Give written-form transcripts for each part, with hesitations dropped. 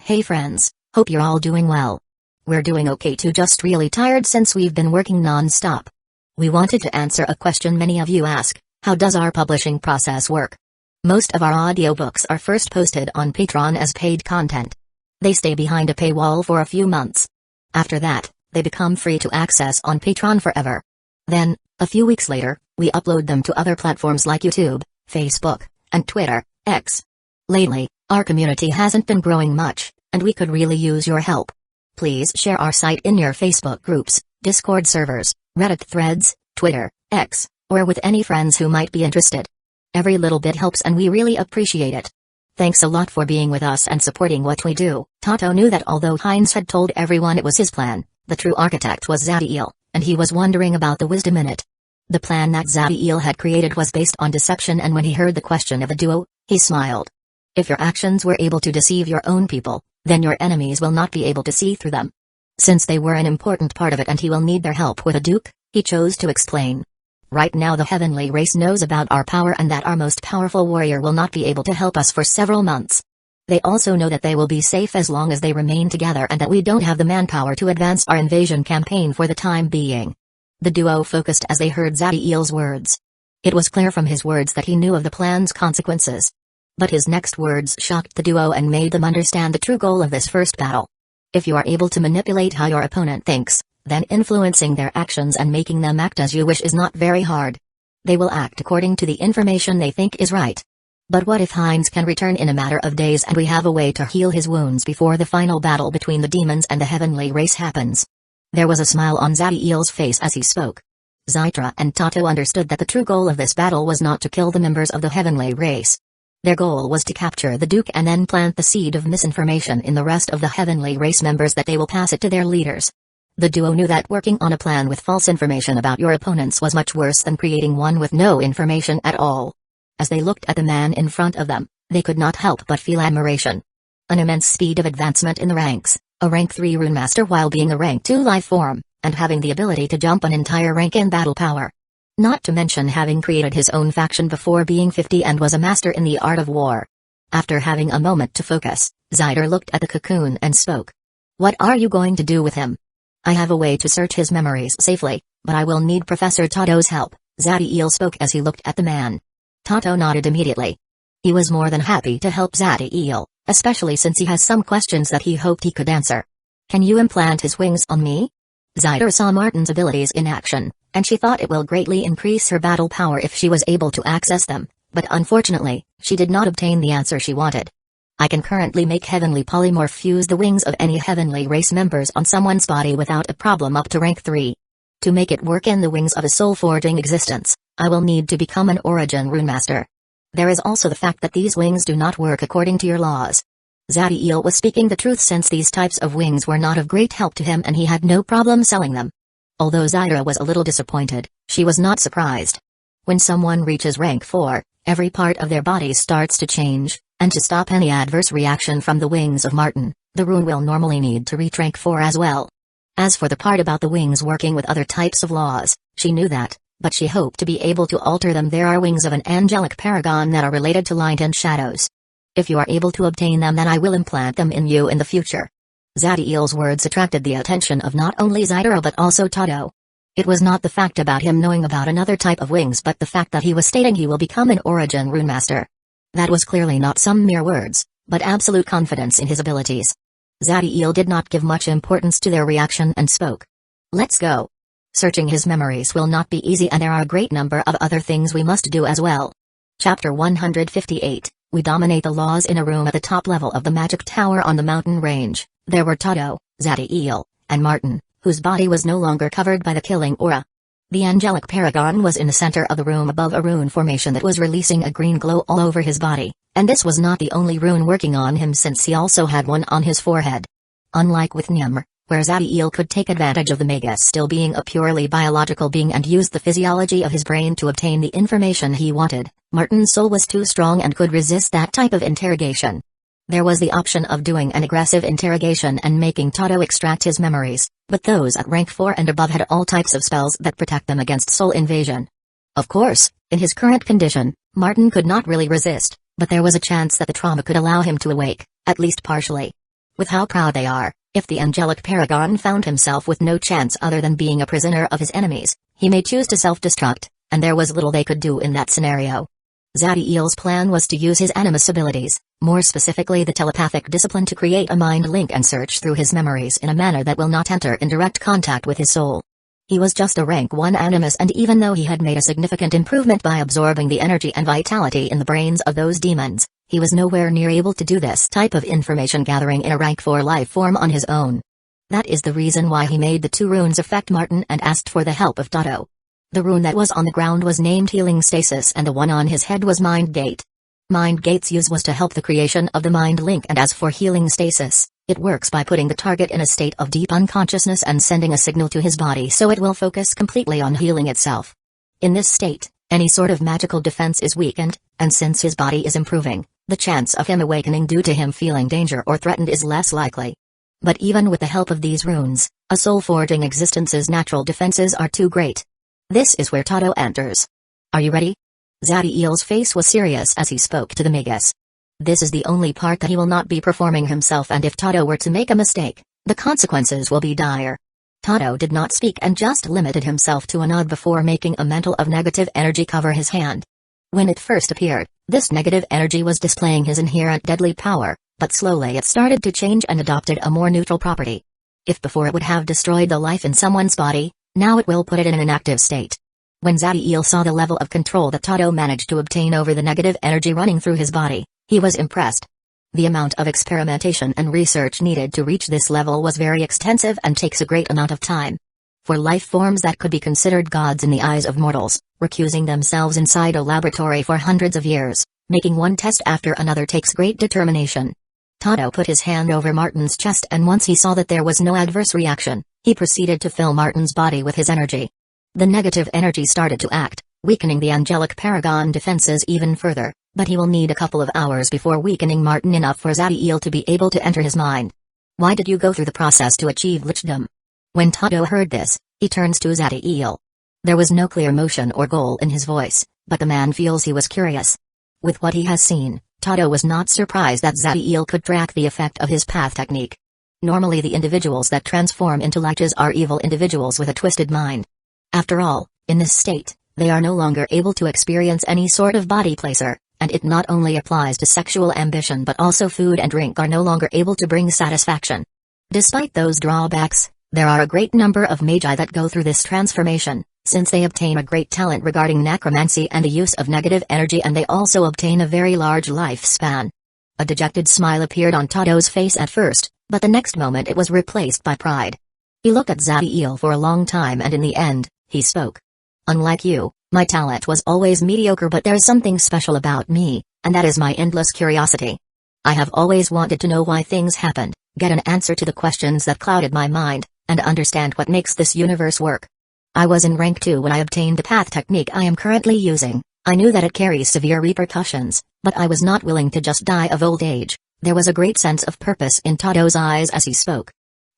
Hey friends, hope you're all doing well. We're doing okay too, just really tired since we've been working non-stop. We wanted to answer a question many of you ask: how does our publishing process work? Most of our audiobooks are first posted on Patreon as paid content. They stay behind a paywall for a few months. After that, they become free to access on Patreon forever. Then, a few weeks later, we upload them to other platforms like YouTube, Facebook, and Twitter, X. Lately, our community hasn't been growing much, and we could really use your help. Please share our site in your Facebook groups, Discord servers, Reddit threads, Twitter, X, or with any friends who might be interested. Every little bit helps and we really appreciate it. Thanks a lot for being with us and supporting what we do. Tato knew that although Heinz had told everyone it was his plan, the true architect was Zadiel, and he was wondering about the wisdom in it. The plan that Zadiel had created was based on deception, and when he heard the question of the duo, he smiled. If your actions were able to deceive your own people, then your enemies will not be able to see through them. Since they were an important part of it and he will need their help with a duke, he chose to explain. Right now the heavenly race knows about our power and that our most powerful warrior will not be able to help us for several months. They also know that they will be safe as long as they remain together and that we don't have the manpower to advance our invasion campaign for the time being. The duo focused as they heard Zadiel's words. It was clear from his words that he knew of the plan's consequences. But his next words shocked the duo and made them understand the true goal of this first battle. If you are able to manipulate how your opponent thinks, then influencing their actions and making them act as you wish is not very hard. They will act according to the information they think is right. But what if Heinz can return in a matter of days and we have a way to heal his wounds before the final battle between the demons and the heavenly race happens? There was a smile on Zadiel's face as he spoke. Zytra and Tato understood that the true goal of this battle was not to kill the members of the heavenly race. Their goal was to capture the Duke and then plant the seed of misinformation in the rest of the heavenly race members that they will pass it to their leaders. The duo knew that working on a plan with false information about your opponents was much worse than creating one with no information at all. As they looked at the man in front of them, they could not help but feel admiration. An immense speed of advancement in the ranks, a rank 3 rune master while being a rank 2 life form, and having the ability to jump an entire rank in battle power. Not to mention having created his own faction before being 50 and was a master in the art of war. After having a moment to focus, Zyder looked at the cocoon and spoke. What are you going to do with him? I have a way to search his memories safely, but I will need Professor Tato's help, Zadiel spoke as he looked at the man. Tato nodded immediately. He was more than happy to help Zadiel, especially since he has some questions that he hoped he could answer. Can you implant his wings on me? Zyder saw Martin's abilities in action, and she thought it will greatly increase her battle power if she was able to access them, but unfortunately, she did not obtain the answer she wanted. I can currently make Heavenly Polymorph fuse the wings of any heavenly race members on someone's body without a problem up to rank 3. To make it work in the wings of a soul-forging existence, I will need to become an Origin Rune Master. There is also the fact that these wings do not work according to your laws. Zadiel was speaking the truth since these types of wings were not of great help to him and he had no problem selling them. Although Zyra was a little disappointed, she was not surprised. When someone reaches rank 4, every part of their body starts to change, and to stop any adverse reaction from the wings of Martin, the rune will normally need to reach rank 4 as well. As for the part about the wings working with other types of laws, she knew that, but she hoped to be able to alter them. There are wings of an angelic paragon that are related to light and shadows. If you are able to obtain them, then I will implant them in you in the future. Zadiel's words attracted the attention of not only Zyra but also Tato. It was not the fact about him knowing about another type of wings but the fact that he was stating he will become an Origin Rune Master. That was clearly not some mere words, but absolute confidence in his abilities. Zadiel did not give much importance to their reaction and spoke. Let's go. Searching his memories will not be easy and there are a great number of other things we must do as well. Chapter 158, we dominate the laws. In a room at the top level of the magic tower on the mountain range, there were Tato, Zadiel, and Martin, whose body was no longer covered by the killing aura. The angelic paragon was in the center of the room above a rune formation that was releasing a green glow all over his body, and this was not the only rune working on him since he also had one on his forehead. Unlike with Nym, where Zadiel could take advantage of the Magus still being a purely biological being and use the physiology of his brain to obtain the information he wanted, Martin's soul was too strong and could resist that type of interrogation. There was the option of doing an aggressive interrogation and making Tato extract his memories, but those at rank 4 and above had all types of spells that protect them against soul invasion. Of course, in his current condition, Martin could not really resist, but there was a chance that the trauma could allow him to awake, at least partially. With how proud they are, if the angelic paragon found himself with no chance other than being a prisoner of his enemies, he may choose to self-destruct, and there was little they could do in that scenario. Zadiel's plan was to use his animus abilities, more specifically the telepathic discipline, to create a mind link and search through his memories in a manner that will not enter in direct contact with his soul. He was just a rank 1 animus, and even though he had made a significant improvement by absorbing the energy and vitality in the brains of those demons, he was nowhere near able to do this type of information gathering in a rank 4 life form on his own. That is the reason why he made the 2 runes affect Martin and asked for the help of Tado. The rune that was on the ground was named Healing Stasis, and the one on his head was Mind Gate. Mind Gate's use was to help the creation of the mind link, and as for Healing Stasis, it works by putting the target in a state of deep unconsciousness and sending a signal to his body so it will focus completely on healing itself. In this state, any sort of magical defense is weakened, and since his body is improving, the chance of him awakening due to him feeling danger or threatened is less likely. But even with the help of these runes, a soul-forging existence's natural defenses are too great. This is where Tado enters. Are you ready? Zadiel's face was serious as he spoke to the Magus. This is the only part that he will not be performing himself, and if Tado were to make a mistake, the consequences will be dire. Tado did not speak and just limited himself to a nod before making a mantle of negative energy cover his hand. When it first appeared, this negative energy was displaying his inherent deadly power, but slowly it started to change and adopted a more neutral property. If before it would have destroyed the life in someone's body, now it will put it in an inactive state. When Zadiel saw the level of control that Tado managed to obtain over the negative energy running through his body, he was impressed. The amount of experimentation and research needed to reach this level was very extensive and takes a great amount of time. For life forms that could be considered gods in the eyes of mortals, recusing themselves inside a laboratory for hundreds of years, making one test after another takes great determination. Tado put his hand over Martin's chest, and once he saw that there was no adverse reaction, he proceeded to fill Martin's body with his energy. The negative energy started to act, weakening the angelic paragon defenses even further, but he will need a couple of hours before weakening Martin enough for Zadiel to be able to enter his mind. Why did you go through the process to achieve lichdom? When Tado heard this, he turns to Zadiel. There was no clear motion or goal in his voice, but the man feels he was curious. With what he has seen, Tado was not surprised that Zadiel could track the effect of his path technique. Normally the individuals that transform into liches are evil individuals with a twisted mind. After all, in this state, they are no longer able to experience any sort of body pleasure, and it not only applies to sexual ambition but also food and drink are no longer able to bring satisfaction. Despite those drawbacks, there are a great number of Magi that go through this transformation, since they obtain a great talent regarding necromancy and the use of negative energy, and they also obtain a very large lifespan. A dejected smile appeared on Tado's face at first, but the next moment it was replaced by pride. He looked at Zadiel for a long time, and in the end, he spoke. Unlike you, my talent was always mediocre, but there's something special about me, and that is my endless curiosity. I have always wanted to know why things happened, get an answer to the questions that clouded my mind, and understand what makes this universe work. I was in rank 2 when I obtained the path technique I am currently using. I knew that it carries severe repercussions, but I was not willing to just die of old age. There was a great sense of purpose in Tado's eyes as he spoke.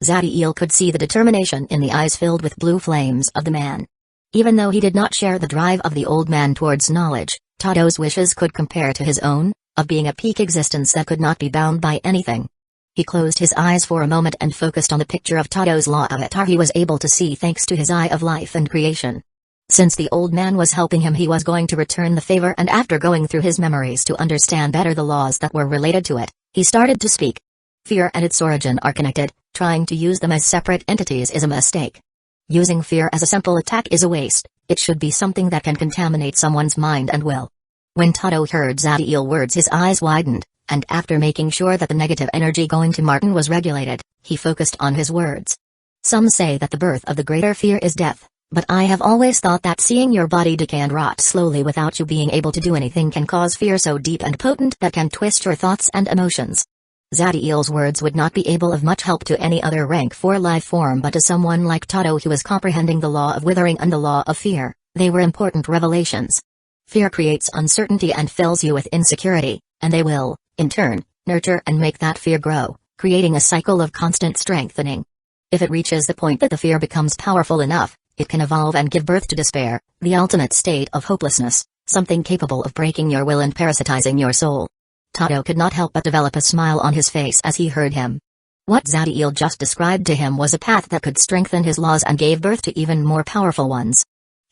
Zadiel could see the determination in the eyes filled with blue flames of the man. Even though he did not share the drive of the old man towards knowledge, Tado's wishes could compare to his own, of being a peak existence that could not be bound by anything. He closed his eyes for a moment and focused on the picture of Tado's law avatar he was able to see thanks to his eye of life and creation. Since the old man was helping him, he was going to return the favor, and after going through his memories to understand better the laws that were related to it, he started to speak. Fear and its origin are connected. Trying to use them as separate entities is a mistake. Using fear as a simple attack is a waste. It should be something that can contaminate someone's mind and will. When Tado heard Zadiel's words, his eyes widened, and after making sure that the negative energy going to Martin was regulated, he focused on his words. Some say that the birth of the greater fear is death, but I have always thought that seeing your body decay and rot slowly without you being able to do anything can cause fear so deep and potent that can twist your thoughts and emotions. Zadiel's words would not be able of much help to any other rank 4 life form, but to someone like Tado who was comprehending the law of withering and the law of fear, they were important revelations. Fear creates uncertainty and fills you with insecurity, and they will, in turn, nurture and make that fear grow, creating a cycle of constant strengthening. If it reaches the point that the fear becomes powerful enough, it can evolve and give birth to despair, the ultimate state of hopelessness, something capable of breaking your will and parasitizing your soul. Tado could not help but develop a smile on his face as he heard him. What Zadiel just described to him was a path that could strengthen his laws and gave birth to even more powerful ones.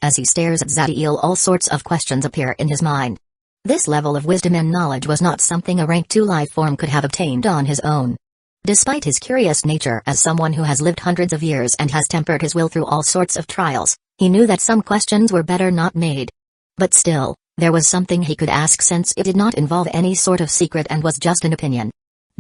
As he stares at Zadiel, all sorts of questions appear in his mind. This level of wisdom and knowledge was not something a rank 2 life form could have obtained on his own. Despite his curious nature as someone who has lived hundreds of years and has tempered his will through all sorts of trials, he knew that some questions were better not made. But still, there was something he could ask since it did not involve any sort of secret and was just an opinion.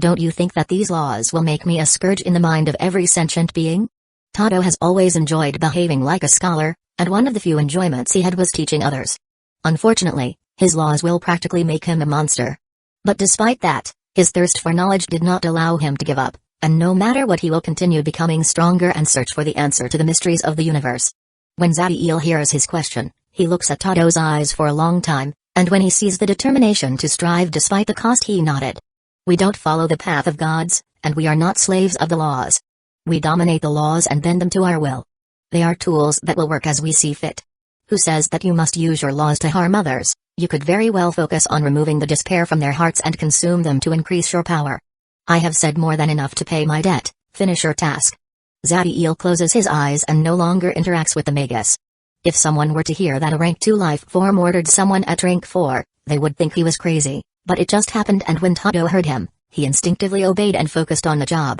Don't you think that these laws will make me a scourge in the mind of every sentient being? Tado has always enjoyed behaving like a scholar, and one of the few enjoyments he had was teaching others. Unfortunately, his laws will practically make him a monster. But despite that, his thirst for knowledge did not allow him to give up, and no matter what he will continue becoming stronger and search for the answer to the mysteries of the universe. When Zadiel hears his question, he looks at Tado's eyes for a long time, and when he sees the determination to strive despite the cost, he nodded. We don't follow the path of gods, and we are not slaves of the laws. We dominate the laws and bend them to our will. They are tools that will work as we see fit. Who says that you must use your laws to harm others? You could very well focus on removing the despair from their hearts and consume them to increase your power. I have said more than enough to pay my debt. Finish your task. Zadiel closes his eyes and no longer interacts with the Magus. If someone were to hear that a rank 2 life form ordered someone at rank 4, they would think he was crazy. But it just happened, and when Tado heard him, he instinctively obeyed and focused on the job.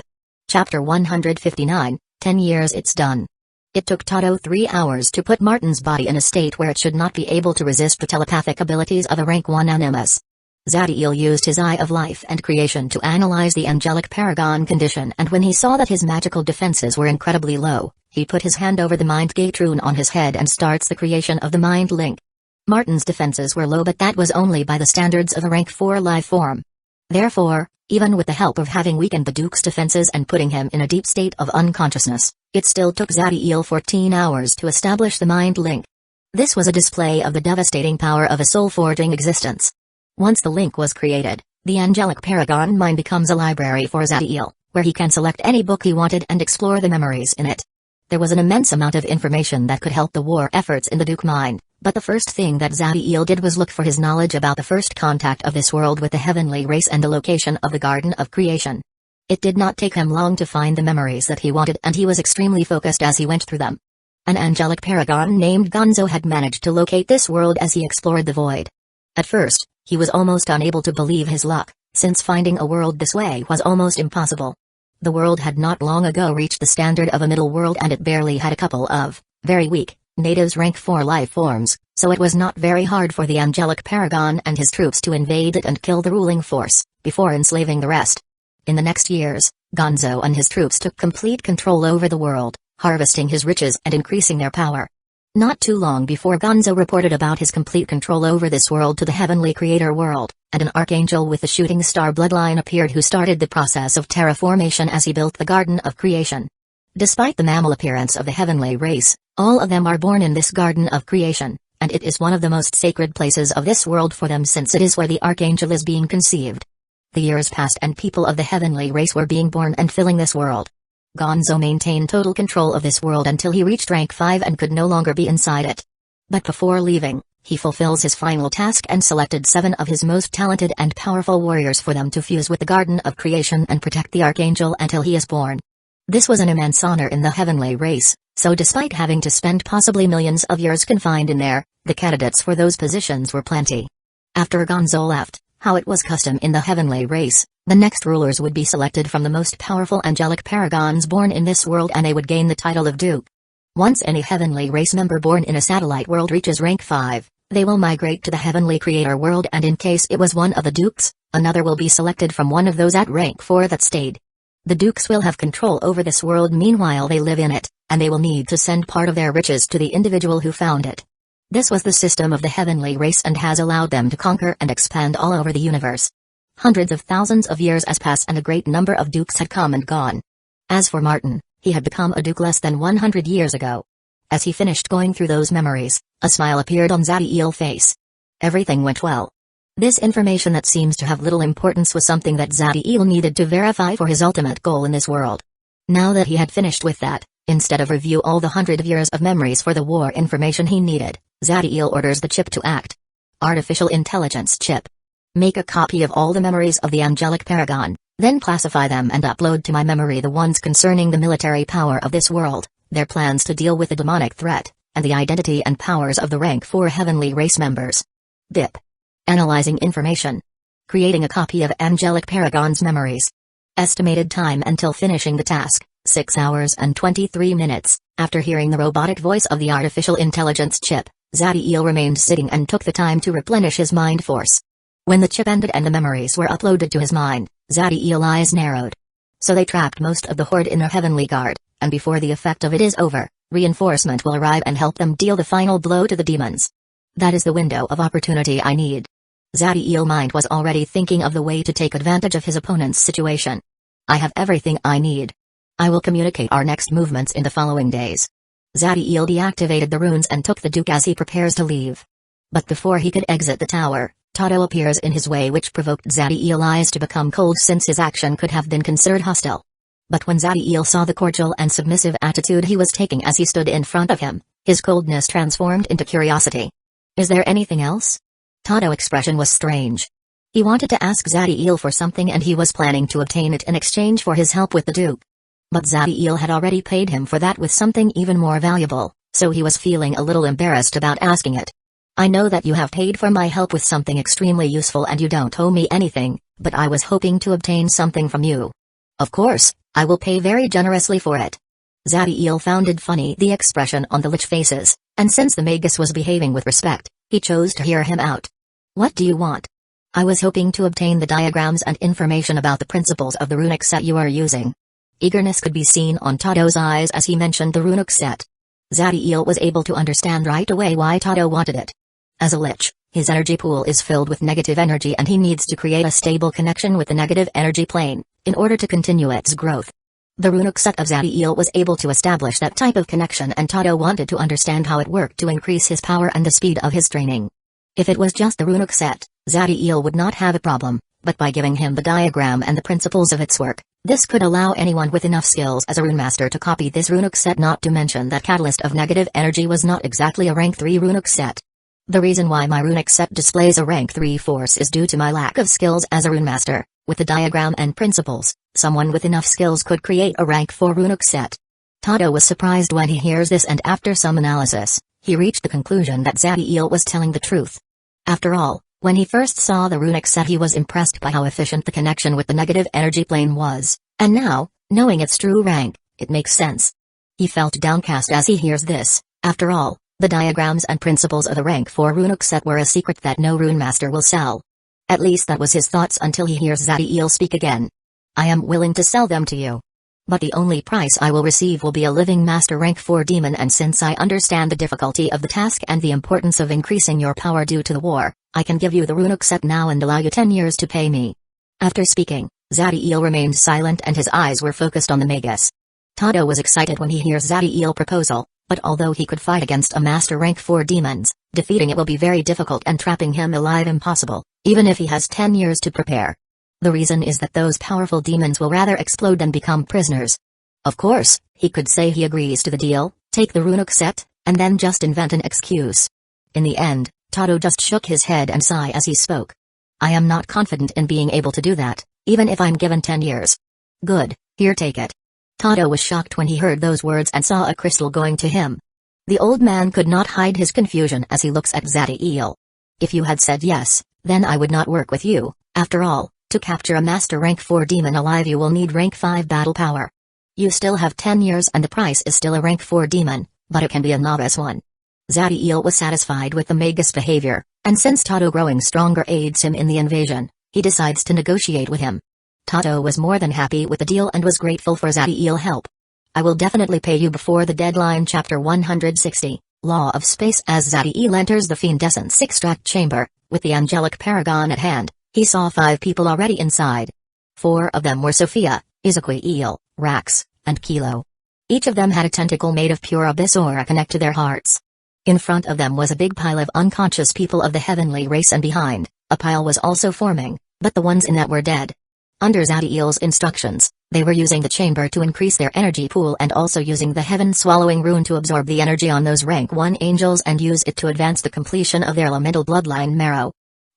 Chapter 159, 10 years it's done. It took Tado 3 hours to put Martin's body in a state where it should not be able to resist the telepathic abilities of a rank 1 animus. Zadiel used his Eye of Life and Creation to analyze the angelic paragon condition, and when he saw that his magical defenses were incredibly low, he put his hand over the mind gate rune on his head and starts the creation of the mind link. Martin's defenses were low, but that was only by the standards of a rank 4 life form. Therefore, even with the help of having weakened the Duke's defenses and putting him in a deep state of unconsciousness, it still took Zadiel 14 hours to establish the mind link. This was a display of the devastating power of a soul-forging existence. Once the link was created, the angelic paragon mind becomes a library for Zadiel, where he can select any book he wanted and explore the memories in it. There was an immense amount of information that could help the war efforts in the Duke mind. But the first thing that Zadiel did was look for his knowledge about the first contact of this world with the heavenly race and the location of the Garden of Creation. It did not take him long to find the memories that he wanted, and he was extremely focused as he went through them. An angelic paragon named Danzō had managed to locate this world as he explored the void. At first, he was almost unable to believe his luck, since finding a world this way was almost impossible. The world had not long ago reached the standard of a middle world, and it barely had a couple of very weak natives rank 4 life forms, so it was not very hard for the angelic paragon and his troops to invade it and kill the ruling force, before enslaving the rest. In the next years, Danzō and his troops took complete control over the world, harvesting his riches and increasing their power. Not too long before Danzō reported about his complete control over this world to the heavenly creator world, and an archangel with the shooting star bloodline appeared who started the process of terraformation as he built the Garden of Creation. Despite the mammal appearance of the heavenly race, all of them are born in this Garden of Creation, and it is one of the most sacred places of this world for them, since it is where the archangel is being conceived. The years passed and people of the heavenly race were being born and filling this world. Danzō maintained total control of this world until he reached rank 5 and could no longer be inside it. But before leaving, he fulfills his final task and selected 7 of his most talented and powerful warriors for them to fuse with the Garden of Creation and protect the archangel until he is born. This was an immense honor in the heavenly race, so despite having to spend possibly millions of years confined in there, the candidates for those positions were plenty. After Danzō left, how it was custom in the heavenly race, the next rulers would be selected from the most powerful angelic paragons born in this world, and they would gain the title of Duke. Once any heavenly race member born in a satellite world reaches rank 5, they will migrate to the heavenly creator world, and in case it was one of the Dukes, another will be selected from one of those at rank 4 that stayed. The Dukes will have control over this world meanwhile they live in it, and they will need to send part of their riches to the individual who found it. This was the system of the heavenly race and has allowed them to conquer and expand all over the universe. Hundreds of thousands of years has passed and a great number of Dukes had come and gone. As for Martin, he had become a Duke less than 100 years ago. As he finished going through those memories, a smile appeared on Zadiel's face. Everything went well. This information that seems to have little importance was something that Zadiel needed to verify for his ultimate goal in this world. Now that he had finished with that, instead of review all the 100 years of memories for the war information he needed, Zadiel orders the chip to act. Artificial intelligence chip. Make a copy of all the memories of the angelic paragon, Then classify them and upload to my memory the ones concerning the military power of this world, their plans to deal with the demonic threat, and the identity and powers of the rank 4 heavenly race members. BIP. Analyzing information. Creating a copy of Angelic Paragon's memories. Estimated time until finishing the task, 6 hours and 23 minutes. After hearing the robotic voice of the artificial intelligence chip, Zadiel remained sitting and took the time to replenish his mind force. When the chip ended and the memories were uploaded to his mind, Zadiel's eyes narrowed. So they trapped most of the horde in a heavenly guard, and before the effect of it is over, reinforcement will arrive and help them deal the final blow to the demons. That is the window of opportunity I need. Zadiel's mind was already thinking of the way to take advantage of his opponent's situation. I have everything I need. I will communicate our next movements in the following days. Zadiel deactivated the runes and took the Duke as he prepares to leave. But before he could exit the tower, Tado appears in his way, which provoked Zadiel's eyes to become cold since his action could have been considered hostile. But when Zadiel saw the cordial and submissive attitude he was taking as he stood in front of him, his coldness transformed into curiosity. Is there anything else? Tado's expression was strange. He wanted to ask Zadiel for something and he was planning to obtain it in exchange for his help with the Duke. But Zadiel had already paid him for that with something even more valuable, so he was feeling a little embarrassed about asking it. I know that you have paid for my help with something extremely useful and you don't owe me anything, but I was hoping to obtain something from you. Of course, I will pay very generously for it. Zadiel found it funny the expression on the lich faces, and since the Magus was behaving with respect, he chose to hear him out. What do you want? I was hoping to obtain the diagrams and information about the principles of the runic set you are using. Eagerness could be seen on Tado's eyes as he mentioned the runic set. Zadiel was able to understand right away why Tado wanted it. As a lich, his energy pool is filled with negative energy and he needs to create a stable connection with the negative energy plane, in order to continue its growth. The runic set of Zadiel was able to establish that type of connection and Tado wanted to understand how it worked to increase his power and the speed of his training. If it was just the runic set, Zadiel would not have a problem, but by giving him the diagram and the principles of its work, this could allow anyone with enough skills as a rune master to copy this runic set, not to mention that Catalyst of Negative Energy was not exactly a rank 3 runic set. The reason why my runic set displays a rank 3 force is due to my lack of skills as a rune master. With the diagram and principles, someone with enough skills could create a rank 4 runic set. Tado was surprised when he hears this and after some analysis, he reached the conclusion that Zadiel was telling the truth. After all, when he first saw the runic set he was impressed by how efficient the connection with the negative energy plane was, and now, knowing its true rank, it makes sense. He felt downcast as he hears this. After all, the diagrams and principles of the rank 4 runic set were a secret that no rune master will sell. At least that was his thoughts until he hears Zadiel speak again. I am willing to sell them to you. But the only price I will receive will be a living master rank 4 demon, and since I understand the difficulty of the task and the importance of increasing your power due to the war, I can give you the runic set now and allow you 10 years to pay me. After speaking, Zadiel remained silent and his eyes were focused on the Magus. Tado was excited when he hears Zadiel's proposal, but although he could fight against a master rank 4 demons, defeating it will be very difficult and trapping him alive impossible, even if he has 10 years to prepare. The reason is that those powerful demons will rather explode than become prisoners. Of course, he could say he agrees to the deal, take the runic set, and then just invent an excuse. In the end, Tado just shook his head and sighed as he spoke. I am not confident in being able to do that, even if I'm given 10 years. Good, here take it. Tado was shocked when he heard those words and saw a crystal going to him. The old man could not hide his confusion as he looks at Zadiel. If you had said yes, then I would not work with you. After all, to capture a master rank 4 demon alive you will need rank 5 battle power. You still have 10 years and the price is still a rank 4 demon, but it can be a novice one. Zadiel was satisfied with the Magus behavior, and since Tado growing stronger aids him in the invasion, he decides to negotiate with him. Tado was more than happy with the deal and was grateful for Zadiel's help. I will definitely pay you before the deadline. Chapter 160, Law of Space. As Zadiel enters the Fiendessence extract chamber, with the angelic paragon at hand, he saw 5 people already inside. 4 of them were Sophia, Ezequiel, Rax, and Kilo. Each of them had a tentacle made of pure abyss aura connect to their hearts. In front of them was a big pile of unconscious people of the heavenly race, and behind, a pile was also forming, but the ones in that were dead. Under Zadiel's instructions, they were using the chamber to increase their energy pool and also using the heaven-swallowing rune to absorb the energy on those rank 1 angels and use it to advance the completion of their elemental bloodline marrow.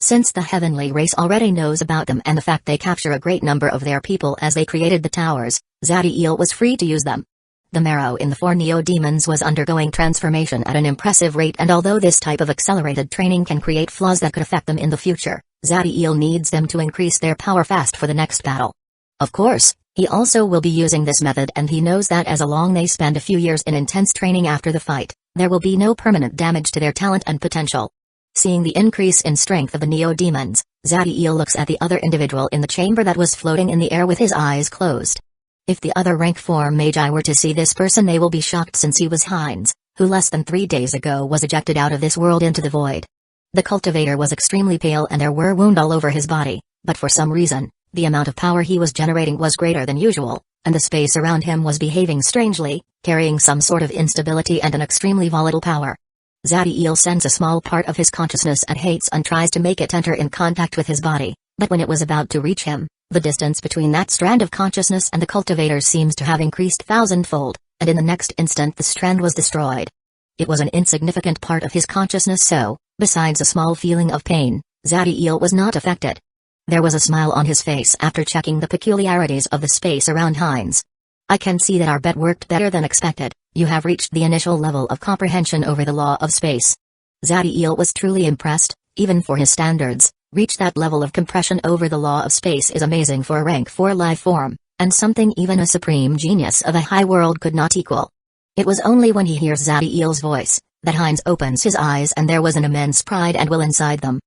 Since the heavenly race already knows about them and the fact they capture a great number of their people as they created the towers, Zadiel was free to use them. The marrow in the 4 neo-demons was undergoing transformation at an impressive rate, and although this type of accelerated training can create flaws that could affect them in the future, Zadiel needs them to increase their power fast for the next battle. Of course, he also will be using this method, and he knows that as long they spend a few years in intense training after the fight, there will be no permanent damage to their talent and potential. Seeing the increase in strength of the neo-demons, Zadiel looks at the other individual in the chamber that was floating in the air with his eyes closed. If the other rank 4 Magi were to see this person, they will be shocked, since he was Heinz, who less than 3 days ago was ejected out of this world into the void. The cultivator was extremely pale and there were wounds all over his body, but for some reason, the amount of power he was generating was greater than usual, and the space around him was behaving strangely, carrying some sort of instability and an extremely volatile power. Zadiel sends a small part of his consciousness and hates and tries to make it enter in contact with his body, but when it was about to reach him, the distance between that strand of consciousness and the cultivator seems to have increased thousandfold, and in the next instant the strand was destroyed. It was an insignificant part of his consciousness, so, besides a small feeling of pain, Zadiel was not affected. There was a smile on his face after checking the peculiarities of the space around Heinz. I can see that our bet worked better than expected. You have reached the initial level of comprehension over the law of space. Zadiel was truly impressed, even for his standards. Reach that level of compression over the law of space is amazing for a rank 4 life form, and something even a supreme genius of a high world could not equal. It was only when he hears Zadiel's voice that Heinz opens his eyes, and there was an immense pride and will inside them.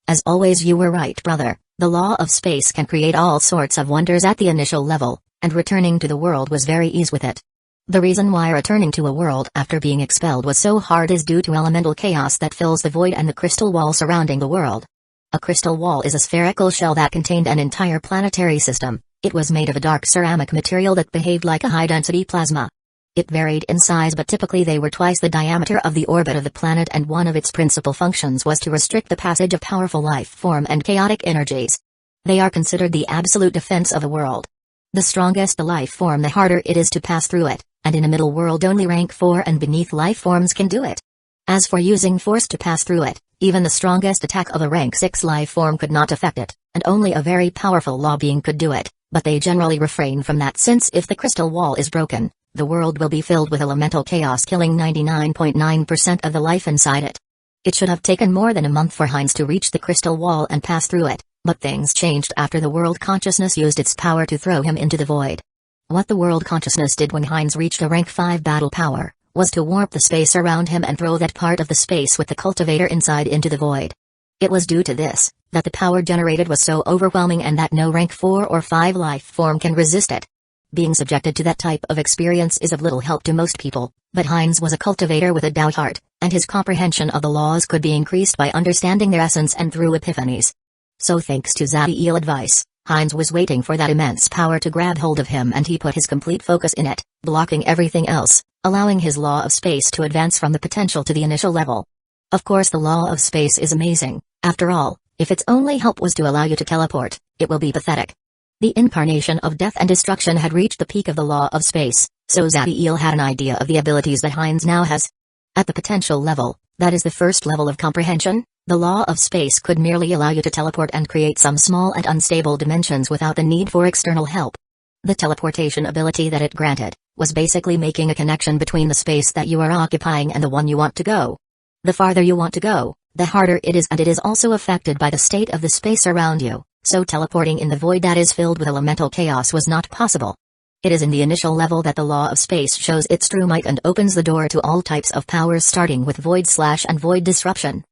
As always, you were right, brother. The law of space can create all sorts of wonders at the initial level, and returning to the world was very easy with it. The reason why returning to a world after being expelled was so hard is due to elemental chaos that fills the void and the crystal wall surrounding the world. A crystal wall is a spherical shell that contained an entire planetary system. It was made of a dark ceramic material that behaved like a high-density plasma. It varied in size, but typically they were twice the diameter of the orbit of the planet, and one of its principal functions was to restrict the passage of powerful life form and chaotic energies. They are considered the absolute defense of a world. The strongest the life form, the harder it is to pass through it, and in a middle world only rank 4 and beneath life forms can do it. As for using force to pass through it, even the strongest attack of a rank 6 life form could not affect it, and only a very powerful law being could do it, but they generally refrain from that, since if the crystal wall is broken, the world will be filled with elemental chaos, killing 99.9% of the life inside it. It should have taken more than a month for Heinz to reach the crystal wall and pass through it, but things changed after the world consciousness used its power to throw him into the void. What the world consciousness did when Heinz reached a rank 5 battle power was to warp the space around him and throw that part of the space with the cultivator inside into the void. It was due to this that the power generated was so overwhelming, and that no rank 4 or 5 life form can resist it. Being subjected to that type of experience is of little help to most people, but Heinz was a cultivator with a Tao heart, and his comprehension of the laws could be increased by understanding their essence and through epiphanies. So thanks to Zadiel's advice, Heinz was waiting for that immense power to grab hold of him, and he put his complete focus in it, blocking everything else, allowing his law of space to advance from the potential to the initial level. Of course, the law of space is amazing. After all, if its only help was to allow you to teleport, it will be pathetic. The incarnation of death and destruction had reached the peak of the law of space, so Zadiel had an idea of the abilities that Heinz now has. At the potential level, that is the first level of comprehension, the law of space could merely allow you to teleport and create some small and unstable dimensions without the need for external help. The teleportation ability that it granted was basically making a connection between the space that you are occupying and the one you want to go. The farther you want to go, the harder it is, and it is also affected by the state of the space around you. So teleporting in the void that is filled with elemental chaos was not possible. It is in the initial level that the law of space shows its true might and opens the door to all types of powers, starting with Void Slash and Void Disruption.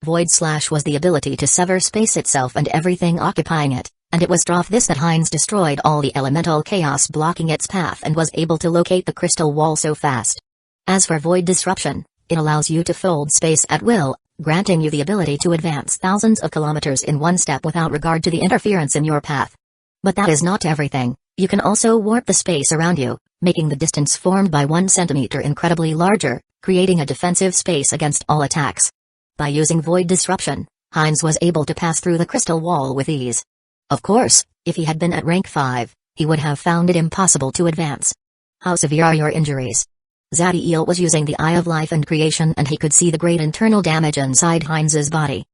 Void Slash was the ability to sever space itself and everything occupying it, and it was through this that Heinz destroyed all the elemental chaos blocking its path and was able to locate the crystal wall so fast. As for Void Disruption, it allows you to fold space at will, granting you the ability to advance thousands of kilometers in one step without regard to the interference in your path. But that is not everything. You can also warp the space around you, making the distance formed by 1 centimeter incredibly larger, creating a defensive space against all attacks. By using Void Disruption, Heinz was able to pass through the crystal wall with ease. Of course, if he had been at rank 5, he would have found it impossible to advance. How severe are your injuries? Zadiel was using the Eye of Life and Creation, and he could see the great internal damage inside Heinz's body.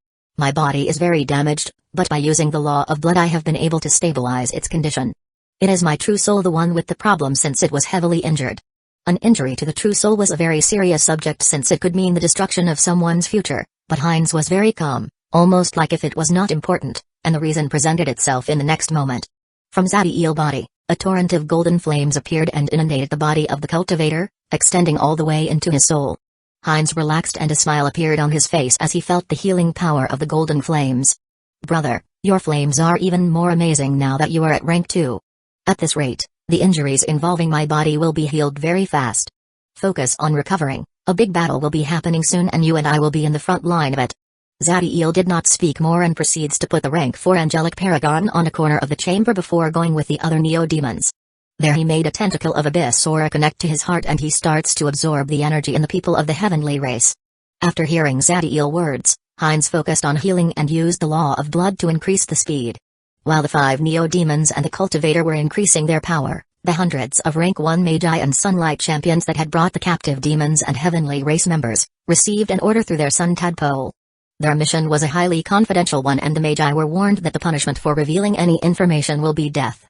My body is very damaged, but by using the law of blood I have been able to stabilize its condition. It is my true soul the one with the problem since it was heavily injured. An injury to the true soul was a very serious subject since it could mean the destruction of someone's future, but Heinz was very calm, almost like if it was not important, and the reason presented itself in the next moment. From Zadiel's body, a torrent of golden flames appeared and inundated the body of the cultivator, extending all the way into his soul. Heinz relaxed and a smile appeared on his face as he felt the healing power of the golden flames. Brother, your flames are even more amazing now that you are at rank 2. At this rate, the injuries involving my body will be healed very fast. Focus on recovering, a big battle will be happening soon and you and I will be in the front line of it. Zadiel did not speak more and proceeds to put the rank 4 angelic paragon on a corner of the chamber before going with the other neo-demons. There he made a tentacle of Abyssal connect to his heart and he starts to absorb the energy in the people of the heavenly race. After hearing Zadiel's words, Heinz focused on healing and used the law of blood to increase the speed. While the 5 neo-demons and the cultivator were increasing their power, the hundreds of rank 1 Magi and Sunlight champions that had brought the captive demons and heavenly race members, received an order through their Sun Tadpole. Their mission was a highly confidential one and the Magi were warned that the punishment for revealing any information will be death.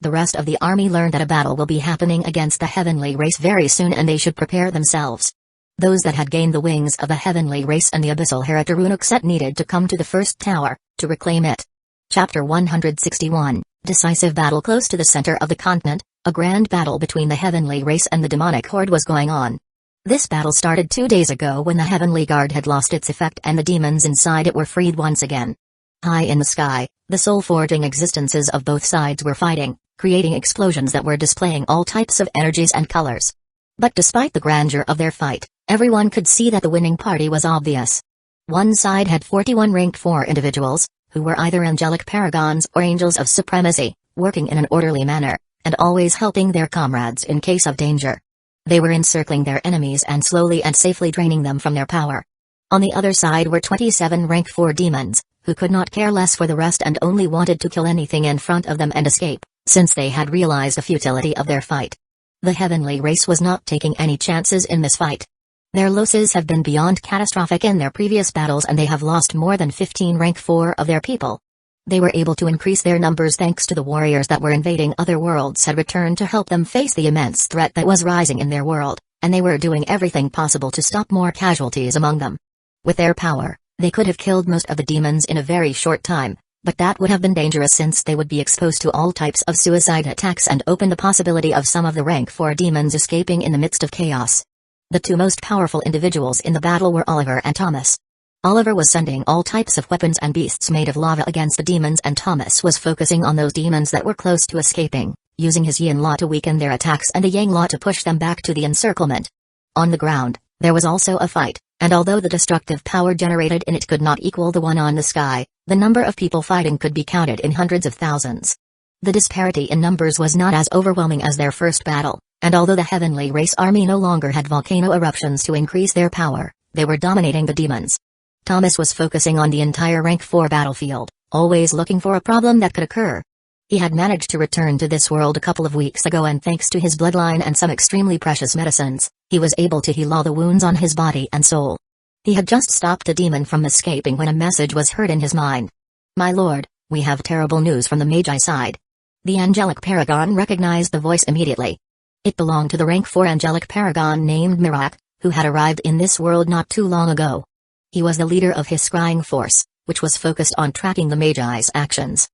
The rest of the army learned that a battle will be happening against the heavenly race very soon and they should prepare themselves. Those that had gained the wings of the heavenly race and the Abyssal Harut set needed to come to the first tower, to reclaim it. Chapter 161, Decisive Battle. Close to the center of the continent, a grand battle between the heavenly race and the demonic horde was going on. This battle started 2 days ago when the heavenly guard had lost its effect and the demons inside it were freed once again. High in the sky, the soul-forging existences of both sides were fighting, creating explosions that were displaying all types of energies and colors. But despite the grandeur of their fight, everyone could see that the winning party was obvious. One side had 41 ranked 4 individuals, who were either angelic paragons or angels of supremacy, working in an orderly manner, and always helping their comrades in case of danger. They were encircling their enemies and slowly and safely draining them from their power. On the other side were 27 rank 4 demons, who could not care less for the rest and only wanted to kill anything in front of them and escape, since they had realized the futility of their fight. The heavenly race was not taking any chances in this fight. Their losses have been beyond catastrophic in their previous battles and they have lost more than 15 rank 4 of their people. They were able to increase their numbers thanks to the warriors that were invading other worlds had returned to help them face the immense threat that was rising in their world, and they were doing everything possible to stop more casualties among them. With their power, they could have killed most of the demons in a very short time, but that would have been dangerous since they would be exposed to all types of suicide attacks and open the possibility of some of the rank 4 demons escaping in the midst of chaos. The 2 most powerful individuals in the battle were Oliver and Thomas. Oliver was sending all types of weapons and beasts made of lava against the demons and Thomas was focusing on those demons that were close to escaping, using his yin law to weaken their attacks and the yang law to push them back to the encirclement. On the ground, there was also a fight, and although the destructive power generated in it could not equal the one on the sky, the number of people fighting could be counted in hundreds of thousands. The disparity in numbers was not as overwhelming as their first battle, and although the heavenly race army no longer had volcano eruptions to increase their power, they were dominating the demons. Thomas was focusing on the entire rank 4 battlefield, always looking for a problem that could occur. He had managed to return to this world a couple of weeks ago and thanks to his bloodline and some extremely precious medicines, he was able to heal all the wounds on his body and soul. He had just stopped a demon from escaping when a message was heard in his mind. "My lord, we have terrible news from the Magi side." The angelic paragon recognized the voice immediately. It belonged to the rank 4 angelic paragon named Mirak, who had arrived in this world not too long ago. He was the leader of his scrying force, which was focused on tracking the Magi's actions.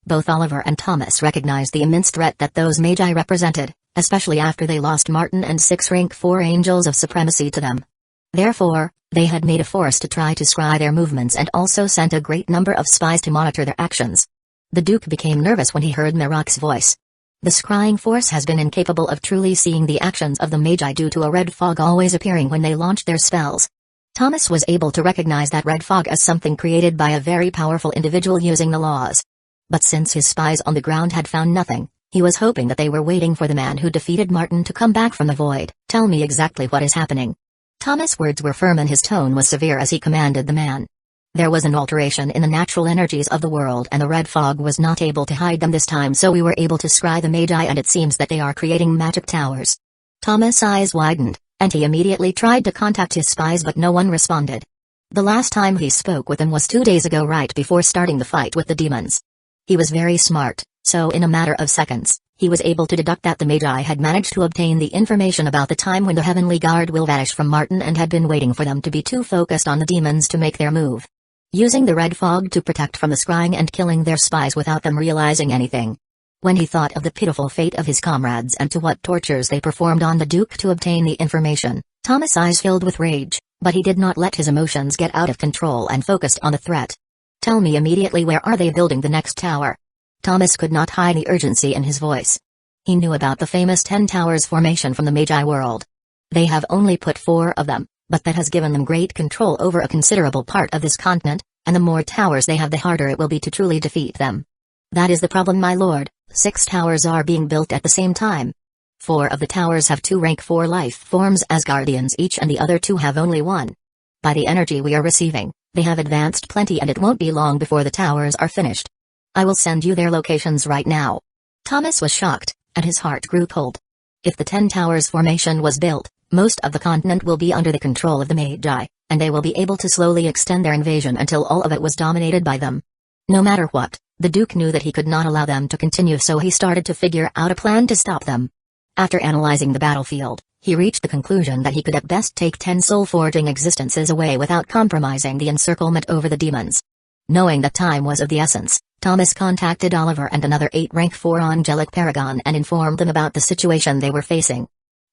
Both Oliver and Thomas recognized the immense threat that those Magi represented, especially after they lost Martin and 6 rank 4 angels of supremacy to them. Therefore, they had made a force to try to scry their movements and also sent a great number of spies to monitor their actions. The Duke became nervous when he heard Mirak's voice. The scrying force has been incapable of truly seeing the actions of the Magi due to a red fog always appearing when they launched their spells. Thomas was able to recognize that red fog as something created by a very powerful individual using the laws. But since his spies on the ground had found nothing, he was hoping that they were waiting for the man who defeated Martin to come back from the void. "Tell me exactly what is happening." Thomas' words were firm and his tone was severe as he commanded the man. There was an alteration in the natural energies of the world and the red fog was not able to hide them this time, so we were able to scry the Magi and it seems that they are creating magic towers. Thomas' eyes widened, and he immediately tried to contact his spies but no one responded. The last time he spoke with them was 2 days ago, right before starting the fight with the demons. He was very smart, so in a matter of seconds, he was able to deduct that the Magi had managed to obtain the information about the time when the Heavenly Guard will vanish from Martin and had been waiting for them to be too focused on the demons to make their move. Using the red fog to protect from the scrying and killing their spies without them realizing anything. When he thought of the pitiful fate of his comrades and to what tortures they performed on the Duke to obtain the information, Thomas' eyes filled with rage, but he did not let his emotions get out of control and focused on the threat. Tell me immediately, where are they building the next tower? Thomas could not hide the urgency in his voice. He knew about the famous 10 Towers formation from the Magi world. They have only put 4 of them, but that has given them great control over a considerable part of this continent, and the more towers they have, the harder it will be to truly defeat them. That is the problem, my lord. 6 towers are being built at the same time. 4 of the towers have 2 rank 4 life forms as guardians each, and the other 2 have only 1. By the energy we are receiving, they have advanced plenty, and it won't be long before the towers are finished. I will send you their locations right now. Thomas was shocked, and his heart grew cold. If the 10 Towers formation was built, most of the continent will be under the control of the Magi, and they will be able to slowly extend their invasion until all of it was dominated by them. No matter what, the Duke knew that he could not allow them to continue, so he started to figure out a plan to stop them. After analyzing the battlefield, he reached the conclusion that he could at best take 10 soul-forging existences away without compromising the encirclement over the demons. Knowing that time was of the essence, Thomas contacted Oliver and another 8 rank 4 angelic paragon and informed them about the situation they were facing.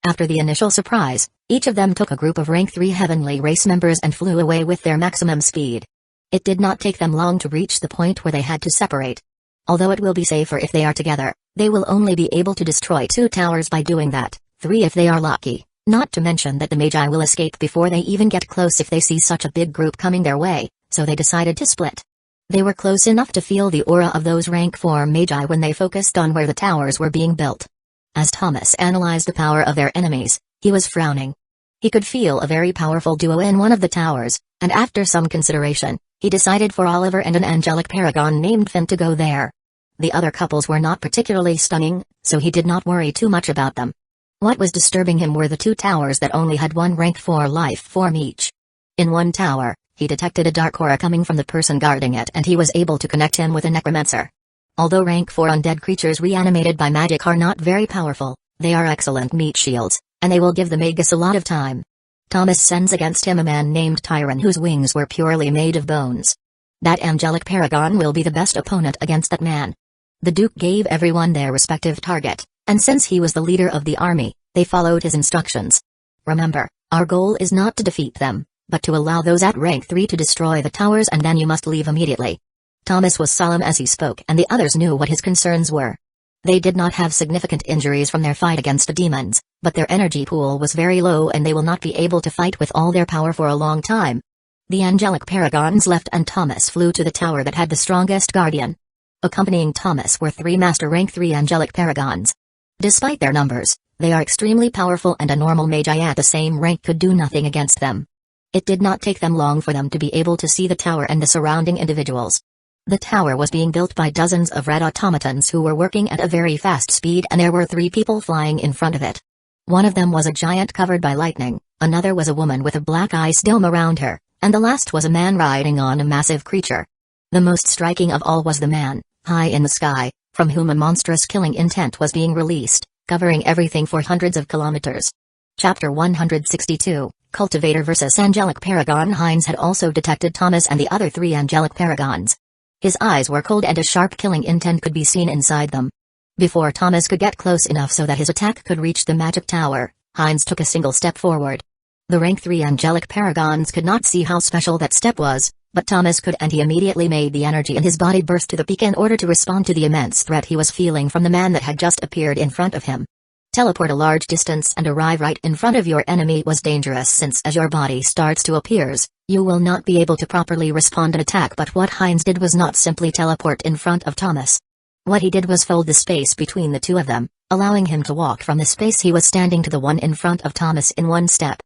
After the initial surprise, each of them took a group of rank 3 heavenly race members and flew away with their maximum speed. It did not take them long to reach the point where they had to separate. Although it will be safer if they are together, they will only be able to destroy 2 towers by doing that, 3 if they are lucky, not to mention that the Magi will escape before they even get close if they see such a big group coming their way, so they decided to split. They were close enough to feel the aura of those rank 4 Magi when they focused on where the towers were being built. As Thomas analyzed the power of their enemies, he was frowning. He could feel a very powerful duo in one of the towers, and after some consideration, he decided for Oliver and an angelic paragon named Finn to go there. The other couples were not particularly stunning, so he did not worry too much about them. What was disturbing him were the 2 towers that only had 1 rank 4 life form each. In one tower, he detected a dark aura coming from the person guarding it, and he was able to connect him with a necromancer. Although rank 4 undead creatures reanimated by magic are not very powerful, they are excellent meat shields, and they will give the Magus a lot of time. Thomas sends against him a man named Tyron whose wings were purely made of bones. That angelic paragon will be the best opponent against that man. The Duke gave everyone their respective target, and since he was the leader of the army, they followed his instructions. Remember, our goal is not to defeat them, but to allow those at rank 3 to destroy the towers, and then you must leave immediately. Thomas was solemn as he spoke, and the others knew what his concerns were. They did not have significant injuries from their fight against the demons, but their energy pool was very low and they will not be able to fight with all their power for a long time. The angelic paragons left and Thomas flew to the tower that had the strongest guardian. Accompanying Thomas were 3 master rank 3 angelic paragons. Despite their numbers, they are extremely powerful, and a normal Magi at the same rank could do nothing against them. It did not take them long for them to be able to see the tower and the surrounding individuals. The tower was being built by dozens of red automatons who were working at a very fast speed, and there were 3 people flying in front of it. One of them was a giant covered by lightning, another was a woman with a black ice dome around her, and the last was a man riding on a massive creature. The most striking of all was the man, high in the sky, from whom a monstrous killing intent was being released, covering everything for hundreds of kilometers. Chapter 162, Cultivator vs. Angelic Paragon. Heinz had also detected Thomas and the other 3 angelic paragons. His eyes were cold and a sharp killing intent could be seen inside them. Before Thomas could get close enough so that his attack could reach the magic tower, Heinz took a single step forward. The rank 3 angelic paragons could not see how special that step was, but Thomas could, and he immediately made the energy in his body burst to the peak in order to respond to the immense threat he was feeling from the man that had just appeared in front of him. Teleport a large distance and arrive right in front of your enemy was dangerous, since as your body starts to appears, you will not be able to properly respond and attack. But what Heinz did was not simply teleport in front of Thomas. What he did was fold the space between the 2 of them, allowing him to walk from the space he was standing to the one in front of Thomas in 1 step.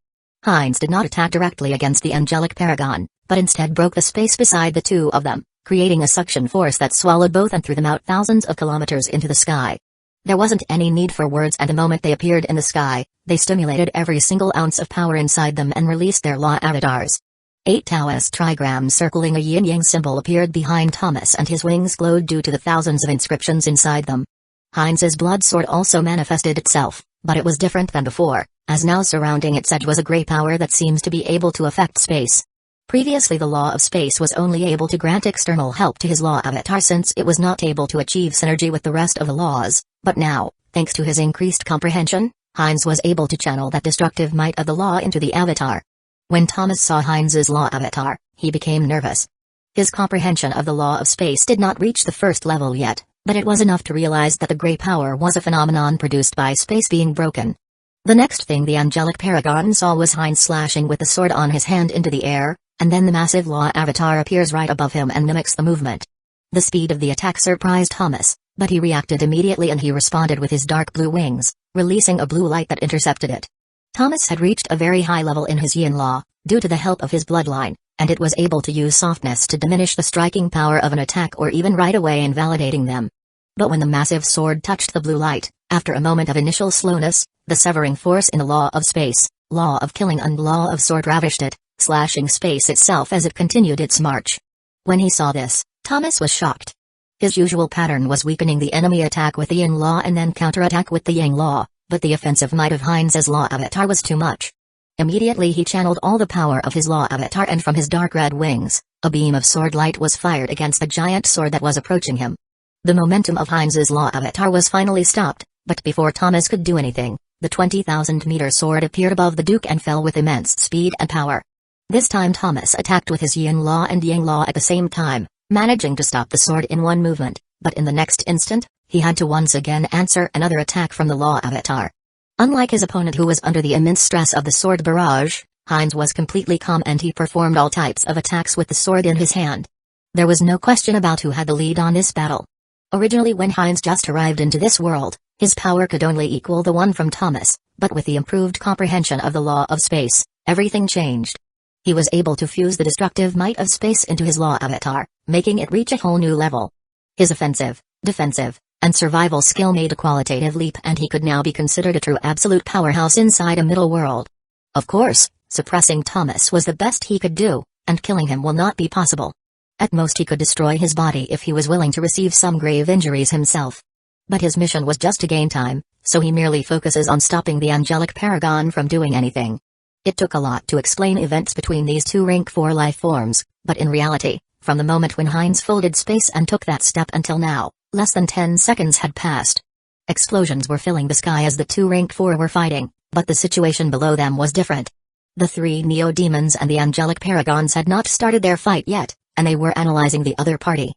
Heinz did not attack directly against the angelic paragon, but instead broke the space beside the 2 of them, creating a suction force that swallowed both and threw them out thousands of kilometers into the sky. There wasn't any need for words, and the moment they appeared in the sky, they stimulated every single ounce of power inside them and released their law avatars. 8 Taoist trigrams circling a yin-yang symbol appeared behind Thomas, and his wings glowed due to the thousands of inscriptions inside them. Heinz's blood sword also manifested itself, but it was different than before, as now surrounding its edge was a grey power that seems to be able to affect space. Previously the law of space was only able to grant external help to his law avatar since it was not able to achieve synergy with the rest of the laws, but now, thanks to his increased comprehension, Heinz was able to channel that destructive might of the law into the avatar. When Thomas saw Heinz's law avatar, he became nervous. His comprehension of the law of space did not reach the first level yet, but it was enough to realize that the grey power was a phenomenon produced by space being broken. The next thing the angelic paragon saw was Heinz slashing with the sword on his hand into the air, and then the massive law avatar appears right above him and mimics the movement. The speed of the attack surprised Thomas, but he reacted immediately and he responded with his dark blue wings, releasing a blue light that intercepted it. Thomas had reached a very high level in his yin law, due to the help of his bloodline, and it was able to use softness to diminish the striking power of an attack or even right away invalidating them. But when the massive sword touched the blue light, after a moment of initial slowness, the severing force in the law of space, law of killing and law of sword ravished it, slashing space itself as it continued its march. When he saw this, Thomas was shocked. His usual pattern was weakening the enemy attack with the yin law and then counterattack with the yang law, but the offensive might of Heinz's law avatar was too much. Immediately he channeled all the power of his law avatar, and from his dark red wings, a beam of sword light was fired against a giant sword that was approaching him. The momentum of Heinz's law avatar was finally stopped, but before Thomas could do anything, the 20,000-meter sword appeared above the Duke and fell with immense speed and power. This time Thomas attacked with his yin law and yang law at the same time, managing to stop the sword in one movement, but in the next instant, he had to once again answer another attack from the law avatar. Unlike his opponent who was under the immense stress of the sword barrage, Heinz was completely calm and he performed all types of attacks with the sword in his hand. There was no question about who had the lead on this battle. Originally when Heinz just arrived into this world, his power could only equal the one from Thomas, but with the improved comprehension of the law of space, everything changed. He was able to fuse the destructive might of space into his law avatar, making it reach a whole new level. His offensive, defensive, and survival skill made a qualitative leap, and he could now be considered a true absolute powerhouse inside a middle world. Of course, suppressing Thomas was the best he could do, and killing him will not be possible. At most he could destroy his body if he was willing to receive some grave injuries himself. But his mission was just to gain time, so he merely focuses on stopping the angelic paragon from doing anything. It took a lot to explain events between these two rank 4 life forms, but in reality, from the moment when Heinz folded space and took that step until now, less than 10 seconds had passed. Explosions were filling the sky as the two rank 4 were fighting, but the situation below them was different. The 3 neo-demons and the angelic paragons had not started their fight yet, and they were analyzing the other party.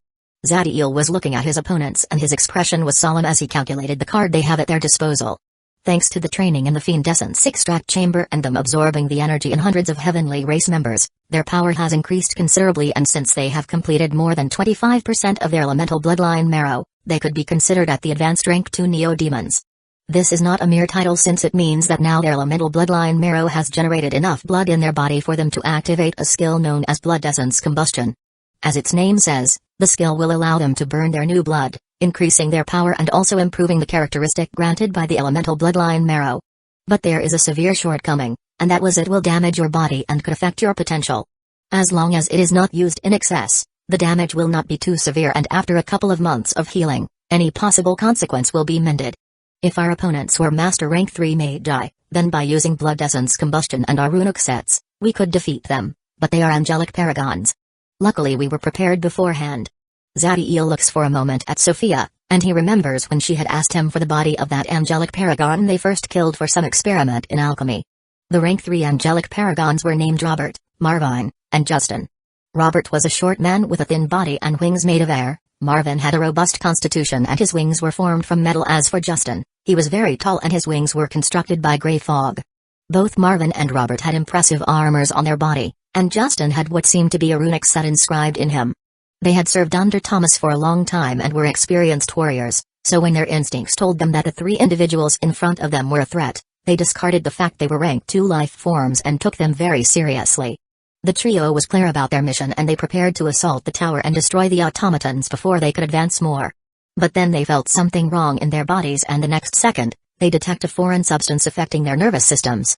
Zadiel was looking at his opponents and his expression was solemn as he calculated the card they have at their disposal. Thanks to the training in the Fiend Essence extract chamber and them absorbing the energy in hundreds of heavenly race members, their power has increased considerably, and since they have completed more than 25% of their elemental bloodline marrow, they could be considered at the advanced rank 2 neo-demons. This is not a mere title since it means that now their elemental bloodline marrow has generated enough blood in their body for them to activate a skill known as blood essence combustion. As its name says, the skill will allow them to burn their new blood, increasing their power and also improving the characteristic granted by the elemental bloodline marrow. But there is a severe shortcoming, and that was it will damage your body and could affect your potential. As long as it is not used in excess, the damage will not be too severe, and after a couple of months of healing, any possible consequence will be mended. If our opponents were Master Rank 3 Magi, then by using Blood Essence Combustion and our runic sets, we could defeat them, but they are angelic paragons. Luckily we were prepared beforehand. Zadiel looks for a moment at Sophia, and he remembers when she had asked him for the body of that angelic paragon they first killed for some experiment in alchemy. The rank 3 angelic paragons were named Robert, Marvin, and Justin. Robert was a short man with a thin body and wings made of air. Marvin had a robust constitution and his wings were formed from metal. As for Justin, he was very tall and his wings were constructed by grey fog. Both Marvin and Robert had impressive armors on their body, and Justin had what seemed to be a runic set inscribed in him. They had served under Thomas for a long time and were experienced warriors, so when their instincts told them that the 3 individuals in front of them were a threat, they discarded the fact they were rank 2 life forms and took them very seriously. The trio was clear about their mission and they prepared to assault the tower and destroy the automatons before they could advance more. But then they felt something wrong in their bodies and the next second, they detect a foreign substance affecting their nervous systems.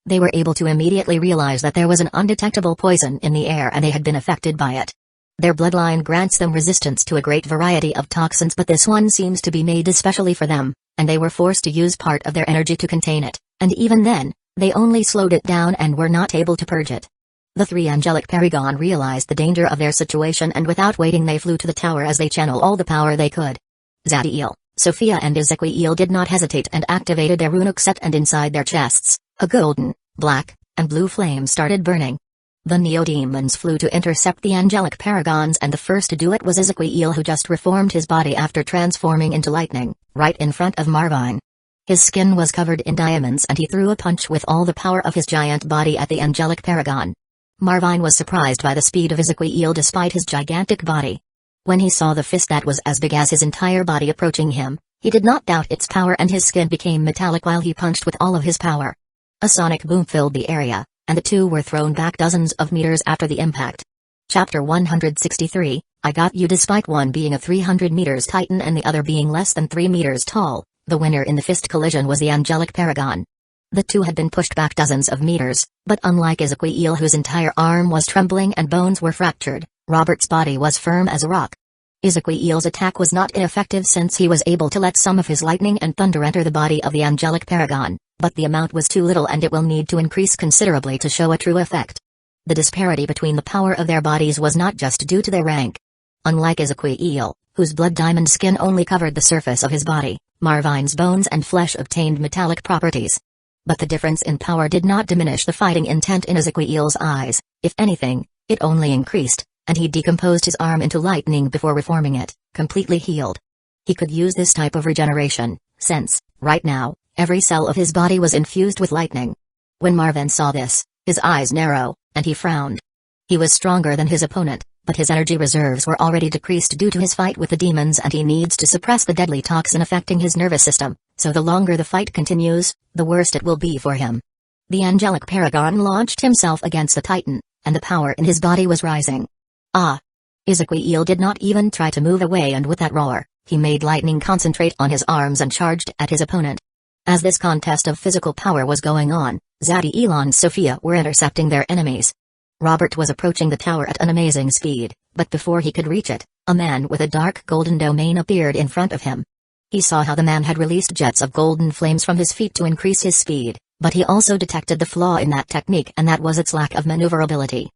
They were able to immediately realize that there was an undetectable poison in the air and they had been affected by it. Their bloodline grants them resistance to a great variety of toxins, but this one seems to be made especially for them, and they were forced to use part of their energy to contain it, and even then, they only slowed it down and were not able to purge it. The three angelic paragon realized the danger of their situation, and without waiting they flew to the tower as they channeled all the power they could. Zadkiel, Sophia and Ezekiel did not hesitate and activated their runic set, and inside their chests, a golden, black, and blue flame started burning. The Neo-Demons flew to intercept the angelic paragons, and the first to do it was Ezekiel, who just reformed his body after transforming into lightning, right in front of Marvine. His skin was covered in diamonds and he threw a punch with all the power of his giant body at the angelic paragon. Marvine was surprised by the speed of Ezekiel despite his gigantic body. When he saw the fist that was as big as his entire body approaching him, he did not doubt its power, and his skin became metallic while he punched with all of his power. A sonic boom filled the area, and the two were thrown back dozens of meters after the impact. Chapter 163, I Got You. Despite one being a 300 meters titan and the other being less than 3 meters tall, the winner in the fist collision was the angelic paragon. The two had been pushed back dozens of meters, but unlike Ezekiel, whose entire arm was trembling and bones were fractured, Robert's body was firm as a rock. Ezekiel's attack was not ineffective since he was able to let some of his lightning and thunder enter the body of the angelic paragon, but the amount was too little and it will need to increase considerably to show a true effect. The disparity between the power of their bodies was not just due to their rank. Unlike Ezekiel, whose blood diamond skin only covered the surface of his body, Marvine's bones and flesh obtained metallic properties. But the difference in power did not diminish the fighting intent in Ezekiel's eyes. If anything, it only increased, and he decomposed his arm into lightning before reforming it, completely healed. He could use this type of regeneration, since, right now, every cell of his body was infused with lightning. When Marvin saw this, his eyes narrowed, and he frowned. He was stronger than his opponent, but his energy reserves were already decreased due to his fight with the demons, and he needs to suppress the deadly toxin affecting his nervous system, so the longer the fight continues, the worse it will be for him. The angelic paragon launched himself against the titan, and the power in his body was rising. Ah! Ezekiel did not even try to move away, and with that roar, he made lightning concentrate on his arms and charged at his opponent. As this contest of physical power was going on, Zadkiel and Sophia were intercepting their enemies. Robert was approaching the tower at an amazing speed, but before he could reach it, a man with a dark golden domain appeared in front of him. He saw how the man had released jets of golden flames from his feet to increase his speed, but he also detected the flaw in that technique, and that was its lack of maneuverability.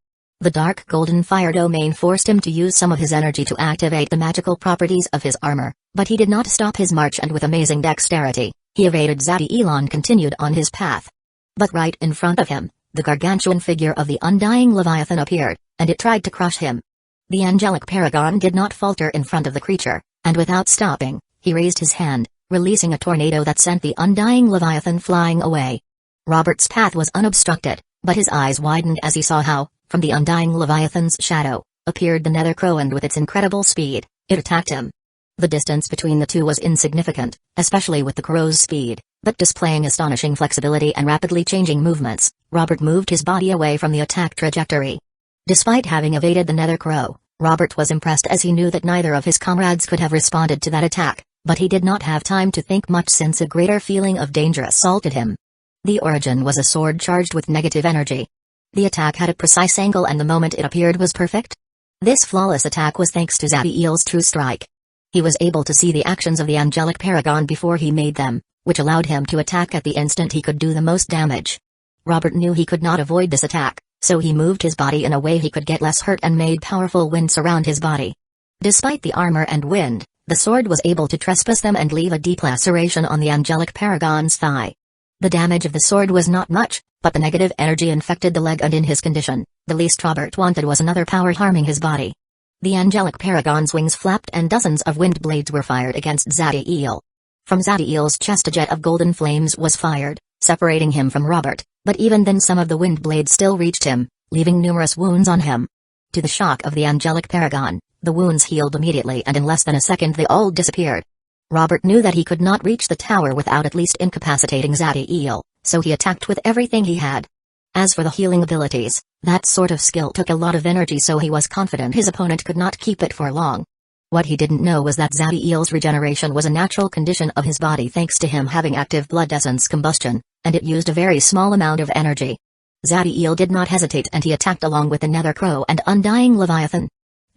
The dark golden fire domain forced him to use some of his energy to activate the magical properties of his armor, but he did not stop his march, and with amazing dexterity, he evaded Zadkiel and continued on his path. But right in front of him, the gargantuan figure of the undying Leviathan appeared, and it tried to crush him. The angelic paragon did not falter in front of the creature, and without stopping, he raised his hand, releasing a tornado that sent the undying Leviathan flying away. Robert's path was unobstructed, but his eyes widened as he saw how, from the undying Leviathan's shadow, appeared the Nether Crow, and with its incredible speed, it attacked him. The distance between the two was insignificant, especially with the crow's speed, but displaying astonishing flexibility and rapidly changing movements, Robert moved his body away from the attack trajectory. Despite having evaded the Nether Crow, Robert was impressed as he knew that neither of his comrades could have responded to that attack, but he did not have time to think much since a greater feeling of danger assaulted him. The origin was a sword charged with negative energy. The attack had a precise angle, and the moment it appeared was perfect. This flawless attack was thanks to Zadkiel's true strike. He was able to see the actions of the angelic paragon before he made them, which allowed him to attack at the instant he could do the most damage. Robert knew he could not avoid this attack, so he moved his body in a way he could get less hurt and made powerful wind surround his body. Despite the armor and wind, the sword was able to trespass them and leave a deep laceration on the angelic paragon's thigh. The damage of the sword was not much, but the negative energy infected the leg, and in his condition, the least Robert wanted was another power harming his body. The angelic paragon's wings flapped and dozens of wind blades were fired against Zadkiel. From Zadkiel's chest a jet of golden flames was fired, separating him from Robert, but even then some of the wind blades still reached him, leaving numerous wounds on him. To the shock of the angelic paragon, the wounds healed immediately, and in less than a second they all disappeared. Robert knew that he could not reach the tower without at least incapacitating Zadkiel, so he attacked with everything he had. As for the healing abilities, that sort of skill took a lot of energy, so he was confident his opponent could not keep it for long. What he didn't know was that Zadkiel's regeneration was a natural condition of his body thanks to him having active blood essence combustion, and it used a very small amount of energy. Zadiel did not hesitate and he attacked along with the Nether Crow and Undying Leviathan.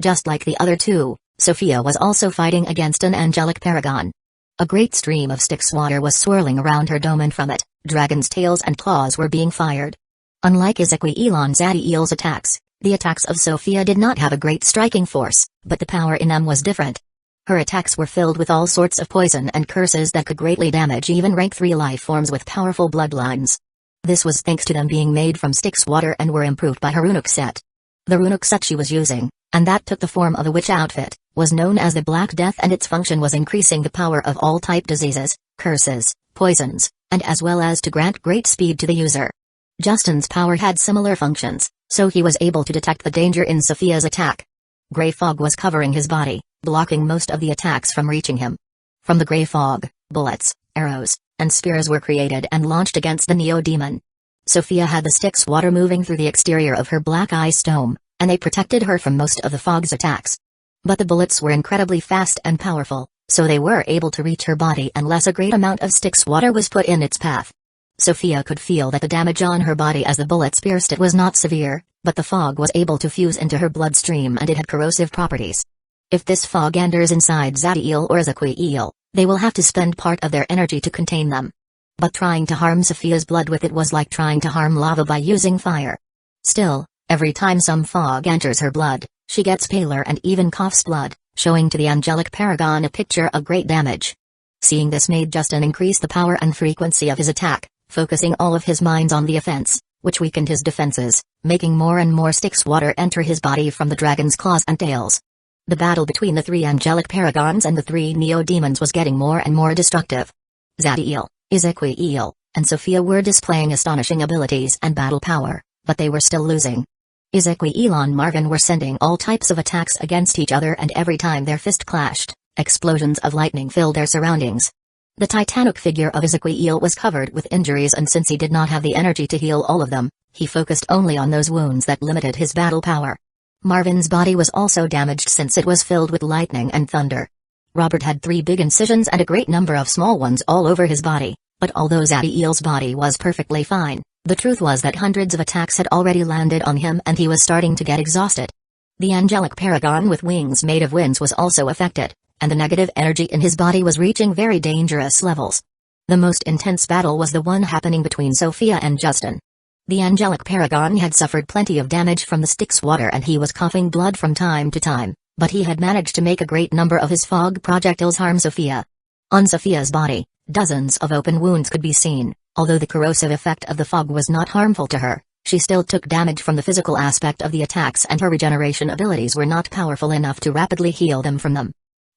Just like the other two, Sophia was also fighting against an angelic paragon. A great stream of Styx water was swirling around her dome and from it, dragons' tails and claws were being fired. Unlike Ezequiel Zadiel's attacks, the attacks of Sophia did not have a great striking force, but the power in them was different. Her attacks were filled with all sorts of poison and curses that could greatly damage even rank 3 life forms with powerful bloodlines. This was thanks to them being made from Styx water and were improved by her runic set. The runic set she was using, and that took the form of a witch outfit, was known as the Black Death, and its function was increasing the power of all type diseases, curses, poisons, and as well as to grant great speed to the user. Justin's power had similar functions, so he was able to detect the danger in Sophia's attack. Grey fog was covering his body, blocking most of the attacks from reaching him. From the grey fog, bullets, arrows, and spears were created and launched against the Neo-Demon. Sophia had the Styx water moving through the exterior of her black ice dome, and they protected her from most of the fog's attacks. But the bullets were incredibly fast and powerful, so they were able to reach her body unless a great amount of Styx water was put in its path. Sophia could feel that the damage on her body as the bullets pierced it was not severe, but the fog was able to fuse into her bloodstream and it had corrosive properties. If this fog enters inside Zadiel or Ezequiel, they will have to spend part of their energy to contain them. But trying to harm Sophia's blood with it was like trying to harm lava by using fire. Still, every time some fog enters her blood, she gets paler and even coughs blood, showing to the angelic paragon a picture of great damage. Seeing this made Justin increase the power and frequency of his attack, focusing all of his minds on the offense, which weakened his defenses, making more and more Styx water enter his body from the dragon's claws and tails. The battle between the 3 angelic paragons and the 3 neo-demons was getting more and more destructive. Zadiel, Ezequiel, and Sophia were displaying astonishing abilities and battle power, but they were still losing. Ezequiel and Marvin were sending all types of attacks against each other, and every time their fist clashed, explosions of lightning filled their surroundings. The titanic figure of Ezequiel was covered with injuries, and since he did not have the energy to heal all of them, he focused only on those wounds that limited his battle power. Marvin's body was also damaged since it was filled with lightning and thunder. Robert had 3 big incisions and a great number of small ones all over his body, but although Zadiel's body was perfectly fine, the truth was that hundreds of attacks had already landed on him and he was starting to get exhausted. The angelic paragon with wings made of winds was also affected, and the negative energy in his body was reaching very dangerous levels. The most intense battle was the one happening between Sophia and Justin. The angelic paragon had suffered plenty of damage from the Styx water and he was coughing blood from time to time, but he had managed to make a great number of his fog projectiles harm Sophia. On Sophia's body, dozens of open wounds could be seen. Although the corrosive effect of the fog was not harmful to her, she still took damage from the physical aspect of the attacks, and her regeneration abilities were not powerful enough to rapidly heal them from them.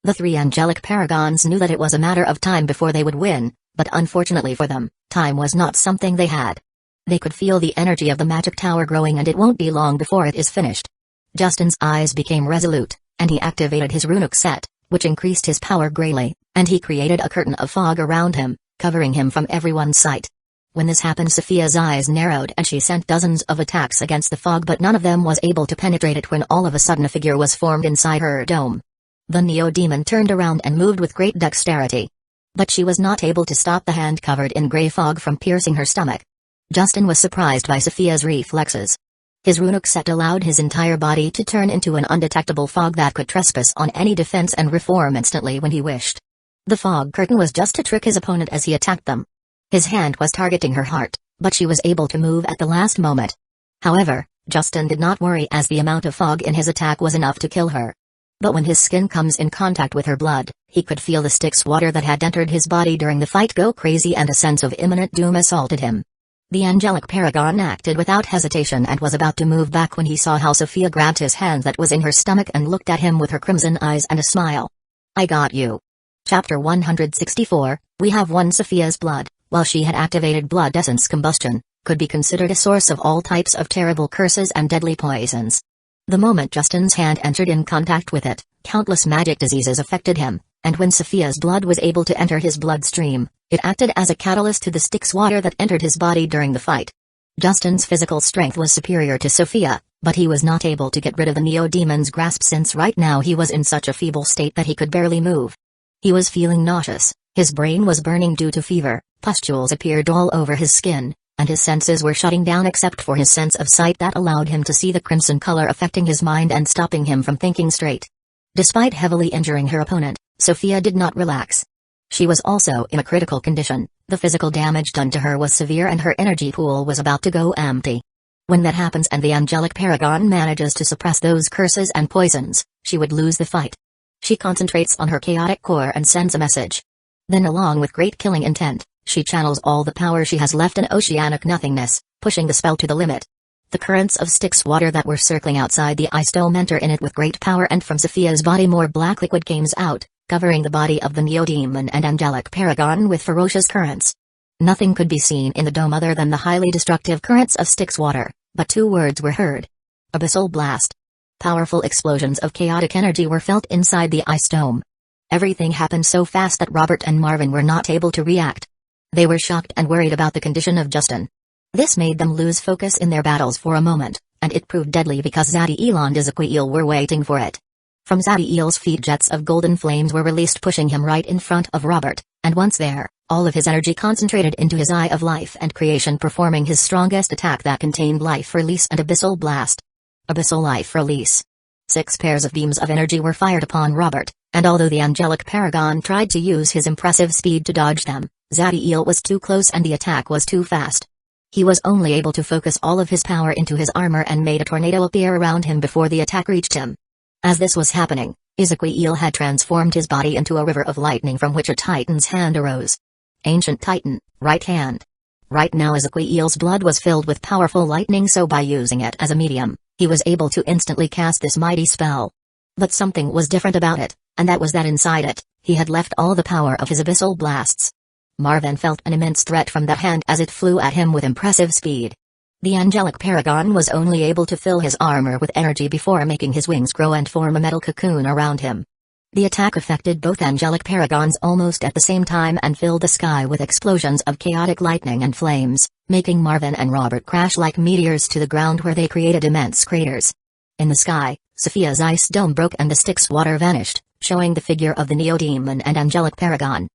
The 3 angelic paragons knew that it was a matter of time before they would win, but unfortunately for them, time was not something they had. They could feel the energy of the magic tower growing, and it won't be long before it is finished. Justin's eyes became resolute, and he activated his runic set, which increased his power greatly, and he created a curtain of fog around him, covering him from everyone's sight. When this happened, Sophia's eyes narrowed and she sent dozens of attacks against the fog, but none of them was able to penetrate it when all of a sudden a figure was formed inside her dome. The Neo-Demon turned around and moved with great dexterity. But she was not able to stop the hand covered in grey fog from piercing her stomach. Justin was surprised by Sophia's reflexes. His runic set allowed his entire body to turn into an undetectable fog that could trespass on any defense and reform instantly when he wished. The fog curtain was just to trick his opponent as he attacked them. His hand was targeting her heart, but she was able to move at the last moment. However, Justin did not worry as the amount of fog in his attack was enough to kill her. But when his skin comes in contact with her blood, he could feel the Styx water that had entered his body during the fight go crazy, and a sense of imminent doom assaulted him. The angelic paragon acted without hesitation and was about to move back when he saw how Sophia grabbed his hand that was in her stomach and looked at him with her crimson eyes and a smile. "I got you." Chapter 164, We have won. Sophia's blood, while she had activated blood essence combustion, could be considered a source of all types of terrible curses and deadly poisons. The moment Justin's hand entered in contact with it, countless magic diseases affected him, and when Sophia's blood was able to enter his bloodstream, it acted as a catalyst to the Styx water that entered his body during the fight. Justin's physical strength was superior to Sophia, but he was not able to get rid of the Neo-Demon's grasp since right now he was in such a feeble state that he could barely move. He was feeling nauseous, His brain was burning due to fever, pustules appeared all over his skin, and his senses were shutting down except for his sense of sight that allowed him to see the crimson color affecting his mind and stopping him from thinking straight. Despite heavily injuring her opponent, Sophia did not relax. She was also in a critical condition. The physical damage done to her was severe and her energy pool was about to go empty. When that happens and the angelic paragon manages to suppress those curses and poisons, she would lose the fight. She concentrates on her chaotic core and sends a message. Then along with great killing intent, she channels all the power she has left in oceanic nothingness, pushing the spell to the limit. The currents of Styx water that were circling outside the ice dome enter in it with great power, and from Sophia's body more black liquid comes out, covering the body of the Neo-Demon and angelic paragon with ferocious currents. Nothing could be seen in the dome other than the highly destructive currents of Styx water, but two words were heard. Abyssal blast. Powerful explosions of chaotic energy were felt inside the ice dome. Everything happened so fast that Robert and Marvin were not able to react. They were shocked and worried about the condition of Justin. This made them lose focus in their battles for a moment, and it proved deadly because Zadie and Ezequiel were waiting for it. From Zadie's feet jets of golden flames were released, pushing him right in front of Robert, and once there, all of his energy concentrated into his Eye of Life and Creation, performing his strongest attack that contained Life Release and Abyssal Blast. Abyssal Life Release. 6 pairs of beams of energy were fired upon Robert, and although the angelic paragon tried to use his impressive speed to dodge them, Zadie was too close and the attack was too fast. He was only able to focus all of his power into his armor and made a tornado appear around him before the attack reached him. As this was happening, Ezequiel had transformed his body into a river of lightning from which a titan's hand arose. Ancient Titan, right hand. Right now Ezequiel's blood was filled with powerful lightning, so by using it as a medium, he was able to instantly cast this mighty spell. But something was different about it, and that was that inside it, he had left all the power of his abyssal blasts. Marvin felt an immense threat from that hand as it flew at him with impressive speed. The angelic paragon was only able to fill his armor with energy before making his wings grow and form a metal cocoon around him. The attack affected both angelic paragons almost at the same time and filled the sky with explosions of chaotic lightning and flames, making Marvin and Robert crash like meteors to the ground, where they created immense craters. In the sky, Sophia's ice dome broke and the Styx water vanished, showing the figure of the Neo-Demon and angelic paragon.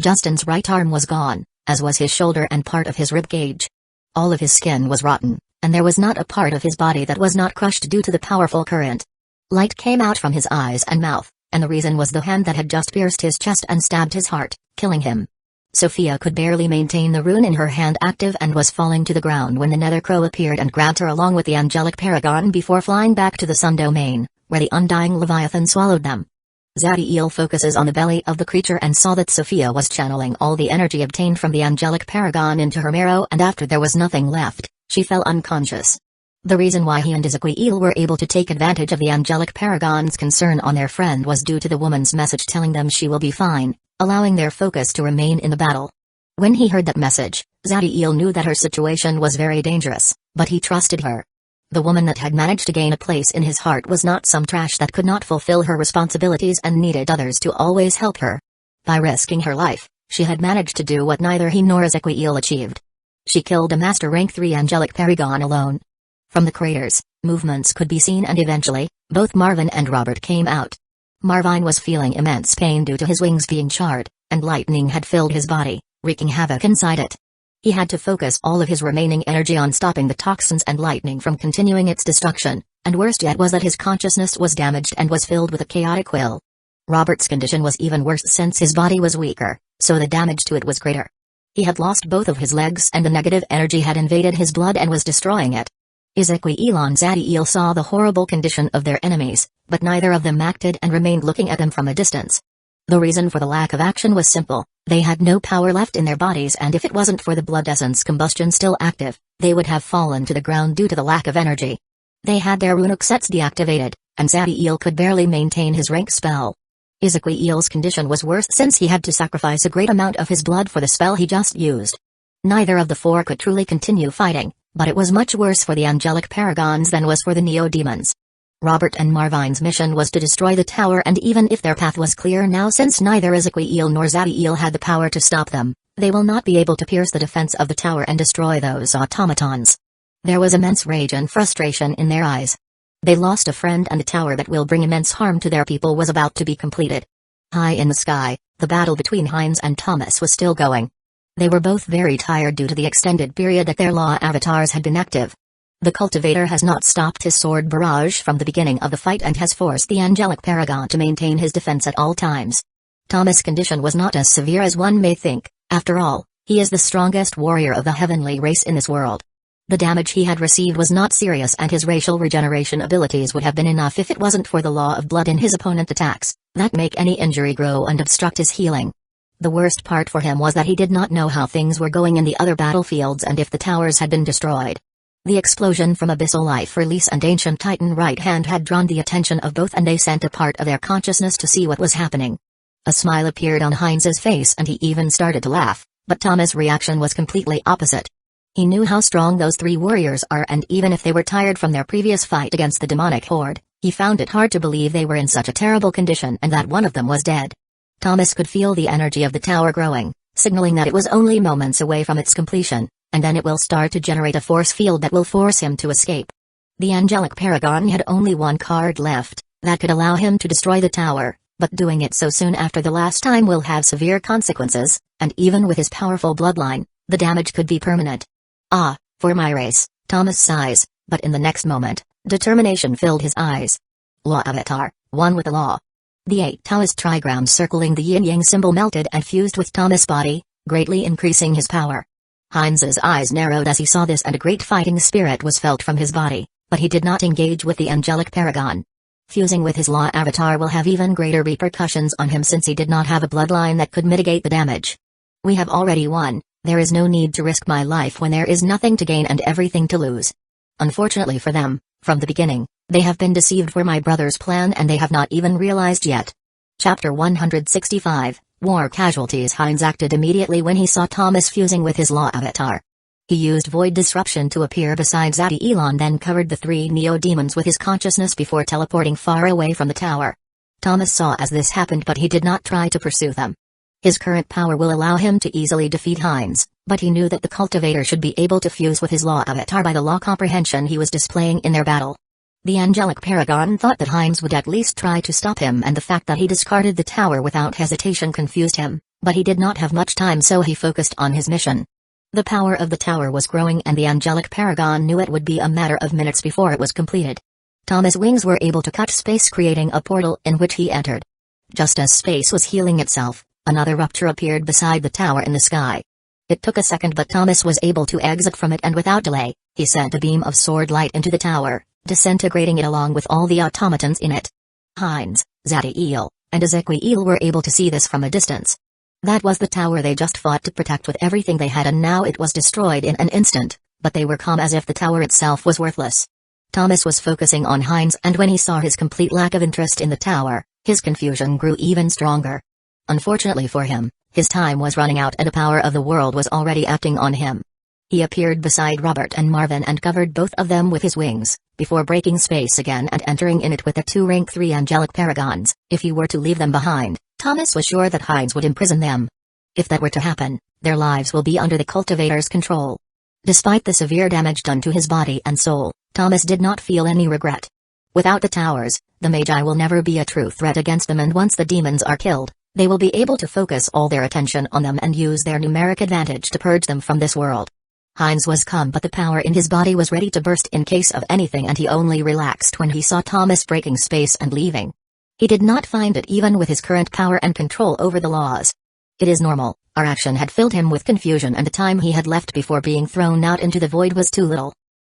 Justin's right arm was gone, as was his shoulder and part of his rib cage. All of his skin was rotten, and there was not a part of his body that was not crushed due to the powerful current. Light came out from his eyes and mouth, and the reason was the hand that had just pierced his chest and stabbed his heart, killing him. Sophia could barely maintain the rune in her hand active and was falling to the ground when the Nether Crow appeared and grabbed her along with the angelic paragon before flying back to the Sun Domain, where the undying Leviathan swallowed them. Zadie focuses on the belly of the creature and saw that Sophia was channeling all the energy obtained from the angelic paragon into her marrow, and after there was nothing left, she fell unconscious. The reason why he and Ezequiel were able to take advantage of the angelic paragon's concern on their friend was due to the woman's message telling them she will be fine, allowing their focus to remain in the battle. When he heard that message, Zadie knew that her situation was very dangerous, but he trusted her. The woman that had managed to gain a place in his heart was not some trash that could not fulfill her responsibilities and needed others to always help her. By risking her life, she had managed to do what neither he nor Ezequiel achieved. She killed a Master Rank 3 angelic paragon alone. From the craters, movements could be seen, and eventually, both Marvin and Robert came out. Marvin was feeling immense pain due to his wings being charred, and lightning had filled his body, wreaking havoc inside it. He had to focus all of his remaining energy on stopping the toxins and lightning from continuing its destruction, and worst yet was that his consciousness was damaged and was filled with a chaotic will. Robert's condition was even worse since his body was weaker, so the damage to it was greater. He had lost both of his legs and the negative energy had invaded his blood and was destroying it. Ezequiel and Zadie saw the horrible condition of their enemies, but neither of them acted and remained looking at them from a distance. The reason for the lack of action was simple: they had no power left in their bodies, and if it wasn't for the blood essence combustion still active, they would have fallen to the ground due to the lack of energy. They had their runic sets deactivated, and Zadie could barely maintain his rank spell. Ezequiel's condition was worse since he had to sacrifice a great amount of his blood for the spell he just used. Neither of the four could truly continue fighting, but it was much worse for the angelic paragons than was for the neo-demons. Robert and Marvin's mission was to destroy the tower, and even if their path was clear now since neither Ezequiel nor Zadie had the power to stop them, they will not be able to pierce the defense of the tower and destroy those automatons. There was immense rage and frustration in their eyes. They lost a friend, and the tower that will bring immense harm to their people was about to be completed. High in the sky, the battle between Heinz and Thomas was still going. They were both very tired due to the extended period that their law avatars had been active. The cultivator has not stopped his sword barrage from the beginning of the fight and has forced the angelic paragon to maintain his defense at all times. Thomas' condition was not as severe as one may think. After all, he is the strongest warrior of the heavenly race in this world. The damage he had received was not serious and his racial regeneration abilities would have been enough if it wasn't for the law of blood in his opponent's attacks, that make any injury grow and obstruct his healing. The worst part for him was that he did not know how things were going in the other battlefields and if the towers had been destroyed. The explosion from Abyssal Life Release and Ancient Titan Right Hand had drawn the attention of both and they sent a part of their consciousness to see what was happening. A smile appeared on Heinz's face and he even started to laugh, but Thomas' reaction was completely opposite. He knew how strong those three warriors are and even if they were tired from their previous fight against the demonic horde, he found it hard to believe they were in such a terrible condition and that one of them was dead. Thomas could feel the energy of the tower growing, signaling that it was only moments away from its completion, and then it will start to generate a force field that will force him to escape. The angelic paragon had only one card left, that could allow him to destroy the tower, but doing it so soon after the last time will have severe consequences, and even with his powerful bloodline, the damage could be permanent. Ah, for my race, Thomas sighs, but in the next moment, determination filled his eyes. Law Avatar, one with the law. The 8 Taoist trigrams circling the yin-yang symbol melted and fused with Thomas' body, greatly increasing his power. Heinz's eyes narrowed as he saw this and a great fighting spirit was felt from his body, but he did not engage with the angelic paragon. Fusing with his law avatar will have even greater repercussions on him since he did not have a bloodline that could mitigate the damage. We have already won, there is no need to risk my life when there is nothing to gain and everything to lose. Unfortunately for them, from the beginning, they have been deceived for my brother's plan and they have not even realized yet. Chapter 165, War Casualties. Heinz acted immediately when he saw Thomas fusing with his law avatar. He used Void Disruption to appear beside Zati-Elon then covered the 3 Neo-Demons with his consciousness before teleporting far away from the tower. Thomas saw as this happened but he did not try to pursue them. His current power will allow him to easily defeat Heinz, but he knew that the cultivator should be able to fuse with his law avatar by the law comprehension he was displaying in their battle. The angelic paragon thought that Heinz would at least try to stop him and the fact that he discarded the tower without hesitation confused him, but he did not have much time so he focused on his mission. The power of the tower was growing and the angelic paragon knew it would be a matter of minutes before it was completed. Thomas' wings were able to cut space creating a portal in which he entered. Just as space was healing itself, another rupture appeared beside the tower in the sky. It took a second but Thomas was able to exit from it and without delay, he sent a beam of sword light into the tower, disintegrating it along with all the automatons in it. Heinz, Zati-El, and Ezequiel were able to see this from a distance. That was the tower they just fought to protect with everything they had and now it was destroyed in an instant, but they were calm as if the tower itself was worthless. Thomas was focusing on Heinz and when he saw his complete lack of interest in the tower, his confusion grew even stronger. Unfortunately for him, his time was running out and the power of the world was already acting on him. He appeared beside Robert and Marvin and covered both of them with his wings, before breaking space again and entering in it with the 2 rank 3 angelic paragons. If he were to leave them behind, Thomas was sure that Heinz would imprison them. If that were to happen, their lives will be under the cultivator's control. Despite the severe damage done to his body and soul, Thomas did not feel any regret. Without the towers, the Magi will never be a true threat against them and once the demons are killed, they will be able to focus all their attention on them and use their numeric advantage to purge them from this world. Heinz was calm but the power in his body was ready to burst in case of anything and he only relaxed when he saw Thomas breaking space and leaving. He did not find it even with his current power and control over the laws. It is normal, our action had filled him with confusion and the time he had left before being thrown out into the void was too little.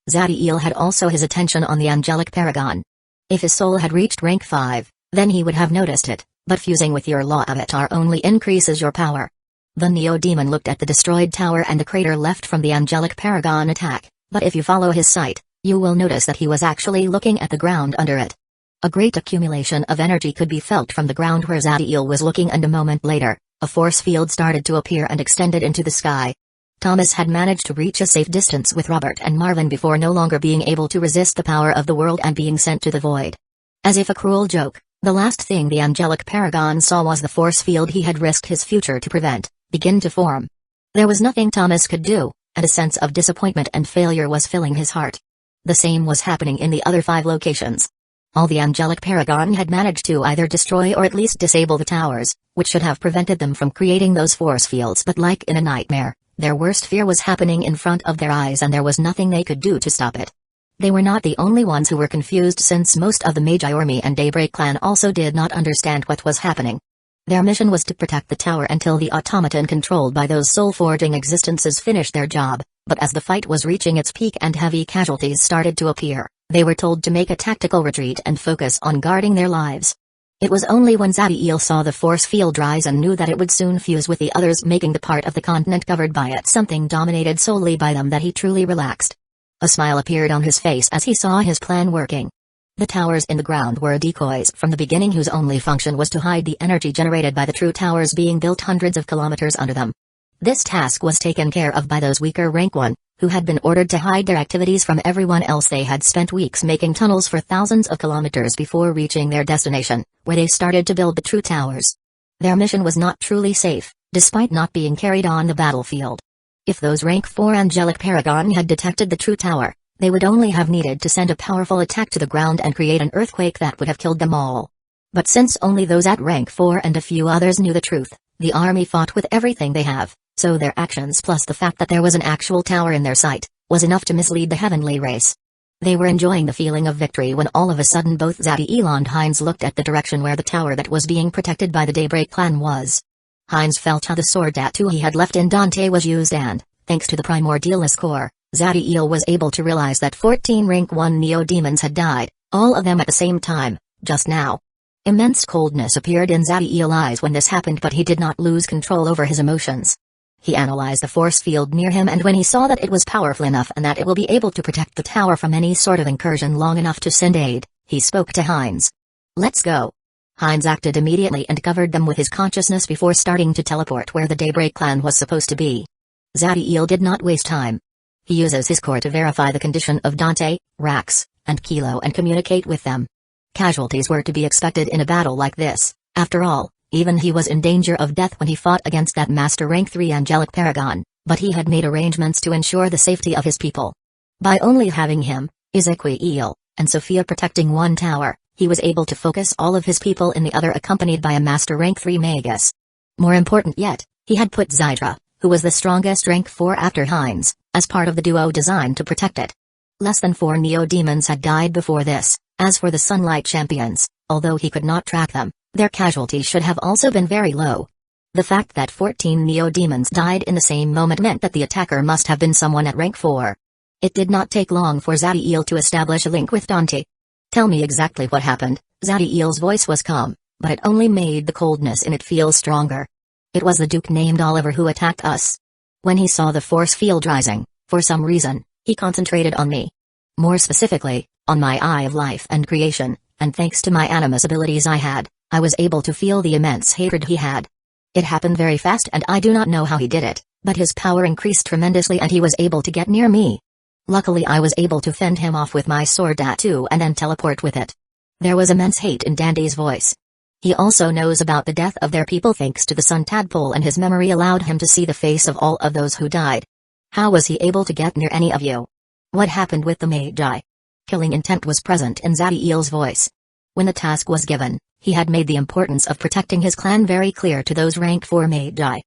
Zati-El had also his attention on the angelic paragon. If his soul had reached rank 5, then he would have noticed it. But fusing with your law avatar only increases your power. The Neo-Demon looked at the destroyed tower and the crater left from the angelic paragon attack, but if you follow his sight, you will notice that he was actually looking at the ground under it. A great accumulation of energy could be felt from the ground where Zati-El was looking and a moment later, a force field started to appear and extended into the sky. Thomas had managed to reach a safe distance with Robert and Marvin before no longer being able to resist the power of the world and being sent to the void. As if a cruel joke, the last thing the angelic paragon saw was the force field he had risked his future to prevent, begin to form. There was nothing Thomas could do, and a sense of disappointment and failure was filling his heart. The same was happening in the other 5 locations. All the angelic paragon had managed to either destroy or at least disable the towers, which should have prevented them from creating those force fields, but like in a nightmare, their worst fear was happening in front of their eyes and there was nothing they could do to stop it. They were not the only ones who were confused, since most of the Magi army and Daybreak clan also did not understand what was happening. Their mission was to protect the tower until the automaton controlled by those soul-forging existences finished their job, but as the fight was reaching its peak and heavy casualties started to appear, they were told to make a tactical retreat and focus on guarding their lives. It was only when Zadiel saw the force field rise and knew that it would soon fuse with the others, making the part of the continent covered by it something dominated solely by them, that he truly relaxed. A smile appeared on his face as he saw his plan working. The towers in the ground were decoys from the beginning, whose only function was to hide the energy generated by the true towers being built hundreds of kilometers under them. This task was taken care of by those weaker rank 1, who had been ordered to hide their activities from everyone else. They had spent weeks making tunnels for thousands of kilometers before reaching their destination, where they started to build the true towers. Their mission was not truly safe, despite not being carried on the battlefield. If those rank 4 angelic paragon had detected the true tower, they would only have needed to send a powerful attack to the ground and create an earthquake that would have killed them all. But since only those at rank 4 and a few others knew the truth, the army fought with everything they have, so their actions plus the fact that there was an actual tower in their sight, was enough to mislead the heavenly race. They were enjoying the feeling of victory when all of a sudden both Zadiel and Heinz looked at the direction where the tower that was being protected by the Daybreak clan was. Heinz felt how the sword tattoo he had left in Dante was used and, thanks to the primordialist core, Zadiel was able to realize that 14 rank 1 neo-demons had died, all of them at the same time, just now. Immense coldness appeared in Zadiel's eyes when this happened, but he did not lose control over his emotions. He analyzed the force field near him, and when he saw that it was powerful enough and that it will be able to protect the tower from any sort of incursion long enough to send aid, he spoke to Heinz. "Let's go." Heinz acted immediately and covered them with his consciousness before starting to teleport where the Daybreak clan was supposed to be. Zadiel did not waste time. He uses his core to verify the condition of Dante, Rax, and Kilo and communicate with them. Casualties were to be expected in a battle like this. After all, even he was in danger of death when he fought against that Master Rank 3 Angelic Paragon, but he had made arrangements to ensure the safety of his people. By only having him, Ezequiel, and Sophia protecting one tower, he was able to focus all of his people in the other, accompanied by a Master Rank 3 Magus. More important yet, he had put Zydra, who was the strongest rank 4 after Heinz, as part of the duo designed to protect it. Less than 4 neo-demons had died before this. As for the Sunlight Champions, although he could not track them, their casualties should have also been very low. The fact that 14 neo-demons died in the same moment meant that the attacker must have been someone at rank 4. It did not take long for Zadiel to establish a link with Dante. "Tell me exactly what happened." Zadiel's voice was calm, but it only made the coldness in it feel stronger. "It was the Duke named Oliver who attacked us. When he saw the force field rising, for some reason, he concentrated on me. More specifically, on my Eye of Life and Creation, and thanks to my animus abilities I was able to feel the immense hatred he had. It happened very fast and I do not know how he did it, but his power increased tremendously and he was able to get near me. Luckily I was able to fend him off with my sword tattoo and then teleport with it." There was immense hate in Dandy's voice. He also knows about the death of their people thanks to the Sun Tadpole, and his memory allowed him to see the face of all of those who died. "How was he able to get near any of you? What happened with the Magi?" Killing intent was present in Zadiel's voice. When the task was given, he had made the importance of protecting his clan very clear to those rank 4 Magi.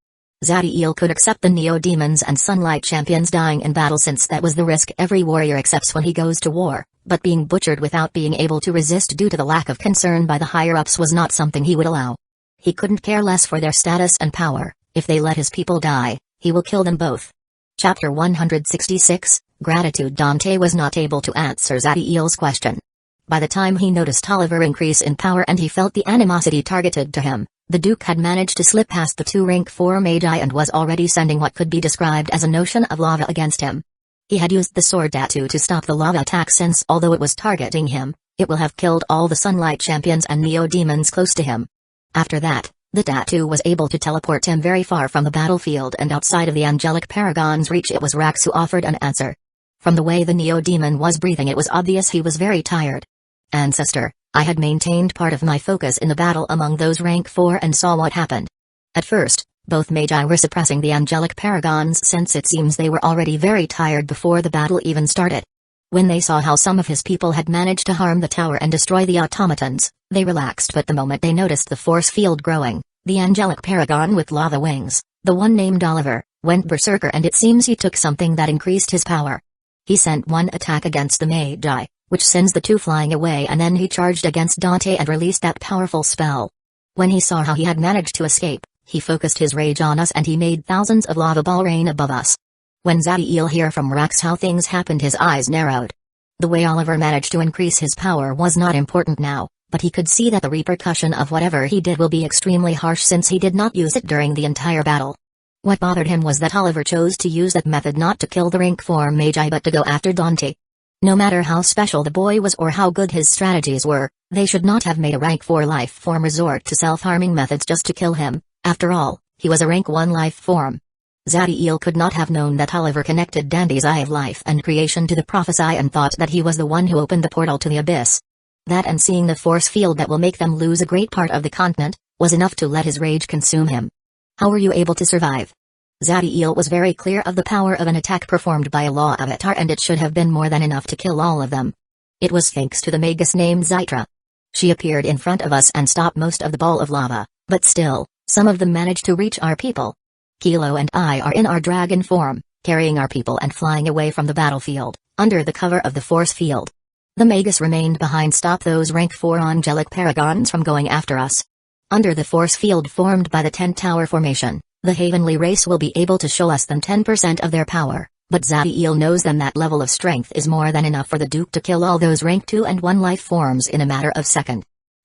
Zadiel could accept the Neo-Demons and Sunlight Champions dying in battle, since that was the risk every warrior accepts when he goes to war, but being butchered without being able to resist due to the lack of concern by the higher-ups was not something he would allow. He couldn't care less for their status and power. If they let his people die, he will kill them both. Chapter 166, Gratitude. Dante was not able to answer Zadiel's question. By the time he noticed Oliver increase in power and he felt the animosity targeted to him, the Duke had managed to slip past the 2 rank 4 Magi and was already sending what could be described as a notion of lava against him. He had used the sword tattoo to stop the lava attack, since although it was targeting him, it will have killed all the Sunlight Champions and Neo-Demons close to him. After that, the tattoo was able to teleport him very far from the battlefield and outside of the Angelic Paragon's reach. It was Rax who offered an answer. From the way the Neo-Demon was breathing, it was obvious he was very tired. "Ancestor, I had maintained part of my focus in the battle among those rank 4 and saw what happened. At first, both Magi were suppressing the Angelic Paragons, since it seems they were already very tired before the battle even started. When they saw how some of his people had managed to harm the tower and destroy the automatons, they relaxed, but the moment they noticed the force field growing, the angelic paragon with lava wings, the one named Oliver, went berserker, and it seems he took something that increased his power. He sent one attack against the Magi, which sends the two flying away, and then he charged against Dante and released that powerful spell. When he saw how he had managed to escape, he focused his rage on us and he made thousands of lava ball rain above us. When Zadiel heard from Rax how things happened, his eyes narrowed. The way Oliver managed to increase his power was not important now, but he could see that the repercussion of whatever he did will be extremely harsh since he did not use it during the entire battle. What bothered him was that Oliver chose to use that method not to kill the rank 4 Magi but to go after Dante. No matter how special the boy was or how good his strategies were, they should not have made a rank 4 life form resort to self-harming methods just to kill him. After all, he was a rank 1 life form. Zadiel could not have known that Oliver connected Dante's Eye of Life and Creation to the Prophesy and thought that he was the one who opened the portal to the abyss. That and seeing the force field that will make them lose a great part of the continent, was enough to let his rage consume him. How were you able to survive? Zadiel was very clear of the power of an attack performed by a law avatar, and it should have been more than enough to kill all of them. It was thanks to the magus named Zytra. She appeared in front of us and stopped most of the ball of lava, but still, some of them managed to reach our people. Kilo and I are in our dragon form, carrying our people and flying away from the battlefield, under the cover of the force field. The magus remained behind, stop those rank 4 angelic paragons from going after us. Under the force field formed by the 10 tower formation, the heavenly race will be able to show us them 10% of their power, but Zadiel knows them that level of strength is more than enough for the Duke to kill all those rank 2 and 1 life forms in a matter of second.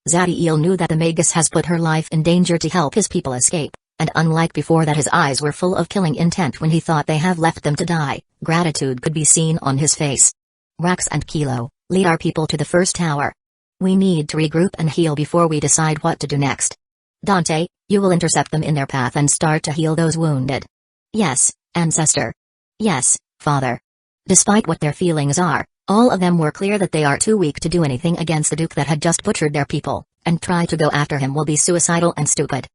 Zadiel knew that the magus has put her life in danger to help his people escape, and unlike before that his eyes were full of killing intent when he thought they have left them to die, gratitude could be seen on his face. Rax and Kilo, lead our people to the first tower. We need to regroup and heal before we decide what to do next. Dante, you will intercept them in their path and start to heal those wounded. Yes, Ancestor. Yes, Father. Despite what their feelings are, all of them were clear that they are too weak to do anything against the Duke that had just butchered their people, and try to go after him will be suicidal and stupid.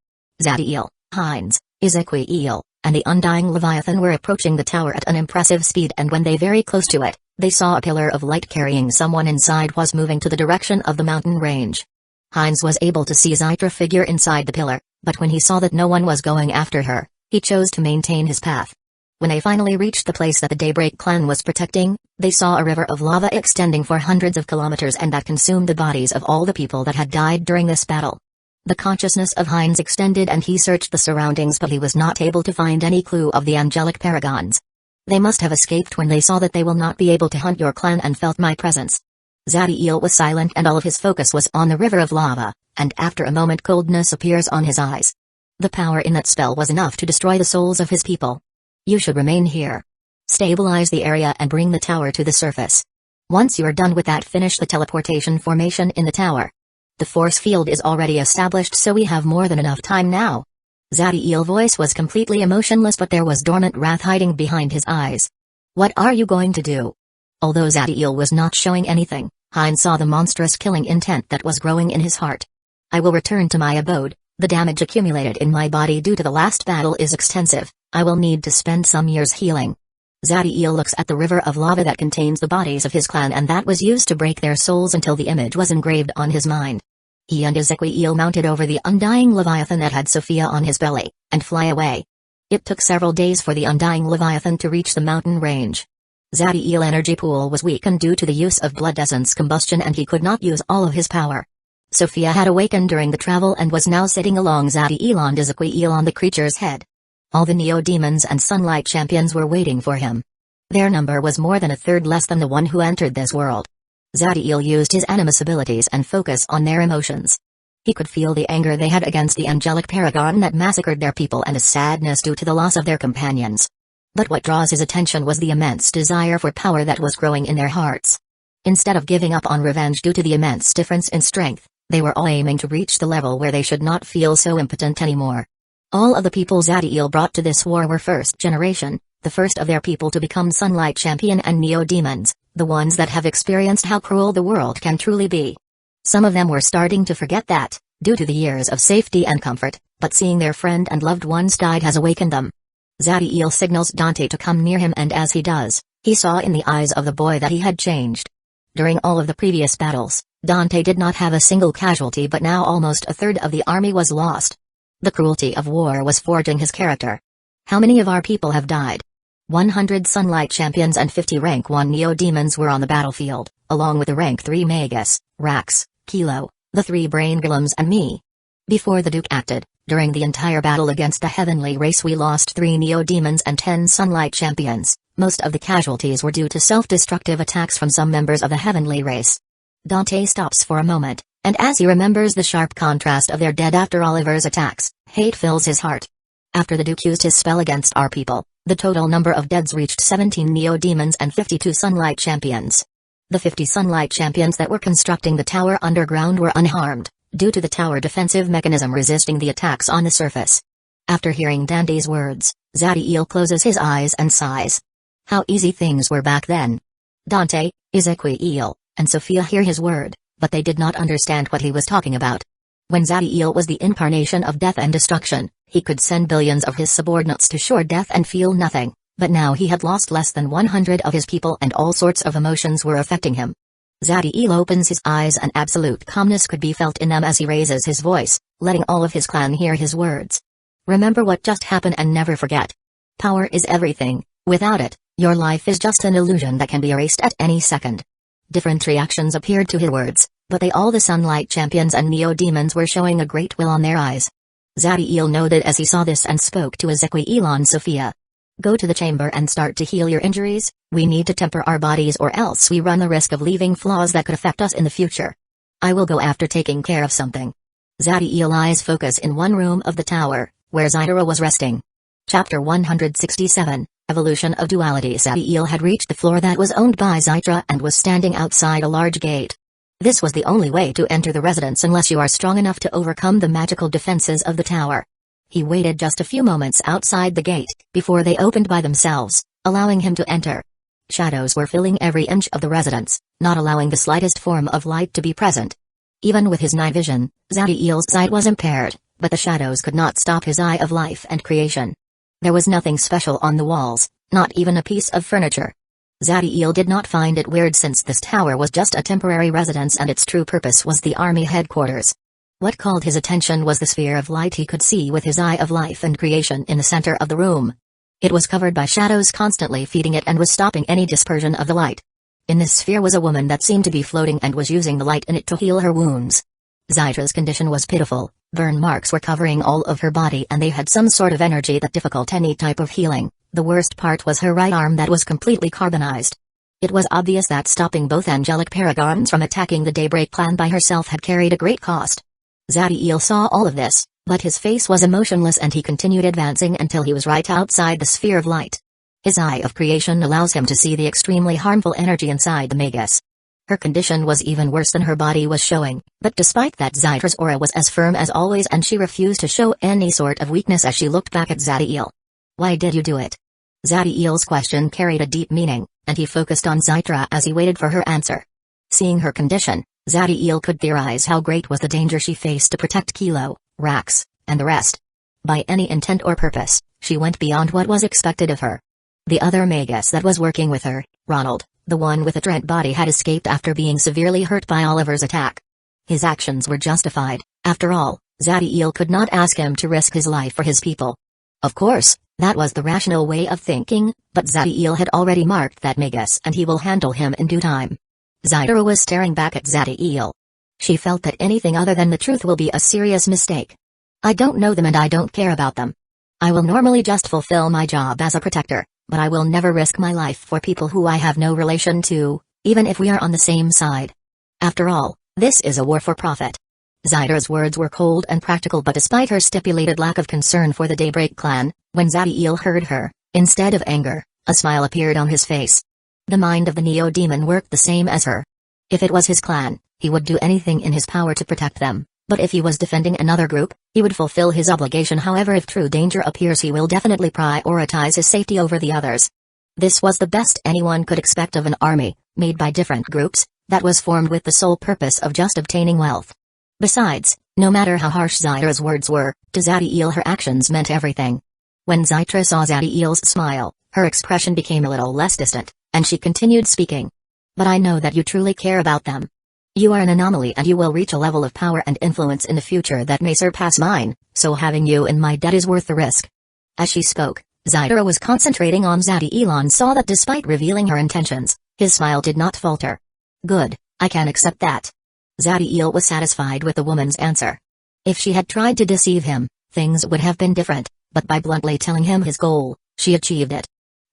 Zadiel, Hines, Ezequiel, and the Undying Leviathan were approaching the tower at an impressive speed, and when they very close to it, they saw a pillar of light carrying someone inside was moving to the direction of the mountain range. Hines was able to see Zytra figure inside the pillar, but when he saw that no one was going after her, he chose to maintain his path. When they finally reached the place that the Daybreak clan was protecting, they saw a river of lava extending for hundreds of kilometers and that consumed the bodies of all the people that had died during this battle. The consciousness of Hines extended and he searched the surroundings, but he was not able to find any clue of the angelic paragons. They must have escaped when they saw that they will not be able to hunt your clan and felt my presence. Zadiel was silent and all of his focus was on the river of lava, and after a moment coldness appears on his eyes. The power in that spell was enough to destroy the souls of his people. You should remain here. Stabilize the area and bring the tower to the surface. Once you are done with that, finish the teleportation formation in the tower. The force field is already established, so we have more than enough time now. Zadiel's voice was completely emotionless, but there was dormant wrath hiding behind his eyes. What are you going to do? Although Zadiel was not showing anything, Hines saw the monstrous killing intent that was growing in his heart. I will return to my abode. The damage accumulated in my body due to the last battle is extensive. I will need to spend some years healing. Zadiel looks at the river of lava that contains the bodies of his clan and that was used to break their souls until the image was engraved on his mind. He and Ezequiel mounted over the Undying Leviathan that had Sophia on his belly, and fly away. It took several days for the Undying Leviathan to reach the mountain range. Zadiel's energy pool was weakened due to the use of blood essence combustion and he could not use all of his power. Sophia had awakened during the travel and was now sitting along Zadiel and Ezequiel on the creature's head. All the Neo-Demons and Sunlight Champions were waiting for him. Their number was more than a third less than the one who entered this world. Zadiel used his animus abilities and focus on their emotions. He could feel the anger they had against the angelic paragon that massacred their people and a sadness due to the loss of their companions. But what draws his attention was the immense desire for power that was growing in their hearts. Instead of giving up on revenge due to the immense difference in strength, they were all aiming to reach the level where they should not feel so impotent anymore. All of the people Zadiel brought to this war were first generation, the first of their people to become Sunlight Champion and Neo-Demons, the ones that have experienced how cruel the world can truly be. Some of them were starting to forget that, due to the years of safety and comfort, but seeing their friend and loved ones died has awakened them. Zadiel signals Dante to come near him and as he does, He saw in the eyes of the boy that he had changed. During all of the previous battles, Dante did not have a single casualty, but now almost a third of the army was lost. The cruelty of war was forging his character. How many of our people have died? 100 Sunlight Champions and 50 Rank 1 Neo-Demons were on the battlefield, along with the Rank 3 Magus, Rax, Kilo, the 3 Brain Golems and me. Before the Duke acted, during the entire battle against the Heavenly Race we lost 3 Neo-Demons and 10 Sunlight Champions. Most of the casualties were due to self-destructive attacks from some members of the Heavenly Race. Dante stops for a moment, and as he remembers the sharp contrast of their dead after Oliver's attacks, hate fills his heart. After the Duke used his spell against our people, the total number of deads reached 17 Neo-Demons and 52 Sunlight Champions. The 50 Sunlight Champions that were constructing the tower underground were unharmed, due to the tower defensive mechanism resisting the attacks on the surface. After hearing Dante's words, Zadiel closes his eyes and sighs. How easy things were back then. Dante, Ezequiel, and Sophia hear his word, but they did not understand what he was talking about. When Zadiel was the incarnation of death and destruction, he could send billions of his subordinates to sure death and feel nothing, but now he had lost less than 100 of his people and all sorts of emotions were affecting him. Zadiel opens his eyes and absolute calmness could be felt in them as he raises his voice, letting all of his clan hear his words. Remember what just happened and never forget. Power is everything. Without it, your life is just an illusion that can be erased at any second. Different reactions appeared to his words, but the Sunlight Champions and Neo-Demons were showing a great will on their eyes. Zadiel nodded as he saw this and spoke to Ezequiel and Sophia. Go to the chamber and start to heal your injuries. We need to temper our bodies or else we run the risk of leaving flaws that could affect us in the future. I will go after taking care of something. Zadiel's eyes focus in one room of the tower, where Zytara was resting. Chapter 167, Evolution of Duality. Zadiel had reached the floor that was owned by Zytara and was standing outside a large gate. This was the only way to enter the residence unless you are strong enough to overcome the magical defenses of the tower. He waited just a few moments outside the gate, before they opened by themselves, allowing him to enter. Shadows were filling every inch of the residence, not allowing the slightest form of light to be present. Even with his night vision, Zadiel's sight was impaired, but the shadows could not stop his eye of life and creation. There was nothing special on the walls, not even a piece of furniture. Zadiel did not find it weird since this tower was just a temporary residence and its true purpose was the army headquarters. What called his attention was the sphere of light he could see with his eye of life and creation in the center of the room. It was covered by shadows constantly feeding it and was stopping any dispersion of the light. In this sphere was a woman that seemed to be floating and was using the light in it to heal her wounds. Zytra's condition was pitiful, burn marks were covering all of her body and they had some sort of energy that difficult any type of healing. The worst part was her right arm that was completely carbonized. It was obvious that stopping both angelic paragons from attacking the Daybreak clan by herself had carried a great cost. Zadiel saw all of this, but his face was emotionless and he continued advancing until he was right outside the sphere of light. His eye of creation allows him to see the extremely harmful energy inside the Magus. Her condition was even worse than her body was showing, but despite that Zytra's aura was as firm as always and she refused to show any sort of weakness as she looked back at Zadiel. Why did you do it? Zadiel's question carried a deep meaning, and he focused on Zytra as he waited for her answer. Seeing her condition, Zadiel could theorize how great was the danger she faced to protect Kilo, Rax, and the rest. By any intent or purpose, she went beyond what was expected of her. The other Magus that was working with her, Ronald, the one with a dread body, had escaped after being severely hurt by Oliver's attack. His actions were justified. After all, Zadiel could not ask him to risk his life for his people. Of course, that was the rational way of thinking, but Zadiel had already marked that Magus and he will handle him in due time. Zytra was staring back at Zadiel. She felt that anything other than the truth will be a serious mistake. I don't know them and I don't care about them. I will normally just fulfill my job as a protector, but I will never risk my life for people who I have no relation to, even if we are on the same side. After all, this is a war for profit. Zytra's words were cold and practical, but despite her stipulated lack of concern for the Daybreak clan, when Zadiel heard her, instead of anger, a smile appeared on his face. The mind of the Neo-Demon worked the same as her. If it was his clan, he would do anything in his power to protect them, but if he was defending another group, he would fulfill his obligation. However, if true danger appears, he will definitely prioritize his safety over the others. This was the best anyone could expect of an army, made by different groups, that was formed with the sole purpose of just obtaining wealth. Besides, no matter how harsh Zytra's words were, to Zadiel her actions meant everything. When Zytra saw Zadiel's smile, her expression became a little less distant, and she continued speaking. But I know that you truly care about them. You are an anomaly and you will reach a level of power and influence in the future that may surpass mine, so having you in my debt is worth the risk. As she spoke, Zaira was concentrating on Zadiel saw that despite revealing her intentions, his smile did not falter. Good, I can accept that. Zadiel was satisfied with the woman's answer. If she had tried to deceive him, things would have been different, but by bluntly telling him his goal, she achieved it.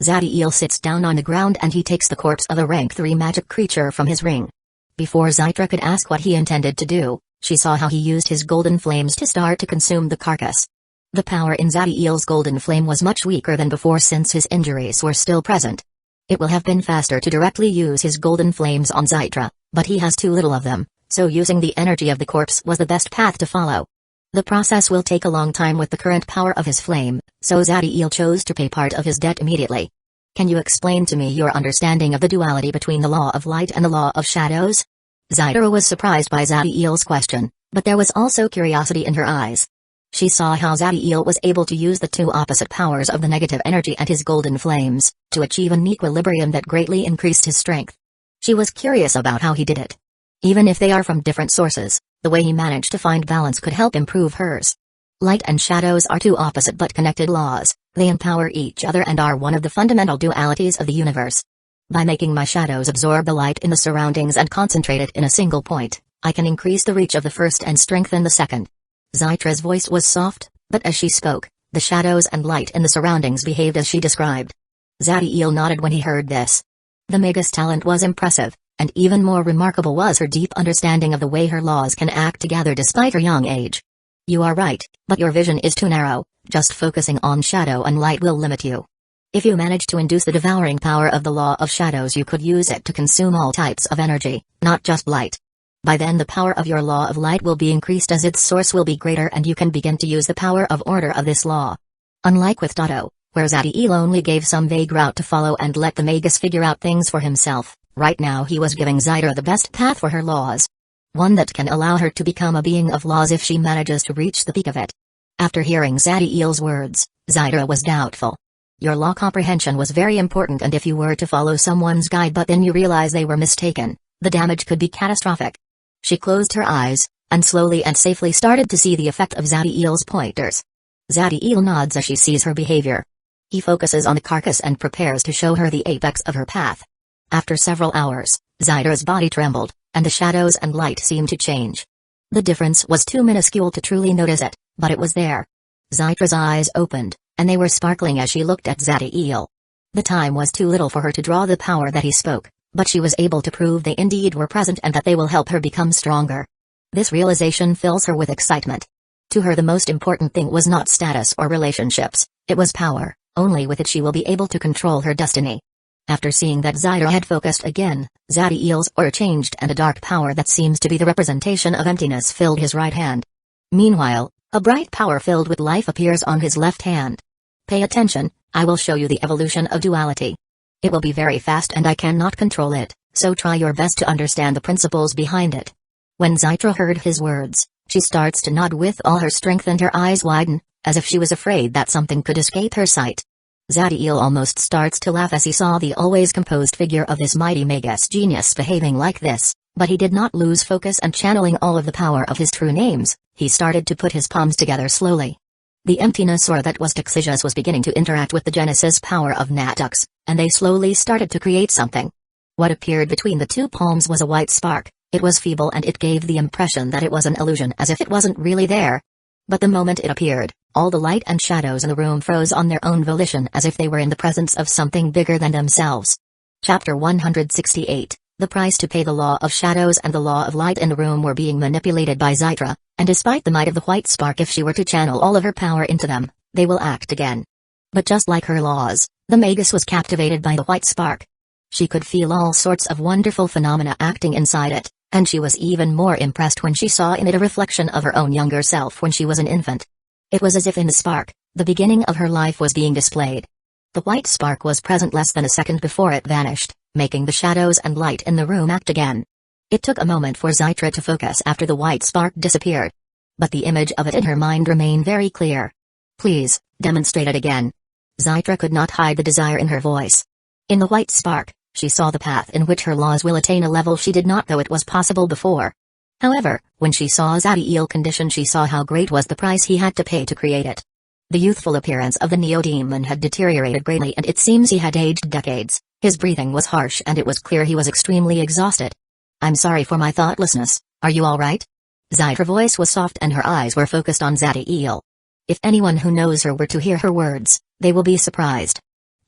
Zadiel sits down on the ground and he takes the corpse of a rank 3 magic creature from his ring. Before Zaira could ask what he intended to do, she saw how he used his golden flames to start to consume the carcass. The power in Zadiel's golden flame was much weaker than before since his injuries were still present. It will have been faster to directly use his golden flames on Zaira, but he has too little of them, so using the energy of the corpse was the best path to follow. The process will take a long time with the current power of his flame, so Zadiel chose to pay part of his debt immediately. Can you explain to me your understanding of the duality between the law of light and the law of shadows? Zaira was surprised by Zadiel's question, but there was also curiosity in her eyes. She saw how Zadiel was able to use the two opposite powers of the negative energy and his golden flames, to achieve an equilibrium that greatly increased his strength. She was curious about how he did it. Even if they are from different sources, the way he managed to find balance could help improve hers. Light and shadows are two opposite but connected laws, they empower each other and are one of the fundamental dualities of the universe. By making my shadows absorb the light in the surroundings and concentrate it in a single point, I can increase the reach of the first and strengthen the second. Zaira's voice was soft, but as she spoke, the shadows and light in the surroundings behaved as she described. Zadiel nodded when he heard this. The Maga's talent was impressive, and even more remarkable was her deep understanding of the way her laws can act together despite her young age. You are right, but your vision is too narrow, just focusing on shadow and light will limit you. If you manage to induce the devouring power of the law of shadows, you could use it to consume all types of energy, not just light. By then the power of your law of light will be increased as its source will be greater and you can begin to use the power of order of this law. Unlike with Dato, where Zadiel only gave some vague route to follow and let the Magus figure out things for himself, right now he was giving Zaira the best path for her laws. One that can allow her to become a being of laws if she manages to reach the peak of it. After hearing Zadiel's words, Zaira was doubtful. Your law comprehension was very important, and if you were to follow someone's guide but then you realize they were mistaken, the damage could be catastrophic. She closed her eyes, and slowly and safely started to see the effect of Zadiel's pointers. Zadiel nods as she sees her behavior. He focuses on the carcass and prepares to show her the apex of her path. After several hours, Zaira's body trembled, and the shadows and light seemed to change. The difference was too minuscule to truly notice it, but it was there. Zaira's eyes opened, and they were sparkling as she looked at Zadiel. The time was too little for her to draw the power that he spoke, but she was able to prove they indeed were present and that they will help her become stronger. This realization fills her with excitement. To her the most important thing was not status or relationships, it was power, only with it she will be able to control her destiny. After seeing that Zaira had focused again, Zadiel's aura changed and a dark power that seems to be the representation of emptiness filled his right hand. Meanwhile, a bright power filled with life appears on his left hand. Pay attention, I will show you the evolution of duality. It will be very fast and I cannot control it, so try your best to understand the principles behind it. When Zaira heard his words, she starts to nod with all her strength and her eyes widen, as if she was afraid that something could escape her sight. Zadiel almost starts to laugh as he saw the always composed figure of this mighty Magus genius behaving like this, but he did not lose focus and channeling all of the power of his true names, he started to put his palms together slowly. The emptiness aura that was Taxijas was beginning to interact with the Genesis power of Natux, and they slowly started to create something. What appeared between the two palms was a white spark, it was feeble and it gave the impression that it was an illusion as if it wasn't really there. But the moment it appeared, all the light and shadows in the room froze on their own volition as if they were in the presence of something bigger than themselves. Chapter 168, The Price to Pay. The law of shadows and the law of light in the room were being manipulated by Zaira, and despite the might of the white spark, if she were to channel all of her power into them, they will act again. But just like her laws, the Magus was captivated by the white spark. She could feel all sorts of wonderful phenomena acting inside it, and she was even more impressed when she saw in it a reflection of her own younger self when she was an infant. It was as if in the spark, the beginning of her life was being displayed. The white spark was present less than a second before it vanished, making the shadows and light in the room act again. It took a moment for Zaira to focus after the white spark disappeared. But the image of it in her mind remained very clear. Please, demonstrate it again. Zaira could not hide the desire in her voice. In the white spark, She saw the path in which her laws will attain a level she did not know it was possible before. However, when she saw Zadiel's condition, she saw how great was the price he had to pay to create it. The youthful appearance of the Neo-Demon had deteriorated greatly, and it seems he had aged decades. His breathing was harsh and it was clear he was extremely exhausted. "I'm sorry for my thoughtlessness, are you alright?" Zydra's voice was soft and her eyes were focused on Zadiel. If anyone who knows her were to hear her words, they will be surprised.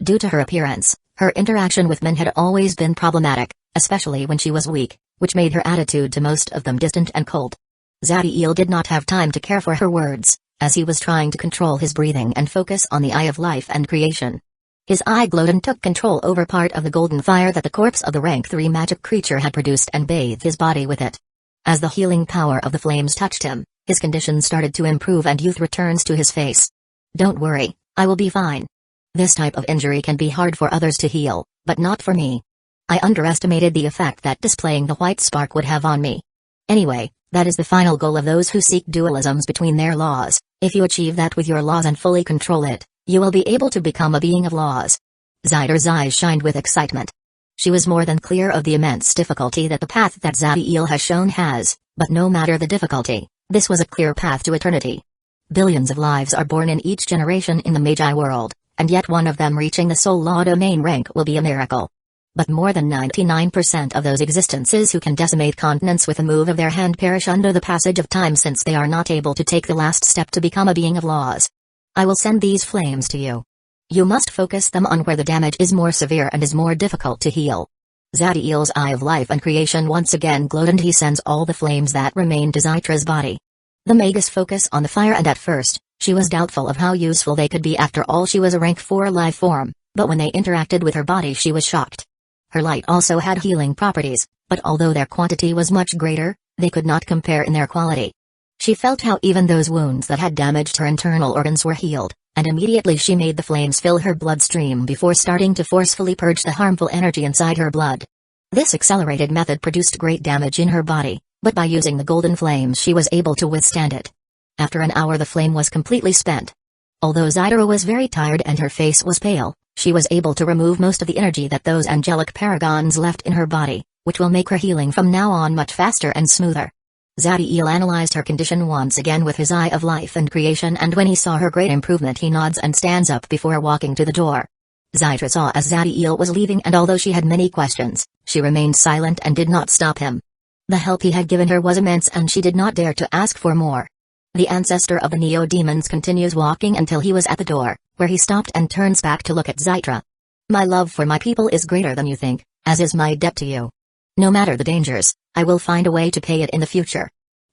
Due to her appearance, her interaction with men had always been problematic, especially when she was weak, which made her attitude to most of them distant and cold. Zadiel did not have time to care for her words, as he was trying to control his breathing and focus on the Eye of Life and Creation. His eye glowed and took control over part of the golden fire that the corpse of the rank 3 magic creature had produced and bathed his body with it. As the healing power of the flames touched him, his condition started to improve and youth returns to his face. "Don't worry, I will be fine. This type of injury can be hard for others to heal, but not for me. I underestimated the effect that displaying the white spark would have on me. Anyway, that is the final goal of those who seek dualisms between their laws. If you achieve that with your laws and fully control it, you will be able to become a being of laws." Zydra's eyes shined with excitement. She was more than clear of the immense difficulty that the path that Zadiel has shown has, but no matter the difficulty, this was a clear path to eternity. Billions of lives are born in each generation in the Magi world, and yet one of them reaching the Soul Law domain rank will be a miracle. But more than 99% of those existences who can decimate continents with a move of their hand perish under the passage of time, since they are not able to take the last step to become a being of laws. I will send these flames to you. You must focus them on where the damage is more severe and is more difficult to heal. Zadiel's Eye of Life and Creation once again glowed, and he sends all the flames that remained to Zydra's body. The magus focus on the fire, and at first, she was doubtful of how useful they could be. After all, she was a rank 4 life form, but when they interacted with her body she was shocked. Her light also had healing properties, but although their quantity was much greater, they could not compare in their quality. She felt how even those wounds that had damaged her internal organs were healed, and immediately she made the flames fill her bloodstream before starting to forcefully purge the harmful energy inside her blood. This accelerated method produced great damage in her body, but by using the golden flames she was able to withstand it. After an hour the flame was completely spent. Although Zyra was very tired and her face was pale, she was able to remove most of the energy that those angelic paragons left in her body, which will make her healing from now on much faster and smoother. Zadiel analyzed her condition once again with his Eye of Life and Creation, and when he saw her great improvement he nods and stands up before walking to the door. Zyra saw as Zadiel was leaving, and although she had many questions, she remained silent and did not stop him. The help he had given her was immense and she did not dare to ask for more. The ancestor of the Neo-Demons continues walking until he was at the door, where he stopped and turns back to look at Zyra. "My love for my people is greater than you think, as is my debt to you. No matter the dangers, I will find a way to pay it in the future."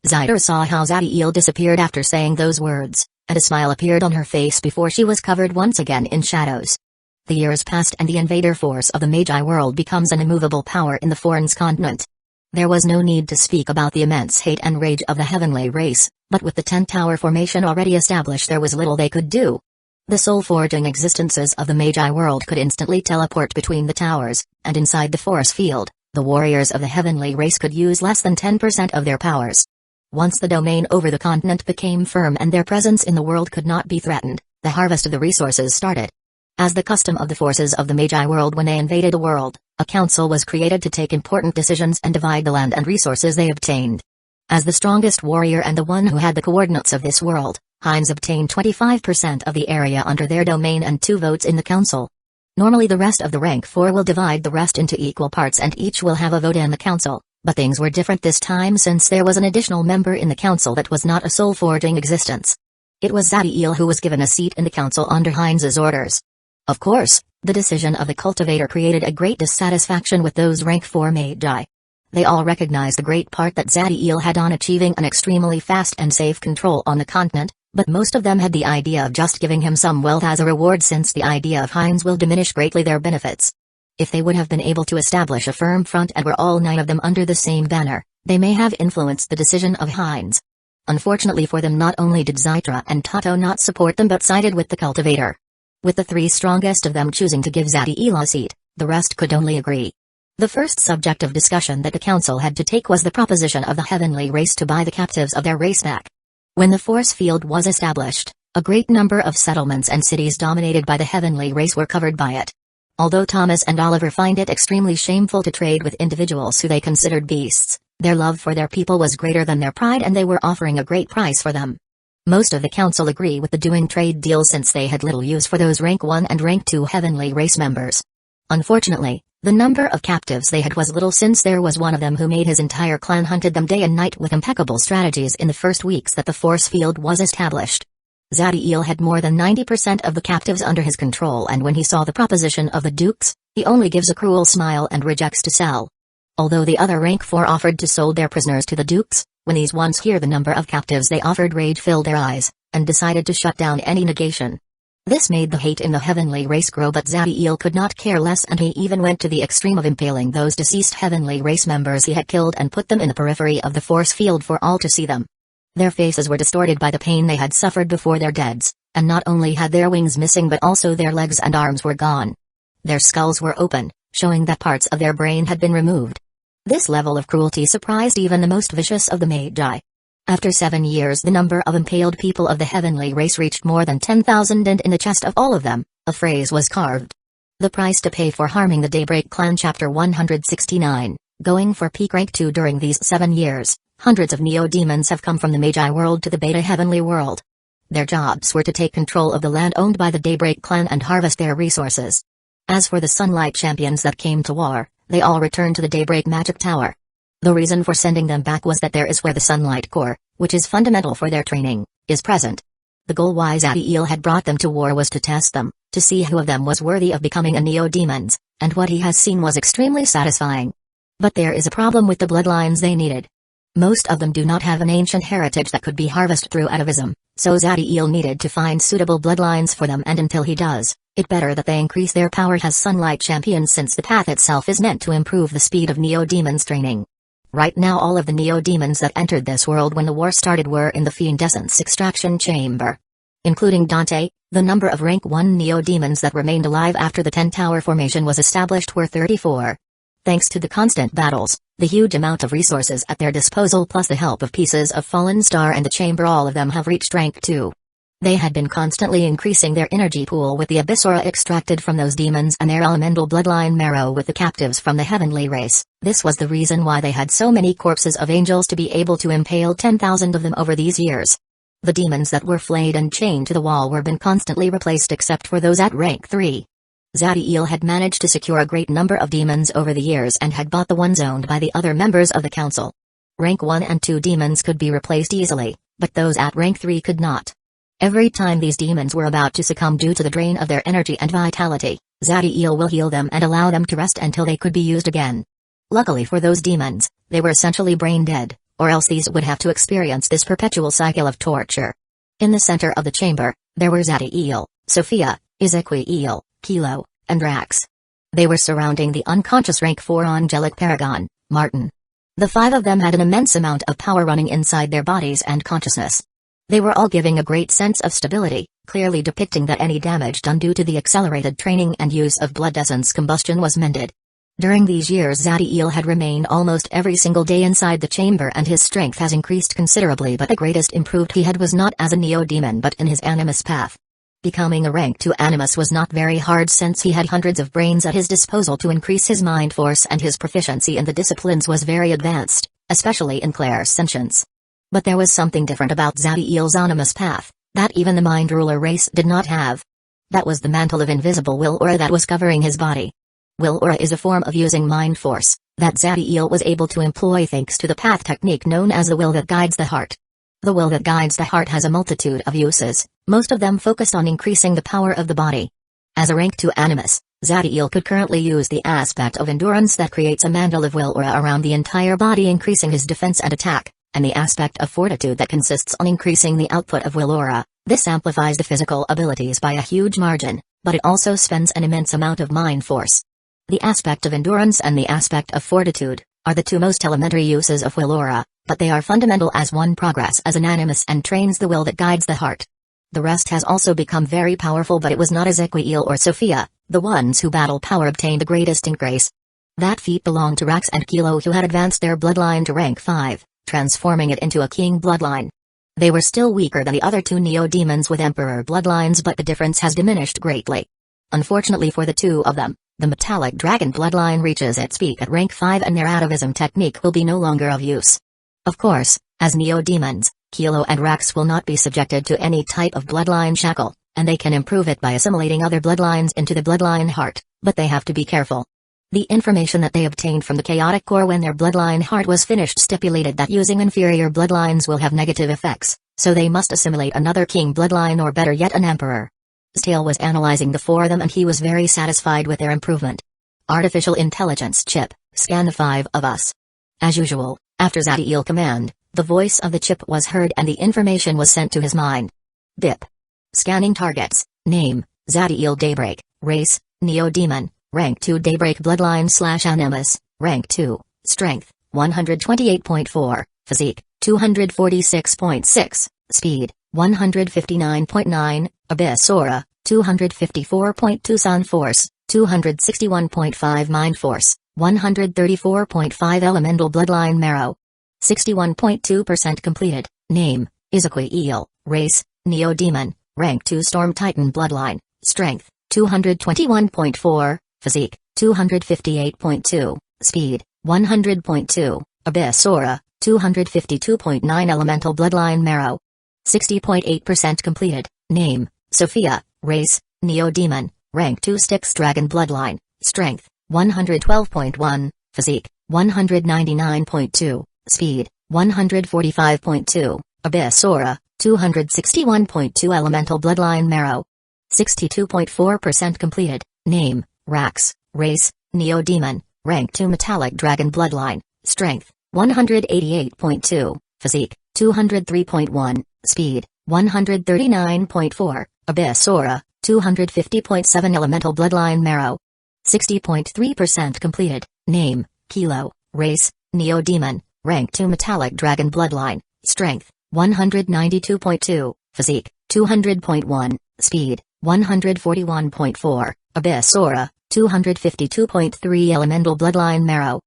Zyra saw how Zadiel disappeared after saying those words, and a smile appeared on her face before she was covered once again in shadows. The years passed and the invader force of the Magi world becomes an immovable power in the foreign continent. There was no need to speak about the immense hate and rage of the heavenly race, but with the 10-tower formation already established there was little they could do. The soul-forging existences of the Magi world could instantly teleport between the towers, and inside the force field, the warriors of the heavenly race could use less than 10% of their powers. Once the domain over the continent became firm and their presence in the world could not be threatened, the harvest of the resources started. As the custom of the forces of the Magi world when they invaded a world, a council was created to take important decisions and divide the land and resources they obtained. As the strongest warrior and the one who had the coordinates of this world, Heinz obtained 25% of the area under their domain and 2 votes in the council. Normally the rest of the rank 4 will divide the rest into equal parts and each will have a vote in the council, but things were different this time since there was an additional member in the council that was not a soul-forging existence. It was Zadiel who was given a seat in the council under Heinz's orders. Of course, the decision of the cultivator created a great dissatisfaction with those rank 4 Magi. They all recognized the great part that Zadiel had on achieving an extremely fast and safe control on the continent, but most of them had the idea of just giving him some wealth as a reward, since the idea of Heinz will diminish greatly their benefits. If they would have been able to establish a firm front and were all 9 of them under the same banner, they may have influenced the decision of Heinz. Unfortunately for them, not only did Zytra and Tato not support them but sided with the cultivator. With the 3 strongest of them choosing to give Zadiel a seat, the rest could only agree. The first subject of discussion that the council had to take was the proposition of the heavenly race to buy the captives of their race back. When the force field was established, a great number of settlements and cities dominated by the heavenly race were covered by it. Although Thomas and Oliver find it extremely shameful to trade with individuals who they considered beasts, their love for their people was greater than their pride and they were offering a great price for them. Most of the council agree with the doing trade deal since they had little use for those rank 1 and rank 2 heavenly race members. Unfortunately, the number of captives they had was little since there was one of them who made his entire clan hunted them day and night with impeccable strategies in the first weeks that the force field was established. Zadiel had more than 90% of the captives under his control, and when he saw the proposition of the dukes, he only gives a cruel smile and rejects to sell. Although the other rank 4 offered to sold their prisoners to the dukes, when these ones hear the number of captives they offered, rage filled their eyes, and decided to shut down any negation. This made the hate in the heavenly race grow, but Zadiel could not care less, and he even went to the extreme of impaling those deceased heavenly race members he had killed and put them in the periphery of the force field for all to see them. Their faces were distorted by the pain they had suffered before their deaths, and not only had their wings missing but also their legs and arms were gone. Their skulls were open, showing that parts of their brain had been removed. This level of cruelty surprised even the most vicious of the Magi. After 7 years the number of impaled people of the heavenly race reached more than 10,000, and in the chest of all of them, a phrase was carved. The price to pay for harming the Daybreak Clan. Chapter 169, Going for Peak Rank 2. During these 7 years, hundreds of neo-demons have come from the Magi world to the Beta Heavenly world. Their jobs were to take control of the land owned by the Daybreak Clan and harvest their resources. As for the Sunlight champions that came to war, they all returned to the Daybreak Magic Tower. The reason for sending them back was that there is where the Sunlight Core, which is fundamental for their training, is present. The goal why Zadiel had brought them to war was to test them, to see who of them was worthy of becoming a neo-demons, and what he has seen was extremely satisfying. But there is a problem with the bloodlines they needed. Most of them do not have an ancient heritage that could be harvested through atavism, so Zadiel needed to find suitable bloodlines for them, and until he does, it better that they increase their power as Sunlight champions, since the path itself is meant to improve the speed of neo-demons training. Right now all of the neo-demons that entered this world when the war started were in the Fiend Essence extraction chamber. Including Dante, the number of rank 1 neo-demons that remained alive after the 10-tower formation was established were 34. Thanks to the constant battles, the huge amount of resources at their disposal plus the help of pieces of Fallen Star and the chamber, all of them have reached rank 2. They had been constantly increasing their energy pool with the Abyssal extracted from those demons and their elemental bloodline marrow with the captives from the heavenly race. This was the reason why they had so many corpses of angels to be able to impale 10,000 of them over these years. The demons that were flayed and chained to the wall were been constantly replaced except for those at rank 3. Zadiel had managed to secure a great number of demons over the years and had bought the ones owned by the other members of the council. Rank 1 and 2 demons could be replaced easily, but those at rank 3 could not. Every time these demons were about to succumb due to the drain of their energy and vitality, Zadiel will heal them and allow them to rest until they could be used again. Luckily for those demons, they were essentially brain dead, or else these would have to experience this perpetual cycle of torture. In the center of the chamber, there were Zadiel, Sophia, Ezequiel, Kilo, and Drax. They were surrounding the unconscious rank 4 angelic paragon, Martin. The 5 of them had an immense amount of power running inside their bodies and consciousness. They were all giving a great sense of stability, clearly depicting that any damage done due to the accelerated training and use of blood essence combustion was mended. During these years Zadiel had remained almost every single day inside the chamber, and his strength has increased considerably, but the greatest improved he had was not as a neo-demon but in his animus path. Becoming a rank 2 animus was not very hard since he had hundreds of brains at his disposal to increase his mind force, and his proficiency in the disciplines was very advanced, especially in clairsentience. But there was something different about Zadiel's animus path, that even the Mind Ruler race did not have. That was the mantle of invisible will aura that was covering his body. Will aura is a form of using mind force, that Zadiel was able to employ thanks to the path technique known as the will that guides the heart. The will that guides the heart has a multitude of uses, most of them focused on increasing the power of the body. As a rank 2 animus, Zadiel could currently use the aspect of endurance that creates a mantle of will aura around the entire body, increasing his defense and attack, and the aspect of fortitude that consists on increasing the output of will aura. This amplifies the physical abilities by a huge margin, but it also spends an immense amount of mind force. The aspect of endurance and the aspect of fortitude are the 2 most elementary uses of will aura, but they are fundamental as one progress as an animus and trains the will that guides the heart. The rest has also become very powerful, but it was not Ezequiel or Sophia, the ones who battle power obtained the greatest increase. That feat belonged to Rax and Kilo, who had advanced their bloodline to rank 5, transforming it into a king bloodline. They were still weaker than the other 2 neo-demons with emperor bloodlines, but the difference has diminished greatly. Unfortunately for the 2 of them, The metallic dragon bloodline reaches its peak at rank 5 and their atavism technique will be no longer of use. Of course, as neo-demons, Kilo and Rax will not be subjected to any type of bloodline shackle, and they can improve it by assimilating other bloodlines into the bloodline heart, but they have to be careful. The information that they obtained from the chaotic core when their bloodline heart was finished stipulated that using inferior bloodlines will have negative effects, so they must assimilate another king bloodline or better yet an emperor. Stale was analyzing the four of them and he was very satisfied with their improvement. Artificial intelligence chip, scan the 5 of us. As usual, after Zadiel command, the voice of the chip was heard and the information was sent to his mind. Bip. Scanning targets, name, Zadiel Daybreak, race, Neo-Demon, rank 2 Daybreak bloodline / Animus, rank 2, strength, 128.4, physique, 246.6, speed, 159.9, Abyss Aura, 254.2 Sun Force, 261.5 Mind Force, 134.5 Elemental Bloodline Marrow. 61.2% completed, name, Izuki, race, Neo-Demon, rank 2 Storm Titan Bloodline, strength, 221.4, physique, 258.2, speed, 100.2, Abyss Aura, 252.9 Elemental Bloodline Marrow. 60.8% completed, name, Sophia, race, Neo-Demon, rank 2 Styx Dragon Bloodline, strength, 112.1, physique, 199.2, speed, 145.2, Abyss Aura, 261.2 Elemental Bloodline Marrow. 62.4% completed, name, Rax, race, Neo-Demon, rank 2 Metallic Dragon Bloodline, strength, 188.2, physique, 203.1, speed, 139.4, Abyss Aura, 250.7 Elemental Bloodline Marrow. 60.3% completed, name, Kilo, race, Neo-Demon, rank 2 Metallic Dragon Bloodline, strength, 192.2, physique, 200.1, speed, 141.4, Abyss Aura, 252.3 Elemental Bloodline Marrow.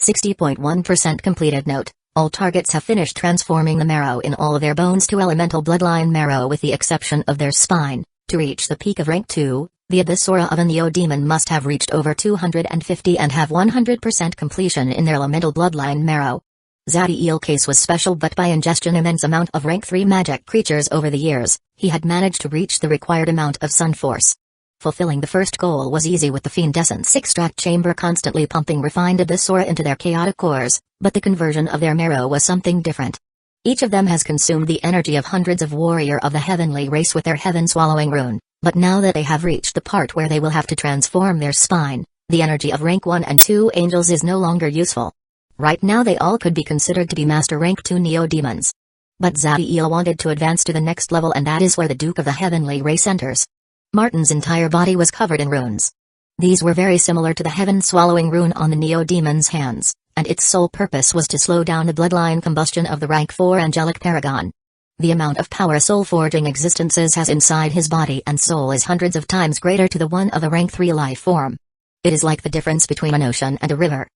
60.1% completed. Note, all targets have finished transforming the marrow in all of their bones to Elemental Bloodline Marrow with the exception of their spine. To reach the peak of rank 2, the Abyss Aura of a Neo-Demon must have reached over 250 and have 100% completion in their Elemental Bloodline Marrow. Zadiel case was special, but by ingestion immense amount of rank 3 magic creatures over the years, he had managed to reach the required amount of Sun Force. Fulfilling the first goal was easy with the Fiendessence extract chamber constantly pumping refined Abyss Aura into their chaotic cores, but the conversion of their marrow was something different. Each of them has consumed the energy of hundreds of warrior of the heavenly race with their heaven-swallowing rune, but now that they have reached the part where they will have to transform their spine, the energy of rank 1 and 2 angels is no longer useful. Right now they all could be considered to be master rank 2 Neo-Demons. But Zadiel wanted to advance to the next level, and that is where the Duke of the Heavenly Race enters. Martin's entire body was covered in runes. These were very similar to the heaven-swallowing rune on the Neo-Demon's hands, and its sole purpose was to slow down the bloodline combustion of the rank 4 angelic paragon. The amount of power soul-forging existences has inside his body and soul is hundreds of times greater to the one of a rank 3 life form. It is like the difference between an ocean and a river.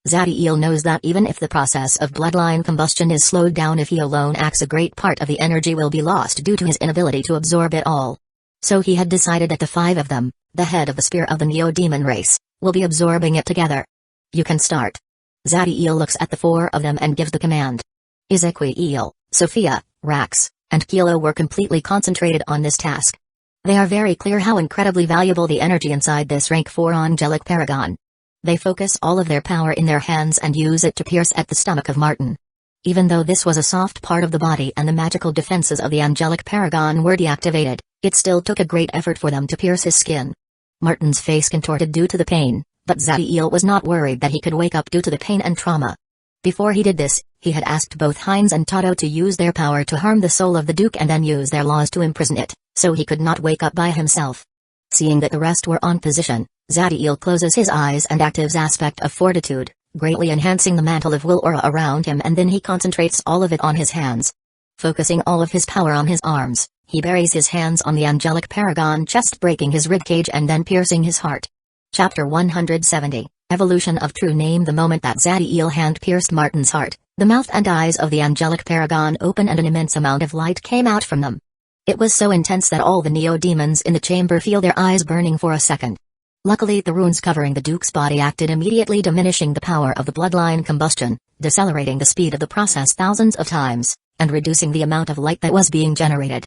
Zadiel knows that even if the process of bloodline combustion is slowed down, if he alone acts, a great part of the energy will be lost due to his inability to absorb it all. So he had decided that the 5 of them, the head of the spear of the Neo-Demon race, will be absorbing it together. You can start. Zadiel looks at the 4 of them and gives the command. Ezequiel, Sophia, Rax, and Kilo were completely concentrated on this task. They are very clear how incredibly valuable the energy inside this rank 4 angelic paragon. They focus all of their power in their hands and use it to pierce at the stomach of Martin. Even though this was a soft part of the body and the magical defenses of the angelic paragon were deactivated, it still took a great effort for them to pierce his skin. Martin's face contorted due to the pain, but Zadiel was not worried that he could wake up due to the pain and trauma. Before he did this, he had asked both Heinz and Tato to use their power to harm the soul of the Duke and then use their laws to imprison it, so he could not wake up by himself. Seeing that the rest were on position, Zadiel closes his eyes and actives aspect of fortitude, greatly enhancing the mantle of will aura around him, and then he concentrates all of it on his hands. Focusing all of his power on his arms, he buries his hands on the angelic paragon chest, breaking his ribcage and then piercing his heart. Chapter 170, Evolution of True Name. The moment that Zadiel hand pierced Martin's heart, the mouth and eyes of the angelic paragon opened and an immense amount of light came out from them. It was so intense that all the Neo-Demons in the chamber feel their eyes burning for a second. Luckily, the runes covering the Duke's body acted immediately, diminishing the power of the bloodline combustion, decelerating the speed of the process thousands of times, and reducing the amount of light that was being generated.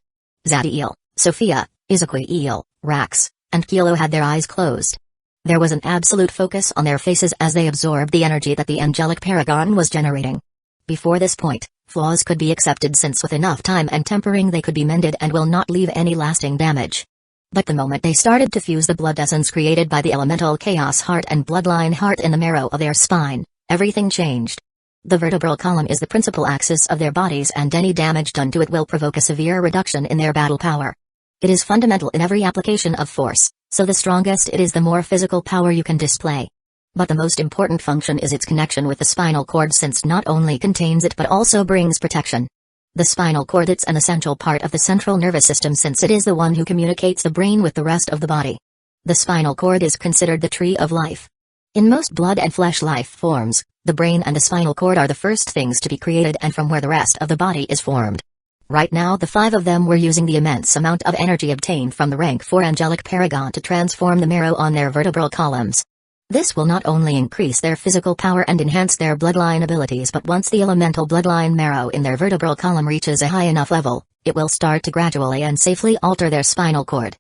Zadiel, Sophia, Izukuil, Rax, and Kilo had their eyes closed. There was an absolute focus on their faces as they absorbed the energy that the angelic paragon was generating. Before this point, flaws could be accepted since with enough time and tempering they could be mended and will not leave any lasting damage. But the moment they started to fuse the blood essence created by the elemental chaos heart and bloodline heart in the marrow of their spine, everything changed. The vertebral column is the principal axis of their bodies, and any damage done to it will provoke a severe reduction in their battle power. It is fundamental in every application of force, so the strongest it is the more physical power you can display. But the most important function is its connection with the spinal cord, since not only contains it but also brings protection. The spinal cord is an essential part of the central nervous system, since it is the one who communicates the brain with the rest of the body. The spinal cord is considered the tree of life. In most blood and flesh life forms, the brain and the spinal cord are the first things to be created, and from where the rest of the body is formed. Right now the 5 of them were using the immense amount of energy obtained from the rank 4 angelic paragon to transform the marrow on their vertebral columns. This will not only increase their physical power and enhance their bloodline abilities, but once the elemental bloodline marrow in their vertebral column reaches a high enough level, it will start to gradually and safely alter their spinal cord.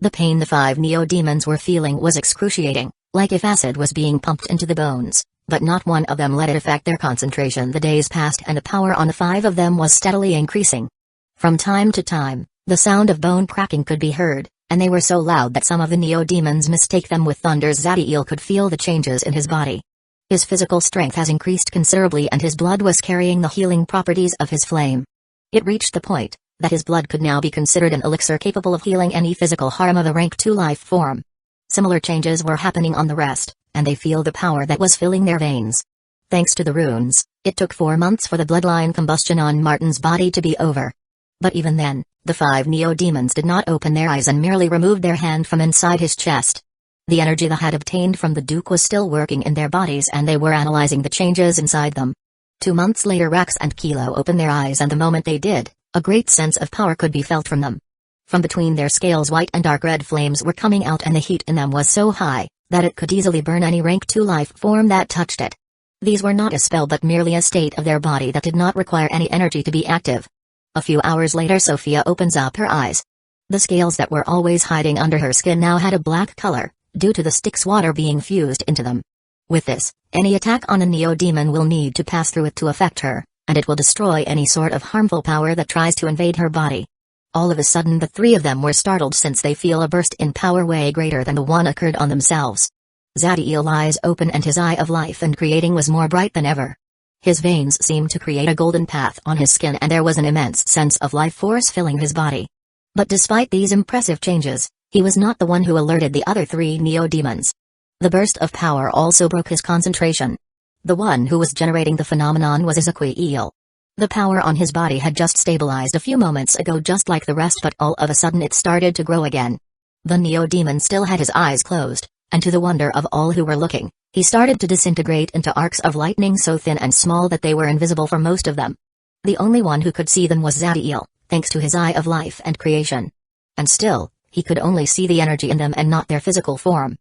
The pain the 5 neo-demons were feeling was excruciating, like if acid was being pumped into the bones, but not one of them let it affect their concentration. The days passed and the power on the 5 of them was steadily increasing. From time to time, the sound of bone cracking could be heard, and they were so loud that some of the neo-demons mistake them with thunders. Zadiel could feel the changes in his body. His physical strength has increased considerably, and his blood was carrying the healing properties of his flame. It reached the point that his blood could now be considered an elixir capable of healing any physical harm of a rank 2 life form. Similar changes were happening on the rest, and they feel the power that was filling their veins. Thanks to the runes, it took 4 months for the bloodline combustion on Martin's body to be over. But even then, the 5 neo-demons did not open their eyes and merely removed their hand from inside his chest. The energy they had obtained from the Duke was still working in their bodies, and they were analyzing the changes inside them. 2 months later, Rax and Kilo opened their eyes, and the moment they did, a great sense of power could be felt from them. From between their scales white and dark red flames were coming out, and the heat in them was so high that it could easily burn any rank 2 life form that touched it. These were not a spell but merely a state of their body that did not require any energy to be active. A few hours later, Sophia opens up her eyes. The scales that were always hiding under her skin now had a black color, due to the Styx water being fused into them. With this, any attack on a neo-demon will need to pass through it to affect her, and it will destroy any sort of harmful power that tries to invade her body. All of a sudden the 3 of them were startled, since they feel a burst in power way greater than the one occurred on themselves. Zadiel's eyes open, and his eye of life and creating was more bright than ever. His veins seemed to create a golden path on his skin, and there was an immense sense of life force filling his body. But despite these impressive changes, he was not the one who alerted the other 3 neo-demons. The burst of power also broke his concentration. The one who was generating the phenomenon was Izukuil. The power on his body had just stabilized a few moments ago, just like the rest, but all of a sudden it started to grow again. The neo-demon still had his eyes closed, and to the wonder of all who were looking, he started to disintegrate into arcs of lightning so thin and small that they were invisible for most of them. The only one who could see them was Zadiel, thanks to his eye of life and creation. And still, he could only see the energy in them and not their physical form.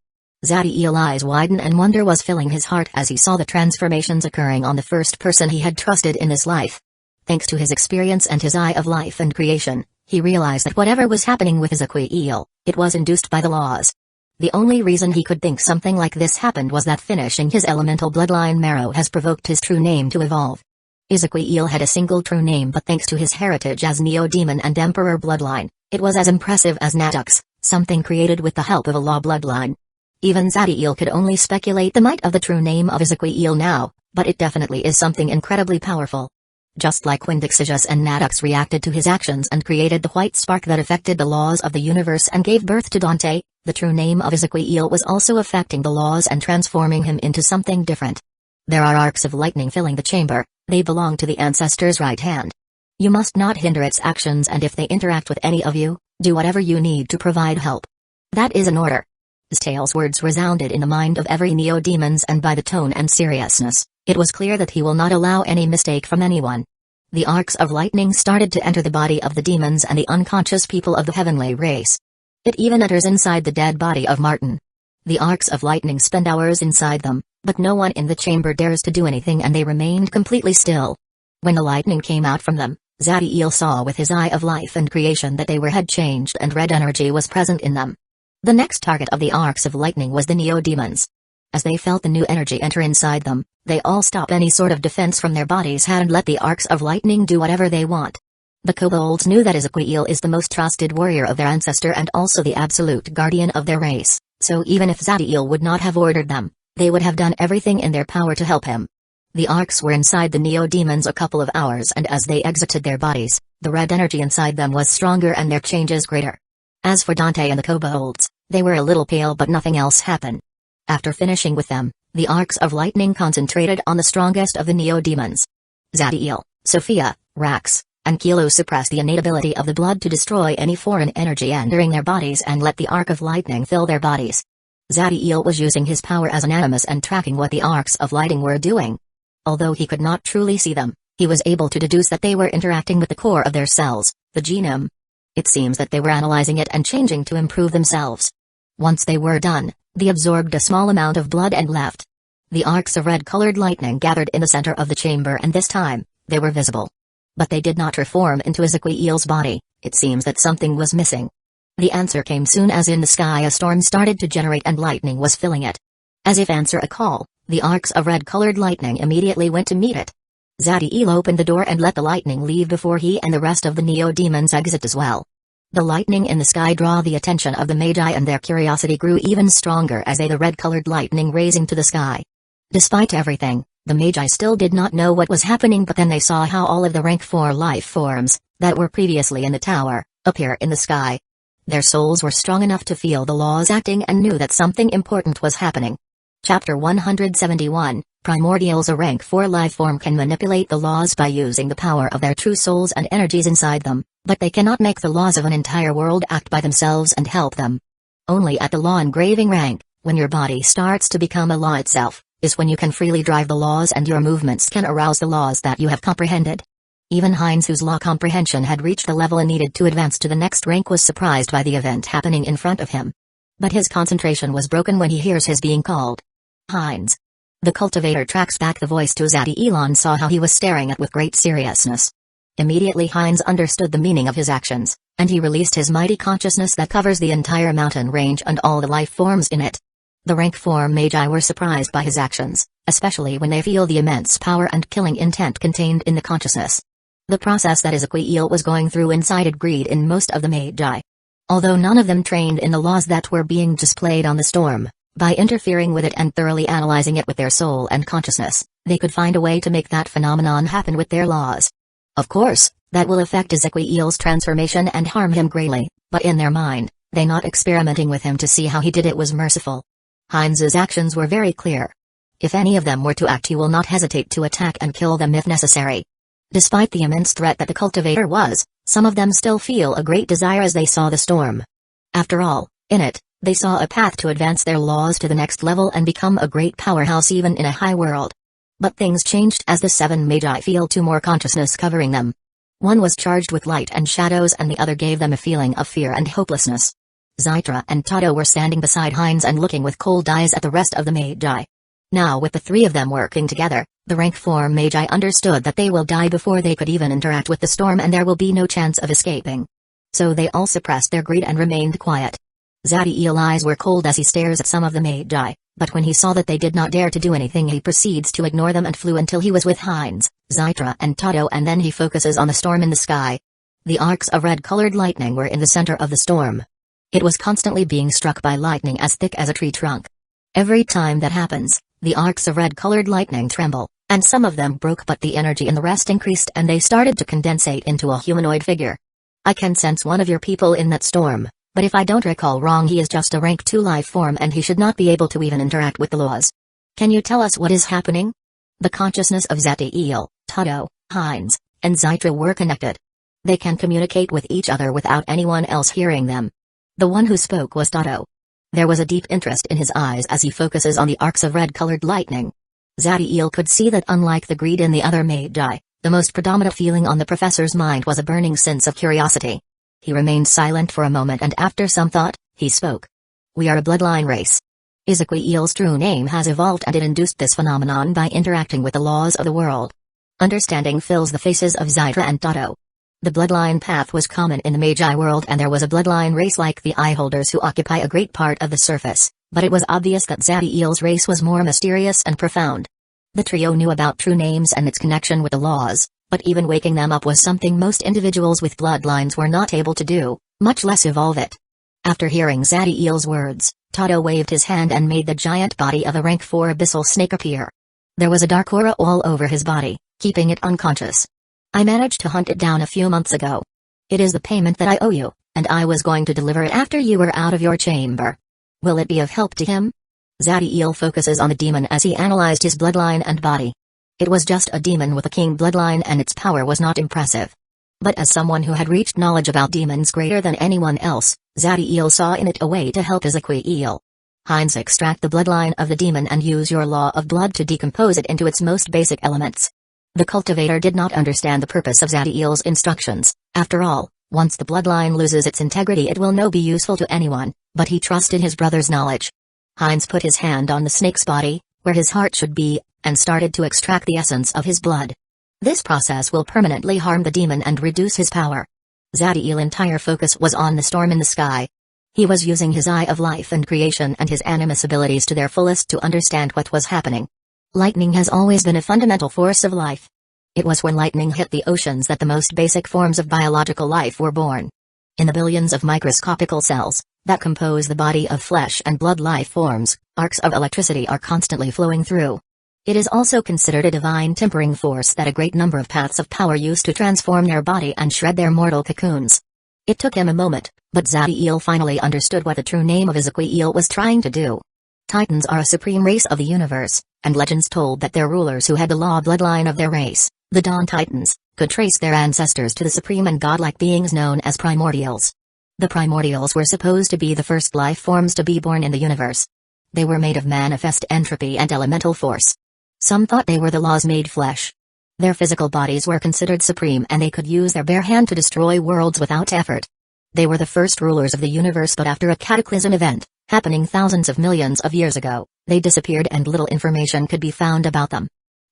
Zadiel's eyes widened, and wonder was filling his heart as he saw the transformations occurring on the first person he had trusted in this life. Thanks to his experience and his eye of life and creation, he realized that whatever was happening with Izukuil, it was induced by the laws. The only reason he could think something like this happened was that finishing his elemental bloodline marrow has provoked his true name to evolve. Izukuil had a single true name, but thanks to his heritage as Neo-Demon and Emperor bloodline, it was as impressive as Natux, something created with the help of a law bloodline. Even Zadiel could only speculate the might of the true name of Izukuil now, but it definitely is something incredibly powerful. Just like when Dixijus and Natux reacted to his actions and created the white spark that affected the laws of the universe and gave birth to Dante, the true name of Izukuil was also affecting the laws and transforming him into something different. There are arcs of lightning filling the chamber, they belong to the ancestor's right hand. You must not hinder its actions, and if they interact with any of you, do whatever you need to provide help. That is an order. Zadiel's words resounded in the mind of every Neo-Demons, and by the tone and seriousness, it was clear that he will not allow any mistake from anyone. The arcs of lightning started to enter the body of the demons and the unconscious people of the heavenly race. It even enters inside the dead body of Martin. The arcs of lightning spend hours inside them, but no one in the chamber dares to do anything and they remained completely still. When the lightning came out from them, Zadiel saw with his eye of life and creation that they had changed and red energy was present in them. The next target of the arcs of lightning was the Neo-Demons. As they felt the new energy enter inside them, they all stopped any sort of defense from their bodies and let the arcs of lightning do whatever they want. The kobolds knew that Ezekiel is the most trusted warrior of their ancestor and also the absolute guardian of their race, so even if Zadiel would not have ordered them, they would have done everything in their power to help him. The arcs were inside the Neo-Demons a couple of hours and as they exited their bodies, the red energy inside them was stronger and their changes greater. As for Dante and the kobolds, they were a little pale but nothing else happened. After finishing with them, the arcs of lightning concentrated on the strongest of the Neo-Demons. Zadiel, Sophia, Rax, and Kilo suppressed the innate ability of the blood to destroy any foreign energy entering their bodies and let the arc of lightning fill their bodies. Zadiel was using his power as an animus and tracking what the arcs of lightning were doing. Although he could not truly see them, he was able to deduce that they were interacting with the core of their cells, the genome. It seems that they were analyzing it and changing to improve themselves. Once they were done, they absorbed a small amount of blood and left. The arcs of red-colored lightning gathered in the center of the chamber and this time, they were visible. But they did not reform into Ezekiel's body. It seems that something was missing. The answer came soon as in the sky a storm started to generate and lightning was filling it. As if answer a call, the arcs of red-colored lightning immediately went to meet it. Zadiel opened the door and let the lightning leave before he and the rest of the Neo-Demons exit as well. The lightning in the sky drew the attention of the Magi and their curiosity grew even stronger as they the red-colored lightning raising to the sky. Despite everything, the Magi still did not know what was happening but then they saw how all of the rank 4 life forms, that were previously in the tower, appear in the sky. Their souls were strong enough to feel the laws acting and knew that something important was happening. Chapter 171, Primordials. A rank 4 life form can manipulate the laws by using the power of their true souls and energies inside them, but they cannot make the laws of an entire world act by themselves and help them. Only at the law engraving rank, when your body starts to become a law itself, is when you can freely drive the laws and your movements can arouse the laws that you have comprehended. Even Heinz, whose law comprehension had reached the level needed to advance to the next rank, was surprised by the event happening in front of him. But his concentration was broken when he hears his being called. Heinz. The cultivator tracks back the voice to Zadiel and saw how he was staring at with great seriousness. Immediately Heinz understood the meaning of his actions, and he released his mighty consciousness that covers the entire mountain range and all the life forms in it. The rank 4 Magi were surprised by his actions, especially when they feel the immense power and killing intent contained in the consciousness. The process that Ezekiel was going through incited greed in most of the Magi. Although none of them trained in the laws that were being displayed on the storm, by interfering with it and thoroughly analyzing it with their soul and consciousness, they could find a way to make that phenomenon happen with their laws. Of course, that will affect Ezekiel's transformation and harm him greatly, but in their mind, they not experimenting with him to see how he did it was merciful. Heinz's actions were very clear. If any of them were to act, he will not hesitate to attack and kill them if necessary. Despite the immense threat that the cultivator was, some of them still feel a great desire as they saw the storm. After all, in it, they saw a path to advance their laws to the next level and become a great powerhouse even in a high world. But things changed as the 7 Magi feel 2 more consciousness covering them. One was charged with light and shadows and the other gave them a feeling of fear and hopelessness. Zytra and Tato were standing beside Heinz and looking with cold eyes at the rest of the Magi. Now with the 3 of them working together, the rank 4 Magi understood that they will die before they could even interact with the storm and there will be no chance of escaping. So they all suppressed their greed and remained quiet. Zadiel's eyes were cold as he stares at some of the Magi, but when he saw that they did not dare to do anything he proceeds to ignore them and flew until he was with Heinz, Zytra and Tato and then he focuses on the storm in the sky. The arcs of red-colored lightning were in the center of the storm. It was constantly being struck by lightning as thick as a tree trunk. Every time that happens, the arcs of red-colored lightning tremble, and some of them broke but the energy in the rest increased and they started to condensate into a humanoid figure. I can sense one of your people in that storm, but if I don't recall wrong he is just a rank 2 life form and he should not be able to even interact with the laws. Can you tell us what is happening? The consciousness of Zadiel, Tato, Heinz, and Zytra were connected. They can communicate with each other without anyone else hearing them. The one who spoke was Tato. There was a deep interest in his eyes as he focuses on the arcs of red-colored lightning. Zadiel could see that unlike the greed in the other Magi, the most predominant feeling on the professor's mind was a burning sense of curiosity. He remained silent for a moment and after some thought, he spoke. We are a bloodline race. Ezequiel's true name has evolved, and it induced this phenomenon by interacting with the laws of the world. Understanding fills the faces of Zytra and Tato. The bloodline path was common in the Magi world, and there was a bloodline race like the Eyeholders who occupy a great part of the surface, but it was obvious that Zadiel's race was more mysterious and profound. The trio knew about true names and its connection with the laws, but even waking them up was something most individuals with bloodlines were not able to do, much less evolve it. After hearing Zadiel's words, Tato waved his hand and made the giant body of a rank 4 abyssal snake appear. There was a dark aura all over his body, keeping it unconscious. I managed to hunt it down a few months ago. It is the payment that I owe you, and I was going to deliver it after you were out of your chamber. Will it be of help to him? Zadiel focuses on the demon as he analyzed his bloodline and body. It was just a demon with a king bloodline, and its power was not impressive. But as someone who had reached knowledge about demons greater than anyone else, Zadiel saw in it a way to help Ezequiel. Heinz, extract the bloodline of the demon and use your law of blood to decompose it into its most basic elements. The cultivator did not understand the purpose of Zadiel's instructions. After all, once the bloodline loses its integrity, it will no be useful to anyone, but he trusted his brother's knowledge. Heinz put his hand on the snake's body, where his heart should be, and started to extract the essence of his blood. This process will permanently harm the demon and reduce his power. Zadiel's entire focus was on the storm in the sky. He was using his eye of life and creation and his animus abilities to their fullest to understand what was happening. Lightning has always been a fundamental force of life. It was when lightning hit the oceans that the most basic forms of biological life were born. In the billions of microscopical cells that compose the body of flesh and blood life forms, arcs of electricity are constantly flowing through. It is also considered a divine tempering force that a great number of paths of power use to transform their body and shred their mortal cocoons. It took him a moment, but Zadiel finally understood what the true name of Ezequiel was trying to do. Titans are a supreme race of the universe, and legends told that their rulers who had the law bloodline of their race, the Dawn Titans, could trace their ancestors to the supreme and godlike beings known as primordials. The primordials were supposed to be the first life forms to be born in the universe. They were made of manifest entropy and elemental force. Some thought they were the laws made flesh. Their physical bodies were considered supreme, and they could use their bare hand to destroy worlds without effort. They were the first rulers of the universe, but after a cataclysm event, happening thousands of millions of years ago, they disappeared and little information could be found about them.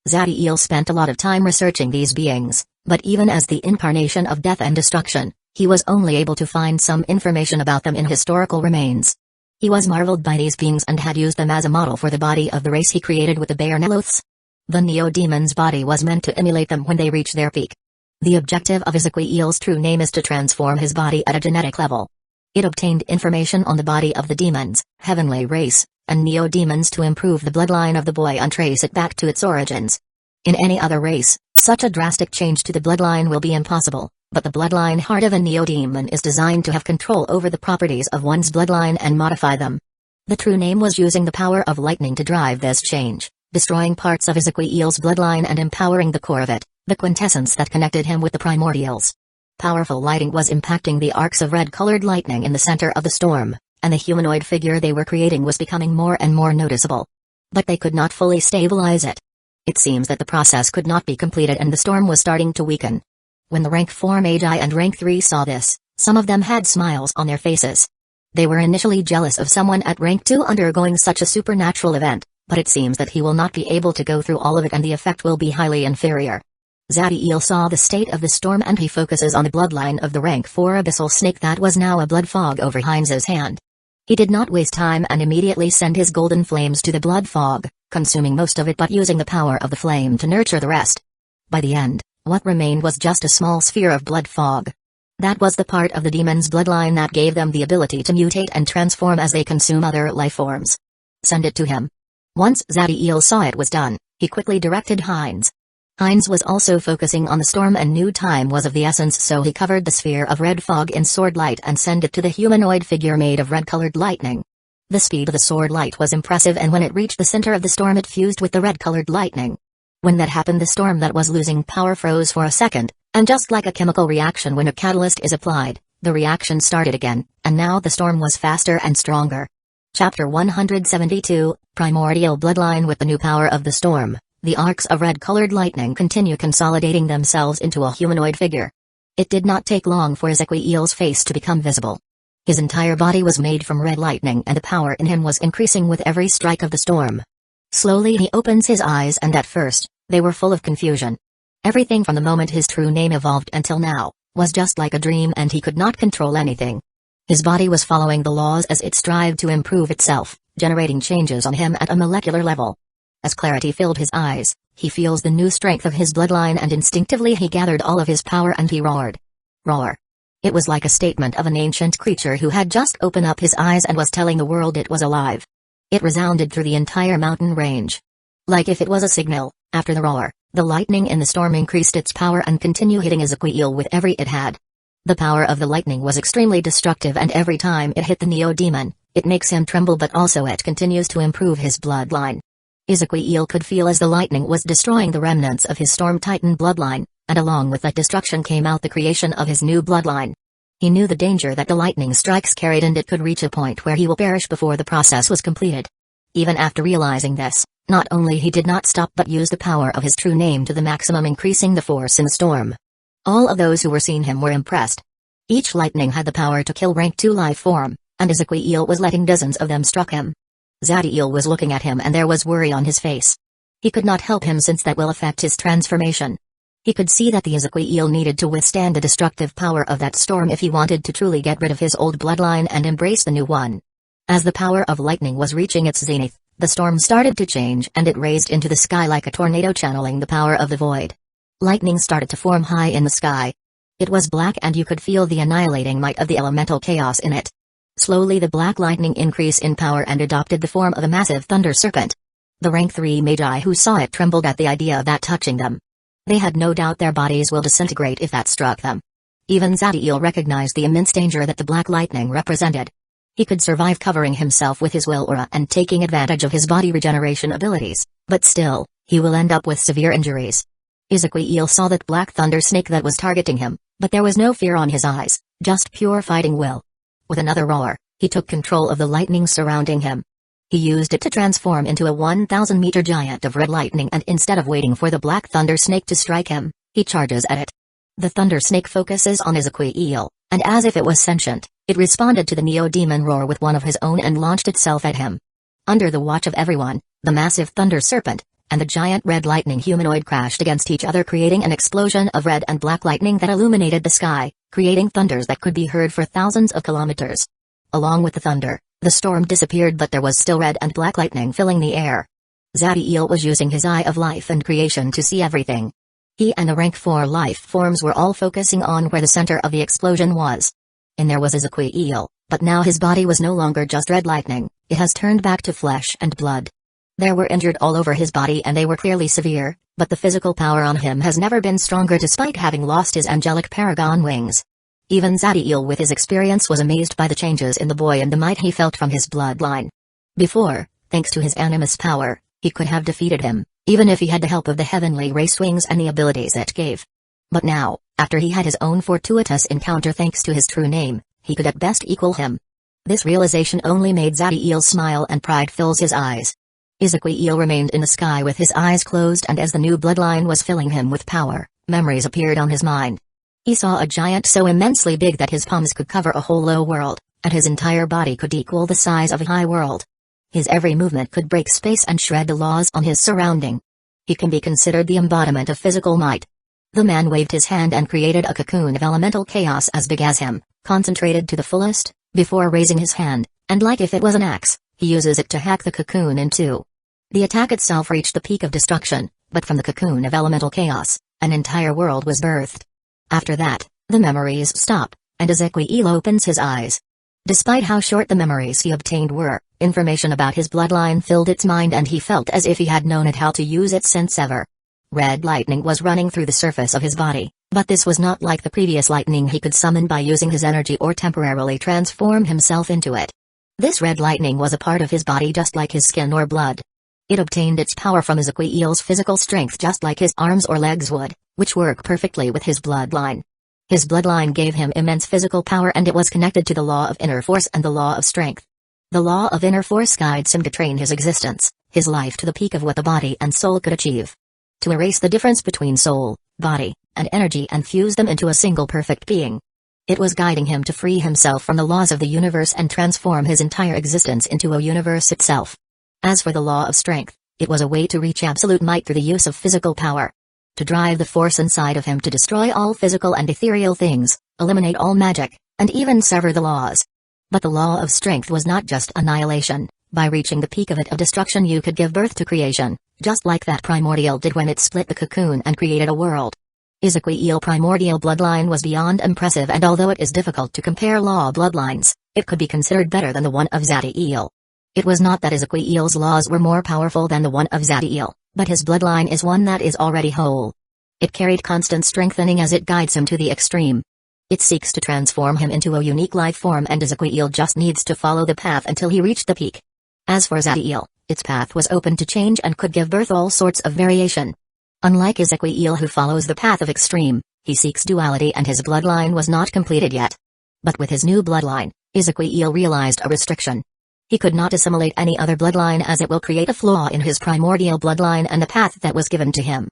Zadiel spent a lot of time researching these beings, but even as the incarnation of death and destruction, he was only able to find some information about them in historical remains. He was marveled by these beings and had used them as a model for the body of the race he created with the Bear Neloths. The Neo-Demon's body was meant to emulate them when they reach their peak. The objective of Ezequiel's true name is to transform his body at a genetic level. It obtained information on the body of the demons, heavenly race, and Neo-Demons to improve the bloodline of the boy and trace it back to its origins. In any other race, such a drastic change to the bloodline will be impossible, but the bloodline heart of a Neo-Demon is designed to have control over the properties of one's bloodline and modify them. The true name was using the power of lightning to drive this change, destroying parts of Ezequiel's bloodline and empowering the core of it, the quintessence that connected him with the primordials. Powerful lighting was impacting the arcs of red-colored lightning in the center of the storm, and the humanoid figure they were creating was becoming more and more noticeable. But they could not fully stabilize it. It seems that the process could not be completed and the storm was starting to weaken. When the rank 4 Magi and rank 3 saw this, some of them had smiles on their faces. They were initially jealous of someone at rank 2 undergoing such a supernatural event, but it seems that he will not be able to go through all of it and the effect will be highly inferior. Zadiel saw the state of the storm and he focuses on the bloodline of the rank 4 abyssal snake that was now a blood fog over Heinz's hand. He did not waste time and immediately sent his golden flames to the blood fog, consuming most of it but using the power of the flame to nurture the rest. By the end, what remained was just a small sphere of blood fog. That was the part of the demon's bloodline that gave them the ability to mutate and transform as they consume other life forms. Send it to him. Once Zadiel saw it was done, he quickly directed Heinz. Heinz was also focusing on the storm and knew time was of the essence, so he covered the sphere of red fog in sword light and sent it to the humanoid figure made of red-colored lightning. The speed of the sword light was impressive, and when it reached the center of the storm it fused with the red-colored lightning. When that happened, the storm that was losing power froze for a second, and just like a chemical reaction when a catalyst is applied, the reaction started again, and now the storm was faster and stronger. Chapter 172, Primordial Bloodline. With the new power of the storm, the arcs of red-colored lightning continue consolidating themselves into a humanoid figure. It did not take long for Ezequiel's face to become visible. His entire body was made from red lightning and the power in him was increasing with every strike of the storm. Slowly he opens his eyes and at first, they were full of confusion. Everything from the moment his true name evolved until now, was just like a dream and he could not control anything. His body was following the laws as it strived to improve itself, generating changes on him at a molecular level. As clarity filled his eyes, he feels the new strength of his bloodline and instinctively he gathered all of his power and he roared. Roar. It was like a statement of an ancient creature who had just opened up his eyes and was telling the world it was alive. It resounded through the entire mountain range. Like if it was a signal, after the roar, the lightning in the storm increased its power and continued hitting Ezekiel with every it had. The power of the lightning was extremely destructive and every time it hit the Neo-Demon, it makes him tremble but also it continues to improve his bloodline. Ezekiel could feel as the lightning was destroying the remnants of his Storm Titan bloodline, and along with that destruction came out the creation of his new bloodline. He knew the danger that the lightning strikes carried and it could reach a point where he will perish before the process was completed. Even after realizing this, not only he did not stop but used the power of his true name to the maximum increasing the force in the storm. All of those who were seeing him were impressed. Each lightning had the power to kill rank 2 life form, and Ezekiel was letting dozens of them struck him. Zadiel was looking at him and there was worry on his face. He could not help him since that will affect his transformation. He could see that the Ezekiel needed to withstand the destructive power of that storm if he wanted to truly get rid of his old bloodline and embrace the new one. As the power of lightning was reaching its zenith, the storm started to change and it raised into the sky like a tornado channeling the power of the void. Lightning started to form high in the sky. It was black and you could feel the annihilating might of the elemental chaos in it. Slowly the black lightning increased in power and adopted the form of a massive thunder serpent. The rank 3 Magi who saw it trembled at the idea of that touching them. They had no doubt their bodies will disintegrate if that struck them. Even Zadiel recognized the immense danger that the black lightning represented. He could survive covering himself with his will aura and taking advantage of his body regeneration abilities, but still, he will end up with severe injuries. Ezekiel saw that black thunder snake that was targeting him, but there was no fear on his eyes, just pure fighting will. With another roar, he took control of the lightning surrounding him. He used it to transform into a 1,000-meter giant of red lightning and instead of waiting for the black thunder snake to strike him, he charges at it. The thunder snake focuses on Ezekiel, and as if it was sentient, it responded to the Neo-Demon roar with one of his own and launched itself at him. Under the watch of everyone, the massive thunder serpent and the giant red lightning humanoid crashed against each other creating an explosion of red and black lightning that illuminated the sky, creating thunders that could be heard for thousands of kilometers. Along with the thunder, the storm disappeared but there was still red and black lightning filling the air. Zadiel was using his eye of life and creation to see everything. He and the rank 4 life forms were all focusing on where the center of the explosion was. And there was Ezekiel, but now his body was no longer just red lightning, it has turned back to flesh and blood. There were injured all over his body and they were clearly severe, but the physical power on him has never been stronger despite having lost his angelic paragon wings. Even Zadiel with his experience was amazed by the changes in the boy and the might he felt from his bloodline. Before, thanks to his animus power, he could have defeated him, even if he had the help of the heavenly race wings and the abilities it gave. But now, after he had his own fortuitous encounter thanks to his true name, he could at best equal him. This realization only made Zadiel smile and pride fills his eyes. Ezekiel remained in the sky with his eyes closed and as the new bloodline was filling him with power, memories appeared on his mind. He saw a giant so immensely big that his palms could cover a whole low world, and his entire body could equal the size of a high world. His every movement could break space and shred the laws on his surrounding. He can be considered the embodiment of physical might. The man waved his hand and created a cocoon of elemental chaos as big as him, concentrated to the fullest, before raising his hand, and like if it was an axe, he uses it to hack the cocoon in two. The attack itself reached the peak of destruction, but from the cocoon of elemental chaos, an entire world was birthed. After that, the memories stop, and Ezekiel opens his eyes. Despite how short the memories he obtained were, information about his bloodline filled its mind and he felt as if he had known it how to use it since ever. Red lightning was running through the surface of his body, but this was not like the previous lightning he could summon by using his energy or temporarily transform himself into it. This red lightning was a part of his body just like his skin or blood. It obtained its power from Ezekiel's physical strength just like his arms or legs would, which work perfectly with his bloodline. His bloodline gave him immense physical power and it was connected to the law of inner force and the law of strength. The law of inner force guides him to train his existence, his life to the peak of what the body and soul could achieve. To erase the difference between soul, body, and energy and fuse them into a single perfect being. It was guiding him to free himself from the laws of the universe and transform his entire existence into a universe itself. As for the law of strength, it was a way to reach absolute might through the use of physical power. To drive the force inside of him to destroy all physical and ethereal things, eliminate all magic, and even sever the laws. But the law of strength was not just annihilation. By reaching the peak of destruction you could give birth to creation, just like that primordial did when it split the cocoon and created a world. Ezequiel's primordial bloodline was beyond impressive, and although it is difficult to compare law bloodlines, it could be considered better than the one of Zadiel. It was not that Ezequiel's laws were more powerful than the one of Zadiel, but his bloodline is one that is already whole. It carried constant strengthening as it guides him to the extreme. It seeks to transform him into a unique life form, and Ezequiel just needs to follow the path until he reached the peak. As for Zadiel, its path was open to change and could give birth all sorts of variation. Unlike Ezequiel, who follows the path of extreme, he seeks duality, and his bloodline was not completed yet. But with his new bloodline, Ezequiel realized a restriction. He could not assimilate any other bloodline, as it will create a flaw in his primordial bloodline and the path that was given to him.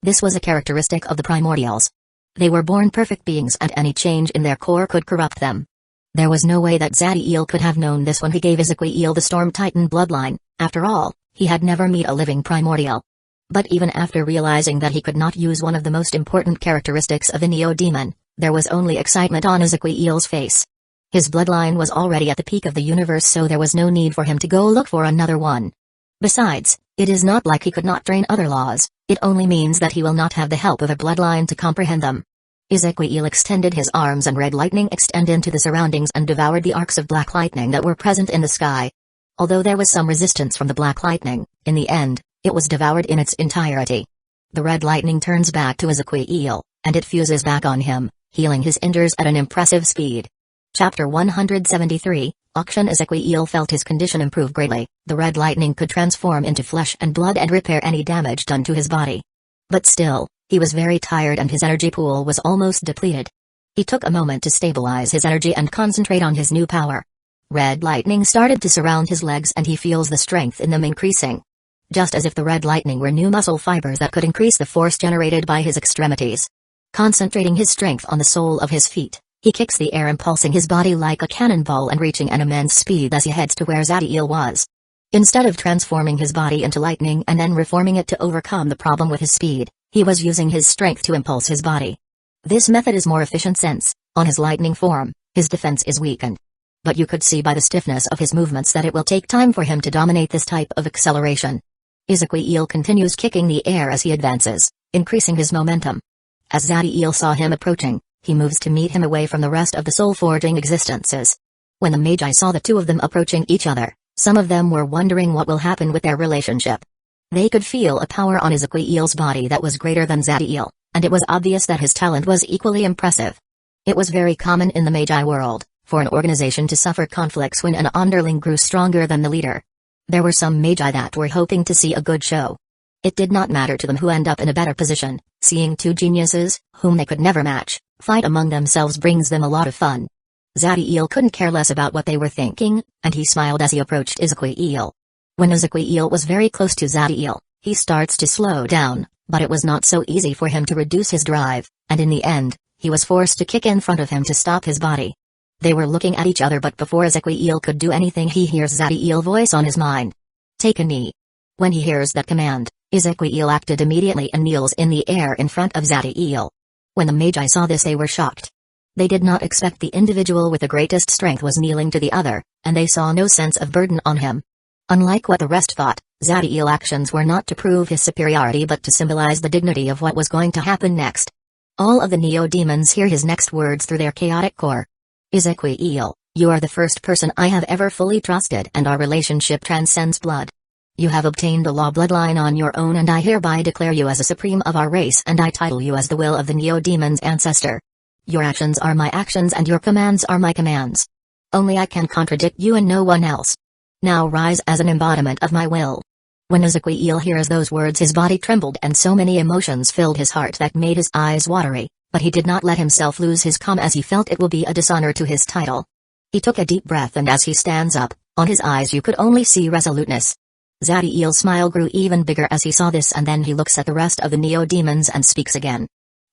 This was a characteristic of the primordials. They were born perfect beings, and any change in their core could corrupt them. There was no way that Zadiel could have known this when he gave Ezequiel the Storm Titan bloodline. After all, he had never met a living primordial. But even after realizing that he could not use one of the most important characteristics of a Neo-Demon, there was only excitement on Ezequiel's face. His bloodline was already at the peak of the universe, so there was no need for him to go look for another one. Besides, it is not like he could not train other laws, it only means that he will not have the help of a bloodline to comprehend them. Ezequiel extended his arms, and red lightning extended into the surroundings and devoured the arcs of black lightning that were present in the sky. Although there was some resistance from the black lightning, in the end, it was devoured in its entirety. The red lightning turns back to Ezequiel, and it fuses back on him, healing his injuries at an impressive speed. Chapter 173, Auction. Ezequiel felt his condition improve greatly. The red lightning could transform into flesh and blood and repair any damage done to his body. But still, he was very tired and his energy pool was almost depleted. He took a moment to stabilize his energy and concentrate on his new power. Red lightning started to surround his legs, and he feels the strength in them increasing. Just as if the red lightning were new muscle fibers that could increase the force generated by his extremities. Concentrating his strength on the sole of his feet, he kicks the air, impulsing his body like a cannonball and reaching an immense speed as he heads to where Zadiel was. Instead of transforming his body into lightning and then reforming it to overcome the problem with his speed, he was using his strength to impulse his body. This method is more efficient since, on his lightning form, his defense is weakened. But you could see by the stiffness of his movements that it will take time for him to dominate this type of acceleration. Ezequiel continues kicking the air as he advances, increasing his momentum. As Zadiel saw him approaching, he moves to meet him away from the rest of the soul-forging existences. When the Magi saw the two of them approaching each other, some of them were wondering what will happen with their relationship. They could feel a power on Ezequiel's body that was greater than Zadiel, and it was obvious that his talent was equally impressive. It was very common in the Magi world for an organization to suffer conflicts when an underling grew stronger than the leader. There were some Magi that were hoping to see a good show. It did not matter to them who end up in a better position. Seeing two geniuses, whom they could never match, fight among themselves brings them a lot of fun. Zadiel couldn't care less about what they were thinking, and he smiled as he approached Ezequiel. When Ezequiel was very close to Zadiel, he starts to slow down, but it was not so easy for him to reduce his drive, and in the end, he was forced to kick in front of him to stop his body. They were looking at each other, but before Ezequiel could do anything, he hears Zadiel's voice on his mind. Take a knee. When he hears that command, Ezequiel acted immediately and kneels in the air in front of Zadiel. When the Magi saw this, they were shocked. They did not expect the individual with the greatest strength was kneeling to the other, and they saw no sense of burden on him. Unlike what the rest thought, Zadiel's actions were not to prove his superiority but to symbolize the dignity of what was going to happen next. All of the Neo-Demons hear his next words through their chaotic core. Ezequiel, you are the first person I have ever fully trusted, and our relationship transcends blood. You have obtained the law bloodline on your own, and I hereby declare you as a supreme of our race, and I title you as the will of the Neo-Demon's ancestor. Your actions are my actions and your commands are my commands. Only I can contradict you and no one else. Now rise as an embodiment of my will. When Ezequiel hears those words, his body trembled and so many emotions filled his heart that made his eyes watery, but he did not let himself lose his calm as he felt it will be a dishonor to his title. He took a deep breath, and as he stands up, on his eyes you could only see resoluteness. Zadiel's smile grew even bigger as he saw this, and then he looks at the rest of the Neo-Demons and speaks again.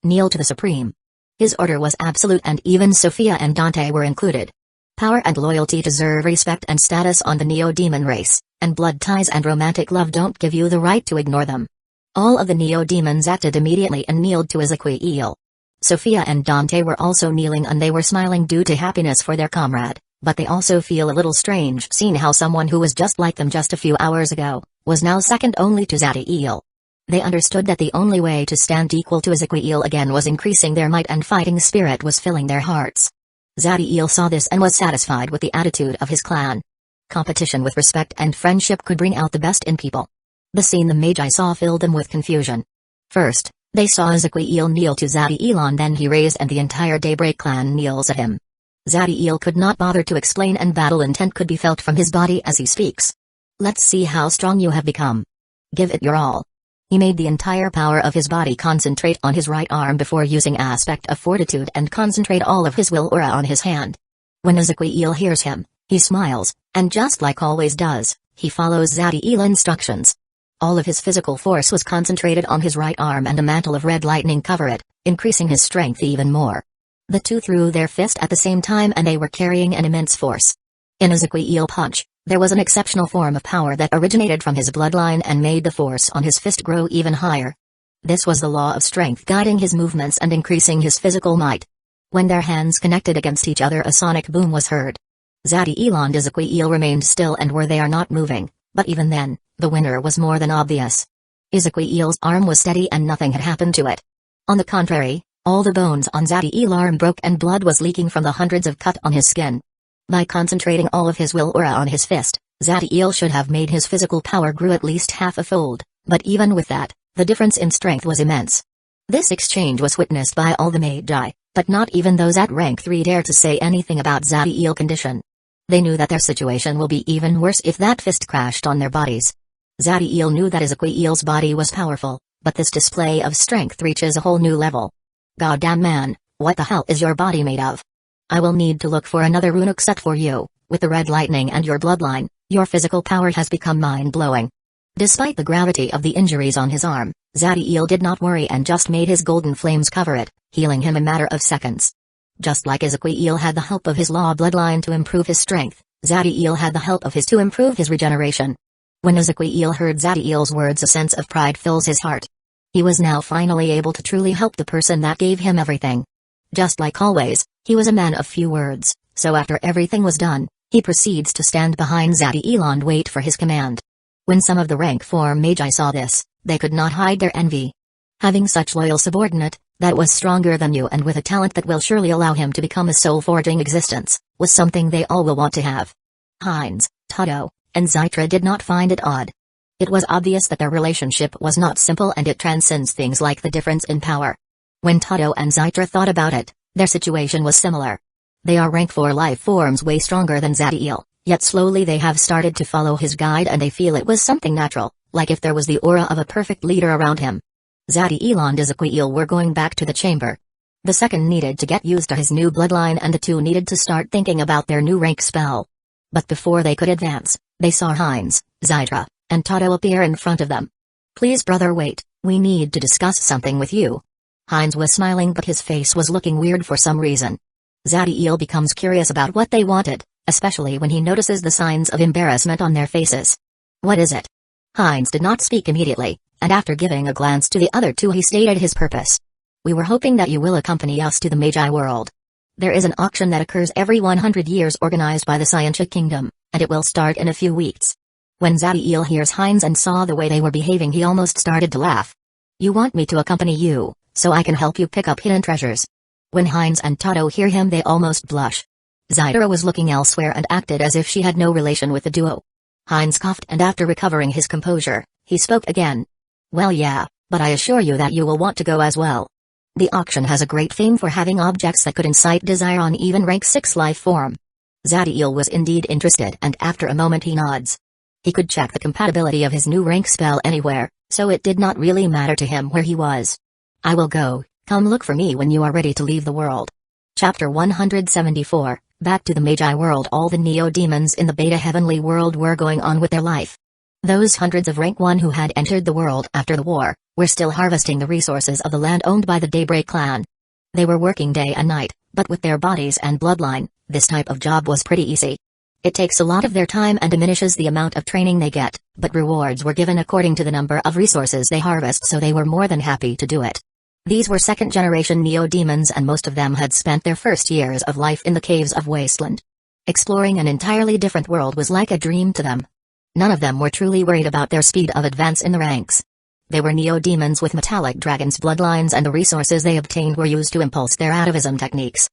Kneel to the Supreme. His order was absolute and even Sophia and Dante were included. Power and loyalty deserve respect and status on the Neo-Demon race, and blood ties and romantic love don't give you the right to ignore them. All of the Neo-Demons acted immediately and kneeled to Ezequiel. Sophia and Dante were also kneeling and they were smiling due to happiness for their comrade, but they also feel a little strange seeing how someone who was just like them just a few hours ago, was now second only to Zadiel. They understood that the only way to stand equal to Ezequiel again was increasing their might and fighting spirit was filling their hearts. Zadiel saw this and was satisfied with the attitude of his clan. Competition with respect and friendship could bring out the best in people. The scene the Magi saw filled them with confusion. First, they saw Ezequiel kneel to Zadiel, then he raised and the entire Daybreak clan kneels at him. Zadiel could not bother to explain and battle intent could be felt from his body as he speaks. Let's see how strong you have become. Give it your all. He made the entire power of his body concentrate on his right arm before using aspect of fortitude and concentrate all of his will aura on his hand. When Ezequiel hears him, he smiles, and just like always does, he follows Zadiel's instructions. All of his physical force was concentrated on his right arm and a mantle of red lightning covered it, increasing his strength even more. The two threw their fist at the same time and they were carrying an immense force. In Ezequiel punch, there was an exceptional form of power that originated from his bloodline and made the force on his fist grow even higher. This was the law of strength guiding his movements and increasing his physical might. When their hands connected against each other a sonic boom was heard. Zadiel and Ezequiel remained still and were they are not moving, but even then, the winner was more than obvious. Ezequiel's arm was steady and nothing had happened to it. On the contrary, all the bones on Zadiel's arm broke and blood was leaking from the hundreds of cuts on his skin. By concentrating all of his will aura on his fist, Zadiel should have made his physical power grew at least half a fold, but even with that, the difference in strength was immense. This exchange was witnessed by all the Magi, but not even those at rank 3 dared to say anything about Zadiel's condition. They knew that their situation will be even worse if that fist crashed on their bodies. Zadiel knew that Ezequiel's body was powerful, but this display of strength reaches a whole new level. Goddamn man, what the hell is your body made of? I will need to look for another runic set for you. With the red lightning and your bloodline, your physical power has become mind-blowing. Despite the gravity of the injuries on his arm, Zadiel did not worry and just made his golden flames cover it, healing him a matter of seconds. Just like Ezequiel had the help of his law bloodline to improve his strength, Zadiel had the help of his to improve his regeneration. When Ezequiel heard Zadiel's words a sense of pride fills his heart. He was now finally able to truly help the person that gave him everything. Just like always, he was a man of few words, so after everything was done, he proceeds to stand behind Zadiel and wait for his command. When some of the rank 4 Magi saw this, they could not hide their envy. Having such loyal subordinate, that was stronger than you and with a talent that will surely allow him to become a soul-forging existence, was something they all will want to have. Heinz, Toto, and Zytra did not find it odd. It was obvious that their relationship was not simple and it transcends things like the difference in power. When Toto and Zytra thought about it, their situation was similar. They are rank 4 life forms way stronger than Zadiel, yet slowly they have started to follow his guide and they feel it was something natural, like if there was the aura of a perfect leader around him. Zadiel and Ezequiel were going back to the chamber. The second needed to get used to his new bloodline and the two needed to start thinking about their new rank spell. But before they could advance, they saw Heinz, Zytra, and Toto appear in front of them. Please brother wait, we need to discuss something with you. Heinz was smiling but his face was looking weird for some reason. Zadiel becomes curious about what they wanted, especially when he notices the signs of embarrassment on their faces. What is it? Heinz did not speak immediately, and after giving a glance to the other two he stated his purpose. We were hoping that you will accompany us to the Magi world. There is an auction that occurs every 100 years organized by the Scientia Kingdom, and it will start in a few weeks. When Zadiel hears Heinz and saw the way they were behaving he almost started to laugh. You want me to accompany you, so I can help you pick up hidden treasures. When Heinz and Toto hear him they almost blush. Zytra was looking elsewhere and acted as if she had no relation with the duo. Heinz coughed and after recovering his composure, he spoke again. Well yeah, but I assure you that you will want to go as well. The auction has a great fame for having objects that could incite desire on even rank 6 life form. Zadiel was indeed interested and after a moment he nods. He could check the compatibility of his new rank spell anywhere, so it did not really matter to him where he was. I will go, come look for me when you are ready to leave the world. Chapter 174, Back to the Magi world. All the Neo-Demons in the Beta Heavenly world were going on with their life. Those hundreds of rank 1 who had entered the world after the war, were still harvesting the resources of the land owned by the Daybreak clan. They were working day and night, but with their bodies and bloodline, this type of job was pretty easy. It takes a lot of their time and diminishes the amount of training they get, but rewards were given according to the number of resources they harvest, so they were more than happy to do it. These were second-generation neo-demons, and most of them had spent their first years of life in the caves of Wasteland. Exploring an entirely different world was like a dream to them. None of them were truly worried about their speed of advance in the ranks. They were neo-demons with metallic dragons' bloodlines, and the resources they obtained were used to impulse their atavism techniques.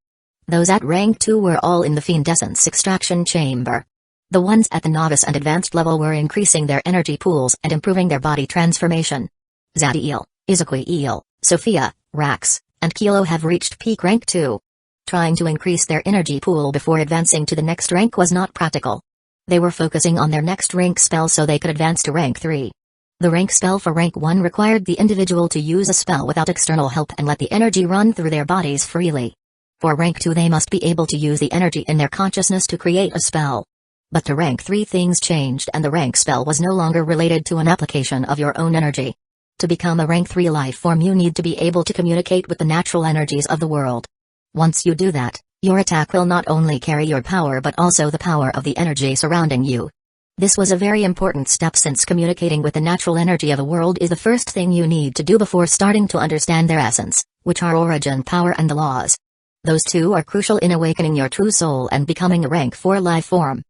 Those at rank 2 were all in the fiend essence extraction chamber. The ones at the novice and advanced level were increasing their energy pools and improving their body transformation. Zadiel, Izukuiel, Sophia, Rax, and Kilo have reached peak rank 2. Trying to increase their energy pool before advancing to the next rank was not practical. They were focusing on their next rank spell so they could advance to rank 3. The rank spell for rank 1 required the individual to use a spell without external help and let the energy run through their bodies freely. For rank 2 they must be able to use the energy in their consciousness to create a spell. But to rank 3 things changed, and the rank spell was no longer related to an application of your own energy. To become a rank 3 life form you need to be able to communicate with the natural energies of the world. Once you do that, your attack will not only carry your power but also the power of the energy surrounding you. This was a very important step, since communicating with the natural energy of a world is the first thing you need to do before starting to understand their essence, which are origin, power, and the laws. Those two are crucial in awakening your true soul and becoming a rank 4 life form.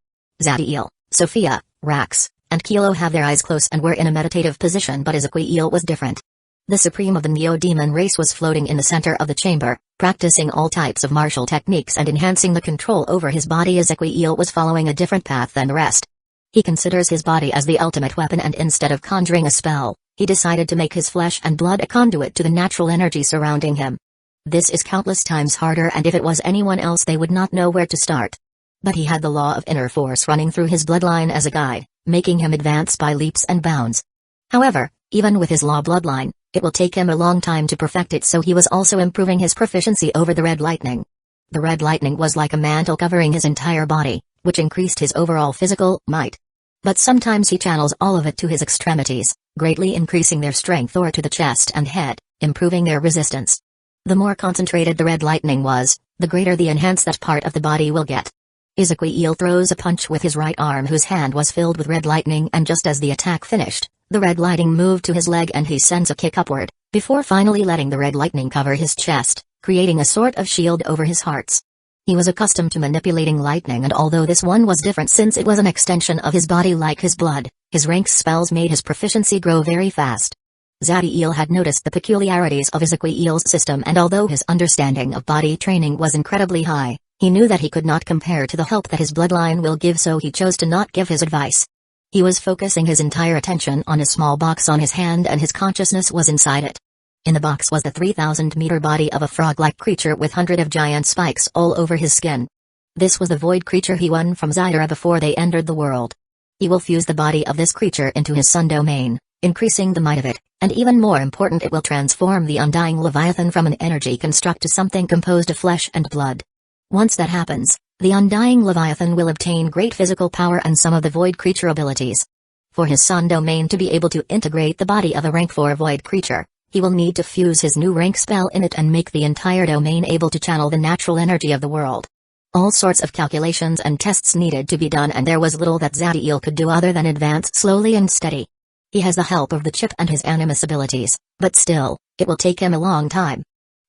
Zadiel, Sophia, Rax, and Kilo have their eyes closed and were in a meditative position, but Izukuiel was different. The supreme of the neo-demon race was floating in the center of the chamber, practicing all types of martial techniques and enhancing the control over his body. Izukuiel was following a different path than the rest. He considers his body as the ultimate weapon, and instead of conjuring a spell, he decided to make his flesh and blood a conduit to the natural energy surrounding him. This is countless times harder, and if it was anyone else they would not know where to start. But he had the law of inner force running through his bloodline as a guide, making him advance by leaps and bounds. However, even with his law bloodline, it will take him a long time to perfect it, so he was also improving his proficiency over the red lightning. The red lightning was like a mantle covering his entire body, which increased his overall physical might. But sometimes he channels all of it to his extremities, greatly increasing their strength, or to the chest and head, improving their resistance. The more concentrated the red lightning was, the greater the enhance that part of the body will get. Izukuiel throws a punch with his right arm, whose hand was filled with red lightning, and just as the attack finished, the red lightning moved to his leg and he sends a kick upward, before finally letting the red lightning cover his chest, creating a sort of shield over his hearts. He was accustomed to manipulating lightning, and although this one was different since it was an extension of his body like his blood, his rank spells made his proficiency grow very fast. Zadiel had noticed the peculiarities of Izukuiel's system, and although his understanding of body training was incredibly high, he knew that he could not compare to the help that his bloodline will give, so he chose to not give his advice. He was focusing his entire attention on a small box on his hand, and his consciousness was inside it. In the box was the 3,000-meter body of a frog-like creature with hundreds of giant spikes all over his skin. This was the void creature he won from Zyra before they entered the world. He will fuse the body of this creature into his sun domain, increasing the might of it, and even more important, it will transform the undying Leviathan from an energy construct to something composed of flesh and blood. Once that happens, the undying Leviathan will obtain great physical power and some of the void creature abilities. For his sun domain to be able to integrate the body of a rank 4 void creature, he will need to fuse his new rank spell in it and make the entire domain able to channel the natural energy of the world. All sorts of calculations and tests needed to be done, and there was little that Zadiel could do other than advance slowly and steady. He has the help of the chip and his animus abilities, but still, it will take him a long time.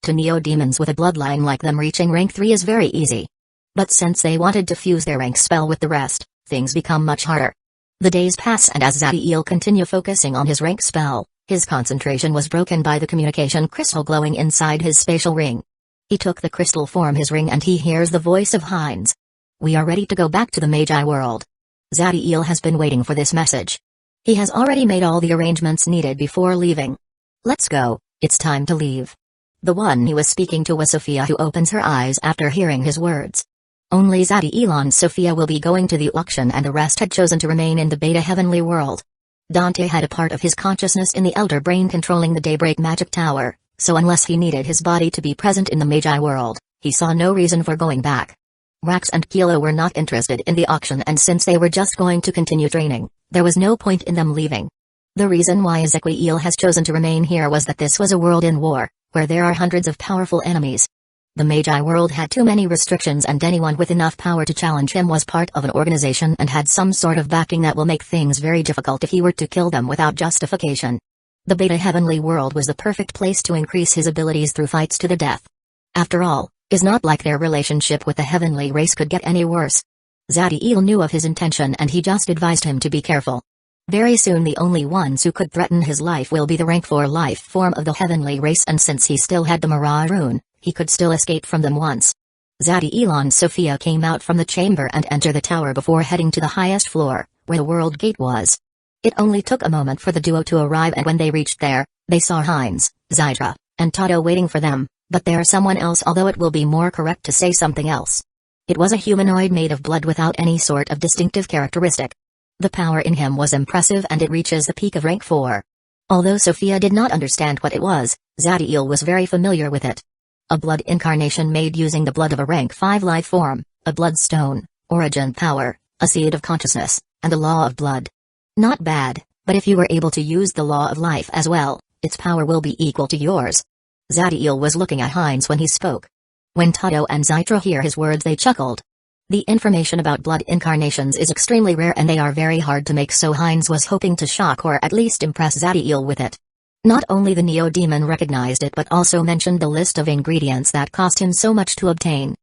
To neo-demons with a bloodline like them, reaching rank 3 is very easy. But since they wanted to fuse their rank spell with the rest, things become much harder. The days pass, and as Zadiel continued focusing on his rank spell, his concentration was broken by the communication crystal glowing inside his spatial ring. He took the crystal from his ring and he hears the voice of Heinz. "We are ready to go back to the Magi world." Zadiel has been waiting for this message. He has already made all the arrangements needed before leaving. "Let's go, it's time to leave." The one he was speaking to was Sophia, who opens her eyes after hearing his words. Only Zadiel and Sophia will be going to the auction, and the rest had chosen to remain in the Beta Heavenly World. Dante had a part of his consciousness in the Elder Brain controlling the Daybreak Magic Tower, so unless he needed his body to be present in the Magi world, he saw no reason for going back. Rax and Kilo were not interested in the auction, and since they were just going to continue training, there was no point in them leaving. The reason why Ezequiel has chosen to remain here was that this was a world in war, where there are hundreds of powerful enemies. The Magi world had too many restrictions, and anyone with enough power to challenge him was part of an organization and had some sort of backing that will make things very difficult if he were to kill them without justification. The Beta Heavenly world was the perfect place to increase his abilities through fights to the death. After all, it's not like their relationship with the heavenly race could get any worse. Zadiel knew of his intention, and he just advised him to be careful. Very soon the only ones who could threaten his life will be the rank 4 life form of the heavenly race, and since he still had the Mirage rune, he could still escape from them once. Zadiel and Sophia came out from the chamber and entered the tower before heading to the highest floor, where the world gate was. It only took a moment for the duo to arrive, and when they reached there, they saw Heinz, Zydra, and Tato waiting for them, but they are someone else, although it will be more correct to say something else. It was a humanoid made of blood without any sort of distinctive characteristic. The power in him was impressive, and it reaches the peak of rank 4. Although Sophia did not understand what it was, Zadiel was very familiar with it. A blood incarnation made using the blood of a rank 5 life form, a bloodstone, origin power, a seed of consciousness, and the law of blood. Not bad, but if you were able to use the law of life as well, its power will be equal to yours. Zadiel was looking at Heinz when he spoke. When Tato and Zydra hear his words, they chuckled. The information about blood incarnations is extremely rare, and they are very hard to make, so Heinz was hoping to shock or at least impress Zadiel with it. Not only the Neo-Demon recognized it, but also mentioned the list of ingredients that cost him so much to obtain.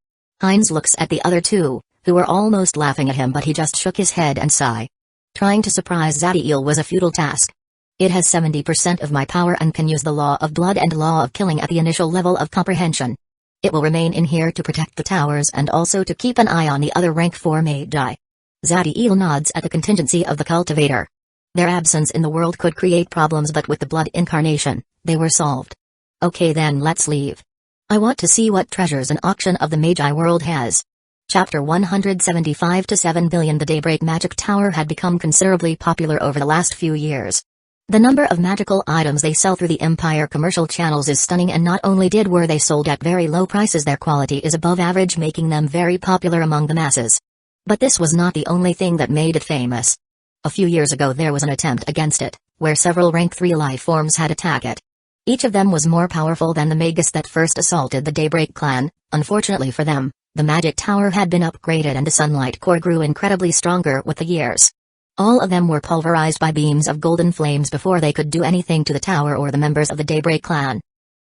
Heinz looks at the other two, who were almost laughing at him, but he just shook his head and sighed. Trying to surprise Zadiel was a futile task. It has 70% of my power and can use the law of blood and law of killing at the initial level of comprehension. It will remain in here to protect the towers and also to keep an eye on the other rank 4 Magi. Zadiel nods at the contingency of the cultivator. Their absence in the world could create problems, but with the blood incarnation, they were solved. Okay, then let's leave. I want to see what treasures an auction of the Magi world has. Chapter 175 to 7 billion. The Daybreak Magic Tower had become considerably popular over the last few years. The number of magical items they sell through the Empire commercial channels is stunning, and not only were they sold at very low prices, their quality is above average, making them very popular among the masses. But this was not the only thing that made it famous. A few years ago there was an attempt against it, where several rank 3 life forms had attacked it. Each of them was more powerful than the Magus that first assaulted the Daybreak clan. Unfortunately for them, the magic tower had been upgraded and the sunlight core grew incredibly stronger with the years. All of them were pulverized by beams of golden flames before they could do anything to the tower or the members of the Daybreak clan.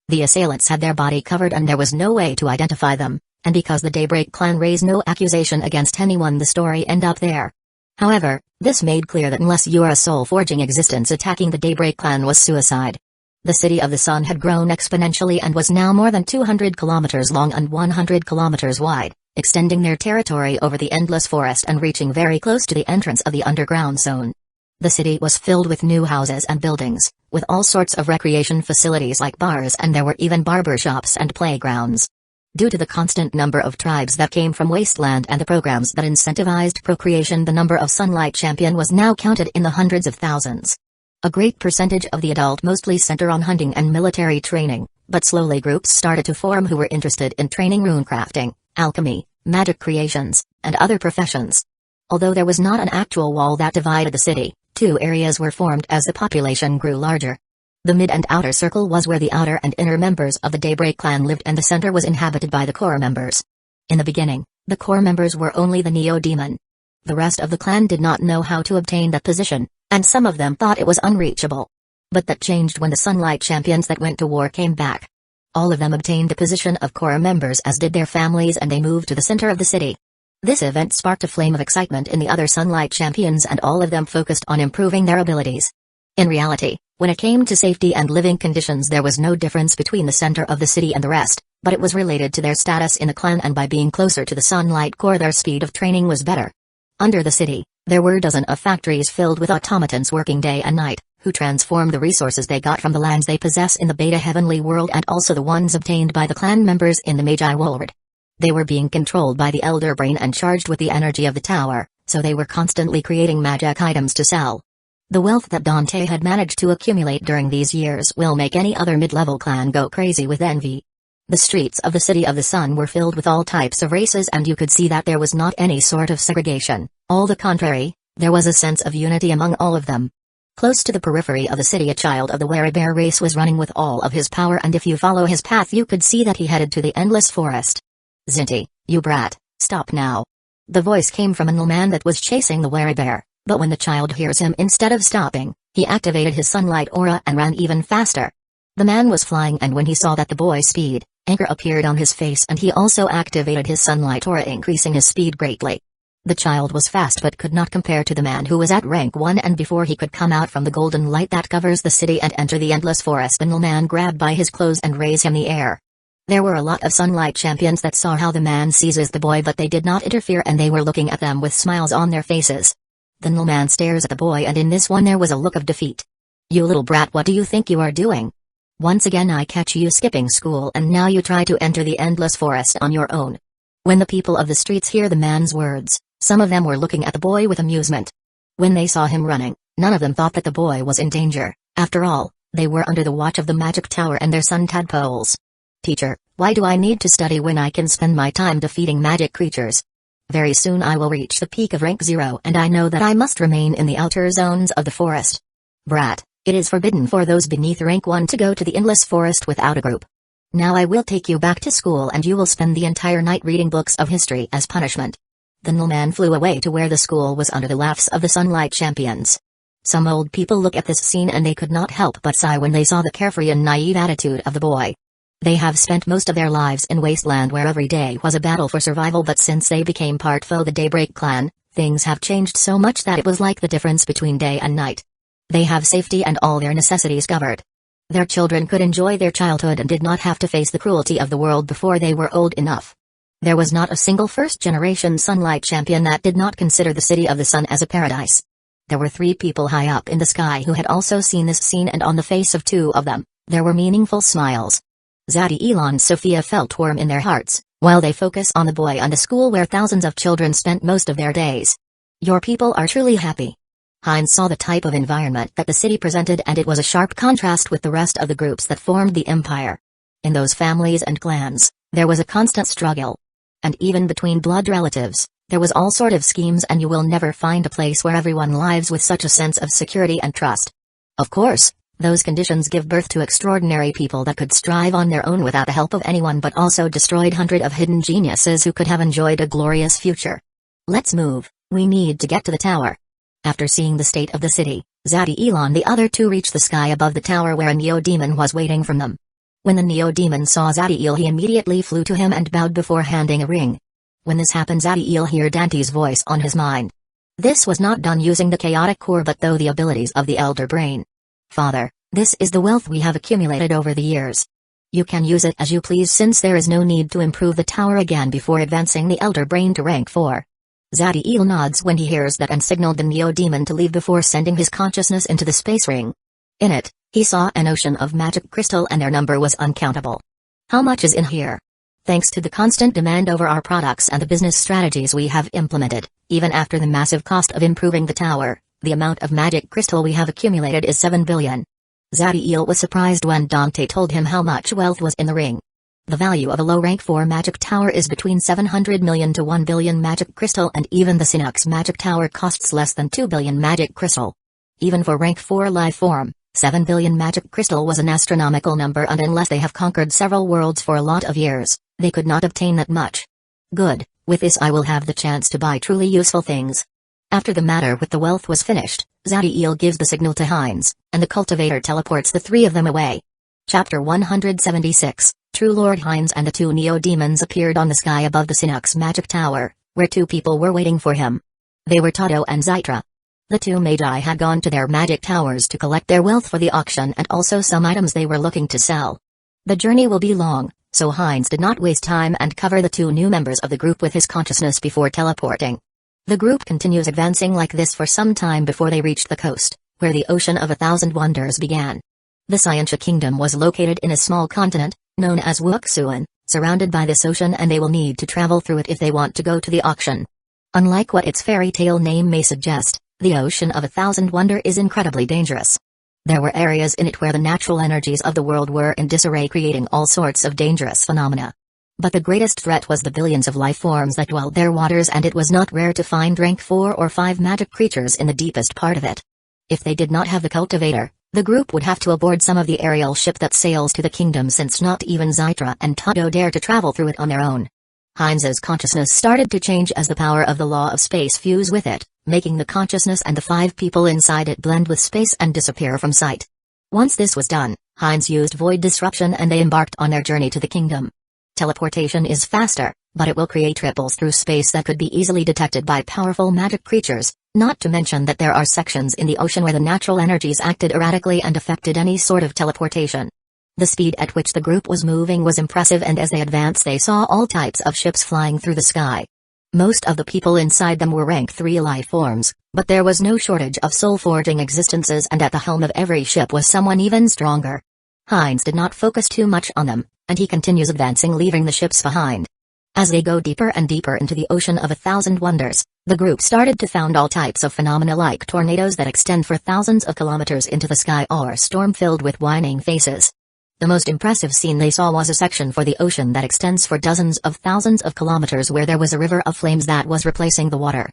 The assailants had their body covered and there was no way to identify them, and because the Daybreak clan raised no accusation against anyone, the story ended up there. However, this made clear that unless you are a soul-forging existence, attacking the Daybreak clan was suicide. The City of the Sun had grown exponentially and was now more than 200 kilometers long and 100 kilometers wide, extending their territory over the endless forest and reaching very close to the entrance of the underground zone. The city was filled with new houses and buildings, with all sorts of recreation facilities like bars, and there were even barber shops and playgrounds. Due to the constant number of tribes that came from Wasteland and the programs that incentivized procreation, the number of Sunlight Champion was now counted in the hundreds of thousands. A great percentage of the adult mostly center on hunting and military training, but slowly groups started to form who were interested in training runecrafting, alchemy, magic creations, and other professions. Although there was not an actual wall that divided the city, two areas were formed as the population grew larger. The mid and outer circle was where the outer and inner members of the Daybreak clan lived, and the center was inhabited by the core members. In the beginning, the core members were only the Neo-Demon. The rest of the clan did not know how to obtain that position, and some of them thought it was unreachable. But that changed when the Sunlight Champions that went to war came back. All of them obtained the position of core members, as did their families, and they moved to the center of the city. This event sparked a flame of excitement in the other Sunlight Champions, and all of them focused on improving their abilities. In reality, when it came to safety and living conditions, there was no difference between the center of the city and the rest, but it was related to their status in the clan, and by being closer to the Sunlight core their speed of training was better. Under the city, there were dozens of factories filled with automatons working day and night, who transformed the resources they got from the lands they possess in the Beta Heavenly world and also the ones obtained by the clan members in the Magi world. They were being controlled by the Elder Brain and charged with the energy of the tower, so they were constantly creating magic items to sell. The wealth that Dante had managed to accumulate during these years will make any other mid-level clan go crazy with envy. The streets of the City of the Sun were filled with all types of races, and you could see that there was not any sort of segregation. All the contrary, there was a sense of unity among all of them. Close to the periphery of the city, a child of the Werebear race was running with all of his power, and if you follow his path you could see that he headed to the endless forest. Zinti, you brat, stop now. The voice came from an man that was chasing the Werebear, but when the child hears him, instead of stopping, he activated his sunlight aura and ran even faster. The man was flying, and when he saw that the boy's speed, anger appeared on his face, and he also activated his sunlight aura, increasing his speed greatly. The child was fast but could not compare to the man who was at rank 1, and before he could come out from the golden light that covers the city and enter the endless forest, the man grabbed by his clothes and raised him in the air. There were a lot of sunlight champions that saw how the man seizes the boy, but they did not interfere, and they were looking at them with smiles on their faces. The man stares at the boy, and in this one there was a look of defeat. You little brat, what do you think you are doing? Once again I catch you skipping school, and now you try to enter the endless forest on your own. When the people of the streets hear the man's words, some of them were looking at the boy with amusement. When they saw him running, none of them thought that the boy was in danger. After all, they were under the watch of the magic tower and their sun tadpoles. Teacher, why do I need to study when I can spend my time defeating magic creatures? Very soon I will reach the peak of rank 0, and I know that I must remain in the outer zones of the forest. Brat, it is forbidden for those beneath rank 1 to go to the endless forest without a group. Now I will take you back to school, and you will spend the entire night reading books of history as punishment. The man flew away to where the school was under the laughs of the sunlight champions. Some old people look at this scene and they could not help but sigh when they saw the carefree and naive attitude of the boy. They have spent most of their lives in wasteland where every day was a battle for survival, but since they became part of the Daybreak clan, things have changed so much that it was like the difference between day and night. They have safety and all their necessities covered. Their children could enjoy their childhood and did not have to face the cruelty of the world before they were old enough. There was not a single first-generation sunlight champion that did not consider the City of the Sun as a paradise. There were 3 people high up in the sky who had also seen this scene, and on the face of 2 of them, there were meaningful smiles. Zadiel and Sophia felt warm in their hearts, while they focus on the boy and the school where thousands of children spent most of their days. Your people are truly happy. Heinz saw the type of environment that the city presented, and it was a sharp contrast with the rest of the groups that formed the empire. In those families and clans, there was a constant struggle. And even between blood relatives, there was all sort of schemes, and you will never find a place where everyone lives with such a sense of security and trust. Of course, those conditions give birth to extraordinary people that could strive on their own without the help of anyone, but also destroyed hundreds of hidden geniuses who could have enjoyed a glorious future. Let's move, we need to get to the tower. After seeing the state of the city, Zadiel and the other 2 reached the sky above the tower where a Neo-Demon was waiting for them. When the Neo-Demon saw Zadiel, he immediately flew to him and bowed before handing a ring. When this happened, Zadiel heard Dante's voice on his mind. This was not done using the chaotic core but through the abilities of the Elder Brain. Father, this is the wealth we have accumulated over the years. You can use it as you please, since there is no need to improve the tower again before advancing the Elder Brain to rank 4. Zadiel nods when he hears that and signaled the Neo-Demon to leave before sending his consciousness into the space ring. In it, he saw an ocean of magic crystal, and their number was uncountable. How much is in here? Thanks to the constant demand over our products and the business strategies we have implemented, even after the massive cost of improving the tower, the amount of magic crystal we have accumulated is 7 billion. Zadiel was surprised when Dante told him how much wealth was in the ring. The value of a low rank 4 magic tower is between 700 million to 1 billion magic crystal, and even the Sinux magic tower costs less than 2 billion magic crystal. Even for rank 4 life form, 7 billion magic crystal was an astronomical number, and unless they have conquered several worlds for a lot of years, they could not obtain that much. Good, with this I will have the chance to buy truly useful things. After the matter with the wealth was finished, Zadiel gives the signal to Heinz, and the cultivator teleports the 3 of them away. Chapter 176, True Lord Heinz and the 2 Neo-Demons appeared on the sky above the Sinux magic tower, where 2 people were waiting for him. They were Todo and Zytra. The 2 Magi had gone to their magic towers to collect their wealth for the auction and also some items they were looking to sell. The journey will be long, so Heinz did not waste time and cover the 2 new members of the group with his consciousness before teleporting. The group continues advancing like this for some time before they reached the coast, where the Ocean of 1,000 Wonders began. The Scientia Kingdom was located in a small continent, known as Wuxuan, surrounded by this ocean, and they will need to travel through it if they want to go to the auction. Unlike what its fairy tale name may suggest, the Ocean of 1,000 Wonder is incredibly dangerous. There were areas in it where the natural energies of the world were in disarray, creating all sorts of dangerous phenomena. But the greatest threat was the billions of life forms that dwelled their waters, and it was not rare to find rank 4 or 5 magic creatures in the deepest part of it. If they did not have the cultivator, the group would have to aboard some of the aerial ship that sails to the kingdom, since not even Zytra and Todo dare to travel through it on their own. Heinz's consciousness started to change as the power of the law of space fused with it, making the consciousness and the 5 people inside it blend with space and disappear from sight. Once this was done, Heinz used void disruption and they embarked on their journey to the kingdom. Teleportation is faster, but it will create ripples through space that could be easily detected by powerful magic creatures, not to mention that there are sections in the ocean where the natural energies acted erratically and affected any sort of teleportation. The speed at which the group was moving was impressive, and as they advanced they saw all types of ships flying through the sky. Most of the people inside them were rank 3 life forms, but there was no shortage of soul-forging existences, and at the helm of every ship was someone even stronger. Heinz did not focus too much on them, and he continues advancing, leaving the ships behind. As they go deeper and deeper into the ocean of 1,000 wonders, the group started to found all types of phenomena like tornadoes that extend for thousands of kilometers into the sky, or storm filled with whining faces. The most impressive scene they saw was a section for the ocean that extends for dozens of thousands of kilometers, where there was a river of flames that was replacing the water.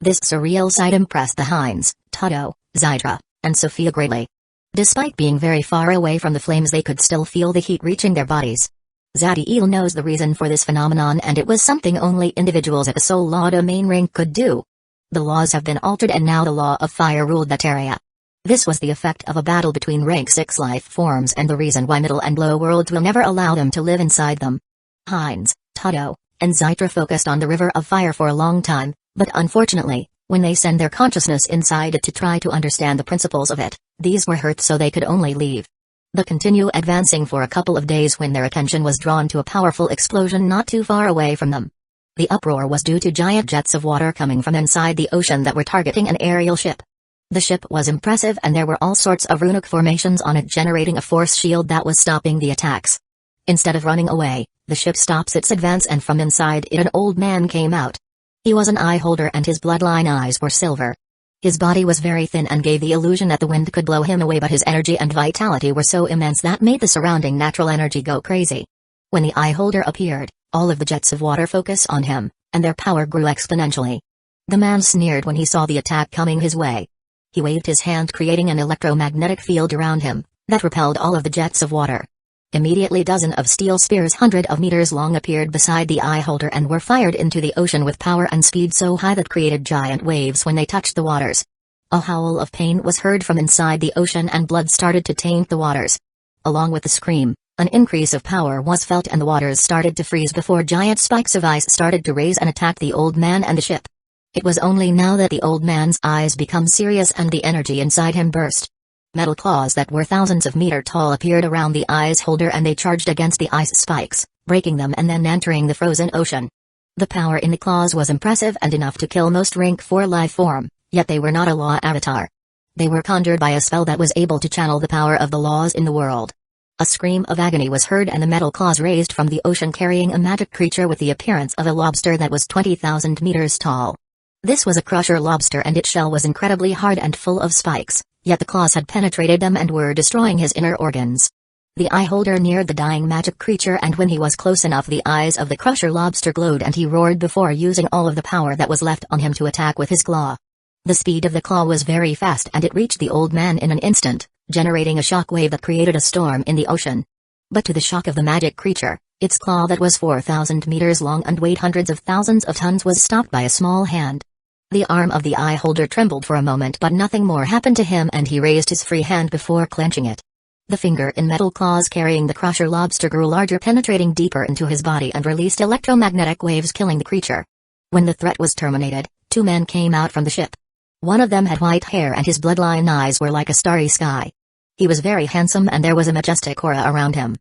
This surreal sight impressed the Heinz, Todo, Zytra, and Sophia greatly. Despite being very far away from the flames, they could still feel the heat reaching their bodies. Zadiel knows the reason for this phenomenon, and it was something only individuals at the Soul Law domain rank could do. The laws have been altered, and now the law of fire ruled that area. This was the effect of a battle between rank 6 life forms, and the reason why middle and low worlds will never allow them to live inside them. Heinz, Todo, and Zytra focused on the river of fire for a long time, but unfortunately, when they send their consciousness inside it to try to understand the principles of it, these were hurt, so they could only leave. They continue advancing for a couple of days when their attention was drawn to a powerful explosion not too far away from them. The uproar was due to giant jets of water coming from inside the ocean that were targeting an aerial ship. The ship was impressive, and there were all sorts of runic formations on it, generating a force shield that was stopping the attacks. Instead of running away, the ship stops its advance, and from inside it an old man came out. He was an eye holder, and his bloodline eyes were silver. His body was very thin and gave the illusion that the wind could blow him away, but his energy and vitality were so immense that made the surrounding natural energy go crazy. When the eye holder appeared, all of the jets of water focused on him, and their power grew exponentially. The man sneered when he saw the attack coming his way. He waved his hand, creating an electromagnetic field around him that repelled all of the jets of water. Immediately, dozens of steel spears hundreds of meters long appeared beside the eye holder and were fired into the ocean with power and speed so high that created giant waves when they touched the waters. A howl of pain was heard from inside the ocean, and blood started to taint the waters. Along with the scream, an increase of power was felt, and the waters started to freeze before giant spikes of ice started to raise and attack the old man and the ship. It was only now that the old man's eyes became serious and the energy inside him burst. Metal claws that were thousands of meters tall appeared around the ice holder, and they charged against the ice spikes, breaking them and then entering the frozen ocean. The power in the claws was impressive and enough to kill most rank 4 life form, yet they were not a law avatar. They were conjured by a spell that was able to channel the power of the laws in the world. A scream of agony was heard, and the metal claws raised from the ocean, carrying a magic creature with the appearance of a lobster that was 20,000 meters tall. This was a crusher lobster, and its shell was incredibly hard and full of spikes, yet the claws had penetrated them and were destroying his inner organs. The eye holder neared the dying magic creature, and when he was close enough, the eyes of the crusher lobster glowed, and he roared before using all of the power that was left on him to attack with his claw. The speed of the claw was very fast, and it reached the old man in an instant, generating a shock wave that created a storm in the ocean. But to the shock of the magic creature, its claw that was 4,000 meters long and weighed hundreds of thousands of tons was stopped by a small hand. The arm of the eye holder trembled for a moment, but nothing more happened to him, and he raised his free hand before clenching it. The finger in metal claws carrying the crusher lobster grew larger, penetrating deeper into his body and released electromagnetic waves, killing the creature. When the threat was terminated, 2 men came out from the ship. One of them had white hair, and his bloodline eyes were like a starry sky. He was very handsome, and there was a majestic aura around him.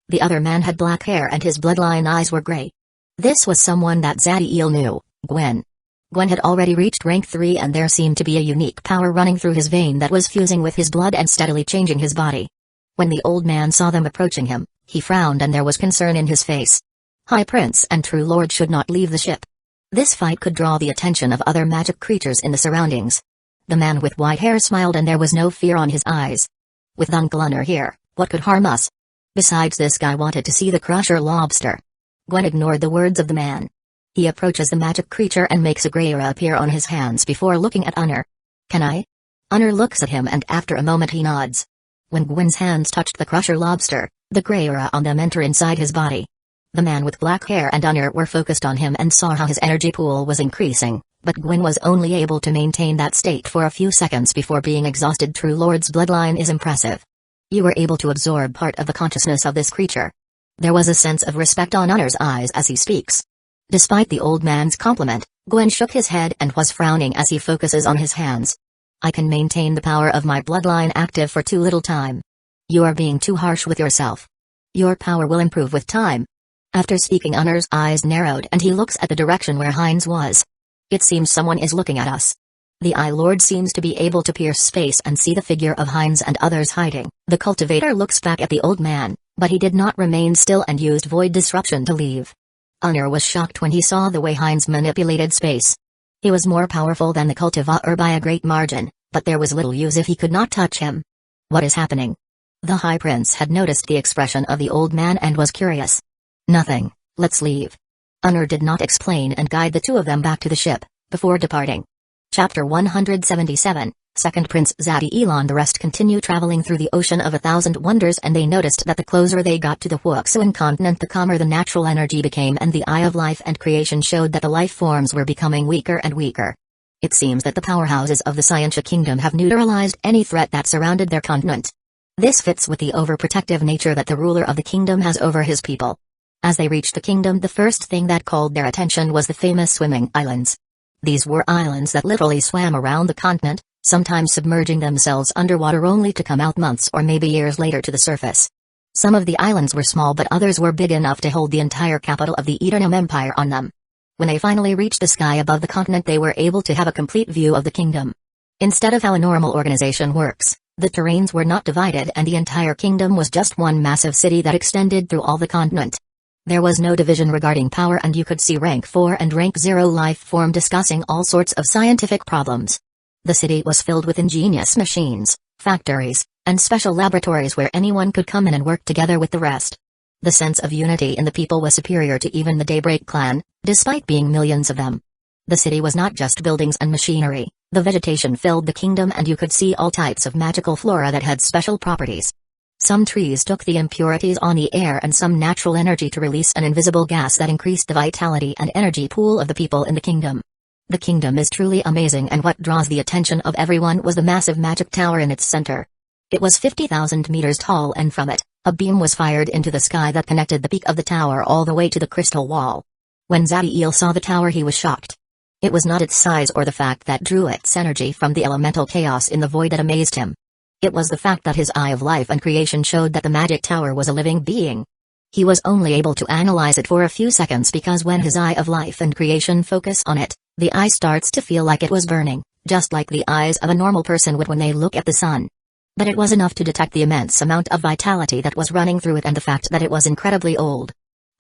The other man had black hair, and his bloodline eyes were gray. This was someone that Zadiel knew, Gwen. Gwen had already reached rank 3, and there seemed to be a unique power running through his vein that was fusing with his blood and steadily changing his body. When the old man saw them approaching him, he frowned and there was concern in his face. High Prince and True Lord should not leave the ship. This fight could draw the attention of other magic creatures in the surroundings. The man with white hair smiled, and there was no fear on his eyes. With Uncle Unner here, what could harm us? Besides, this guy wanted to see the crusher lobster. Gwen ignored the words of the man. He approaches the magic creature and makes a gray aura appear on his hands before looking at Unner. Can I? Honor looks at him and after a moment he nods. When Gwyn's hands touched the crusher lobster, the gray aura on them enter inside his body. The man with black hair and Honor were focused on him and saw how his energy pool was increasing, but Gwyn was only able to maintain that state for a few seconds before being exhausted. True Lord's bloodline is impressive. You were able to absorb part of the consciousness of this creature. There was a sense of respect on Honor's eyes as he speaks. Despite the old man's compliment, Gwyn shook his head and was frowning as he focuses on his hands. I can maintain the power of my bloodline active for too little time. You are being too harsh with yourself. Your power will improve with time. After speaking, Honor's eyes narrowed and he looks at the direction where Heinz was. It seems someone is looking at us. The Eye Lord seems to be able to pierce space and see the figure of Heinz and others hiding. The cultivator looks back at the old man, but he did not remain still and used void disruption to leave. Honor was shocked when he saw the way Heinz manipulated space. He was more powerful than the cultivator by a great margin, but there was little use if he could not touch him. What is happening? The High Prince had noticed the expression of the old man and was curious. Nothing, let's leave. Honor did not explain and guide the two of them back to the ship, before departing. Chapter 177, Second Prince Zadie Elon. The rest continue traveling through the ocean of 1,000 wonders and they noticed that the closer they got to the Hueco continent the calmer the natural energy became and the eye of life and creation showed that the life forms were becoming weaker and weaker. It seems that the powerhouses of the Scientia Kingdom have neutralized any threat that surrounded their continent. This fits with the overprotective nature that the ruler of the kingdom has over his people. As they reached the kingdom, the first thing that called their attention was the famous swimming islands. These were islands that literally swam around the continent, sometimes submerging themselves underwater only to come out months or maybe years later to the surface. Some of the islands were small but others were big enough to hold the entire capital of the Eternum Empire on them. When they finally reached the sky above the continent they were able to have a complete view of the kingdom. Instead of how a normal organization works, the terrains were not divided and the entire kingdom was just one massive city that extended through all the continent. There was no division regarding power and you could see rank 4 and rank 0 life form discussing all sorts of scientific problems. The city was filled with ingenious machines, factories, and special laboratories where anyone could come in and work together with the rest. The sense of unity in the people was superior to even the Daybreak clan, despite being millions of them. The city was not just buildings and machinery, the vegetation filled the kingdom and you could see all types of magical flora that had special properties. Some trees took the impurities on the air and some natural energy to release an invisible gas that increased the vitality and energy pool of the people in the kingdom. The kingdom is truly amazing and what draws the attention of everyone was the massive magic tower in its center. It was 50,000 meters tall and from it, a beam was fired into the sky that connected the peak of the tower all the way to the crystal wall. When Zadie saw the tower he was shocked. It was not its size or the fact that drew its energy from the elemental chaos in the void that amazed him. It was the fact that his eye of life and creation showed that the magic tower was a living being. He was only able to analyze it for a few seconds because when his eye of life and creation focus on it, the eye starts to feel like it was burning, just like the eyes of a normal person would when they look at the sun. But it was enough to detect the immense amount of vitality that was running through it and the fact that it was incredibly old.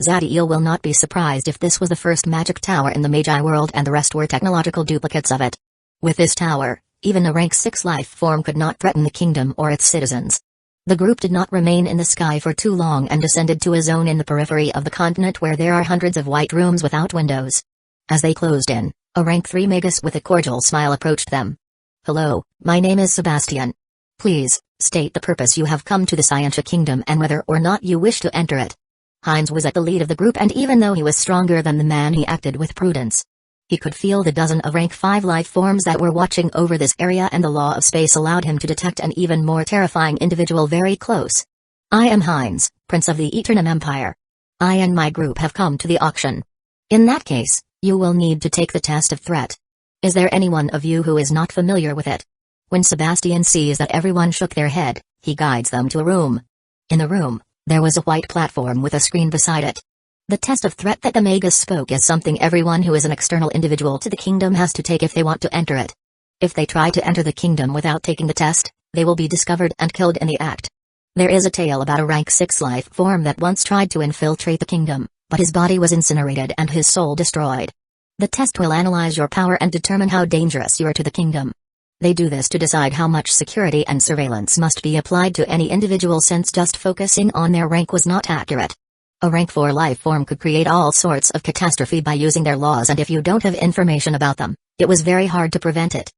Zadie will not be surprised if this was the first magic tower in the Magi world and the rest were technological duplicates of it. With this tower, even a rank 6 life form could not threaten the kingdom or its citizens. The group did not remain in the sky for too long and descended to a zone in the periphery of the continent where there are hundreds of white rooms without windows. As they closed in, a rank 3 magus with a cordial smile approached them. Hello, my name is Sebastian. Please, state the purpose you have come to the Scientia Kingdom and whether or not you wish to enter it. Heinz was at the lead of the group and even though he was stronger than the man he acted with prudence. He could feel the dozen of rank 5 life forms that were watching over this area and the law of space allowed him to detect an even more terrifying individual very close. I am Heinz, Prince of the Eternum Empire. I and my group have come to the auction. In that case, you will need to take the test of threat. Is there anyone of you who is not familiar with it? When Sebastian sees that everyone shook their head, he guides them to a room. In the room, there was a white platform with a screen beside it. The test of threat that the Magus spoke is something everyone who is an external individual to the kingdom has to take if they want to enter it. If they try to enter the kingdom without taking the test, they will be discovered and killed in the act. There is a tale about a rank 6 life form that once tried to infiltrate the kingdom, but his body was incinerated and his soul destroyed. The test will analyze your power and determine how dangerous you are to the kingdom. They do this to decide how much security and surveillance must be applied to any individual since just focusing on their rank was not accurate. A rank 4 life form could create all sorts of catastrophe by using their laws and if you don't have information about them, it was very hard to prevent it.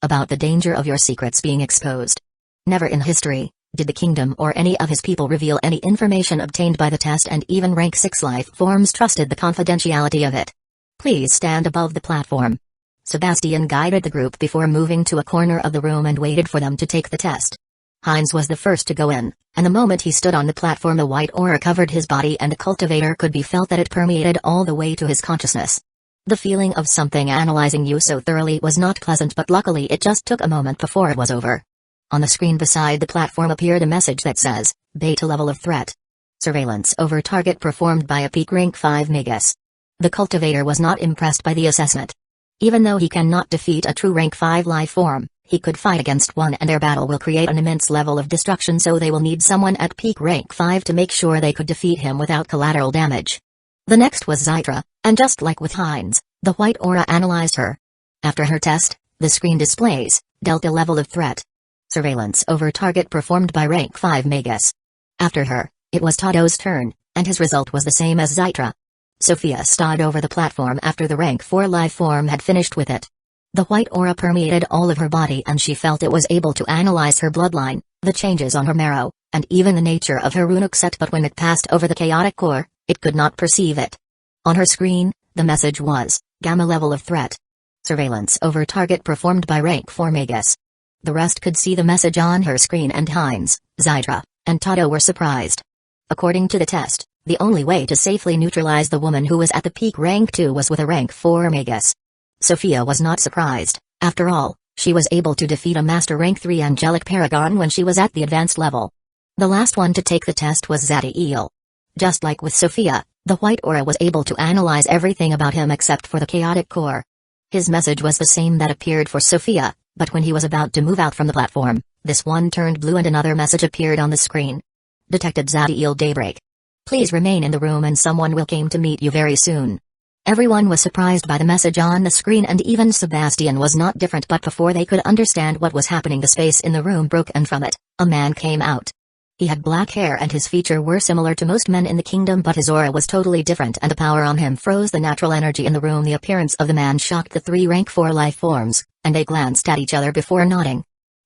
about the danger of your secrets being exposed. Never in history did the kingdom or any of his people reveal any information obtained by the test, and even rank 6 life forms trusted the confidentiality of it. Please stand above the platform. Sebastian guided the group before moving to a corner of the room and waited for them to take the test. Heinz was the first to go in, and the moment he stood on the platform a white aura covered his body, and the cultivator could be felt that it permeated all the way to his consciousness. The feeling of something analyzing you so thoroughly was not pleasant, but luckily it just took a moment before it was over. On the screen beside the platform appeared a message that says, Beta level of threat. Surveillance over target performed by a peak rank 5 Magus. The cultivator was not impressed by the assessment. Even though he cannot defeat a true rank 5 life form, he could fight against one, and their battle will create an immense level of destruction, so they will need someone at peak rank 5 to make sure they could defeat him without collateral damage. The next was Zytra, and just like with Heinz, the white aura analyzed her. After her test, the screen displays, Delta level of threat. Surveillance over target performed by rank 5 Magus. After her, it was Tado's turn, and his result was the same as Zytra. Sophia stood over the platform after the rank 4 life form had finished with it. The white aura permeated all of her body, and she felt it was able to analyze her bloodline, the changes on her marrow, and even the nature of her runic set, but when it passed over the chaotic core, it could not perceive it. On her screen, the message was, Gamma level of threat. Surveillance over target performed by rank 4 Magus. The rest could see the message on her screen, and Heinz, Zytra, and Tado were surprised. According to the test, the only way to safely neutralize the woman who was at the peak rank 2 was with a rank 4 Magus. Sophia was not surprised. After all, she was able to defeat a master rank 3 angelic paragon when she was at the advanced level. The last one to take the test was Zadiel. Just like with Sophia, the white aura was able to analyze everything about him except for the chaotic core. His message was the same that appeared for Sophia, but when he was about to move out from the platform, this one turned blue and another message appeared on the screen. Detected Zadiel Daybreak. Please remain in the room and someone will come to meet you very soon. Everyone was surprised by the message on the screen, and even Sebastian was not different, but before they could understand what was happening, the space in the room broke, and from it, a man came out. He had black hair and his features were similar to most men in the kingdom, but his aura was totally different, and the power on him froze the natural energy in the room. The appearance of the man shocked the 3 rank 4 life forms, and they glanced at each other before nodding.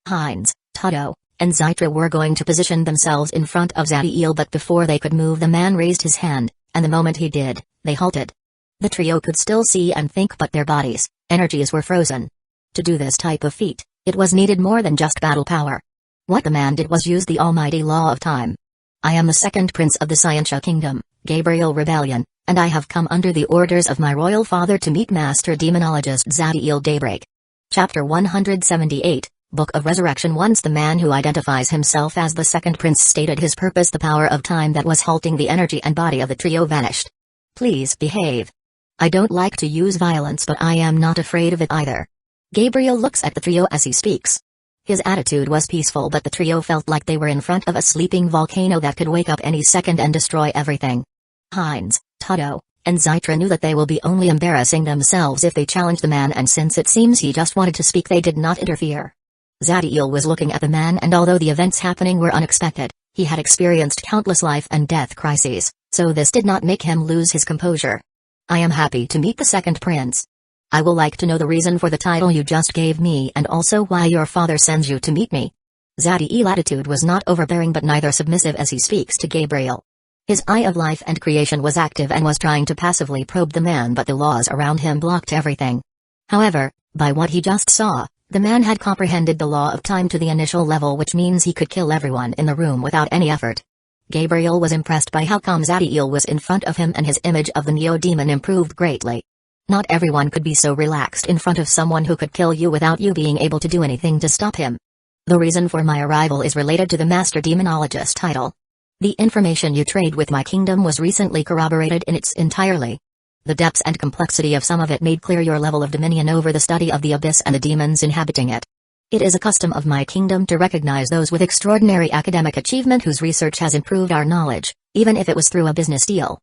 Heinz, Tado, and Zytra were going to position themselves in front of Zadiel, but before they could move, the man raised his hand, and the moment he did, they halted. The trio could still see and think, but their bodies, energies were frozen. To do this type of feat, it was needed more than just battle power. What the man did was use the almighty law of time. I am the second prince of the Scientia Kingdom, Gabriel Rebellion, and I have come under the orders of my royal father to meet Master Demonologist Zadiel Daybreak. Chapter 178, Book of Resurrection. Once the man who identifies himself as the second prince stated his purpose, the power of time that was halting the energy and body of the trio vanished. Please behave. I don't like to use violence, but I am not afraid of it either. Gabriel looks at the trio as he speaks. His attitude was peaceful, but the trio felt like they were in front of a sleeping volcano that could wake up any second and destroy everything. Heinz, Tado, and Zytra knew that they will be only embarrassing themselves if they challenged the man, and since it seems he just wanted to speak, they did not interfere. Zadiel was looking at the man, and although the events happening were unexpected, he had experienced countless life and death crises, so this did not make him lose his composure. I am happy to meet the second prince. I will like to know the reason for the title you just gave me, and also why your father sends you to meet me. Zadiel's attitude was not overbearing but neither submissive as he speaks to Gabriel. His eye of life and creation was active and was trying to passively probe the man, but the laws around him blocked everything. However, by what he just saw, the man had comprehended the law of time to the initial level, which means he could kill everyone in the room without any effort. Gabriel was impressed by how calm Zadiel was in front of him, and his image of the Neo-Demon improved greatly. Not everyone could be so relaxed in front of someone who could kill you without you being able to do anything to stop him. The reason for my arrival is related to the Master Demonologist title. The information you trade with my kingdom was recently corroborated in its entirety. The depths and complexity of some of it made clear your level of dominion over the study of the abyss and the demons inhabiting it. It is a custom of my kingdom to recognize those with extraordinary academic achievement whose research has improved our knowledge, even if it was through a business deal.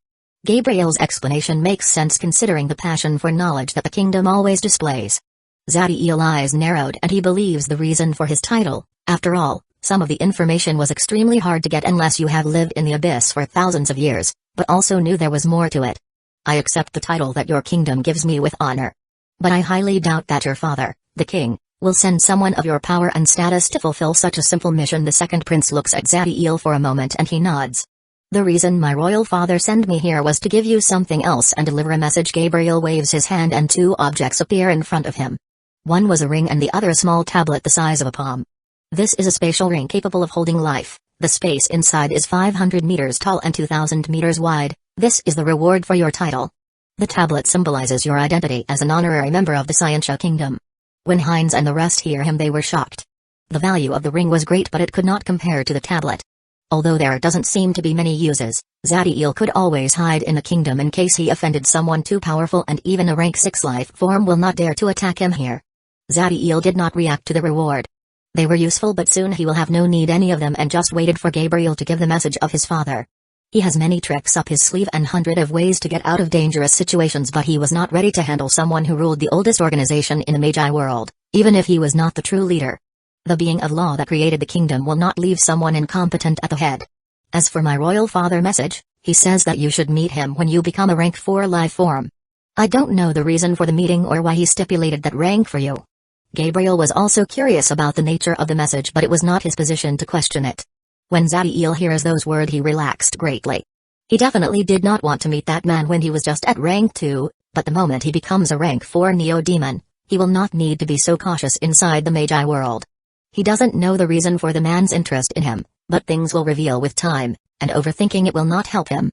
Gabriel's explanation makes sense considering the passion for knowledge that the kingdom always displays. Zadiel's eyes narrowed, and he believes the reason for his title. After all, some of the information was extremely hard to get unless you have lived in the abyss for thousands of years, but also knew there was more to it. I accept the title that your kingdom gives me with honor. But I highly doubt that your father, the king, Will send someone of your power and status to fulfill such a simple mission. The second prince looks at Zadiel for a moment and he nods. The reason my royal father sent me here was to give you something else and deliver a message. Gabriel waves his hand and two objects appear in front of him. One was a ring and the other a small tablet the size of a palm. This is a spatial ring capable of holding life. The space inside is 500 meters tall and 2000 meters wide. This is the reward for your title. The tablet symbolizes your identity as an honorary member of the Scientia Kingdom. When Heinz and the rest hear him, they were shocked. The value of the ring was great, but it could not compare to the tablet. Although there doesn't seem to be many uses, Zadiel could always hide in the kingdom in case he offended someone too powerful, and even a rank 6 life form will not dare to attack him here. Zadiel did not react to the reward. They were useful, but soon he will have no need any of them, and just waited for Gabriel to give the message of his father. He has many tricks up his sleeve and hundred of ways to get out of dangerous situations, but he was not ready to handle someone who ruled the oldest organization in the Magi world, even if he was not the true leader. The being of law that created the kingdom will not leave someone incompetent at the head. As for my royal father message, he says that you should meet him when you become a rank 4 life form. I don't know the reason for the meeting or why he stipulated that rank for you. Gabriel was also curious about the nature of the message, but it was not his position to question it. When Zadiel hears those words, he relaxed greatly. He definitely did not want to meet that man when he was just at rank 2, but the moment he becomes a rank 4 Neo-Demon, he will not need to be so cautious inside the Magi world. He doesn't know the reason for the man's interest in him, but things will reveal with time, and overthinking it will not help him.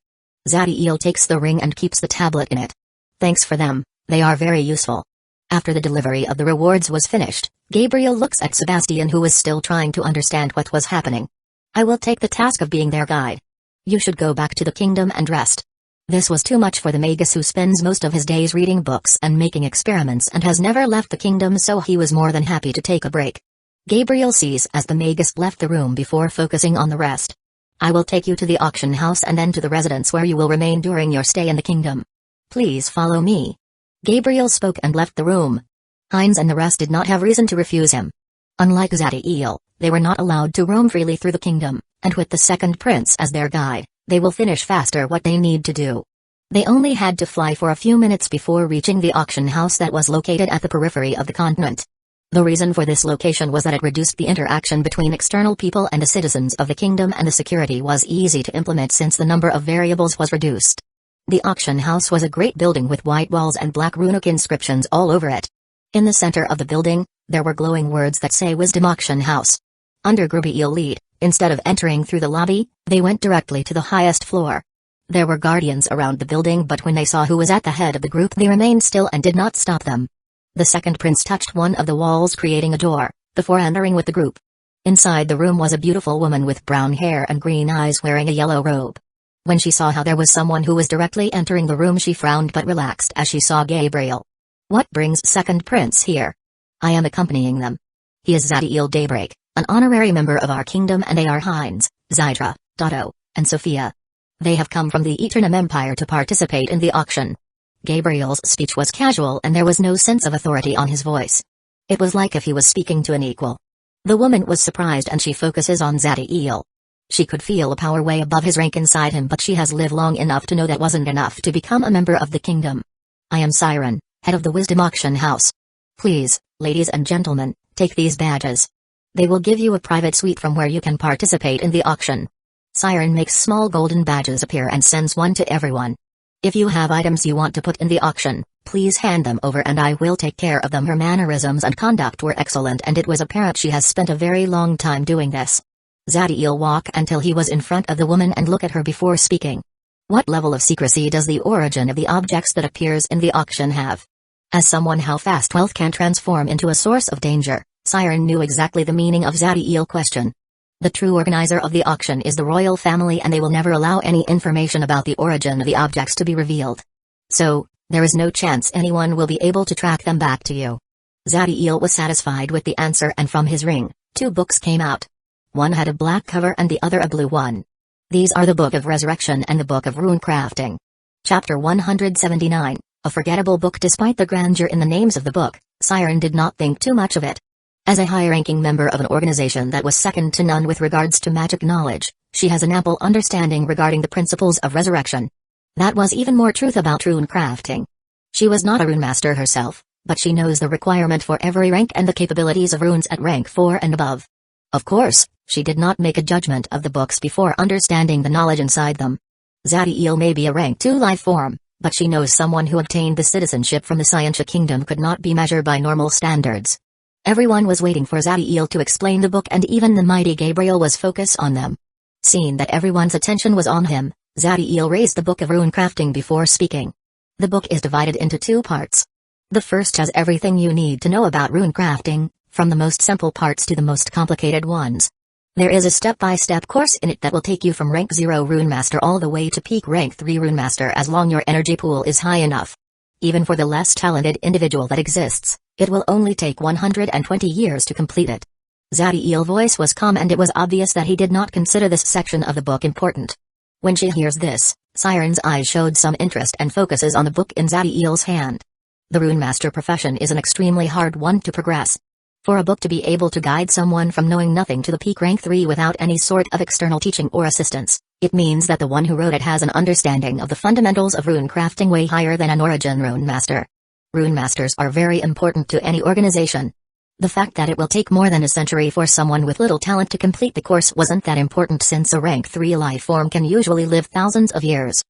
Zadiel takes the ring and keeps the tablet in it. Thanks for them, they are very useful. After the delivery of the rewards was finished, Gabriel looks at Sebastian, who was still trying to understand what was happening. I will take the task of being their guide. You should go back to the kingdom and rest. This was too much for the Magus, who spends most of his days reading books and making experiments and has never left the kingdom, so he was more than happy to take a break. Gabriel sees as the Magus left the room before focusing on the rest. I will take you to the auction house and then to the residence where you will remain during your stay in the kingdom. Please follow me. Gabriel spoke and left the room. Heinz and the rest did not have reason to refuse him. Unlike Zadiel, they were not allowed to roam freely through the kingdom, and with the second prince as their guide, they will finish faster what they need to do. They only had to fly for a few minutes before reaching the auction house that was located at the periphery of the continent. The reason for this location was that it reduced the interaction between external people and the citizens of the kingdom, and the security was easy to implement since the number of variables was reduced. The auction house was a great building with white walls and black runic inscriptions all over it. In the center of the building, there were glowing words that say Wisdom Auction House. Under Gabriel's lead, instead of entering through the lobby, they went directly to the highest floor. There were guardians around the building, but when they saw who was at the head of the group, they remained still and did not stop them. The second prince touched one of the walls, creating a door, before entering with the group. Inside the room was a beautiful woman with brown hair and green eyes wearing a yellow robe. When she saw how there was someone who was directly entering the room, she frowned but relaxed as she saw Gabriel. What brings second prince here? I am accompanying them. He is Zadiel Daybreak, an honorary member of our kingdom, and they are Heinz, Zydra, Dotto, and Sophia. They have come from the Eternum Empire to participate in the auction. Gabriel's speech was casual and there was no sense of authority on his voice. It was like if he was speaking to an equal. The woman was surprised and she focuses on Zadiel. She could feel a power way above his rank inside him, but she has lived long enough to know that wasn't enough to become a member of the kingdom. I am Siren, head of the Wisdom Auction House. Please, ladies and gentlemen, take these badges. They will give you a private suite from where you can participate in the auction. Siren makes small golden badges appear and sends one to everyone. If you have items you want to put in the auction, please hand them over and I will take care of them. Her mannerisms and conduct were excellent, and it was apparent she has spent a very long time doing this. Zadiel walked until he was in front of the woman and looked at her before speaking. What level of secrecy does the origin of the objects that appears in the auction have? As someone how fast wealth can transform into a source of danger, Siren knew exactly the meaning of Zadiel's question. The true organizer of the auction is the royal family, and they will never allow any information about the origin of the objects to be revealed. So, there is no chance anyone will be able to track them back to you. Zadiel was satisfied with the answer, and from his ring, 2 books came out. One had a black cover and the other a blue one. These are the Book of Resurrection and the Book of Rune Crafting. Chapter 179, a forgettable book. Despite the grandeur in the names of the book, Siren did not think too much of it. As a high-ranking member of an organization that was second to none with regards to magic knowledge, she has an ample understanding regarding the principles of resurrection. That was even more truth about rune crafting. She was not a rune master herself, but she knows the requirement for every rank and the capabilities of runes at rank 4 and above. Of course, she did not make a judgment of the books before understanding the knowledge inside them. Zadiel may be a rank 2 life form, but she knows someone who obtained the citizenship from the Scientia Kingdom could not be measured by normal standards. Everyone was waiting for Zadiel to explain the book, and even the mighty Gabriel was focused on them. Seeing that everyone's attention was on him, Zadiel raised the book of rune crafting before speaking. The book is divided into 2 parts. The first has everything you need to know about rune crafting, from the most simple parts to the most complicated ones. There is a step-by-step course in it that will take you from rank 0 Rune Master all the way to peak rank 3 Rune Master as long your energy pool is high enough. Even for the less talented individual that exists, it will only take 120 years to complete it. Zadiel's voice was calm, and it was obvious that he did not consider this section of the book important. When she hears this, Siren's eyes showed some interest and focuses on the book in Zadiel's hand. The Rune Master profession is an extremely hard one to progress. For a book to be able to guide someone from knowing nothing to the peak rank 3 without any sort of external teaching or assistance, it means that the one who wrote it has an understanding of the fundamentals of rune crafting way higher than an origin rune master. Rune masters are very important to any organization. The fact that it will take more than a century for someone with little talent to complete the course wasn't that important, since a rank 3 life form can usually live thousands of years.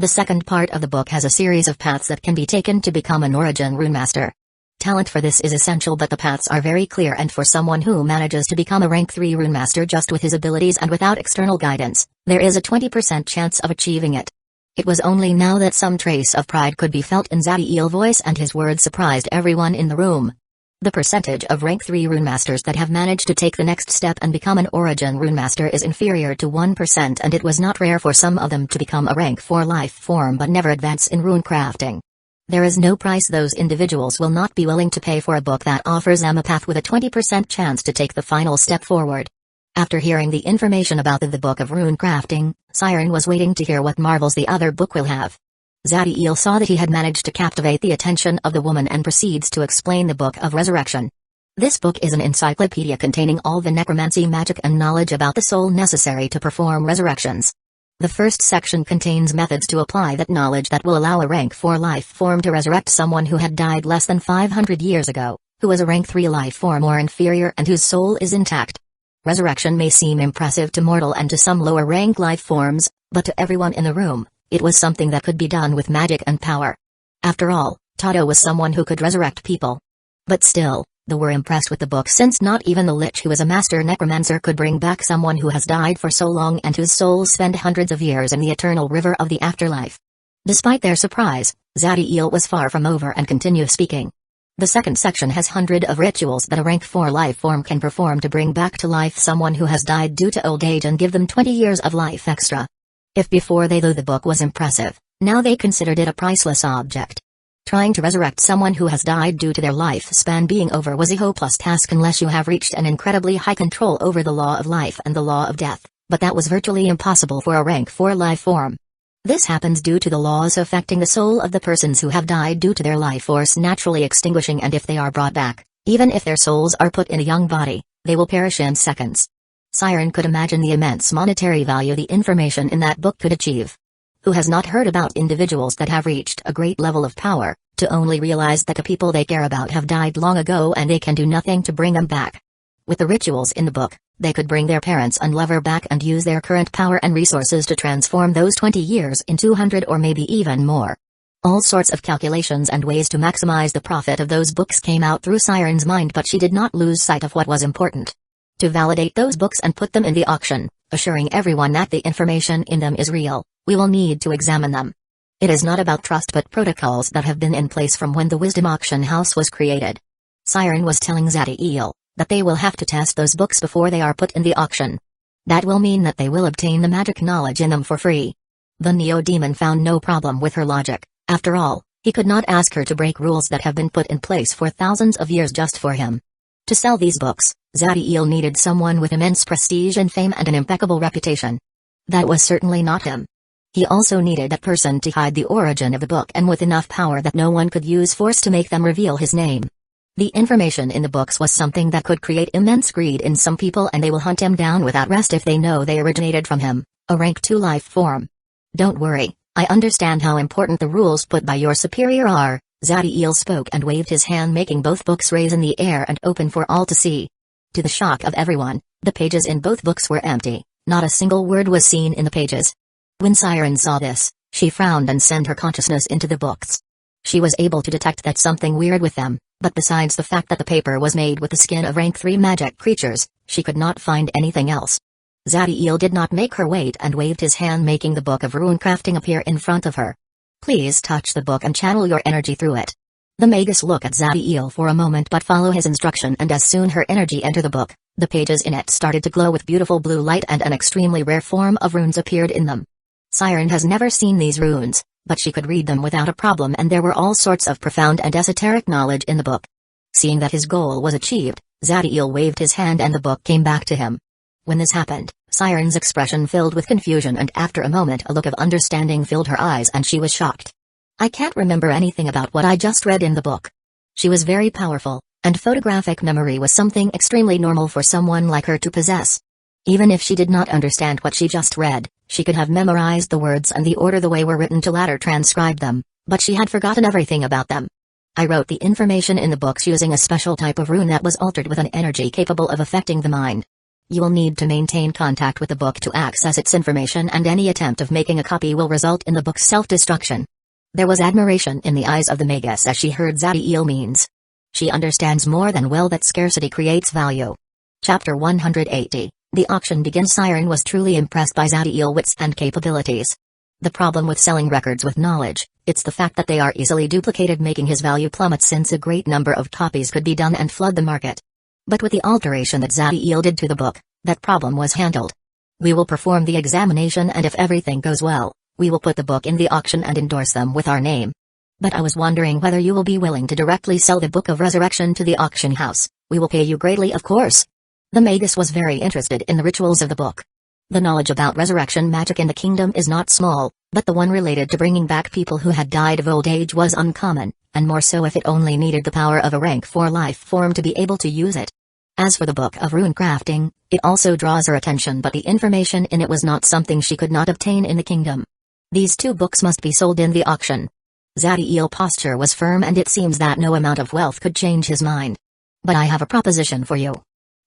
The second part of the book has a series of paths that can be taken to become an origin rune master. Talent for this is essential, but the paths are very clear, and for someone who manages to become a rank 3 rune master just with his abilities and without external guidance, there is a 20% chance of achieving it. It was only now that some trace of pride could be felt in Zadiel's voice, and his words surprised everyone in the room. The percentage of rank 3 rune masters that have managed to take the next step and become an origin rune master is inferior to 1%, and it was not rare for some of them to become a rank 4 life form but never advance in rune crafting. There is no price those individuals will not be willing to pay for a book that offers them a path with a 20% chance to take the final step forward. After hearing the information about the book of rune crafting, Siren was waiting to hear what marvels the other book will have. Zadiel saw that he had managed to captivate the attention of the woman and proceeds to explain the Book of Resurrection. This book is an encyclopedia containing all the necromancy magic and knowledge about the soul necessary to perform resurrections. The first section contains methods to apply that knowledge that will allow a rank 4 life form to resurrect someone who had died less than 500 years ago, who is a rank 3 life form or inferior and whose soul is intact. Resurrection may seem impressive to mortal and to some lower rank life forms, but to everyone in the room, it was something that could be done with magic and power. After all, Tato was someone who could resurrect people. But still, they were impressed with the book, since not even the Lich, who is a master necromancer, could bring back someone who has died for so long and whose souls spend hundreds of years in the eternal river of the afterlife. Despite their surprise, Zadiel was far from over and continued speaking. The second section has hundreds of rituals that a rank 4 life form can perform to bring back to life someone who has died due to old age and give them 20 years of life extra. If before they thought the book was impressive, now they considered it a priceless object. Trying to resurrect someone who has died due to their lifespan being over was a hopeless task unless you have reached an incredibly high control over the law of life and the law of death, but that was virtually impossible for a rank 4 life form. This happens due to the laws affecting the soul of the persons who have died due to their life force naturally extinguishing, and if they are brought back, even if their souls are put in a young body, they will perish in seconds. Siren could imagine the immense monetary value the information in that book could achieve. Who has not heard about individuals that have reached a great level of power, to only realize that the people they care about have died long ago and they can do nothing to bring them back? With the rituals in the book, they could bring their parents and lover back and use their current power and resources to transform those 20 years in 200 or maybe even more. All sorts of calculations and ways to maximize the profit of those books came out through Siren's mind, but she did not lose sight of what was important. To validate those books and put them in the auction, assuring everyone that the information in them is real, we will need to examine them. It is not about trust but protocols that have been in place from when the Wisdom Auction House was created. Siren was telling Zadiel that they will have to test those books before they are put in the auction. That will mean that they will obtain the magic knowledge in them for free. The Neo-Demon found no problem with her logic. After all, he could not ask her to break rules that have been put in place for thousands of years just for him. To sell these books, Zadiel needed someone with immense prestige and fame and an impeccable reputation. That was certainly not him. He also needed that person to hide the origin of the book and with enough power that no one could use force to make them reveal his name. The information in the books was something that could create immense greed in some people, and they will hunt him down without rest if they know they originated from him, a rank 2 life form. Don't worry, I understand how important the rules put by your superior are, Zadiel spoke and waved his hand, making both books raise in the air and open for all to see. To the shock of everyone, the pages in both books were empty. Not a single word was seen in the pages. When Siren saw this, she frowned and sent her consciousness into the books. She was able to detect that something weird with them, but besides the fact that the paper was made with the skin of rank 3 magic creatures, she could not find anything else. Zadiel did not make her wait and waved his hand, making the book of rune crafting appear in front of her. Please touch the book and channel your energy through it. The Magus looked at Zadiel for a moment but follow his instruction, and as soon her energy entered the book, the pages in it started to glow with beautiful blue light and an extremely rare form of runes appeared in them. Siren has never seen these runes, but she could read them without a problem, and there were all sorts of profound and esoteric knowledge in the book. Seeing that his goal was achieved, Zadiel waved his hand and the book came back to him. When this happened, Siren's expression filled with confusion, and after a moment a look of understanding filled her eyes and she was shocked. I can't remember anything about what I just read in the book. She was very powerful, and photographic memory was something extremely normal for someone like her to possess. Even if she did not understand what she just read, she could have memorized the words and the order the way were written to later transcribe them, but she had forgotten everything about them. I wrote the information in the books using a special type of rune that was altered with an energy capable of affecting the mind. You will need to maintain contact with the book to access its information, and any attempt of making a copy will result in the book's self-destruction. There was admiration in the eyes of the Magus as she heard Zadiel means. She understands more than well that scarcity creates value. Chapter 180. The auction begins. Siren was truly impressed by Zadiel's wits and capabilities. The problem with selling records with knowledge, it's the fact that they are easily duplicated, making his value plummet since a great number of copies could be done and flood the market. But with the alteration that Zadiel did to the book, that problem was handled. We will perform the examination, and if everything goes well, we will put the book in the auction and endorse them with our name. But I was wondering whether you will be willing to directly sell the Book of Resurrection to the auction house. We will pay you greatly, of course. The Magus was very interested in the rituals of the book. The knowledge about resurrection magic in the kingdom is not small, but the one related to bringing back people who had died of old age was uncommon, and more so if it only needed the power of a rank 4 life form to be able to use it. As for the Book of Rune Crafting, it also draws her attention, but the information in it was not something she could not obtain in the kingdom. These 2 books must be sold in the auction. Zadiel's posture was firm, and it seems that no amount of wealth could change his mind. But I have a proposition for you.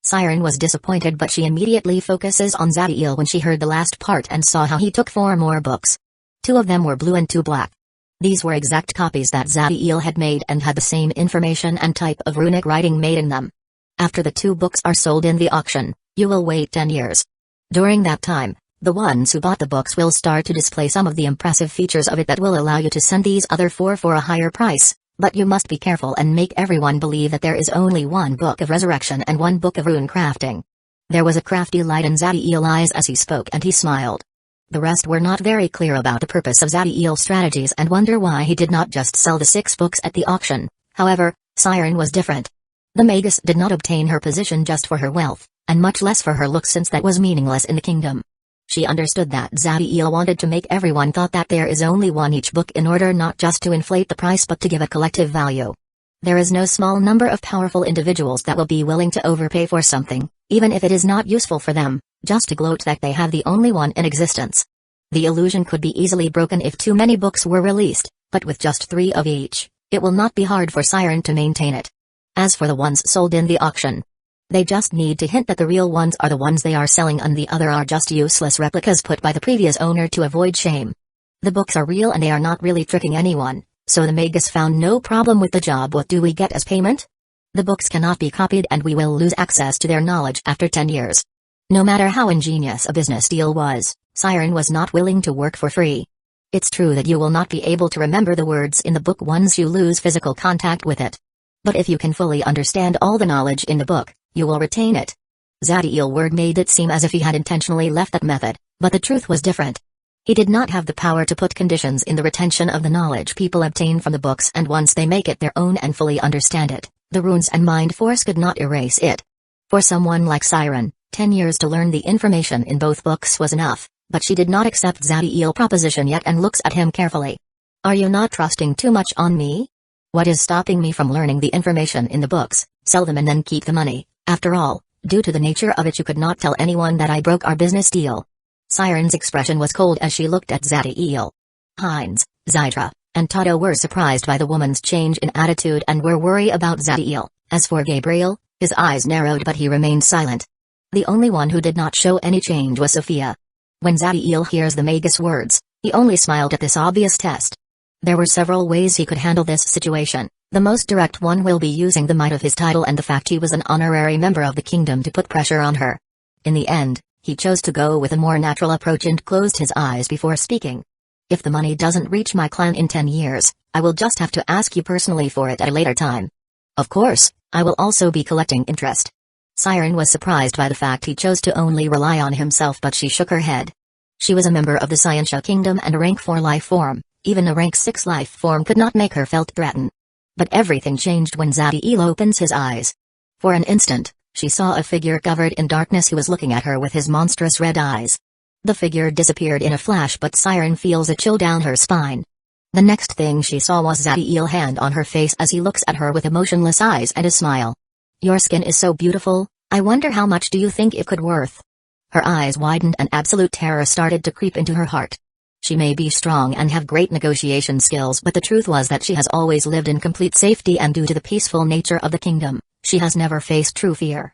Siren was disappointed, but she immediately focuses on Zadiel when she heard the last part and saw how he took 4 more books. 2 of them were blue and 2 black. These were exact copies that Zadiel had made and had the same information and type of runic writing made in them. After the 2 books are sold in the auction, you will wait 10 years. During that time, the ones who bought the books will start to display some of the impressive features of it that will allow you to send these other 4 for a higher price, but you must be careful and make everyone believe that there is only 1 Book of Resurrection and 1 Book of Rune Crafting. There was a crafty light in Zadiel's eyes as he spoke, and he smiled. The rest were not very clear about the purpose of Zadiel's strategies and wonder why he did not just sell the 6 books at the auction. However, Siren was different. The Magus did not obtain her position just for her wealth, and much less for her looks, since that was meaningless in the kingdom. She understood that Zadiel wanted to make everyone thought that there is only 1 each book in order not just to inflate the price but to give a collective value. There is no small number of powerful individuals that will be willing to overpay for something, even if it is not useful for them, just to gloat that they have the only one in existence. The illusion could be easily broken if too many books were released, but with just 3 of each, it will not be hard for Siren to maintain it. As for the ones sold in the auction, they just need to hint that the real ones are the ones they are selling and the other are just useless replicas put by the previous owner to avoid shame. The books are real and they are not really tricking anyone, so the Magus found no problem with the job. What do we get as payment? The books cannot be copied and we will lose access to their knowledge after 10 years. No matter how ingenious a business deal was, Siren was not willing to work for free. It's true that you will not be able to remember the words in the book once you lose physical contact with it. But if you can fully understand all the knowledge in the book, you will retain it. Zadiel's word made it seem as if he had intentionally left that method, but the truth was different. He did not have the power to put conditions in the retention of the knowledge people obtain from the books, and once they make it their own and fully understand it, the runes and mind force could not erase it. For someone like Siren, 10 years to learn the information in both books was enough, but she did not accept Zadiel's proposition yet and looks at him carefully. Are you not trusting too much on me? What is stopping me from learning the information in the books? Sell them and then keep the money. After all, due to the nature of it, you could not tell anyone that I broke our business deal. Siren's expression was cold as she looked at Zadiel. Heinz, Zytra, and Tado were surprised by the woman's change in attitude and were worried about Zadiel. As for Gabriel, his eyes narrowed but he remained silent. The only one who did not show any change was Sophia. When Zadiel hears the Magus words, he only smiled at this obvious test. There were several ways he could handle this situation. The most direct one will be using the might of his title and the fact he was an honorary member of the kingdom to put pressure on her. In the end, he chose to go with a more natural approach and closed his eyes before speaking. If the money doesn't reach my clan in 10 years, I will just have to ask you personally for it at a later time. Of course, I will also be collecting interest. Siren was surprised by the fact he chose to only rely on himself, but she shook her head. She was a member of the Scientia Kingdom and a rank 4 life form. Even a rank 6 life form could not make her felt threatened. But everything changed when Zadiel opens his eyes. For an instant, she saw a figure covered in darkness who was looking at her with his monstrous red eyes. The figure disappeared in a flash, but Siren feels a chill down her spine. The next thing she saw was Zadiel's hand on her face as he looks at her with emotionless eyes and a smile. Your skin is so beautiful, I wonder how much do you think it could worth? Her eyes widened and absolute terror started to creep into her heart. She may be strong and have great negotiation skills, but the truth was that she has always lived in complete safety, and due to the peaceful nature of the kingdom, she has never faced true fear.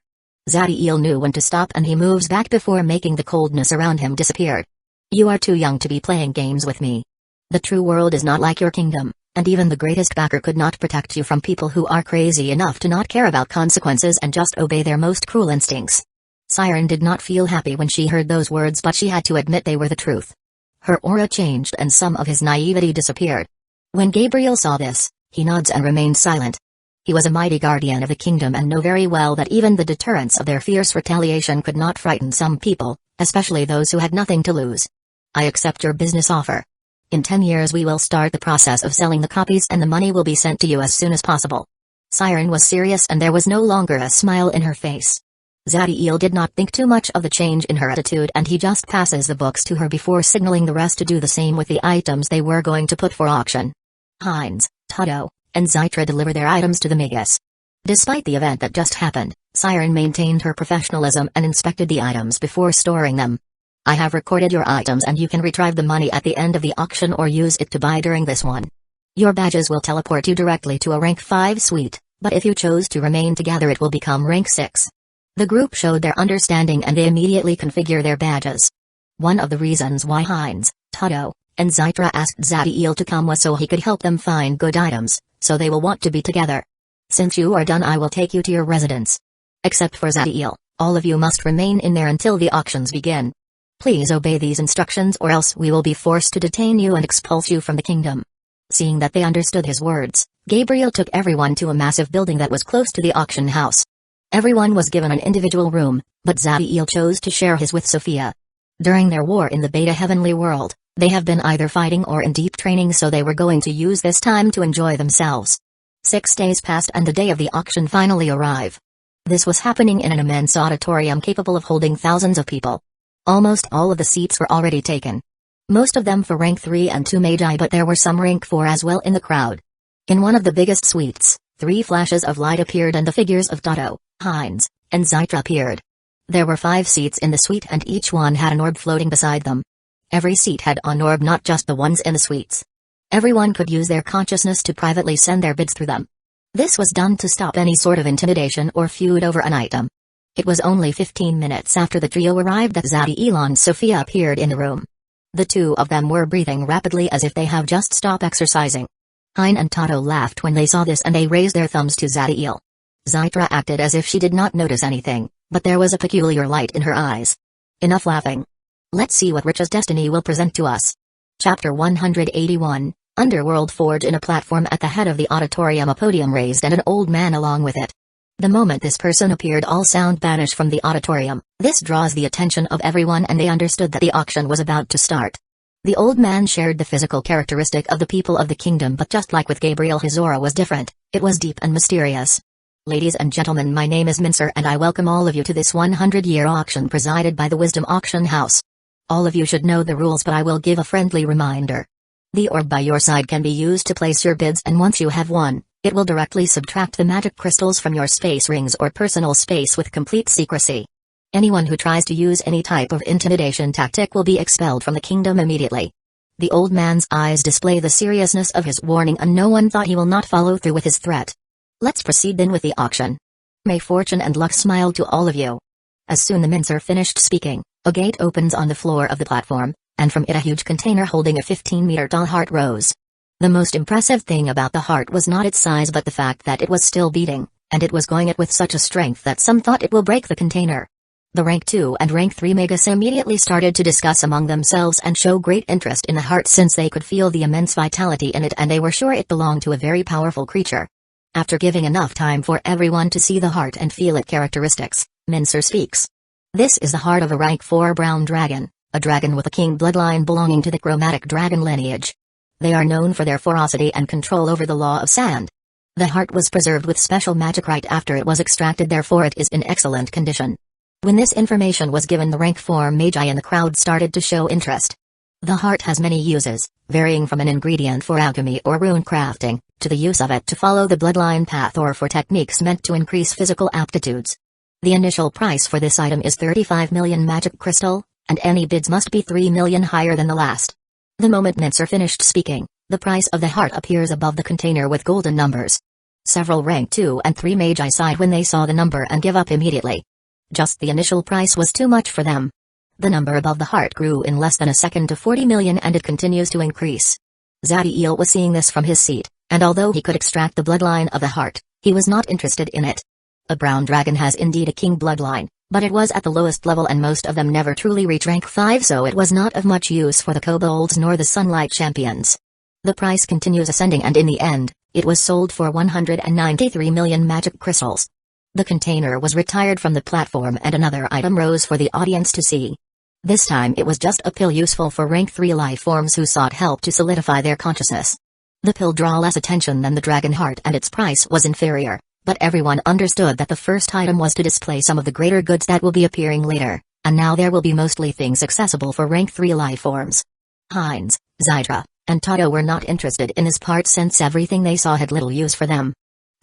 Zadiel knew when to stop and he moves back before making the coldness around him disappear. You are too young to be playing games with me. The true world is not like your kingdom, and even the greatest backer could not protect you from people who are crazy enough to not care about consequences and just obey their most cruel instincts. Siren did not feel happy when she heard those words, but she had to admit they were the truth. Her aura changed and some of his naivety disappeared. When Gabriel saw this, he nods and remained silent. He was a mighty guardian of the kingdom and knew very well that even the deterrence of their fierce retaliation could not frighten some people, especially those who had nothing to lose. I accept your business offer. In 10 years we will start the process of selling the copies and the money will be sent to you as soon as possible. Siren was serious and there was no longer a smile in her face. Zadiel did not think too much of the change in her attitude, and he just passes the books to her before signaling the rest to do the same with the items they were going to put for auction. Heinz, Tado, and Zytra deliver their items to the Magus. Despite the event that just happened, Siren maintained her professionalism and inspected the items before storing them. I have recorded your items and you can retrieve the money at the end of the auction or use it to buy during this one. Your badges will teleport you directly to a rank 5 suite, but if you chose to remain together it will become rank 6. The group showed their understanding and they immediately configure their badges. One of the reasons why Heinz, Tado, and Zytra asked Zadiel to come was so he could help them find good items, so they will want to be together. Since you are done I will take you to your residence. Except for Zadiel, all of you must remain in there until the auctions begin. Please obey these instructions or else we will be forced to detain you and expulse you from the kingdom. Seeing that they understood his words, Gabriel took everyone to a massive building that was close to the auction house. Everyone was given an individual room, but Zadiel chose to share his with Sophia. During their war in the Beta Heavenly World, they have been either fighting or in deep training, so they were going to use this time to enjoy themselves. 6 days passed and the day of the auction finally arrived. This was happening in an immense auditorium capable of holding thousands of people. Almost all of the seats were already taken. Most of them for rank 3 and 2 Magi, but there were some rank 4 as well in the crowd. In one of the biggest suites, 3 flashes of light appeared and the figures of Tado, Heinz, and Zytra appeared. There were 5 seats in the suite and each one had an orb floating beside them. Every seat had an orb, not just the ones in the suites. Everyone could use their consciousness to privately send their bids through them. This was done to stop any sort of intimidation or feud over an item. It was only 15 minutes after the trio arrived that Zadiel and Sophia appeared in the room. The two of them were breathing rapidly as if they have just stopped exercising. Hein and Tado laughed when they saw this and they raised their thumbs to Zadiel. Zytra acted as if she did not notice anything, but there was a peculiar light in her eyes. Enough laughing. Let's see what Rich's destiny will present to us. Chapter 181, Underworld Forge. In a platform at the head of the auditorium, a podium raised and an old man along with it. The moment this person appeared, all sound vanished from the auditorium. This draws the attention of everyone and they understood that the auction was about to start. The old man shared the physical characteristic of the people of the kingdom, but just like with Gabriel, his aura was different. It was deep and mysterious. Ladies and gentlemen, my name is Mincer and I welcome all of you to this 100-year auction presided by the Wisdom Auction House. All of you should know the rules, but I will give a friendly reminder. The orb by your side can be used to place your bids, and once you have won, it will directly subtract the magic crystals from your space rings or personal space with complete secrecy. Anyone who tries to use any type of intimidation tactic will be expelled from the kingdom immediately. The old man's eyes display the seriousness of his warning, and no one thought he will not follow through with his threat. Let's proceed then with the auction. May fortune and luck smile to all of you. As soon the mincer finished speaking, a gate opens on the floor of the platform, and from it a huge container holding a 15-meter tall heart rose. The most impressive thing about the heart was not its size but the fact that it was still beating, and it was going it with such a strength that some thought it will break the container. The rank 2 and rank 3 Magus immediately started to discuss among themselves and show great interest in the heart since they could feel the immense vitality in it and they were sure it belonged to a very powerful creature. After giving enough time for everyone to see the heart and feel its characteristics, Mincer speaks. This is the heart of a rank 4 brown dragon, a dragon with a king bloodline belonging to the chromatic dragon lineage. They are known for their ferocity and control over the law of sand. The heart was preserved with special magic right after it was extracted, therefore it is in excellent condition. When this information was given, the rank 4 Magi in the crowd started to show interest. The heart has many uses, varying from an ingredient for alchemy or rune crafting, to the use of it to follow the bloodline path or for techniques meant to increase physical aptitudes. The initial price for this item is 35 million magic crystal, and any bids must be 3 million higher than the last. The moment Mincer finished speaking, the price of the heart appears above the container with golden numbers. Several rank 2 and 3 Magi sighed when they saw the number and give up immediately. Just the initial price was too much for them. The number above the heart grew in less than a second to 40 million and it continues to increase. Zadiel was seeing this from his seat, and although he could extract the bloodline of the heart, he was not interested in it. A brown dragon has indeed a king bloodline, but it was at the lowest level and most of them never truly reach rank 5, so it was not of much use for the kobolds nor the sunlight champions. The price continues ascending and in the end, it was sold for 193 million magic crystals. The container was retired from the platform and another item rose for the audience to see. This time it was just a pill useful for rank 3 life forms who sought help to solidify their consciousness. The pill drew less attention than the dragon heart and its price was inferior, but everyone understood that the first item was to display some of the greater goods that will be appearing later, and now there will be mostly things accessible for rank 3 life forms. Heinz, Zydra, and Tato were not interested in this part since everything they saw had little use for them.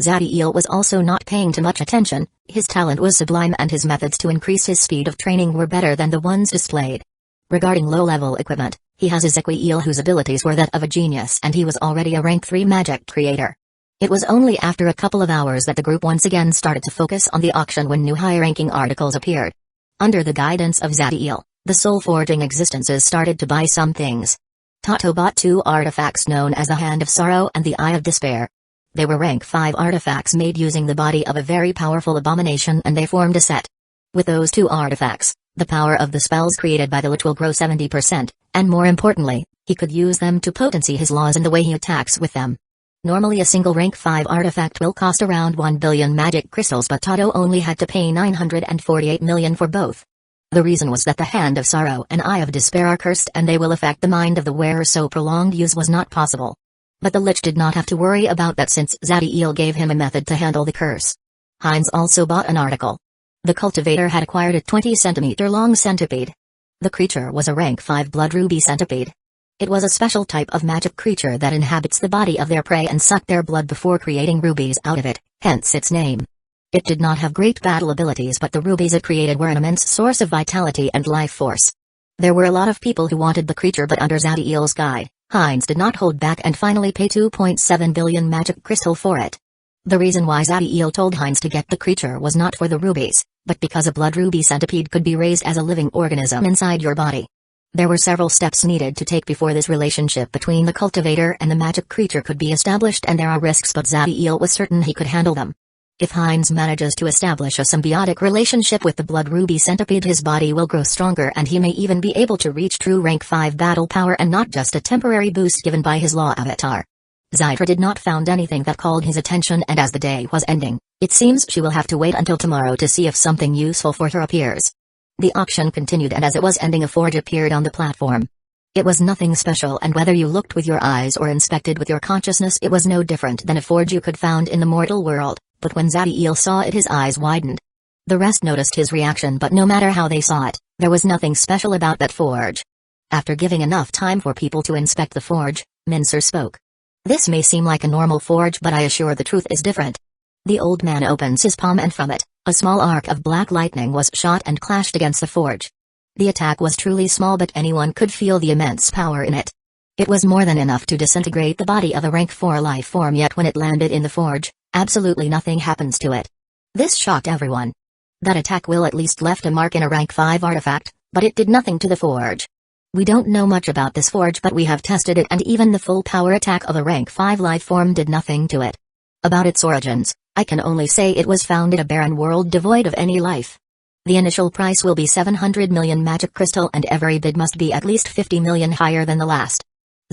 Zadiel was also not paying too much attention. His talent was sublime and his methods to increase his speed of training were better than the ones displayed. Regarding low-level equipment, he has Ezequiel whose abilities were that of a genius and he was already a rank 3 magic creator. It was only after a couple of hours that the group once again started to focus on the auction when new high-ranking articles appeared. Under the guidance of Zadiel, the soul-forging existences started to buy some things. Tato bought 2 artifacts known as the Hand of Sorrow and the Eye of Despair. They were rank 5 artifacts made using the body of a very powerful abomination and they formed a set. With those 2 artifacts, the power of the spells created by the Lich will grow 70%, and more importantly, he could use them to potency his laws in the way he attacks with them. Normally a single rank 5 artifact will cost around 1 billion magic crystals but Tato only had to pay 948 million for both. The reason was that the Hand of Sorrow and Eye of Despair are cursed and they will affect the mind of the wearer, so prolonged use was not possible. But the Lich did not have to worry about that since Zadiel gave him a method to handle the curse. Heinz also bought an article. The cultivator had acquired a 20-centimeter-long centipede. The creature was a rank 5 blood ruby centipede. It was a special type of magic creature that inhabits the body of their prey and sucked their blood before creating rubies out of it, hence its name. It did not have great battle abilities but the rubies it created were an immense source of vitality and life force. There were a lot of people who wanted the creature but under Zadiel's guide, Heinz did not hold back and finally pay 2.7 billion magic crystal for it. The reason why Zadiel told Heinz to get the creature was not for the rubies, but because a blood ruby centipede could be raised as a living organism inside your body. There were several steps needed to take before this relationship between the cultivator and the magic creature could be established and there are risks but Zadiel was certain he could handle them. If Heinz manages to establish a symbiotic relationship with the blood ruby centipede his body will grow stronger and he may even be able to reach true rank 5 battle power and not just a temporary boost given by his law avatar. Zydra did not found anything that called his attention and as the day was ending, it seems she will have to wait until tomorrow to see if something useful for her appears. The auction continued and as it was ending a forge appeared on the platform. It was nothing special and whether you looked with your eyes or inspected with your consciousness it was no different than a forge you could found in the mortal world. But when Zadiel saw it his eyes widened. The rest noticed his reaction but no matter how they saw it, there was nothing special about that forge. After giving enough time for people to inspect the forge, Mincer spoke. This may seem like a normal forge but I assure the truth is different. The old man opens his palm and from it, a small arc of black lightning was shot and clashed against the forge. The attack was truly small but anyone could feel the immense power in it. It was more than enough to disintegrate the body of a rank 4 life form, yet when it landed in the forge, absolutely nothing happens to it. This shocked everyone. That attack will at least left a mark in a rank 5 artifact, but it did nothing to the forge. We don't know much about this forge, but we have tested it, and even the full power attack of a rank 5 life form did nothing to it. About its origins, I can only say it was found in a barren world devoid of any life. The initial price will be 700 million magic crystal, and every bid must be at least 50 million higher than the last.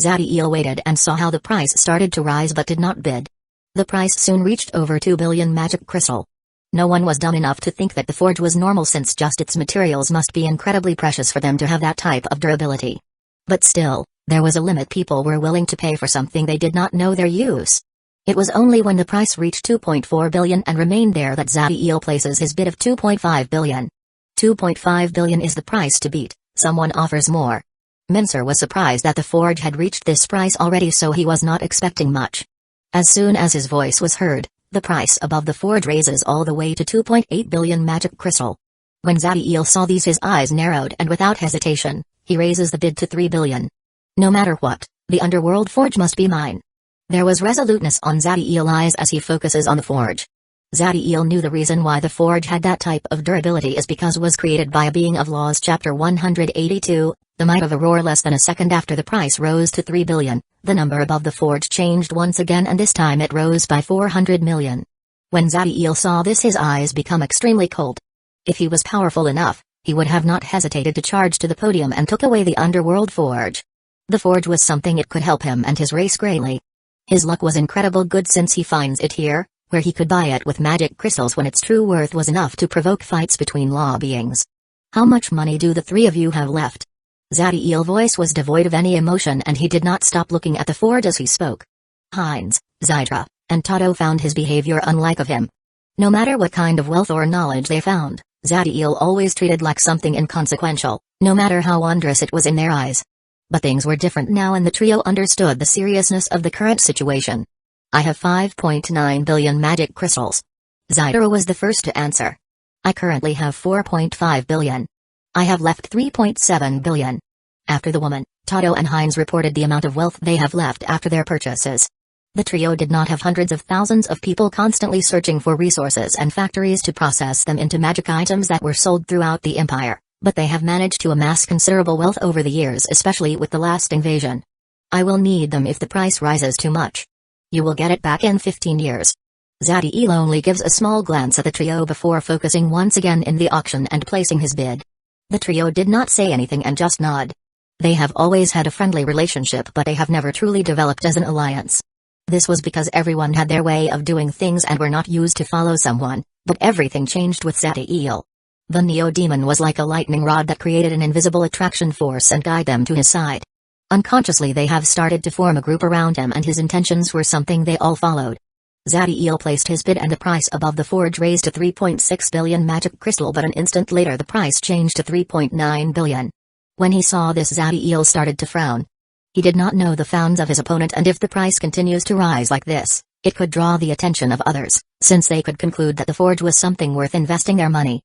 Zadiel waited and saw how the price started to rise but did not bid. The price soon reached over 2 billion magic crystal. No one was dumb enough to think that the forge was normal, since just its materials must be incredibly precious for them to have that type of durability. But still, there was a limit. People were willing to pay for something they did not know their use. It was only when the price reached 2.4 billion and remained there that Zadiel places his bid of 2.5 billion. 2.5 billion is the price to beat. Someone offers more. Mincer was surprised that the forge had reached this price already, so he was not expecting much. As soon as his voice was heard, the price above the forge raises all the way to 2.8 billion magic crystal. When Zadiel saw these, his eyes narrowed, and without hesitation, he raises the bid to 3 billion. No matter what, the underworld forge must be mine. There was resoluteness on Zadiel's eyes as he focuses on the forge. Zadiel knew the reason why the forge had that type of durability is because it was created by a being of laws. Chapter 182, The Might of Aurora. Less than a second after the price rose to 3 billion, the number above the forge changed once again, and this time it rose by 400 million. When Zadiel saw this, his eyes become extremely cold. If he was powerful enough, he would have not hesitated to charge to the podium and took away the underworld forge. The forge was something it could help him and his race greatly. His luck was incredible good, since he finds it here, where he could buy it with magic crystals when its true worth was enough to provoke fights between law beings. How much money do the three of you have left? Zadiel's voice was devoid of any emotion, and he did not stop looking at the forge as he spoke. Heinz, Zydra, and Tato found his behavior unlike of him. No matter what kind of wealth or knowledge they found, Zadiel always treated like something inconsequential, no matter how wondrous it was in their eyes. But things were different now, and the trio understood the seriousness of the current situation. I have 5.9 billion magic crystals. Zydra was the first to answer. I currently have 4.5 billion. I have left 3.7 billion. After the woman, Tato and Heinz reported the amount of wealth they have left after their purchases. The trio did not have hundreds of thousands of people constantly searching for resources and factories to process them into magic items that were sold throughout the empire, but they have managed to amass considerable wealth over the years, especially with the last invasion. I will need them if the price rises too much. You will get it back in 15 years. Zadiel only gives a small glance at the trio before focusing once again in the auction and placing his bid. The trio did not say anything and just nod. They have always had a friendly relationship, but they have never truly developed as an alliance. This was because everyone had their way of doing things and were not used to follow someone, but everything changed with Zadiel. The Neo-Demon was like a lightning rod that created an invisible attraction force and guided them to his side. Unconsciously they have started to form a group around him, and his intentions were something they all followed. Zadiel placed his bid and the price above the forge raised to 3.6 billion magic crystal, but an instant later the price changed to 3.9 billion. When he saw this, Zadiel started to frown. He did not know the founds of his opponent, and if the price continues to rise like this, it could draw the attention of others, since they could conclude that the forge was something worth investing their money.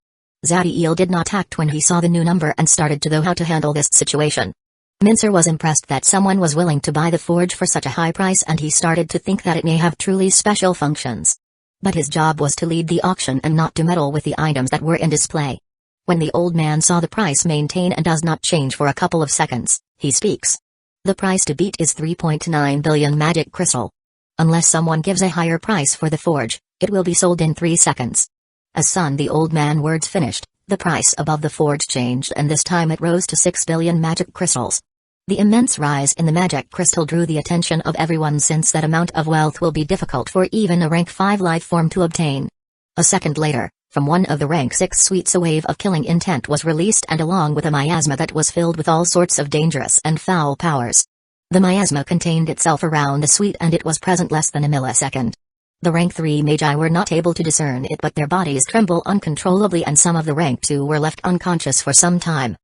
Zadiel did not act when he saw the new number and started to know how to handle this situation. Mincer was impressed that someone was willing to buy the forge for such a high price, and he started to think that it may have truly special functions. But his job was to lead the auction and not to meddle with the items that were in display. When the old man saw the price maintain and does not change for a couple of seconds, he speaks. The price to beat is 3.9 billion magic crystal. Unless someone gives a higher price for the forge, it will be sold in 3 seconds. As soon the old man words finished, the price above the forge changed, and this time it rose to 6 billion magic crystals. The immense rise in the magic crystal drew the attention of everyone, since that amount of wealth will be difficult for even a rank 5 life form to obtain. A second later, from one of the rank 6 suites a wave of killing intent was released, and along with a miasma that was filled with all sorts of dangerous and foul powers. The miasma contained itself around the suite, and it was present less than a millisecond. The rank 3 Magi were not able to discern it, but their bodies trembled uncontrollably, and some of the rank 2 were left unconscious for some time.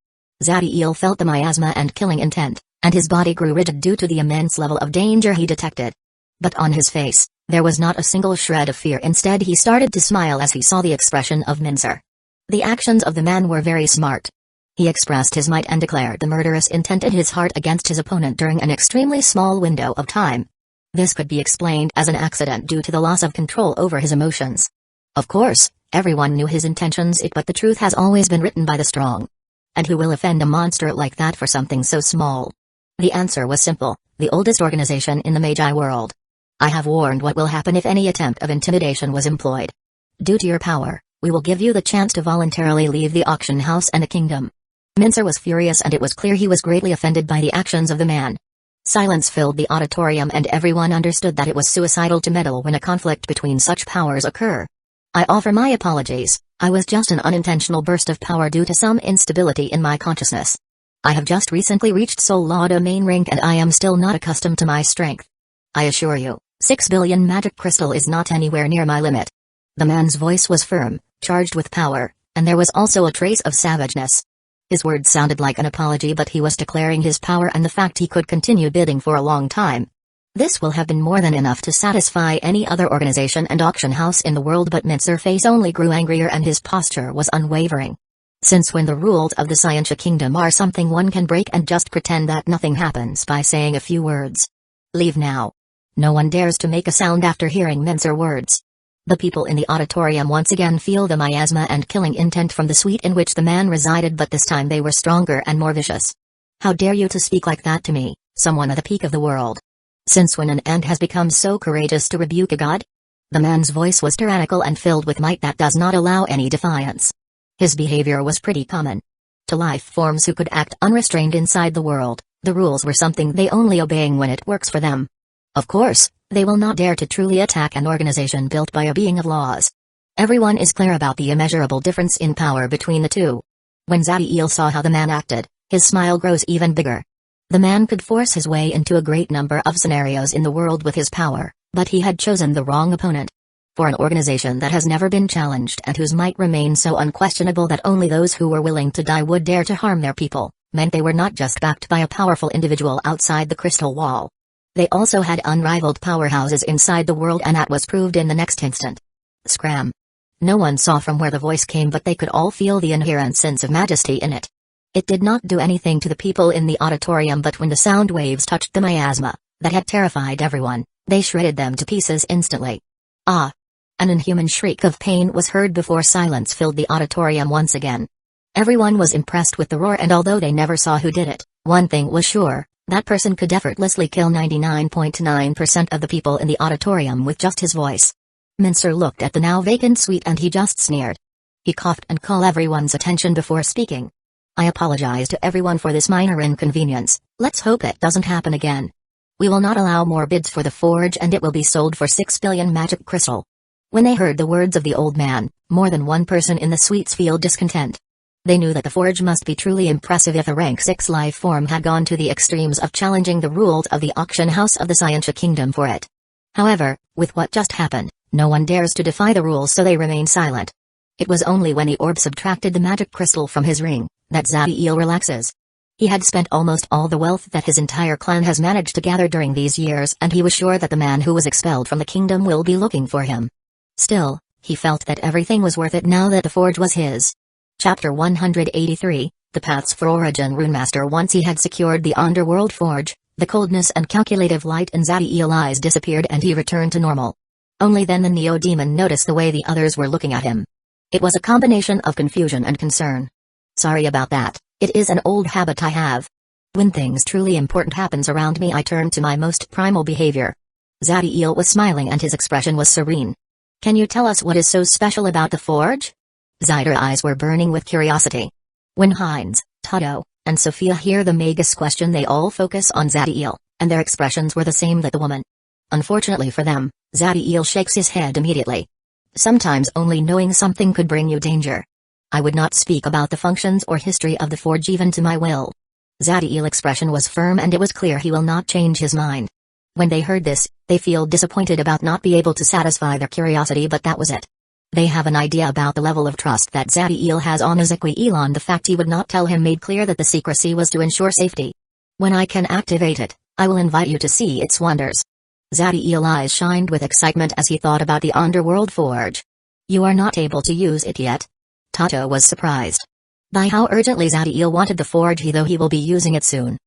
Zadiel felt the miasma and killing intent, and his body grew rigid due to the immense level of danger he detected. But on his face, there was not a single shred of fear. Instead, he started to smile as he saw the expression of Mincer. The actions of the man were very smart. He expressed his might and declared the murderous intent in his heart against his opponent during an extremely small window of time. This could be explained as an accident due to the loss of control over his emotions. Of course, everyone knew his intentions, but the truth has always been written by the strong. And who will offend a monster like that for something so small? The answer was simple: the oldest organization in the Magi world. I have warned what will happen if any attempt of intimidation was employed. Due to your power, we will give you the chance to voluntarily leave the auction house and the kingdom. Mincer was furious, and it was clear he was greatly offended by the actions of the man. Silence filled the auditorium, and everyone understood that it was suicidal to meddle when a conflict between such powers occur. I offer my apologies. I was just an unintentional burst of power due to some instability in my consciousness. I have just recently reached Soul Law Domain rank, and I am still not accustomed to my strength. I assure you, 6 billion magic crystal is not anywhere near my limit. The man's voice was firm, charged with power, and there was also a trace of savageness. His words sounded like an apology, but he was declaring his power and the fact he could continue bidding for a long time. This will have been more than enough to satisfy any other organization and auction house in the world, but Mincer's face only grew angrier and his posture was unwavering. Since when the rules of the Scientia Kingdom are something one can break and just pretend that nothing happens by saying a few words? Leave now. No one dares to make a sound after hearing Mincer's words. The people in the auditorium once again feel the miasma and killing intent from the suite in which the man resided, but this time they were stronger and more vicious. How dare you to speak like that to me, someone at the peak of the world? Since when an ant has become so courageous to rebuke a god? The man's voice was tyrannical and filled with might that does not allow any defiance. His behavior was pretty common. To life forms who could act unrestrained inside the world, the rules were something they only obeying when it works for them. Of course, they will not dare to truly attack an organization built by a being of laws. Everyone is clear about the immeasurable difference in power between the two. When Zadiel saw how the man acted, his smile grows even bigger. The man could force his way into a great number of scenarios in the world with his power, but he had chosen the wrong opponent. For an organization that has never been challenged and whose might remained so unquestionable that only those who were willing to die would dare to harm their people, meant they were not just backed by a powerful individual outside the crystal wall. They also had unrivaled powerhouses inside the world, and that was proved in the next instant. Scram. No one saw from where the voice came, but they could all feel the inherent sense of majesty in it. It did not do anything to the people in the auditorium, but when the sound waves touched the miasma, that had terrified everyone, they shredded them to pieces instantly. Ah! An inhuman shriek of pain was heard before silence filled the auditorium once again. Everyone was impressed with the roar, and although they never saw who did it, one thing was sure. That person could effortlessly kill 99.9% of the people in the auditorium with just his voice. Mincer looked at the now vacant suite and he just sneered. He coughed and called everyone's attention before speaking. I apologize to everyone for this minor inconvenience. Let's hope it doesn't happen again. We will not allow more bids for the forge, and it will be sold for 6 billion magic crystal. When they heard the words of the old man, more than one person in the suites felt discontent. They knew that the forge must be truly impressive if a rank 6 life form had gone to the extremes of challenging the rules of the auction house of the Scientia Kingdom for it. However, with what just happened, no one dares to defy the rules, so they remain silent. It was only when the orb subtracted the magic crystal from his ring that Zadiel relaxes. He had spent almost all the wealth that his entire clan has managed to gather during these years, and he was sure that the man who was expelled from the kingdom will be looking for him. Still, he felt that everything was worth it now that the forge was his. Chapter 183, The Paths for Origin. Runemaster. Once he had secured the underworld forge, the coldness and calculative light in Zadiel's eyes disappeared and he returned to normal. Only then the Neo-Demon noticed the way the others were looking at him. It was a combination of confusion and concern. Sorry about that, it is an old habit I have. When things truly important happens around me, I turn to my most primal behavior. Zadiel was smiling and his expression was serene. Can you tell us what is so special about the forge? Zaider's eyes were burning with curiosity. When Heinz, Tato, and Sophia hear the Magus question, they all focus on Zadiel, and their expressions were the same that the woman. Unfortunately for them, Zadiel shakes his head immediately. Sometimes only knowing something could bring you danger. I would not speak about the functions or history of the forge even to my will. Zadiel's expression was firm and it was clear he will not change his mind. When they heard this, they feel disappointed about not being able to satisfy their curiosity, but that was it. They have an idea about the level of trust that Zadiel has on Ezequielon. The fact he would not tell him made clear that the secrecy was to ensure safety. When I can activate it, I will invite you to see its wonders. Zadiel's eyes shined with excitement as he thought about the underworld forge. You are not able to use it yet? Tato was surprised. By how urgently Zadiel wanted the forge though he will be using it soon.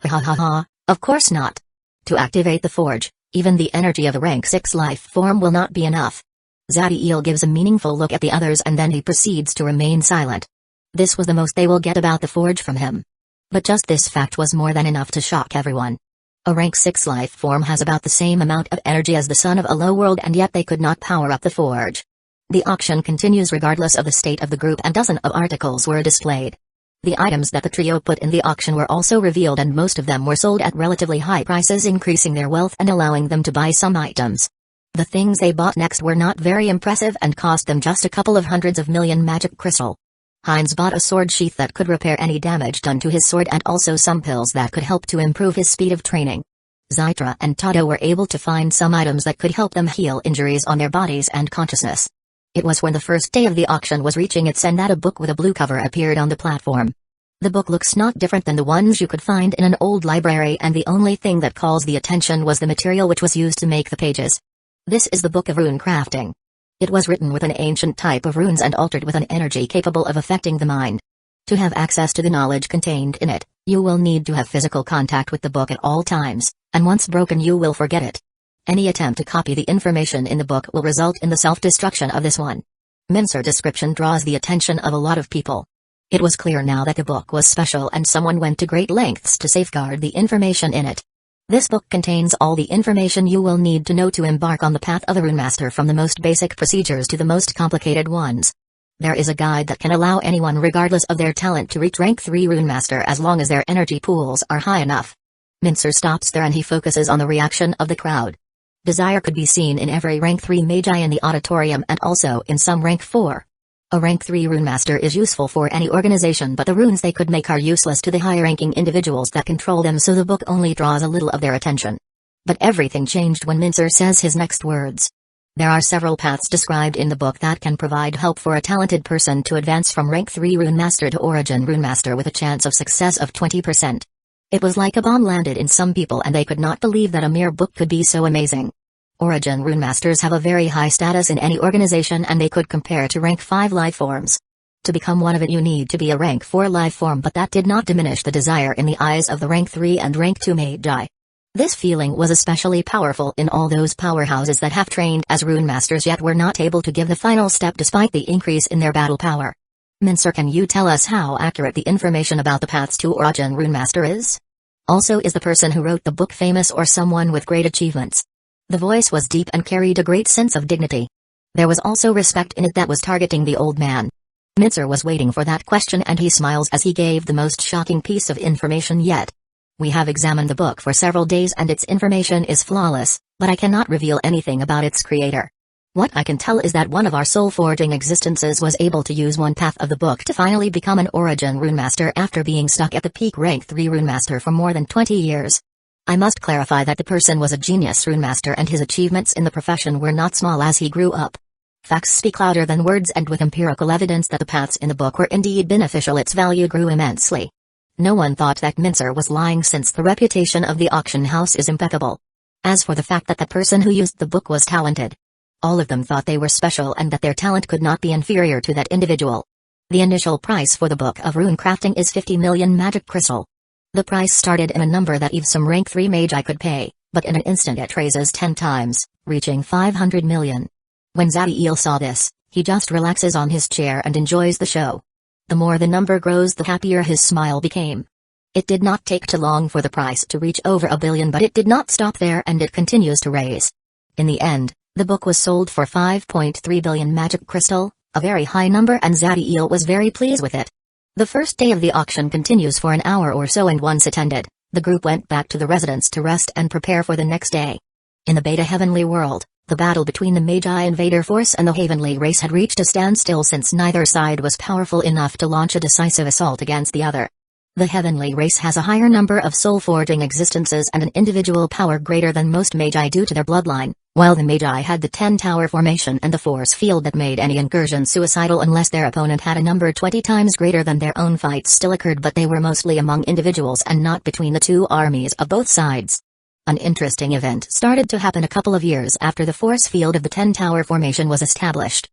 Ha ha ha, of course not. To activate the forge, even the energy of a rank 6 life form will not be enough. Zadiel gives a meaningful look at the others and then he proceeds to remain silent. This was the most they will get about the forge from him. But just this fact was more than enough to shock everyone. A rank 6 life form has about the same amount of energy as the sun of a low world and yet they could not power up the forge. The auction continues regardless of the state of the group and dozens of articles were displayed. The items that the trio put in the auction were also revealed and most of them were sold at relatively high prices, increasing their wealth and allowing them to buy some items. The things they bought next were not very impressive and cost them just a couple of hundreds of million magic crystal. Heinz bought a sword sheath that could repair any damage done to his sword and also some pills that could help to improve his speed of training. Zytra and Tado were able to find some items that could help them heal injuries on their bodies and consciousness. It was when the first day of the auction was reaching its end that a book with a blue cover appeared on the platform. The book looks not different than the ones you could find in an old library and the only thing that calls the attention was the material which was used to make the pages. This is the Book of Rune Crafting. It was written with an ancient type of runes and altered with an energy capable of affecting the mind. To have access to the knowledge contained in it, you will need to have physical contact with the book at all times, and once broken you will forget it. Any attempt to copy the information in the book will result in the self-destruction of this one. Mincer description draws the attention of a lot of people. It was clear now that the book was special and someone went to great lengths to safeguard the information in it. This book contains all the information you will need to know to embark on the path of a rune master, from the most basic procedures to the most complicated ones. There is a guide that can allow anyone regardless of their talent to reach rank 3 rune master as long as their energy pools are high enough. Mincer stops there and he focuses on the reaction of the crowd. Desire could be seen in every rank 3 Magi in the auditorium and also in some rank 4. A rank 3 rune master is useful for any organization, but the runes they could make are useless to the high-ranking individuals that control them, so the book only draws a little of their attention. But everything changed when Mincer says his next words. There are several paths described in the book that can provide help for a talented person to advance from rank 3 rune master to origin rune master with a chance of success of 20%. It was like a bomb landed in some people and they could not believe that a mere book could be so amazing. Origin rune masters have a very high status in any organization and they could compare to rank 5 life forms. To become one of it you need to be a rank 4 life form, but that did not diminish the desire in the eyes of the rank 3 and rank 2 Magi. This feeling was especially powerful in all those powerhouses that have trained as rune masters yet were not able to give the final step despite the increase in their battle power. Mincer, can you tell us how accurate the information about the paths to origin rune master is? Also, is the person who wrote the book famous or someone with great achievements? The voice was deep and carried a great sense of dignity. There was also respect in it that was targeting the old man. Mincer was waiting for that question and he smiles as he gave the most shocking piece of information yet. We have examined the book for several days and its information is flawless, but I cannot reveal anything about its creator. What I can tell is that one of our soul-forging existences was able to use one path of the book to finally become an origin rune master after being stuck at the peak rank 3 rune master for more than 20 years. I must clarify that the person was a genius rune master and his achievements in the profession were not small as he grew up. Facts speak louder than words, and with empirical evidence that the paths in the book were indeed beneficial, its value grew immensely. No one thought that Mincer was lying since the reputation of the auction house is impeccable. As for the fact that the person who used the book was talented, all of them thought they were special and that their talent could not be inferior to that individual. The initial price for the Book of Rune Crafting is 50 million magic crystal. The price started in a number that even some rank 3 Magi could pay, but in an instant it raises 10 times, reaching 500 million. When Zadiel saw this, he just relaxes on his chair and enjoys the show. The more the number grows, the happier his smile became. It did not take too long for the price to reach over a billion, but it did not stop there and it continues to raise. In the end, the book was sold for 5.3 billion magic crystal, a very high number, and Zadiel was very pleased with it. The first day of the auction continues for an hour or so, and once it ended, the group went back to the residence to rest and prepare for the next day. In the Beta Heavenly World, the battle between the Magi invader force and the Heavenly race had reached a standstill since neither side was powerful enough to launch a decisive assault against the other. The Heavenly race has a higher number of soul-forging existences and an individual power greater than most Magi due to their bloodline, while the Magi had the 10-tower formation and the force field that made any incursion suicidal unless their opponent had a number 20 times greater than their own. Fights still occurred, but they were mostly among individuals and not between the two armies of both sides. An interesting event started to happen a couple of years after the force field of the 10-tower formation was established.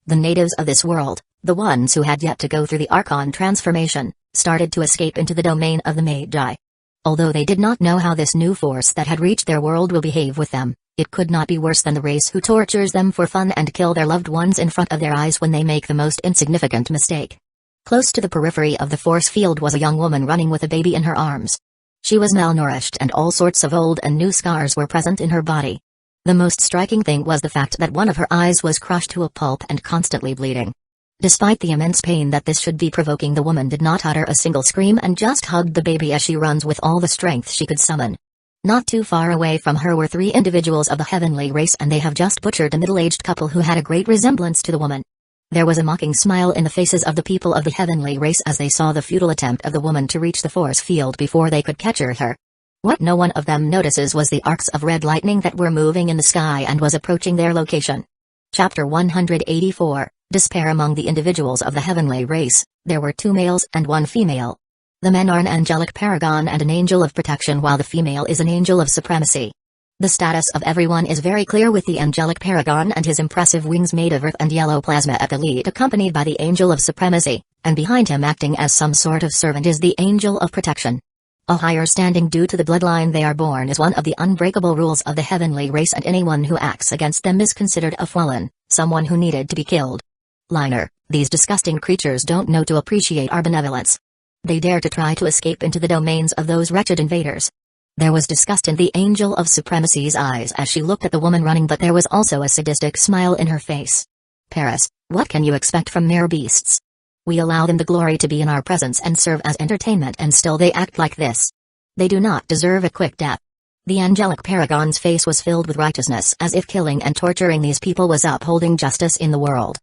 The natives of this world, the ones who had yet to go through the Archon transformation, started to escape into the domain of the Magi. Although they did not know how this new force that had reached their world will behave with them, it could not be worse than the race who tortures them for fun and kill their loved ones in front of their eyes when they make the most insignificant mistake. Close to the periphery of the force field was a young woman running with a baby in her arms. She was malnourished and all sorts of old and new scars were present in her body. The most striking thing was the fact that one of her eyes was crushed to a pulp and constantly bleeding. Despite the immense pain that this should be provoking, the woman did not utter a single scream and just hugged the baby as she runs with all the strength she could summon. Not too far away from her were 3 individuals of the heavenly race, and they have just butchered a middle-aged couple who had a great resemblance to the woman. There was a mocking smile in the faces of the people of the heavenly race as they saw the futile attempt of the woman to reach the force field before they could capture her. What no one of them notices was the arcs of red lightning that were moving in the sky and was approaching their location. Chapter 184, Despair. Among the individuals of the heavenly race, there were 2 males and 1 female. The men are an angelic paragon and an angel of protection, while the female is an angel of supremacy. The status of everyone is very clear, with the angelic paragon and his impressive wings made of earth and yellow plasma at the lead, accompanied by the angel of supremacy, and behind him acting as some sort of servant is the angel of protection. A higher standing due to the bloodline they are born is one of the unbreakable rules of the heavenly race, and anyone who acts against them is considered a fallen, someone who needed to be killed. Liner, these disgusting creatures don't know to appreciate our benevolence. They dare to try to escape into the domains of those wretched invaders. There was disgust in the angel of supremacy's eyes as she looked at the woman running, but there was also a sadistic smile in her face. Paris, what can you expect from mere beasts? We allow them the glory to be in our presence and serve as entertainment, and still they act like this. They do not deserve a quick death. The angelic paragon's face was filled with righteousness, as if killing and torturing these people was upholding justice in the world.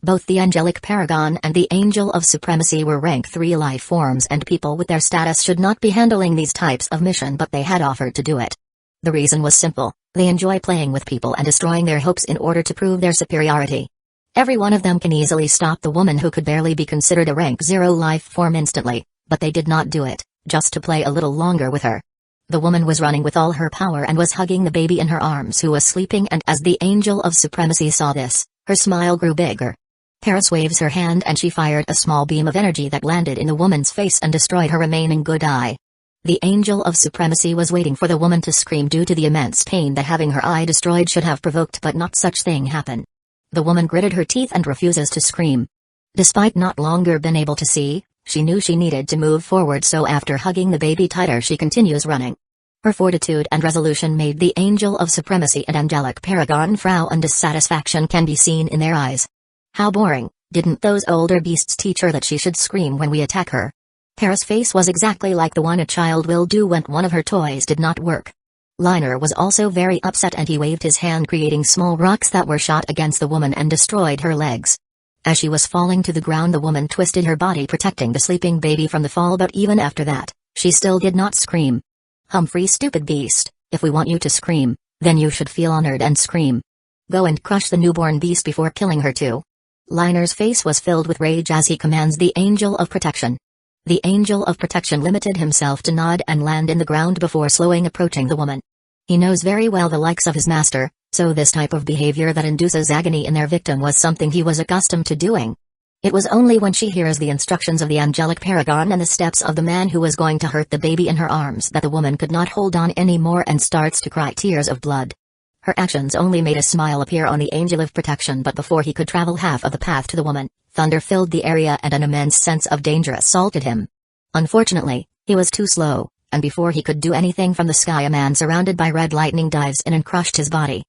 Both the angelic paragon and the angel of supremacy were rank 3 life forms, and people with their status should not be handling these types of mission, but they had offered to do it. The reason was simple: they enjoy playing with people and destroying their hopes in order to prove their superiority. Every one of them can easily stop the woman who could barely be considered a rank 0 life form instantly, but they did not do it, just to play a little longer with her. The woman was running with all her power and was hugging the baby in her arms who was sleeping, and as the angel of supremacy saw this, her smile grew bigger. Paris waves her hand and she fired a small beam of energy that landed in the woman's face and destroyed her remaining good eye. The angel of supremacy was waiting for the woman to scream due to the immense pain that having her eye destroyed should have provoked, but not such thing happened. The woman gritted her teeth and refuses to scream. Despite not longer been able to see, she knew she needed to move forward, so after hugging the baby tighter she continues running. Her fortitude and resolution made the angel of supremacy and angelic paragon frown, and dissatisfaction can be seen in their eyes. How boring, didn't those older beasts teach her that she should scream when we attack her? Paris' face was exactly like the one a child will do when one of her toys did not work. Liner was also very upset and he waved his hand, creating small rocks that were shot against the woman and destroyed her legs. As she was falling to the ground, the woman twisted her body protecting the sleeping baby from the fall, but even after that, she still did not scream. Humphrey, stupid beast, if we want you to scream, then you should feel honored and scream. Go and crush the newborn beast before killing her too. Liner's face was filled with rage as he commands the angel of protection. The angel of protection limited himself to nod and land in the ground before slowing approaching the woman. He knows very well the likes of his master, so this type of behavior that induces agony in their victim was something he was accustomed to doing. It was only when she hears the instructions of the angelic paragon and the steps of the man who was going to hurt the baby in her arms that the woman could not hold on anymore and starts to cry tears of blood. Her actions only made a smile appear on the angel of protection, but before he could travel half of the path to the woman, thunder filled the area and an immense sense of danger assaulted him. Unfortunately, he was too slow, and before he could do anything from the sky, a man surrounded by red lightning dives in and crushed his body.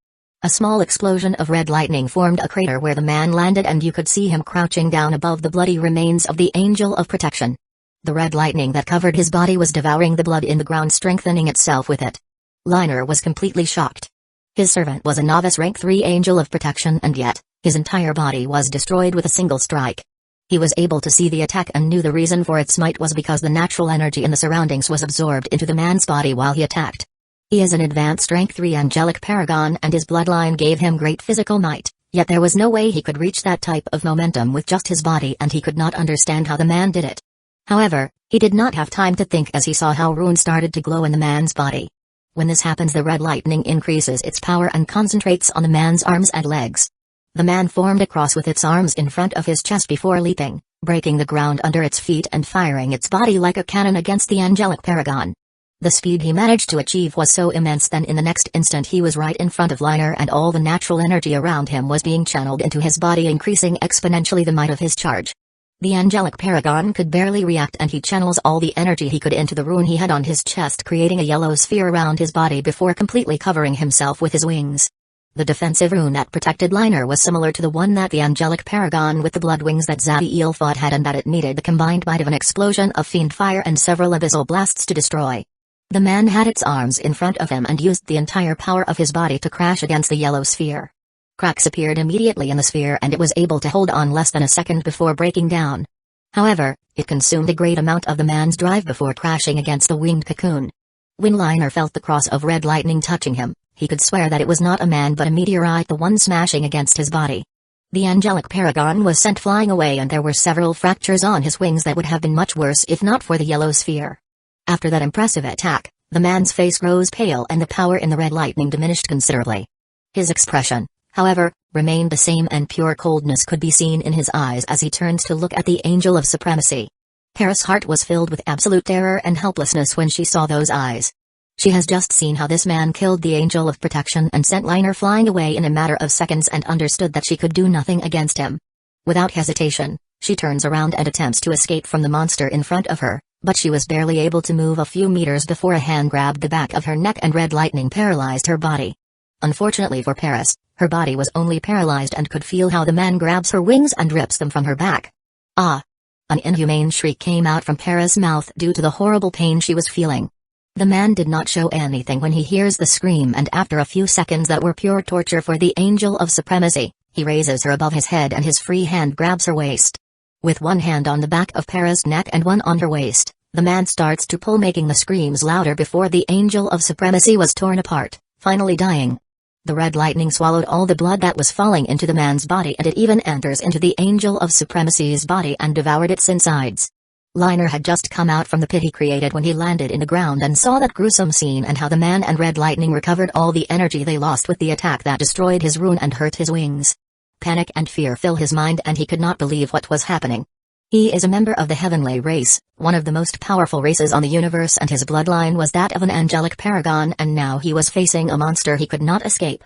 A small explosion of red lightning formed a crater where the man landed, and you could see him crouching down above the bloody remains of the angel of protection. The red lightning that covered his body was devouring the blood in the ground, strengthening itself with it. Liner was completely shocked. His servant was a novice rank 3 angel of protection, and yet, his entire body was destroyed with a single strike. He was able to see the attack and knew the reason for its might was because the natural energy in the surroundings was absorbed into the man's body while he attacked. He is an advanced rank 3 angelic paragon and his bloodline gave him great physical might, yet there was no way he could reach that type of momentum with just his body, and he could not understand how the man did it. However, he did not have time to think as he saw how runes started to glow in the man's body. When this happens, the red lightning increases its power and concentrates on the man's arms and legs. The man formed a cross with its arms in front of his chest before leaping, breaking the ground under its feet and firing its body like a cannon against the angelic paragon. The speed he managed to achieve was so immense that in the next instant he was right in front of Liner, and all the natural energy around him was being channeled into his body, increasing exponentially the might of his charge. The angelic paragon could barely react, and he channels all the energy he could into the rune he had on his chest, creating a yellow sphere around his body before completely covering himself with his wings. The defensive rune that protected Liner was similar to the one that the angelic paragon with the blood wings that Zabiel fought had, and that it needed the combined might of an explosion of fiend fire and several abyssal blasts to destroy. The man had its arms in front of him and used the entire power of his body to crash against the yellow sphere. Cracks appeared immediately in the sphere, and it was able to hold on less than a second before breaking down. However, it consumed a great amount of the man's drive before crashing against the winged cocoon. When Liner felt the cross of red lightning touching him, he could swear that it was not a man but a meteorite, the one smashing against his body. The angelic paragon was sent flying away, and there were several fractures on his wings that would have been much worse if not for the yellow sphere. After that impressive attack, the man's face rose pale and the power in the red lightning diminished considerably. His expression, however, remained the same, and pure coldness could be seen in his eyes as he turned to look at the Angel of Supremacy. Paris' heart was filled with absolute terror and helplessness when she saw those eyes. She has just seen how this man killed the Angel of Protection and sent Liner flying away in a matter of seconds, and understood that she could do nothing against him. Without hesitation, she turns around and attempts to escape from the monster in front of her, but she was barely able to move a few meters before a hand grabbed the back of her neck and red lightning paralyzed her body. Unfortunately for Paris, her body was only paralyzed and could feel how the man grabs her wings and rips them from her back. Ah! An inhumane shriek came out from Paris' mouth due to the horrible pain she was feeling. The man did not show anything when he hears the scream, and after a few seconds that were pure torture for the Angel of Supremacy, he raises her above his head and his free hand grabs her waist. With one hand on the back of Paris' neck and one on her waist, the man starts to pull, making the screams louder before the Angel of Supremacy was torn apart, finally dying. The red lightning swallowed all the blood that was falling into the man's body, and it even enters into the Angel of Supremacy's body and devoured its insides. Liner had just come out from the pit he created when he landed in the ground and saw that gruesome scene, and how the man and red lightning recovered all the energy they lost with the attack that destroyed his rune and hurt his wings. Panic and fear fill his mind, and he could not believe what was happening. He is a member of the Heavenly Race, one of the most powerful races on the universe, and his bloodline was that of an angelic paragon, and now he was facing a monster he could not escape.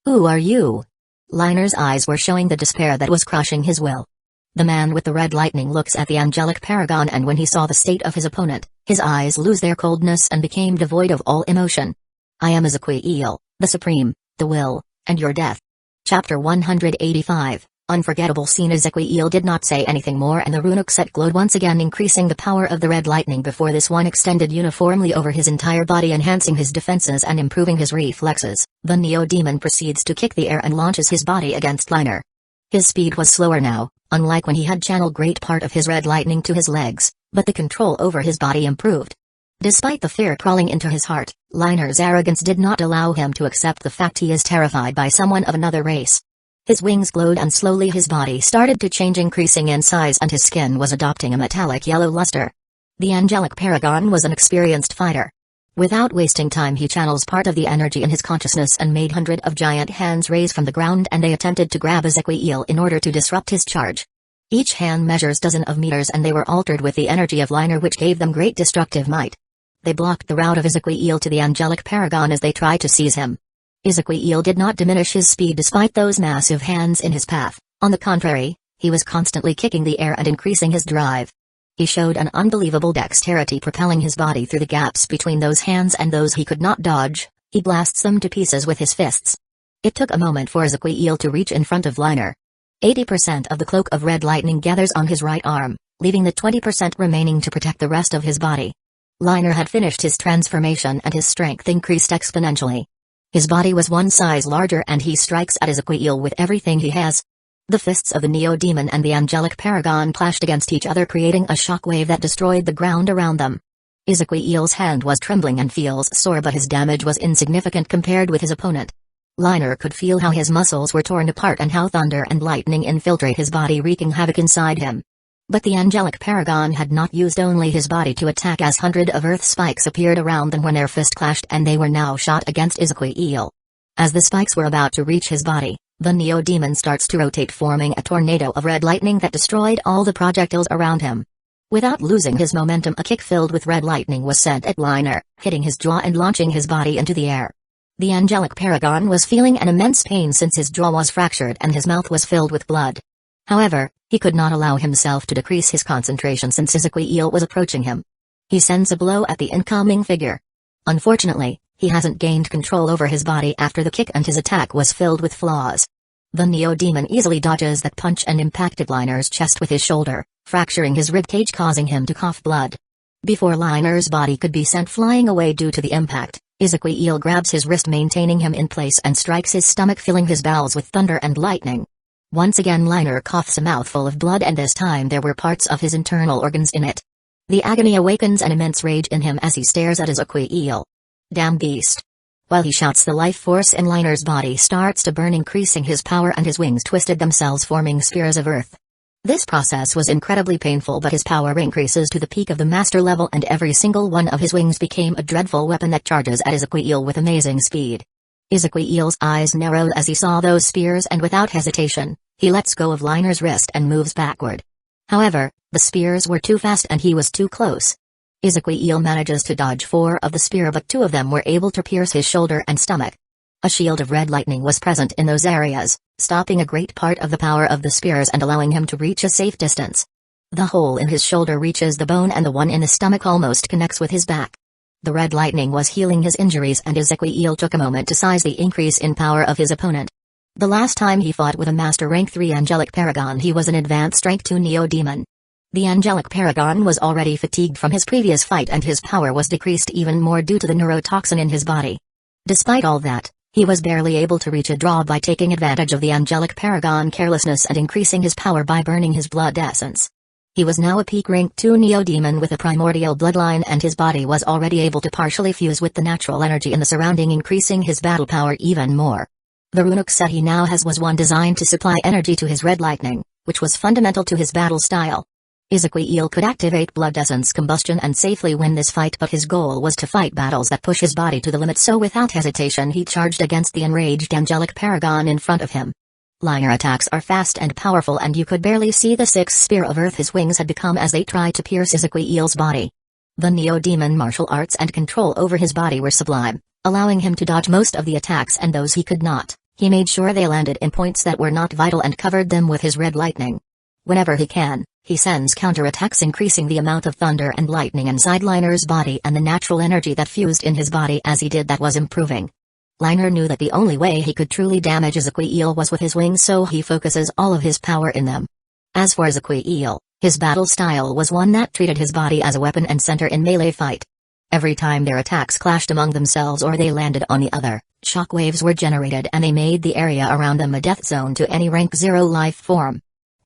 Who are you? Liner's eyes were showing the despair that was crushing his will. The man with the red lightning looks at the angelic paragon, and when he saw the state of his opponent, his eyes lose their coldness and became devoid of all emotion. I am Ezequiel, the Supreme, the Will, and your death. Chapter 185, Unforgettable Scene. Ezequiel did not say anything more, and the runic set glowed once again, increasing the power of the red lightning before this one extended uniformly over his entire body, enhancing his defenses and improving his reflexes. The Neo-Demon proceeds to kick the air and launches his body against Liner. His speed was slower now, unlike when he had channeled great part of his red lightning to his legs, but the control over his body improved. Despite the fear crawling into his heart, Liner's arrogance did not allow him to accept the fact he is terrified by someone of another race. His wings glowed, and slowly his body started to change, increasing in size, and his skin was adopting a metallic yellow luster. The angelic paragon was an experienced fighter. Without wasting time, he channels part of the energy in his consciousness and made hundreds of giant hands raise from the ground, and they attempted to grab Ezequiel in order to disrupt his charge. Each hand measures dozens of meters, and they were altered with the energy of Liner, which gave them great destructive might. They blocked the route of Ezequiel to the angelic paragon as they tried to seize him. Ezequiel did not diminish his speed despite those massive hands in his path. On the contrary, he was constantly kicking the air and increasing his drive. He showed an unbelievable dexterity, propelling his body through the gaps between those hands, and those he could not dodge, he blasts them to pieces with his fists. It took a moment for Ezequiel to reach in front of Liner. 80% of the cloak of red lightning gathers on his right arm, leaving the 20% remaining to protect the rest of his body. Liner had finished his transformation, and his strength increased exponentially. His body was one size larger, and he strikes at Ezequiel with everything he has. The fists of the Neo-Demon and the angelic paragon clashed against each other, creating a shockwave that destroyed the ground around them. Ezequiel's hand was trembling and feels sore, but his damage was insignificant compared with his opponent. Liner could feel how his muscles were torn apart and how thunder and lightning infiltrate his body, wreaking havoc inside him. But the angelic paragon had not used only his body to attack, as hundreds of earth spikes appeared around them when their fist clashed, and they were now shot against Ezequiel. As the spikes were about to reach his body, The Neo-Demon starts to rotate, forming a tornado of red lightning that destroyed all the projectiles around him. Without losing his momentum, a kick filled with red lightning was sent at Liner, hitting his jaw and launching his body into the air. The angelic paragon was feeling an immense pain since his jaw was fractured and his mouth was filled with blood. However, he could not allow himself to decrease his concentration since Ezekiel was approaching him. He sends a blow at the incoming figure. Unfortunately, he hasn't gained control over his body after the kick and his attack was filled with flaws. The Neo-Demon easily dodges that punch and impacted Liner's chest with his shoulder, fracturing his ribcage, causing him to cough blood. Before Liner's body could be sent flying away due to the impact, Ezekiel grabs his wrist, maintaining him in place, and strikes his stomach, filling his bowels with thunder and lightning. Once again Liner coughs a mouthful of blood, and this time there were parts of his internal organs in it. The agony awakens an immense rage in him as he stares at Ezekiel. Damn beast. While he shouts, the life force in Liner's body starts to burn, increasing his power, and his wings twisted themselves, forming spears of earth. This process was incredibly painful, but his power increases to the peak of the master level, and every single one of his wings became a dreadful weapon that charges at Ezekiel with amazing speed. Ezekiel's eyes narrowed as he saw those spears, and without hesitation, he lets go of Liner's wrist and moves backward. However, the spears were too fast and he was too close. Ezekiel manages to dodge 4 of the spear, but 2 of them were able to pierce his shoulder and stomach. A shield of red lightning was present in those areas, stopping a great part of the power of the spears and allowing him to reach a safe distance. The hole in his shoulder reaches the bone, and the one in the stomach almost connects with his back. The red lightning was healing his injuries, and Ezekiel took a moment to size the increase in power of his opponent. The last time he fought with a Master Rank 3 Angelic Paragon, he was an Advanced Rank 2 Neo-Demon. The Angelic Paragon was already fatigued from his previous fight, and his power was decreased even more due to the neurotoxin in his body. Despite all that, he was barely able to reach a draw by taking advantage of the Angelic Paragon carelessness and increasing his power by burning his blood essence. He was now a peak rank 2 Neo-Demon with a primordial bloodline, and his body was already able to partially fuse with the natural energy in the surrounding, increasing his battle power even more. The runic set he now has was one designed to supply energy to his red lightning, which was fundamental to his battle style. Ezekiel could activate blood essence combustion and safely win this fight, but his goal was to fight battles that push his body to the limit, so without hesitation he charged against the enraged Angelic Paragon in front of him. Liner attacks are fast and powerful, and you could barely see the 6th spear of earth his wings had become as they tried to pierce Ezekiel's body. The Neo-Demon martial arts and control over his body were sublime, allowing him to dodge most of the attacks, and those he could not, he made sure they landed in points that were not vital and covered them with his red lightning. Whenever he can, he sends counterattacks, increasing the amount of thunder and lightning inside Liner's body, and the natural energy that fused in his body as he did that was improving. Liner knew that the only way he could truly damage Ezekiel was with his wings, so he focuses all of his power in them. As for Ezekiel, his battle style was one that treated his body as a weapon and center in melee fight. Every time their attacks clashed among themselves or they landed on the other, shockwaves were generated, and they made the area around them a death zone to any rank 0 life form.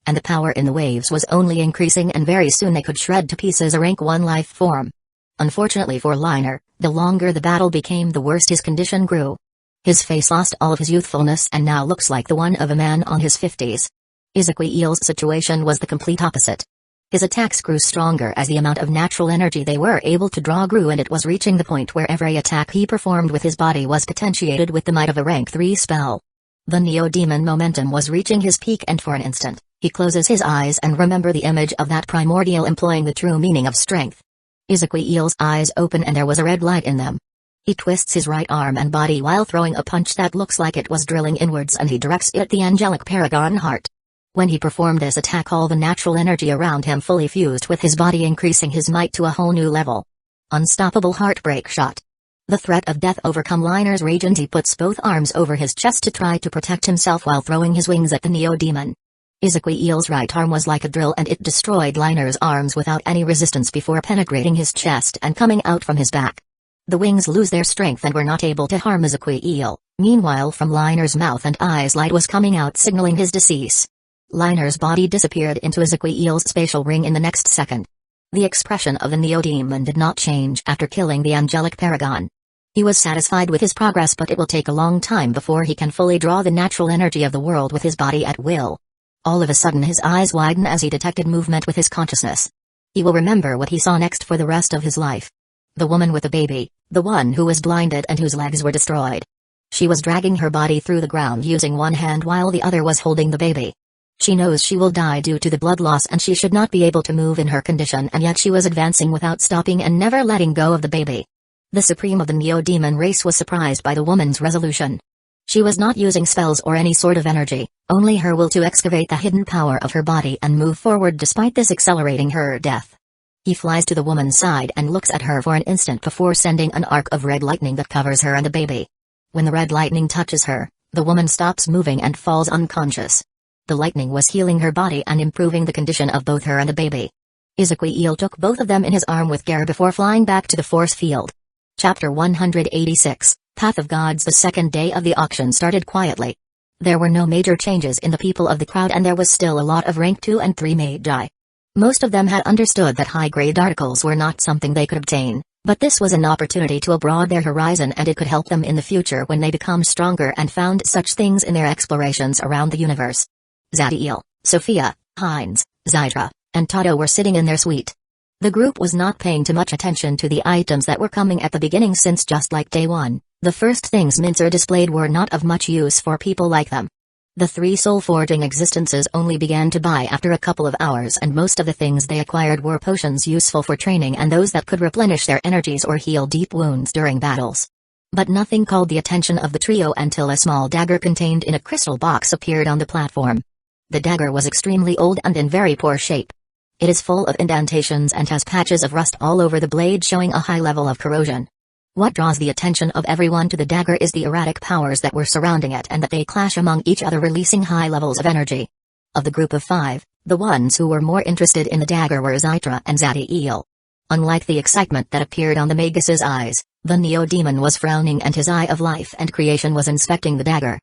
And the power in the waves was only increasing, and very soon they could shred to pieces a rank 1 life form. Unfortunately for Liner, the longer the battle became, the worse his condition grew. His face lost all of his youthfulness and now looks like the one of a man on his 50s. Ezekiel's situation was the complete opposite. His attacks grew stronger as the amount of natural energy they were able to draw grew, and it was reaching the point where every attack he performed with his body was potentiated with the might of a rank 3 spell. The Neo-Demon momentum was reaching his peak, and for an instant, he closes his eyes and remember the image of that primordial employing the true meaning of strength. Ezekiel's eyes open and there was a red light in them. He twists his right arm and body while throwing a punch that looks like it was drilling inwards, and he directs it at the Angelic Paragon heart. When he performed this attack, all the natural energy around him fully fused with his body, increasing his might to a whole new level. Unstoppable heartbreak shot. The threat of death overcome Liner's rage, and he puts both arms over his chest to try to protect himself while throwing his wings at the Neo-Demon. Ezekiel's right arm was like a drill, and it destroyed Liner's arms without any resistance before penetrating his chest and coming out from his back. The wings lose their strength and were not able to harm Ezekiel. Meanwhile, from Liner's mouth and eyes light was coming out, signaling his decease. Liner's body disappeared into Ezekiel's spatial ring in the next second. The expression of the Neo-Demon did not change after killing the Angelic Paragon. He was satisfied with his progress, but it will take a long time before he can fully draw the natural energy of the world with his body at will. All of a sudden his eyes widen as he detected movement with his consciousness. He will remember what he saw next for the rest of his life. The woman with the baby, the one who was blinded and whose legs were destroyed. She was dragging her body through the ground using one hand while the other was holding the baby. She knows she will die due to the blood loss and she should not be able to move in her condition, and yet she was advancing without stopping and never letting go of the baby. The supreme of the Neo-Demon race was surprised by the woman's resolution. She was not using spells or any sort of energy, only her will to excavate the hidden power of her body and move forward despite this accelerating her death. He flies to the woman's side and looks at her for an instant before sending an arc of red lightning that covers her and the baby. When the red lightning touches her, the woman stops moving and falls unconscious. The lightning was healing her body and improving the condition of both her and the baby. Ezekiel took both of them in his arm with care before flying back to the force field. Chapter 186, Path of Gods. The second day of the auction started quietly. There were no major changes in the people of the crowd and there was still a lot of rank 2 and 3 Magi. Most of them had understood that high-grade articles were not something they could obtain, but this was an opportunity to broaden their horizon and it could help them in the future when they become stronger and found such things in their explorations around the universe. Zadiel, Sophia, Heinz, Zytra, and Tato were sitting in their suite. The group was not paying too much attention to the items that were coming at the beginning since just like day one, the first things Mincer displayed were not of much use for people like them. The 3 soul-forging existences only began to buy after a couple of hours and most of the things they acquired were potions useful for training and those that could replenish their energies or heal deep wounds during battles. But nothing called the attention of the trio until a small dagger contained in a crystal box appeared on the platform. The dagger was extremely old and in very poor shape. It is full of indentations and has patches of rust all over the blade showing a high level of corrosion. What draws the attention of everyone to the dagger is the erratic powers that were surrounding it and that they clash among each other releasing high levels of energy. Of the group of 5, the ones who were more interested in the dagger were Zytra and Zadiel. Unlike the excitement that appeared on the Magus's eyes, the Neo-Demon was frowning and his eye of life and creation was inspecting the dagger.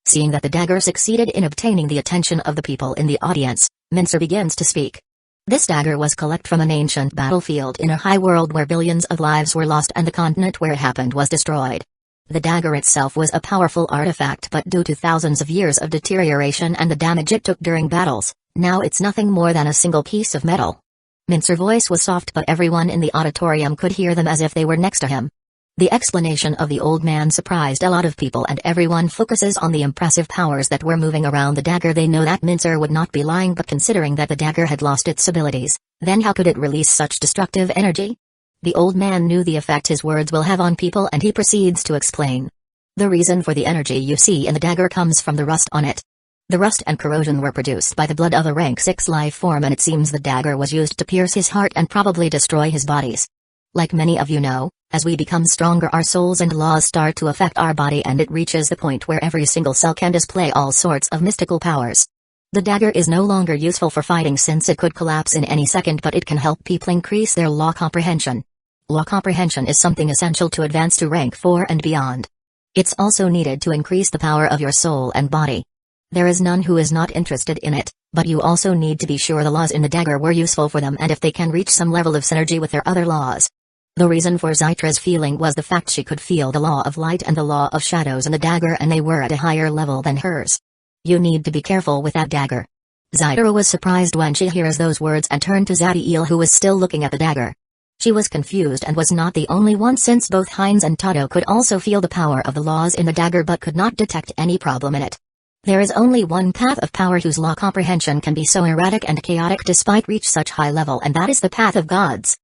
Seeing that the dagger succeeded in obtaining the attention of the people in the audience, Mincer begins to speak. This dagger was collected from an ancient battlefield in a high world where billions of lives were lost and the continent where it happened was destroyed. The dagger itself was a powerful artifact, but due to thousands of years of deterioration and the damage it took during battles, now it's nothing more than a single piece of metal. Mincer's voice was soft but everyone in the auditorium could hear them as if they were next to him. The explanation of the old man surprised a lot of people and everyone focuses on the impressive powers that were moving around the dagger. They know that Mincer would not be lying, but considering that the dagger had lost its abilities, then how could it release such destructive energy? The old man knew the effect his words will have on people and he proceeds to explain. The reason for the energy you see in the dagger comes from the rust on it. The rust and corrosion were produced by the blood of a rank 6 life form and it seems the dagger was used to pierce his heart and probably destroy his bodies. Like many of you know, as we become stronger our souls and laws start to affect our body and it reaches the point where every single cell can display all sorts of mystical powers. The dagger is no longer useful for fighting since it could collapse in any second, but it can help people increase their law comprehension. Law comprehension is something essential to advance to rank 4 and beyond. It's also needed to increase the power of your soul and body. There is none who is not interested in it, but you also need to be sure the laws in the dagger were useful for them and if they can reach some level of synergy with their other laws. The reason for Zytra's feeling was the fact she could feel the law of light and the law of shadows in the dagger and they were at a higher level than hers. You need to be careful with that dagger. Zytra was surprised when she hears those words and turned to Zadiel who was still looking at the dagger. She was confused and was not the only one since both Heinz and Tato could also feel the power of the laws in the dagger but could not detect any problem in it. There is only one path of power whose law comprehension can be so erratic and chaotic despite reach such high level, and that is the path of gods.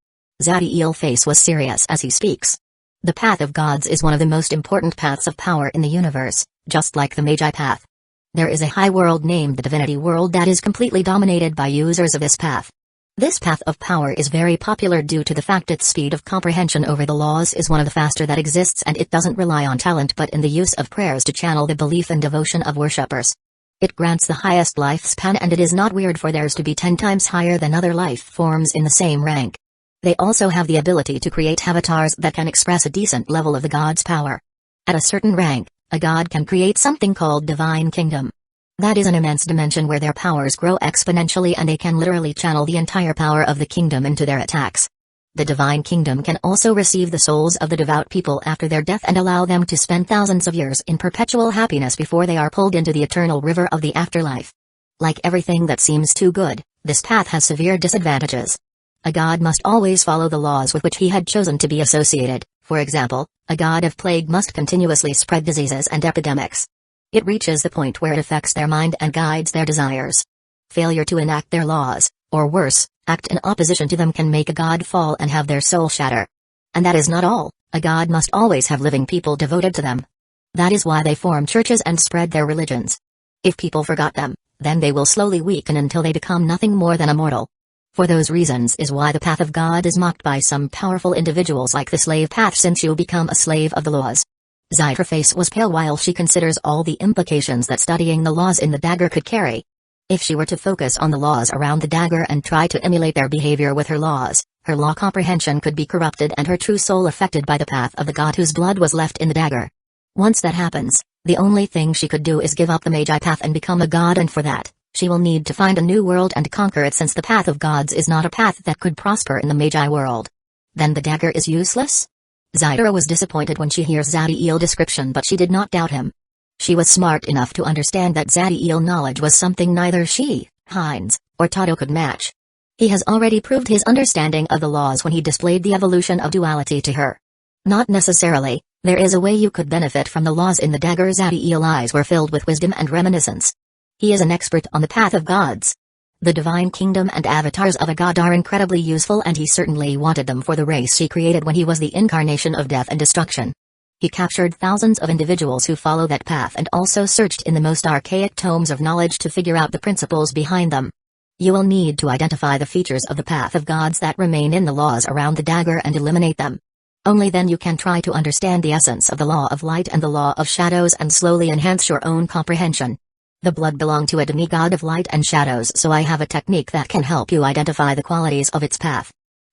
Zadiel's face was serious as he speaks. The path of gods is one of the most important paths of power in the universe, just like the Magi path. There is a high world named the Divinity World that is completely dominated by users of this path. This path of power is very popular due to the fact its speed of comprehension over the laws is one of the faster that exists, and it doesn't rely on talent but in the use of prayers to channel the belief and devotion of worshippers. It grants the highest lifespan and it is not weird for theirs to be 10 times higher than other life forms in the same rank. They also have the ability to create avatars that can express a decent level of the god's power. At a certain rank, a god can create something called Divine Kingdom. That is an immense dimension where their powers grow exponentially and they can literally channel the entire power of the kingdom into their attacks. The Divine Kingdom can also receive the souls of the devout people after their death and allow them to spend thousands of years in perpetual happiness before they are pulled into the eternal river of the afterlife. Like everything that seems too good, this path has severe disadvantages. A god must always follow the laws with which he had chosen to be associated, For example, a god of plague must continuously spread diseases and epidemics. It reaches the point where it affects their mind and guides their desires. Failure to enact their laws, or worse, act in opposition to them, can make a god fall and have their soul shatter. And that is not all, a god must always have living people devoted to them. That is why they form churches and spread their religions. If people forgot them, then they will slowly weaken until they become nothing more than a mortal. For those reasons is why the path of God is mocked by some powerful individuals like the slave path, since you become a slave of the laws. Zytra's face was pale while she considers all the implications that studying the laws in the dagger could carry. If she were to focus on the laws around the dagger and try to emulate their behavior with her laws, her law comprehension could be corrupted and her true soul affected by the path of the god whose blood was left in the dagger. Once that happens, the only thing she could do is give up the Magi path and become a god, and for that, she will need to find a new world and conquer it, since the path of gods is not a path that could prosper in the Magi world. Then the dagger is useless? Zytra was disappointed when she hears Zadiel's description, but she did not doubt him. She was smart enough to understand that Zadiel's knowledge was something neither she, Heinz, or Tado could match. He has already proved his understanding of the laws when he displayed the evolution of duality to her. Not necessarily, there is a way you could benefit from the laws in the dagger. Zadiel's eyes were filled with wisdom and reminiscence. He is an expert on the path of gods. The divine kingdom and avatars of a god are incredibly useful, and he certainly wanted them for the race he created when he was the incarnation of death and destruction. He captured thousands of individuals who follow that path and also searched in the most archaic tomes of knowledge to figure out the principles behind them. You will need to identify the features of the path of gods that remain in the laws around the dagger and eliminate them. Only then you can try to understand the essence of the law of light and the law of shadows and slowly enhance your own comprehension. The blood belonged to a demigod of light and shadows, so I have a technique that can help you identify the qualities of its path.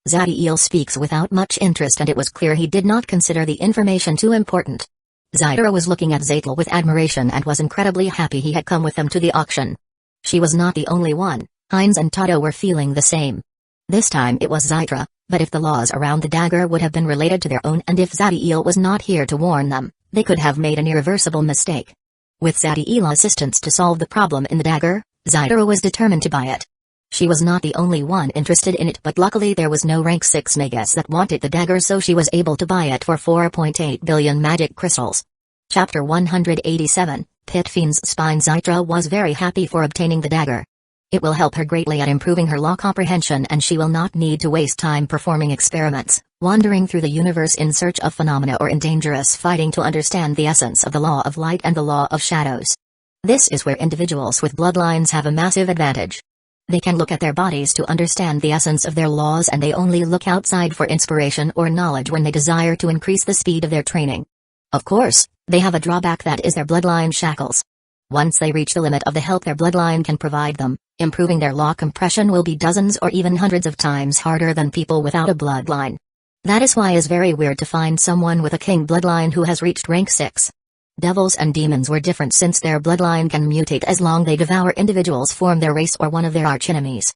Zadiel speaks without much interest, and it was clear he did not consider the information too important. Zytra was looking at Zaytl with admiration and was incredibly happy he had come with them to the auction. She was not the only one, Heinz and Tado were feeling the same. This time it was Zytra, but if the laws around the dagger would have been related to their own, and if Zadiel was not here to warn them, they could have made an irreversible mistake. With Zadiel's assistance to solve the problem in the dagger, Zytra was determined to buy it. She was not the only one interested in it, but luckily there was no rank 6 magus that wanted the dagger, so she was able to buy it for 4.8 billion magic crystals. Chapter 187, Pit Fiend's Spine. Zytra was very happy for obtaining the dagger. It will help her greatly at improving her law comprehension, and she will not need to waste time performing experiments, wandering through the universe in search of phenomena, or in dangerous fighting to understand the essence of the law of light and the law of shadows. This is where individuals with bloodlines have a massive advantage. They can look at their bodies to understand the essence of their laws, and they only look outside for inspiration or knowledge when they desire to increase the speed of their training. Of course, they have a drawback, that is their bloodline shackles. Once they reach the limit of the help their bloodline can provide them, improving their law compression will be dozens or even hundreds of times harder than people without a bloodline. That is why it is very weird to find someone with a king bloodline who has reached rank 6. Devils and demons were different, since their bloodline can mutate as long they devour individuals, form their race, or one of their archenemies.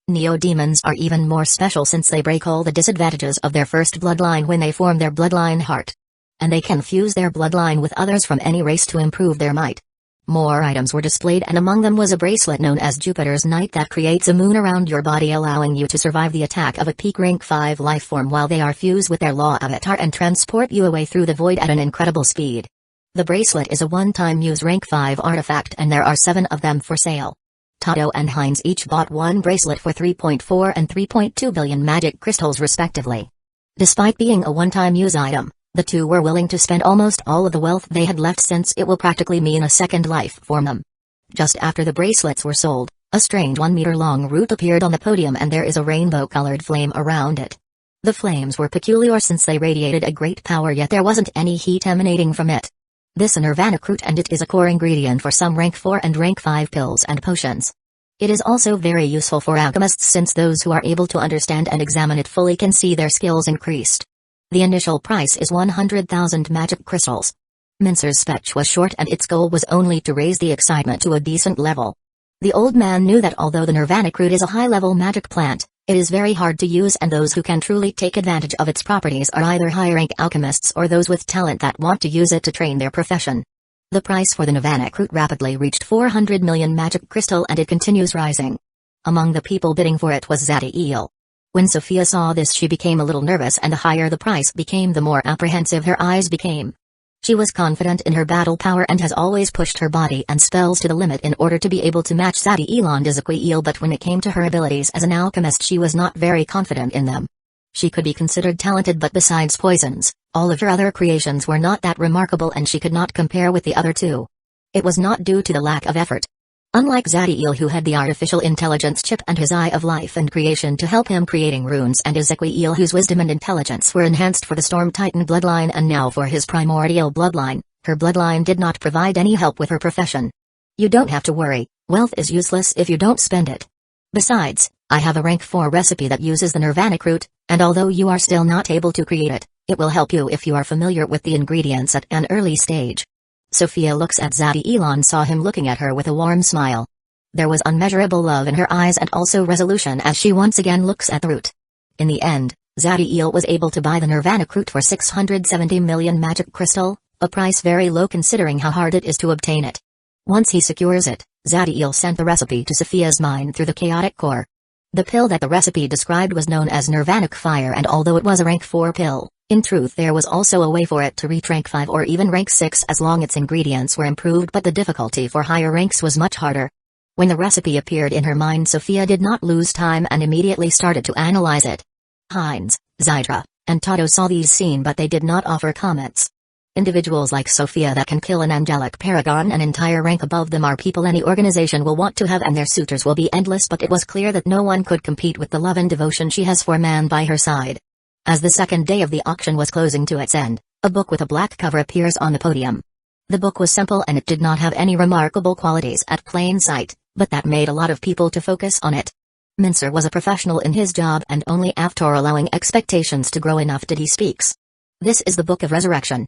Neo-demons are even more special, since they break all the disadvantages of their first bloodline when they form their bloodline heart. And they can fuse their bloodline with others from any race to improve their might. More items were displayed, and among them was a bracelet known as Jupiter's Knight that creates a moon around your body, allowing you to survive the attack of a peak rank 5 lifeform while they are fused with their law avatar and transport you away through the void at an incredible speed. The bracelet is a one-time use rank 5 artifact, and there are 7 of them for sale. Tado and Heinz each bought one bracelet for 3.4 and 3.2 billion magic crystals respectively. Despite being a one-time use item, the two were willing to spend almost all of the wealth they had left, since it will practically mean a second life for them. Just after the bracelets were sold, a strange 1-meter-long root appeared on the podium, and there is a rainbow-colored flame around it. The flames were peculiar since they radiated a great power, yet there wasn't any heat emanating from it. This is Nirvana root, and it is a core ingredient for some rank 4 and rank 5 pills and potions. It is also very useful for alchemists, since those who are able to understand and examine it fully can see their skills increased. The initial price is 100,000 magic crystals. Mincer's speech was short, and its goal was only to raise the excitement to a decent level. The old man knew that although the Nirvana root is a high-level magic plant, it is very hard to use, and those who can truly take advantage of its properties are either high-rank alchemists or those with talent that want to use it to train their profession. The price for the Nirvana root rapidly reached 400 million magic crystal, and it continues rising. Among the people bidding for it was Zadiel. When Sophia saw this, she became a little nervous, and the higher the price became, the more apprehensive her eyes became. She was confident in her battle power and has always pushed her body and spells to the limit in order to be able to match Zadie Elandizaquiel, but when it came to her abilities as an alchemist, she was not very confident in them. She could be considered talented, but besides poisons, all of her other creations were not that remarkable, and she could not compare with the other two. It was not due to the lack of effort. Unlike Zadiel, who had the artificial intelligence chip and his eye of life and creation to help him creating runes, and Ezequiel, whose wisdom and intelligence were enhanced for the Storm Titan bloodline and now for his primordial bloodline, her bloodline did not provide any help with her profession. You don't have to worry, wealth is useless if you don't spend it. Besides, I have a rank 4 recipe that uses the Nirvanic root, and although you are still not able to create it, it will help you if you are familiar with the ingredients at an early stage. Sophia looks at Zadie saw him looking at her with a warm smile. There was unmeasurable love in her eyes and also resolution as she once again looks at the root. In the end, Zadie was able to buy the Nirvanic root for 670 million magic crystal, a price very low considering how hard it is to obtain it. Once he secures it, Zadie sent the recipe to Sophia's mind through the chaotic core. The pill that the recipe described was known as Nirvanic Fire, and although it was a rank 4 pill, in truth there was also a way for it to reach rank 5 or even rank 6 as long its ingredients were improved, but the difficulty for higher ranks was much harder. When the recipe appeared in her mind, Sophia did not lose time and immediately started to analyze it. Heinz, Zydra, and Tato saw these scenes, but they did not offer comments. Individuals like Sophia that can kill an angelic paragon an entire rank above them are people any organization will want to have, and their suitors will be endless, but it was clear that no one could compete with the love and devotion she has for man by her side. As the second day of the auction was closing to its end, a book with a black cover appears on the podium. The book was simple and it did not have any remarkable qualities at plain sight, but that made a lot of people to focus on it. Mincer was a professional in his job, and only after allowing expectations to grow enough did he speaks. This is the Book of Resurrection.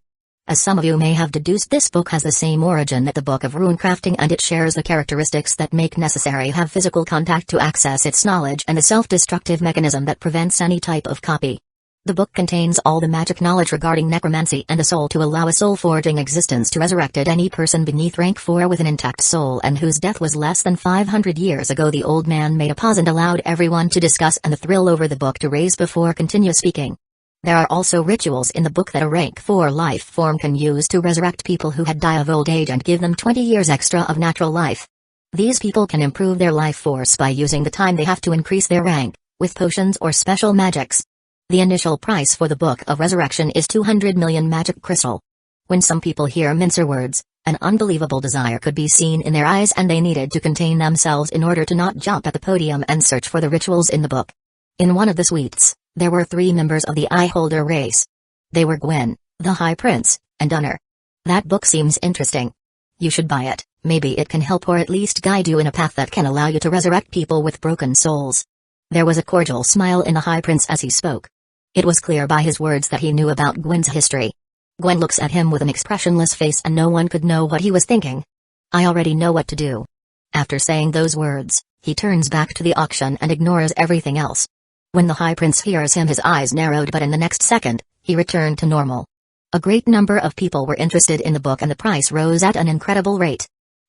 As some of you may have deduced, this book has the same origin that the Book of Runecrafting, and it shares the characteristics that make necessary have physical contact to access its knowledge and the self-destructive mechanism that prevents any type of copy. The book contains all the magic knowledge regarding necromancy and the soul to allow a soul-forging existence to resurrect any person beneath rank 4 with an intact soul and whose death was less than 500 years ago. The old man made a pause and allowed everyone to discuss and the thrill over the book to raise before continue speaking. There are also rituals in the book that a rank 4 life form can use to resurrect people who had died of old age and give them 20 years extra of natural life. These people can improve their life force by using the time they have to increase their rank, with potions or special magics. The initial price for the Book of Resurrection is 200 million magic crystal. When some people hear Mincer words, an unbelievable desire could be seen in their eyes, and they needed to contain themselves in order to not jump at the podium and search for the rituals in the book. In one of the suites, there were 3 members of the Eye-Holder race. They were Gwen, the High Prince, and Dunner. That book seems interesting. You should buy it, maybe it can help or at least guide you in a path that can allow you to resurrect people with broken souls. There was a cordial smile in the High Prince as he spoke. It was clear by his words that he knew about Gwen's history. Gwen looks at him with an expressionless face, and no one could know what he was thinking. I already know what to do. After saying those words, he turns back to the auction and ignores everything else. When the High Prince hears him, his eyes narrowed, but in the next second, he returned to normal. A great number of people were interested in the book and the price rose at an incredible rate.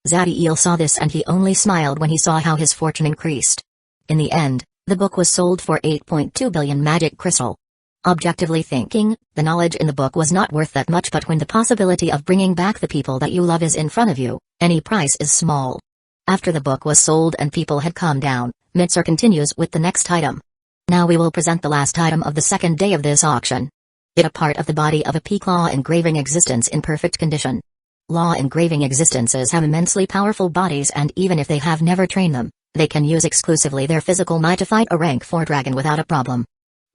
Zadiel saw this and he only smiled when he saw how his fortune increased. In the end, the book was sold for 8.2 billion magic crystal. Objectively thinking, the knowledge in the book was not worth that much, but when the possibility of bringing back the people that you love is in front of you, any price is small. After the book was sold and people had calmed down, Mincer continues with the next item. Now we will present the last item of the second day of this auction. It a part of the body of a peak law engraving existence in perfect condition. Law engraving existences have immensely powerful bodies, and even if they have never trained them, they can use exclusively their physical might to fight a rank 4 dragon without a problem.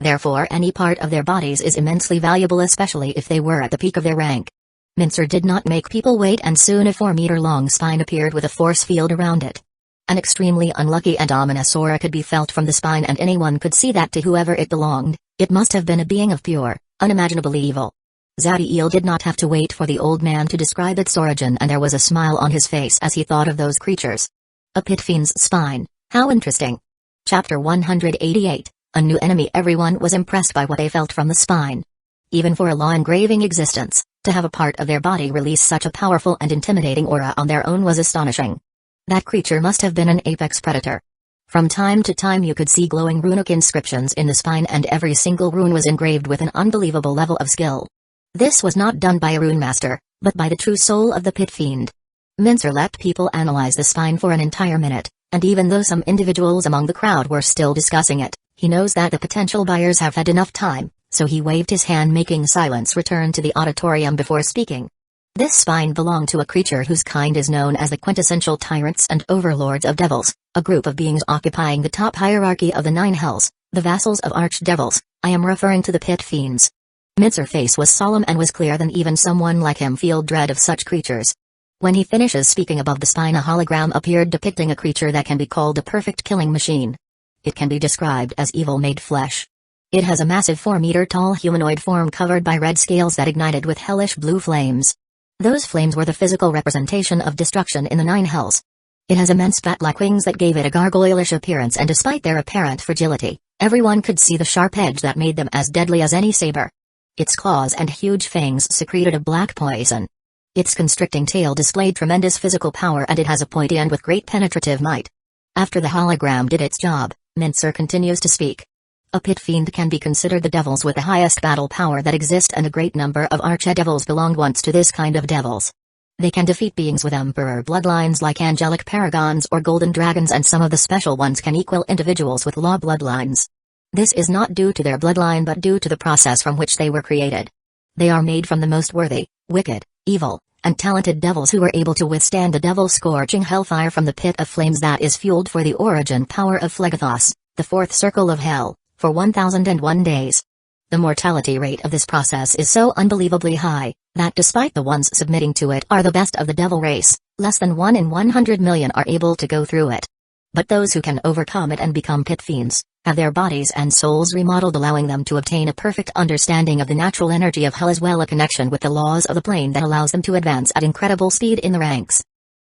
Therefore any part of their bodies is immensely valuable, especially if they were at the peak of their rank. Mincer did not make people wait, and soon a 4-meter-long spine appeared with a force field around it. An extremely unlucky and ominous aura could be felt from the spine, and anyone could see that to whoever it belonged, it must have been a being of pure, unimaginable evil. Zadiel did not have to wait for the old man to describe its origin, and there was a smile on his face as he thought of those creatures. A pit fiend's spine, how interesting. Chapter 188. A new enemy. Everyone was impressed by what they felt from the spine. Even for a law engraving existence, to have a part of their body release such a powerful and intimidating aura on their own was astonishing. That creature must have been an apex predator. From time to time you could see glowing runic inscriptions in the spine, and every single rune was engraved with an unbelievable level of skill. This was not done by a rune master, but by the true soul of the pit fiend. Mincer let people analyze the spine for an entire minute, and even though some individuals among the crowd were still discussing it, he knows that the potential buyers have had enough time, so he waved his hand, making silence return to the auditorium before speaking. This spine belonged to a creature whose kind is known as the quintessential tyrants and overlords of devils, a group of beings occupying the top hierarchy of the 9 hells, the vassals of archdevils. I am referring to the pit fiends. Mincer's face was solemn and was clear that even someone like him feel dread of such creatures. When he finishes speaking, above the spine a hologram appeared depicting a creature that can be called a perfect killing machine. It can be described as evil made flesh. It has a massive 4-meter-tall humanoid form covered by red scales that ignited with hellish blue flames. Those flames were the physical representation of destruction in the 9 hells. It has immense bat-like wings that gave it a gargoylish appearance, and despite their apparent fragility, everyone could see the sharp edge that made them as deadly as any saber. Its claws and huge fangs secreted a black poison. Its constricting tail displayed tremendous physical power, and it has a pointy end with great penetrative might. After the hologram did its job, Mincer continues to speak. A pit fiend can be considered the devils with the highest battle power that exist, and a great number of archdevils belonged once to this kind of devils. They can defeat beings with emperor bloodlines like angelic paragons or golden dragons, and some of the special ones can equal individuals with law bloodlines. This is not due to their bloodline but due to the process from which they were created. They are made from the most worthy, wicked, evil, and talented devils who were able to withstand the devil-scorching hellfire from the pit of flames that is fueled for the origin power of Phlegethos, the 4th circle of hell, for 1001 days. The mortality rate of this process is so unbelievably high, that despite the ones submitting to it are the best of the devil race, less than 1 in 100 million are able to go through it. But those who can overcome it and become pit fiends, have their bodies and souls remodeled, allowing them to obtain a perfect understanding of the natural energy of hell, as well as a connection with the laws of the plane that allows them to advance at incredible speed in the ranks.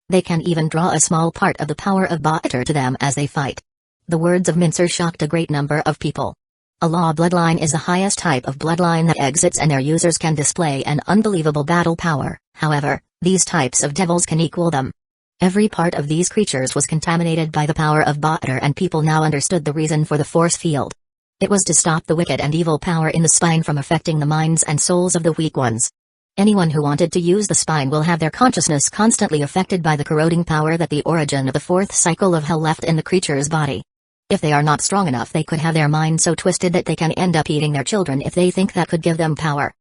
They can even draw a small part of the power of Ba'atar to them as they fight. The words of Mincer shocked a great number of people. A law bloodline is the highest type of bloodline that exists, and their users can display an unbelievable battle power. However, these types of devils can equal them. Every part of these creatures was contaminated by the power of Ba'atar, and people now understood the reason for the force field. It was to stop the wicked and evil power in the spine from affecting the minds and souls of the weak ones. Anyone who wanted to use the spine will have their consciousness constantly affected by the corroding power that the origin of the 4th cycle of hell left in the creature's body. If they are not strong enough, they could have their mind so twisted that they can end up eating their children if they think that could give them power.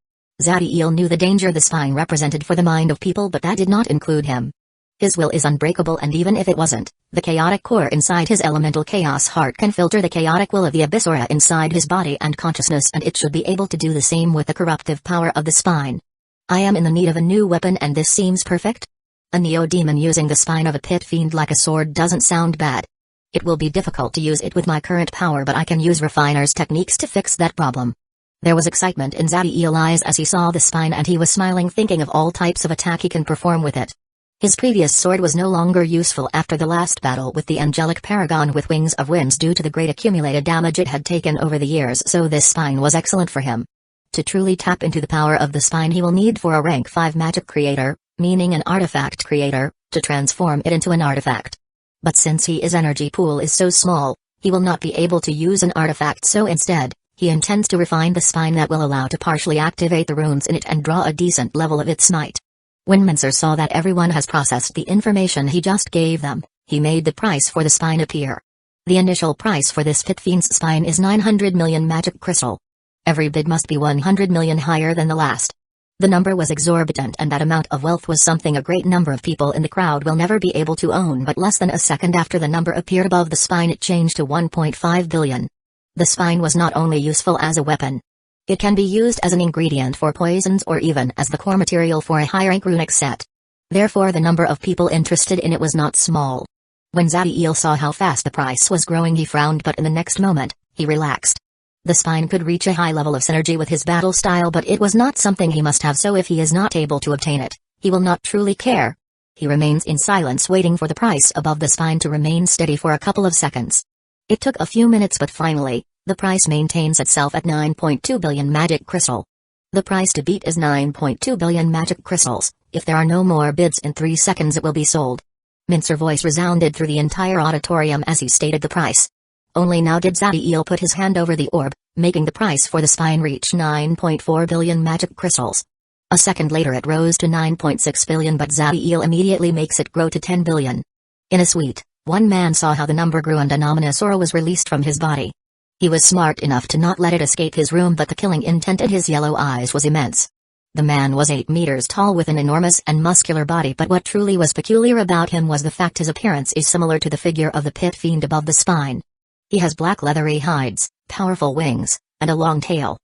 Zadiel knew the danger the spine represented for the mind of people, but that did not include him. His will is unbreakable, and even if it wasn't, the chaotic core inside his elemental chaos heart can filter the chaotic will of the abyss aura inside his body and consciousness, and it should be able to do the same with the corruptive power of the spine. I am in the need of a new weapon, and this seems perfect? A neo-demon using the spine of a pit fiend like a sword doesn't sound bad. It will be difficult to use it with my current power, but I can use refiner's techniques to fix that problem. There was excitement in Zadiel's eyes as he saw the spine, and he was smiling, thinking of all types of attack he can perform with it. His previous sword was no longer useful after the last battle with the angelic paragon with wings of winds due to the great accumulated damage it had taken over the years, so this spine was excellent for him. To truly tap into the power of the spine, he will need for a rank 5 magic creator, meaning an artifact creator, to transform it into an artifact. But since his energy pool is so small, he will not be able to use an artifact, so instead, he intends to refine the spine that will allow to partially activate the runes in it and draw a decent level of its might. When Mincer saw that everyone has processed the information he just gave them, he made the price for the spine appear. The initial price for this pit fiend's spine is 900 million magic crystal. Every bid must be 100 million higher than the last. The number was exorbitant, and that amount of wealth was something a great number of people in the crowd will never be able to own. But less than a second after the number appeared above the spine, it changed to 1.5 billion. The spine was not only useful as a weapon. It can be used as an ingredient for poisons or even as the core material for a high-rank runic set. Therefore the number of people interested in it was not small. When Zadiel saw how fast the price was growing, he frowned, but in the next moment, he relaxed. The spine could reach a high level of synergy with his battle style, but it was not something he must have, so if he is not able to obtain it, he will not truly care. He remains in silence, waiting for the price above the spine to remain steady for a couple of seconds. It took a few minutes, but finally, the price maintains itself at 9.2 billion magic crystal. The price to beat is 9.2 billion magic crystals. If there are no more bids in 3 seconds, it will be sold. Mincer voice resounded through the entire auditorium as he stated the price. Only now did Zadiel put his hand over the orb, making the price for the spine reach 9.4 billion magic crystals. A second later it rose to 9.6 billion, but Zadiel immediately makes it grow to 10 billion. In a suite, one man saw how the number grew and an ominous aura was released from his body. He was smart enough to not let it escape his room, but the killing intent in his yellow eyes was immense. The man was 8 meters tall with an enormous and muscular body, but what truly was peculiar about him was the fact his appearance is similar to the figure of the pit fiend above the spine. He has black leathery hides, powerful wings, and a long tail.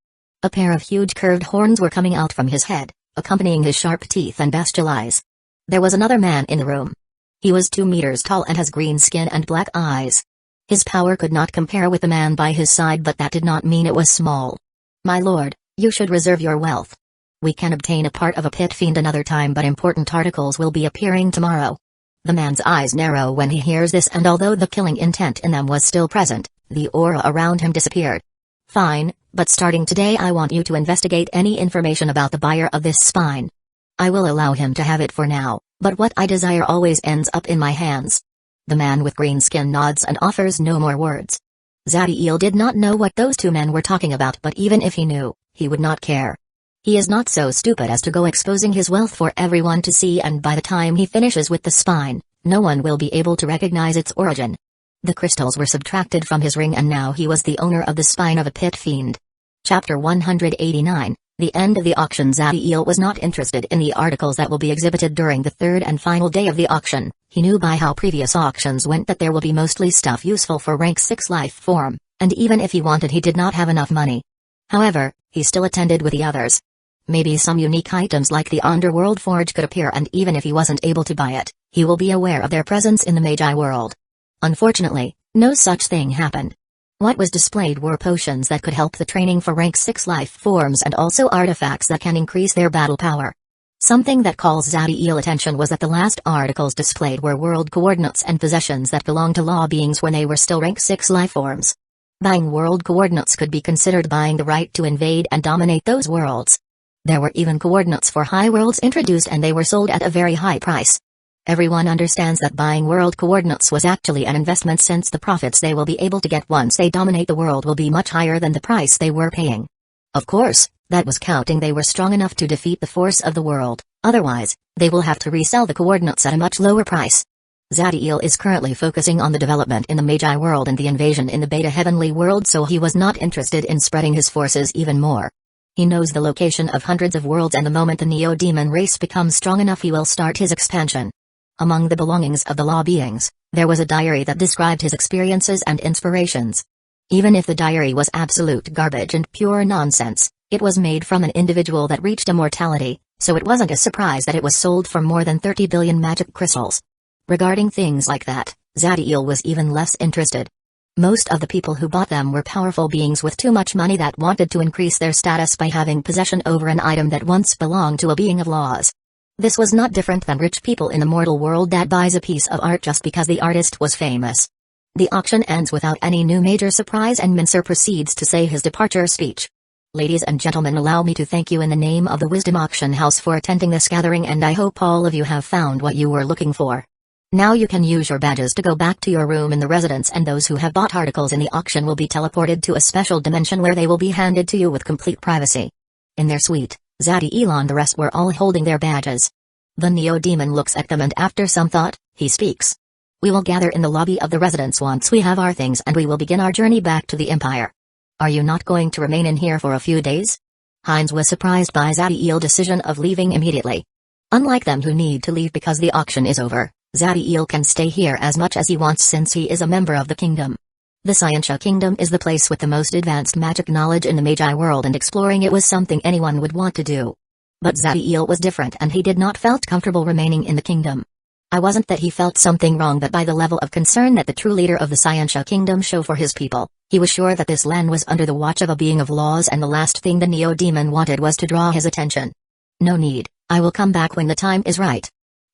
A pair of huge curved horns were coming out from his head, accompanying his sharp teeth and bestial eyes. There was another man in the room. He was 2 meters tall and has green skin and black eyes. His power could not compare with the man by his side, but that did not mean it was small. My lord, you should reserve your wealth. We can obtain a part of a pit fiend another time, but important articles will be appearing tomorrow. The man's eyes narrow when he hears this, and although the killing intent in them was still present, the aura around him disappeared. Fine, but starting today I want you to investigate any information about the buyer of this spine. I will allow him to have it for now, but what I desire always ends up in my hands. The man with green skin nods and offers no more words. Zadiel did not know what those two men were talking about, but even if he knew, he would not care. He is not so stupid as to go exposing his wealth for everyone to see, and by the time he finishes with the spine, no one will be able to recognize its origin. The crystals were subtracted from his ring, and now he was the owner of the spine of a pit fiend. Chapter 189, The End of the Auction. Zadiel was not interested in the articles that will be exhibited during the third and final day of the auction. He knew by how previous auctions went that there will be mostly stuff useful for rank 6 life form, and even if he wanted, he did not have enough money. However, he still attended with the others. Maybe some unique items like the Underworld Forge could appear, and even if he wasn't able to buy it, he will be aware of their presence in the Magi world. Unfortunately, no such thing happened. What was displayed were potions that could help the training for rank 6 life forms, and also artifacts that can increase their battle power. Something that calls Zadiel attention was that the last articles displayed were world coordinates and possessions that belonged to law beings when they were still rank 6 life forms. Buying world coordinates could be considered buying the right to invade and dominate those worlds. There were even coordinates for high worlds introduced, and they were sold at a very high price. Everyone understands that buying world coordinates was actually an investment, since the profits they will be able to get once they dominate the world will be much higher than the price they were paying. Of course, that was counting they were strong enough to defeat the force of the world, otherwise, they will have to resell the coordinates at a much lower price. Zadiel is currently focusing on the development in the Magi world and the invasion in the Beta Heavenly world, so he was not interested in spreading his forces even more. He knows the location of hundreds of worlds, and the moment the Neo-Demon race becomes strong enough he will start his expansion. Among the belongings of the law beings, there was a diary that described his experiences and inspirations. Even if the diary was absolute garbage and pure nonsense, it was made from an individual that reached immortality, so it wasn't a surprise that it was sold for more than 30 billion magic crystals. Regarding things like that, Zadiel was even less interested. Most of the people who bought them were powerful beings with too much money that wanted to increase their status by having possession over an item that once belonged to a being of laws. This was not different than rich people in the mortal world that buys a piece of art just because the artist was famous. The auction ends without any new major surprise, and Mincer proceeds to say his departure speech. Ladies and gentlemen, allow me to thank you in the name of the Wisdom Auction House for attending this gathering, and I hope all of you have found what you were looking for. Now you can use your badges to go back to your room in the residence, and those who have bought articles in the auction will be teleported to a special dimension where they will be handed to you with complete privacy. In their suite, Zadiel and the rest were all holding their badges. The Neo-Demon looks at them, and after some thought, he speaks. We will gather in the lobby of the residence once we have our things, and we will begin our journey back to the Empire. Are you not going to remain in here for a few days? Heinz was surprised by Zadiel's decision of leaving immediately. Unlike them who need to leave because the auction is over, Zadiel can stay here as much as he wants since he is a member of the kingdom. The Scientia Kingdom is the place with the most advanced magic knowledge in the Magi world, and exploring it was something anyone would want to do. But Zadiel was different, and he did not felt comfortable remaining in the kingdom. I wasn't that he felt something wrong, but by the level of concern that the true leader of the Scientia Kingdom show for his people, he was sure that this land was under the watch of a being of laws, and the last thing the Neo-Demon wanted was to draw his attention. No need, I will come back when the time is right.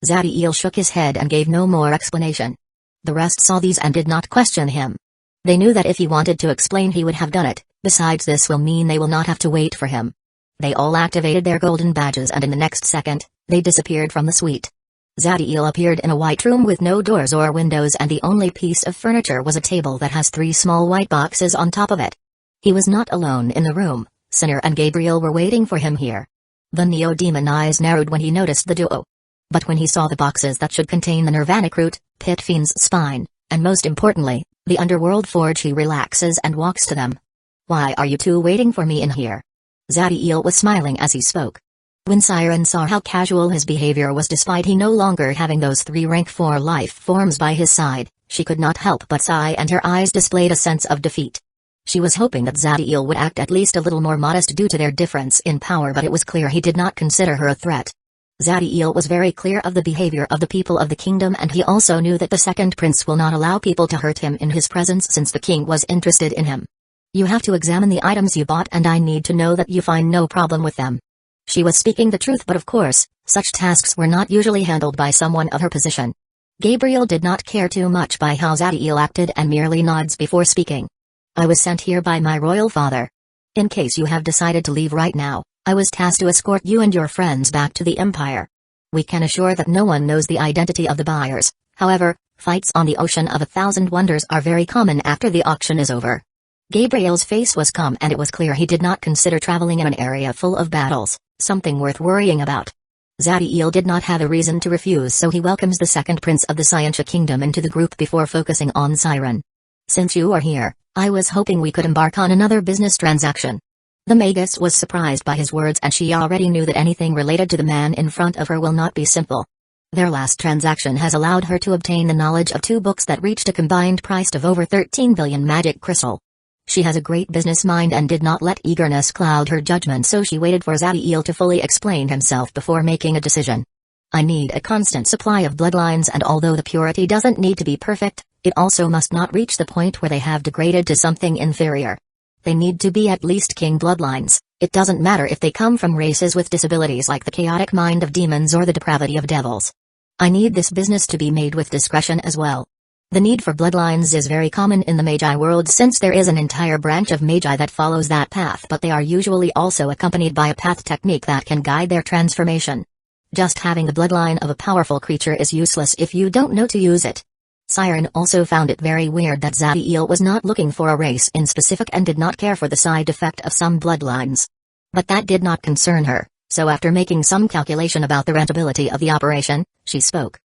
Zadiel shook his head and gave no more explanation. The rest saw these and did not question him. They knew that if he wanted to explain he would have done it, besides this will mean they will not have to wait for him. They all activated their golden badges, and in the next second, they disappeared from the suite. Zadiel appeared in a white room with no doors or windows, and the only piece of furniture was a table that has 3 small white boxes on top of it. He was not alone in the room. Sinner and Gabriel were waiting for him here. The Neo-Demon eyes narrowed when he noticed the duo. But when he saw the boxes that should contain the Nirvanic root, Pit Fiend's spine, and most importantly, the Underworld Forge, he relaxes and walks to them. "Why are you two waiting for me in here?" Zadiel was smiling as he spoke. When Siren saw how casual his behavior was despite he no longer having those 3 rank 4 life forms by his side, she could not help but sigh, and her eyes displayed a sense of defeat. She was hoping that Zadiel would act at least a little more modest due to their difference in power, but it was clear he did not consider her a threat. Zadiel was very clear of the behavior of the people of the kingdom, and he also knew that the second prince will not allow people to hurt him in his presence since the king was interested in him. "You have to examine the items you bought, and I need to know that you find no problem with them." She was speaking the truth, but of course, such tasks were not usually handled by someone of her position. Gabriel did not care too much by how Zadiel acted and merely nods before speaking. "I was sent here by my royal father. In case you have decided to leave right now, I was tasked to escort you and your friends back to the Empire. We can assure that no one knows the identity of the buyers. However, fights on the Ocean of 1,000 Wonders are very common after the auction is over." Gabriel's face was calm, and it was clear he did not consider traveling in an area full of battles something worth worrying about. Zadiel did not have a reason to refuse, so he welcomes the second prince of the Scientia Kingdom into the group before focusing on Siren. "Since you are here, I was hoping we could embark on another business transaction." The Magus was surprised by his words, and she already knew that anything related to the man in front of her will not be simple. Their last transaction has allowed her to obtain the knowledge of 2 books that reached a combined price of over 13 billion magic crystal. She has a great business mind and did not let eagerness cloud her judgment, so she waited for Zadiel to fully explain himself before making a decision. "I need a constant supply of bloodlines, and although the purity doesn't need to be perfect, it also must not reach the point where they have degraded to something inferior. They need to be at least king bloodlines. It doesn't matter if they come from races with disabilities like the chaotic mind of demons or the depravity of devils. I need this business to be made with discretion as well. The need for bloodlines is very common in the Magi world, since there is an entire branch of Magi that follows that path, but they are usually also accompanied by a path technique that can guide their transformation. Just having the bloodline of a powerful creature is useless if you don't know to use it." Siren also found it very weird that Zadiel was not looking for a race in specific and did not care for the side effect of some bloodlines. But that did not concern her, so after making some calculation about the rentability of the operation, she spoke.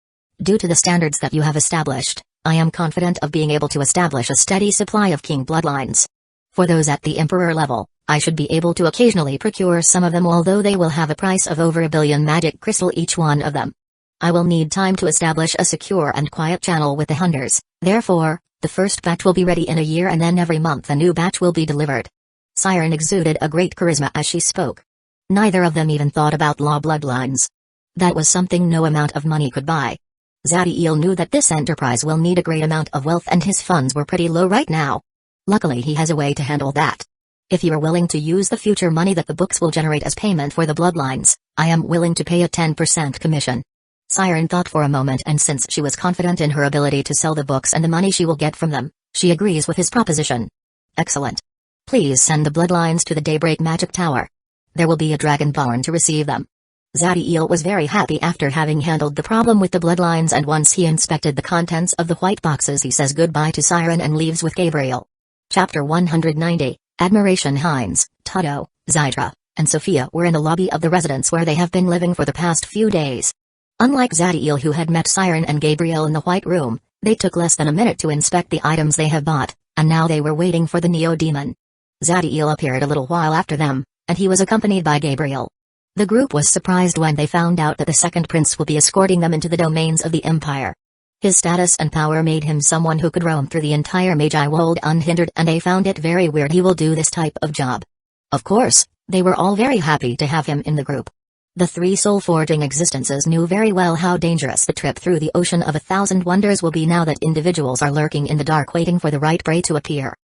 "Due to the standards that you have established, I am confident of being able to establish a steady supply of king bloodlines. For those at the Emperor level, I should be able to occasionally procure some of them, although they will have a price of over 1 billion magic crystal each one of them. I will need time to establish a secure and quiet channel with the hunters, therefore, the first batch will be ready in a year, and then every month a new batch will be delivered." Siren exuded a great charisma as she spoke. Neither of them even thought about law bloodlines. That was something no amount of money could buy. Zadiel knew that this enterprise will need a great amount of wealth, and his funds were pretty low right now. Luckily he has a way to handle that. "If you are willing to use the future money that the books will generate as payment for the bloodlines, I am willing to pay a 10% commission." Siren thought for a moment, and since she was confident in her ability to sell the books and the money she will get from them, she agrees with his proposition. "Excellent. Please send the bloodlines to the Daybreak Magic Tower. There will be a dragonborn to receive them." Zadiel was very happy after having handled the problem with the bloodlines, and once he inspected the contents of the white boxes, he says goodbye to Siren and leaves with Gabriel. Chapter 190, Admiration. Heinz, Toto, Zydra, and Sophia were in the lobby of the residence where they have been living for the past few days. Unlike Zadiel, who had met Siren and Gabriel in the White Room, they took less than a minute to inspect the items they have bought, and now they were waiting for the Neo-Demon. Zadiel appeared a little while after them, and he was accompanied by Gabriel. The group was surprised when they found out that the second prince will be escorting them into the domains of the Empire. His status and power made him someone who could roam through the entire Magi world unhindered, and they found it very weird he will do this type of job. Of course, they were all very happy to have him in the group. The 3 soul-forging existences knew very well how dangerous the trip through the Ocean of 1,000 Wonders will be now that individuals are lurking in the dark waiting for the right prey to appear.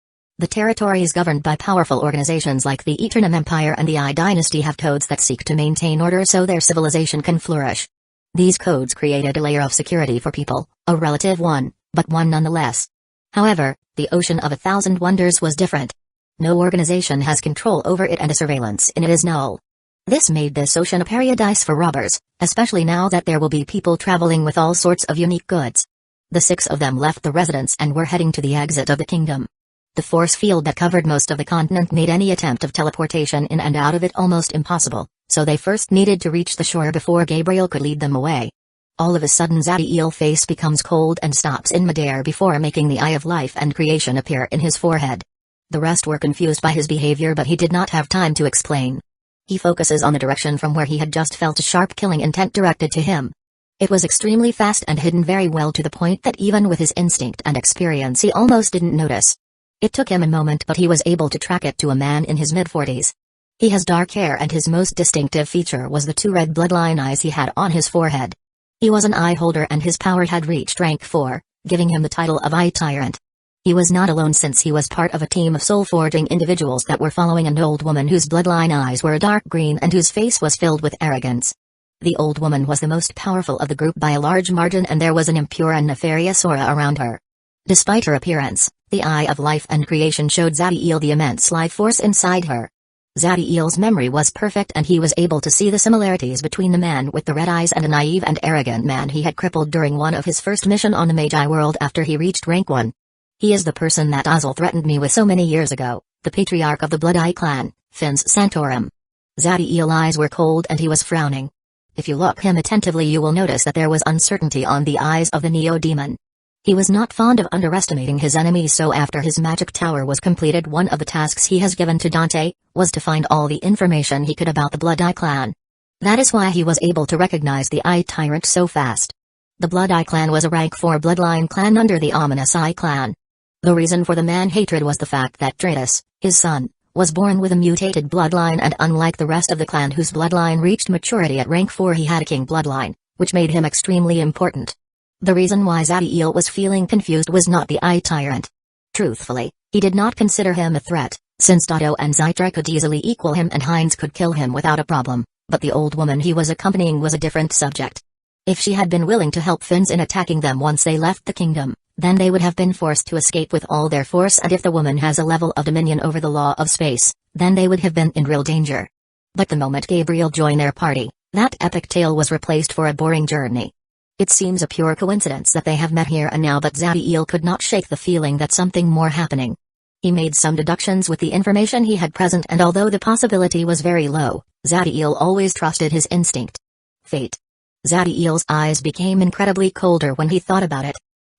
The territories governed by powerful organizations like the Eternum Empire and the I Dynasty have codes that seek to maintain order so their civilization can flourish. These codes created a layer of security for people, a relative one, but one nonetheless. However, the Ocean of 1,000 Wonders was different. No organization has control over it, and a surveillance in it is null. This made this ocean a paradise for robbers, especially now that there will be people traveling with all sorts of unique goods. The 6 of them left the residence and were heading to the exit of the kingdom. The force field that covered most of the continent made any attempt of teleportation in and out of it almost impossible, so they first needed to reach the shore before Gabriel could lead them away. All of a sudden Zadiel's face becomes cold and stops in midair before making the Eye of Life and Creation appear in his forehead. The rest were confused by his behavior, but he did not have time to explain. He focuses on the direction from where he had just felt a sharp killing intent directed to him. It was extremely fast and hidden very well, to the point that even with his instinct and experience he almost didn't notice. It took him a moment, but he was able to track it to a man in his mid-40s. He has dark hair and his most distinctive feature was the 2 red bloodline eyes he had on his forehead. He was an eye holder and his power had reached rank 4, giving him the title of Eye Tyrant. He was not alone, since he was part of a team of soul-forging individuals that were following an old woman whose bloodline eyes were dark green and whose face was filled with arrogance. The old woman was the most powerful of the group by a large margin, and there was an impure and nefarious aura around her. Despite her appearance, the Eye of Life and Creation showed Zadiel the immense life force inside her. Zadiel's memory was perfect, and he was able to see the similarities between the man with the red eyes and a naive and arrogant man he had crippled during one of his first mission on the Magi world after he reached rank 1. He is the person that Abyssal threatened me with so many years ago, the patriarch of the Blood Eye clan, Fins Santorum. Zadiel's eyes were cold and he was frowning. If you look him attentively you will notice that there was uncertainty on the eyes of the Neo-Demon. He was not fond of underestimating his enemies, so after his magic tower was completed, one of the tasks he has given to Dante was to find all the information he could about the Blood Eye clan. That is why he was able to recognize the Eye Tyrant so fast. The Blood Eye clan was a rank 4 bloodline clan under the ominous Eye clan. The reason for the man-hatred was the fact that Dratus, his son, was born with a mutated bloodline, and unlike the rest of the clan whose bloodline reached maturity at rank 4, he had a king bloodline, which made him extremely important. The reason why Zadiel was feeling confused was not the Eye Tyrant. Truthfully, he did not consider him a threat, since Dotto and Zytra could easily equal him and Heinz could kill him without a problem, but the old woman he was accompanying was a different subject. If she had been willing to help Fins in attacking them once they left the kingdom, then they would have been forced to escape with all their force, and if the woman has a level of dominion over the law of space, then they would have been in real danger. But the moment Gabriel joined their party, that epic tale was replaced for a boring journey. It seems a pure coincidence that they have met here and now, but Zadiel could not shake the feeling that something more happening. He made some deductions with the information he had present, and although the possibility was very low, Zadiel always trusted his instinct. Fate. Zadiel's eyes became incredibly colder when he thought about it.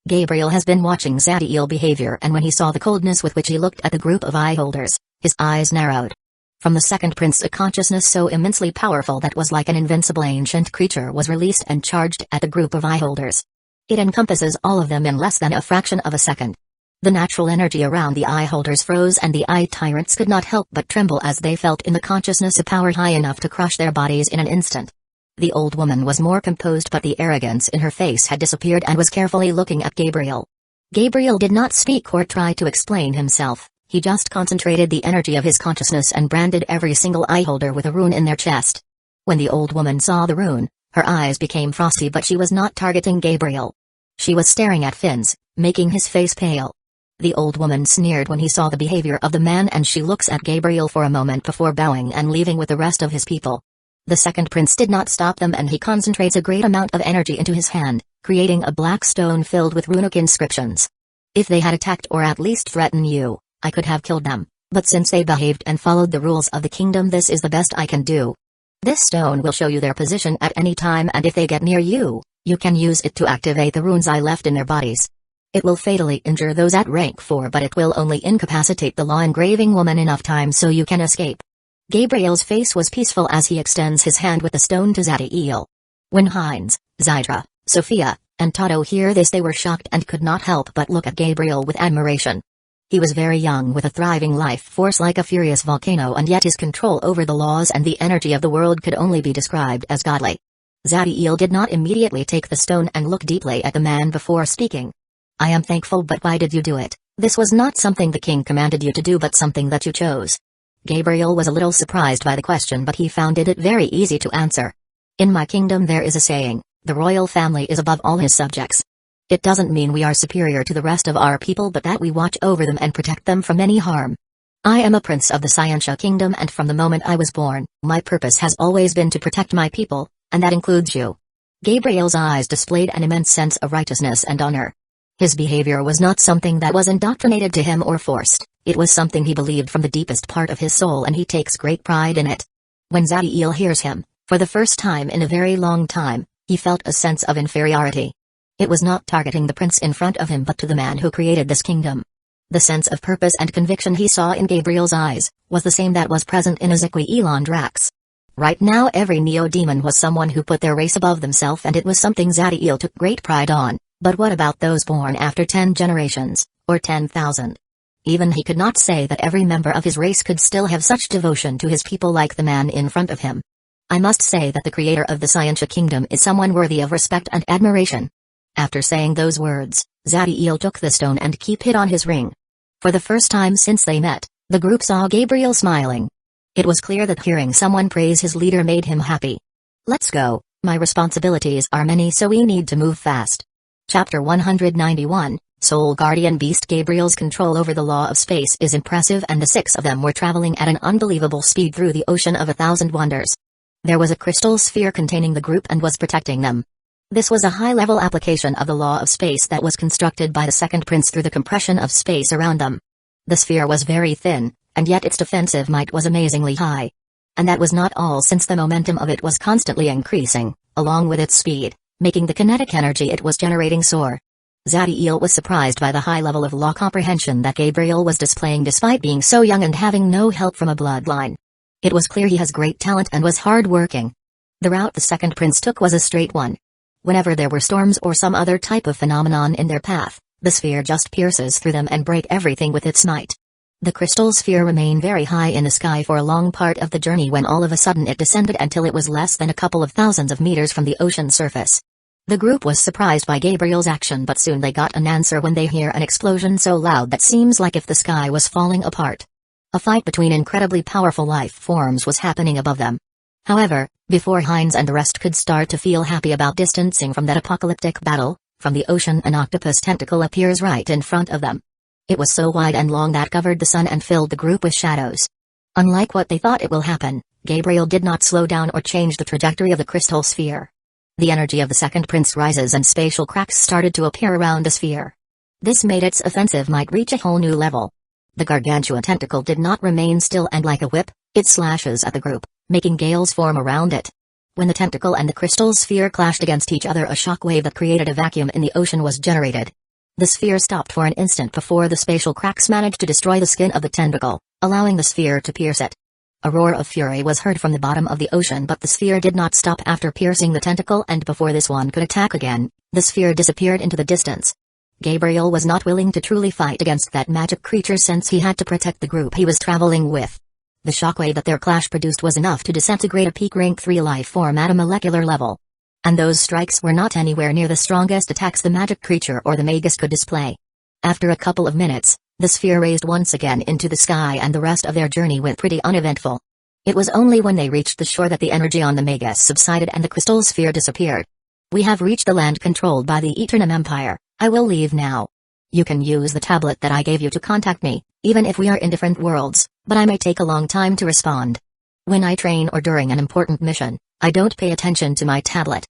Gabriel has been watching Zadiel's behavior, and when he saw the coldness with which he looked at the group of eye holders, his eyes narrowed. From the second prince, a consciousness so immensely powerful that was like an invincible ancient creature was released and charged at the group of eye holders. It encompasses all of them in less than a fraction of a second. The natural energy around the eye holders froze, and the eye tyrants could not help but tremble as they felt in the consciousness a power high enough to crush their bodies in an instant. The old woman was more composed, but the arrogance in her face had disappeared and was carefully looking at Gabriel. Gabriel did not speak or try to explain himself. He just concentrated the energy of his consciousness and branded every single eye holder with a rune in their chest. When the old woman saw the rune, her eyes became frosty, but she was not targeting Gabriel. She was staring at Fins, making his face pale. The old woman sneered when he saw the behavior of the man, and she looks at Gabriel for a moment before bowing and leaving with the rest of his people. The second prince did not stop them, and he concentrates a great amount of energy into his hand, creating a black stone filled with runic inscriptions. If they had attacked or at least threatened you, I could have killed them, but since they behaved and followed the rules of the kingdom, this is the best I can do. This stone will show you their position at any time, and if they get near you, you can use it to activate the runes I left in their bodies. It will fatally injure those at rank 4, but it will only incapacitate the law engraving woman enough time so you can escape. Gabriel's face was peaceful as he extends his hand with the stone to Zadiel. When Heinz, Zytra, Sophia, and Toto hear this, they were shocked and could not help but look at Gabriel with admiration. He was very young with a thriving life force like a furious volcano, and yet his control over the laws and the energy of the world could only be described as godly. Zadiel did not immediately take the stone and look deeply at the man before speaking. I am thankful, but why did you do it? This was not something the king commanded you to do, but something that you chose. Gabriel was a little surprised by the question, but he found it very easy to answer. In my kingdom there is a saying, the royal family is above all his subjects. It doesn't mean we are superior to the rest of our people, but that we watch over them and protect them from any harm. I am a prince of the Scientia Kingdom, and from the moment I was born, my purpose has always been to protect my people, and that includes you." Gabriel's eyes displayed an immense sense of righteousness and honor. His behavior was not something that was indoctrinated to him or forced, it was something he believed from the deepest part of his soul, and he takes great pride in it. When Zadiel hears him, for the first time in a very long time, he felt a sense of inferiority. It was not targeting the prince in front of him but to the man who created this kingdom. The sense of purpose and conviction he saw in Gabriel's eyes was the same that was present in Ezequiel Elondrax. Right now every neo-demon was someone who put their race above themselves, and it was something Zadiel took great pride on. But what about those born after 10 generations, or 10,000? Even he could not say that every member of his race could still have such devotion to his people like the man in front of him. I must say that the creator of the Scientia Kingdom is someone worthy of respect and admiration. After saying those words, Zadiel took the stone and kept it on his ring. For the first time since they met, the group saw Gabriel smiling. It was clear that hearing someone praise his leader made him happy. "Let's go, my responsibilities are many, so we need to move fast." Chapter 191, Soul Guardian Beast. Gabriel's control over the law of space is impressive, and the 6 of them were traveling at an unbelievable speed through the ocean of 1,000 wonders. There was a crystal sphere containing the group and was protecting them. This was a high-level application of the law of space that was constructed by the second prince through the compression of space around them. The sphere was very thin, and yet its defensive might was amazingly high. And that was not all, since the momentum of it was constantly increasing, along with its speed, making the kinetic energy it was generating soar. Zadiel was surprised by the high level of law comprehension that Gabriel was displaying despite being so young and having no help from a bloodline. It was clear he has great talent and was hard-working. The route the second prince took was a straight one. Whenever there were storms or some other type of phenomenon in their path, the sphere just pierces through them and break everything with its might. The crystal sphere remained very high in the sky for a long part of the journey, when all of a sudden it descended until it was less than a couple of thousands of meters from the ocean surface. The group was surprised by Gabriel's action, but soon they got an answer when they hear an explosion so loud that seems like if the sky was falling apart. A fight between incredibly powerful life forms was happening above them. However, before Heinz and the rest could start to feel happy about distancing from that apocalyptic battle, from the ocean an octopus tentacle appears right in front of them. It was so wide and long that covered the sun and filled the group with shadows. Unlike what they thought it will happen, Gabriel did not slow down or change the trajectory of the crystal sphere. The energy of the second prince rises and spatial cracks started to appear around the sphere. This made its offensive might reach a whole new level. The gargantuan tentacle did not remain still, and like a whip, it slashes at the group, making gales form around it. When the tentacle and the crystal sphere clashed against each other, a shockwave that created a vacuum in the ocean was generated. The sphere stopped for an instant before the spatial cracks managed to destroy the skin of the tentacle, allowing the sphere to pierce it. A roar of fury was heard from the bottom of the ocean, but the sphere did not stop after piercing the tentacle, and before this one could attack again, the sphere disappeared into the distance. Gabriel was not willing to truly fight against that magic creature, since he had to protect the group he was traveling with. The shockwave that their clash produced was enough to disintegrate a peak rank 3 life form at a molecular level. And those strikes were not anywhere near the strongest attacks the magic creature or the Magus could display. After a couple of minutes, the sphere raised once again into the sky, and the rest of their journey went pretty uneventful. It was only when they reached the shore that the energy on the Magus subsided and the crystal sphere disappeared. "We have reached the land controlled by the Eternum Empire. I will leave now. You can use the tablet that I gave you to contact me, even if we are in different worlds, but I may take a long time to respond. When I train or during an important mission, I don't pay attention to my tablet."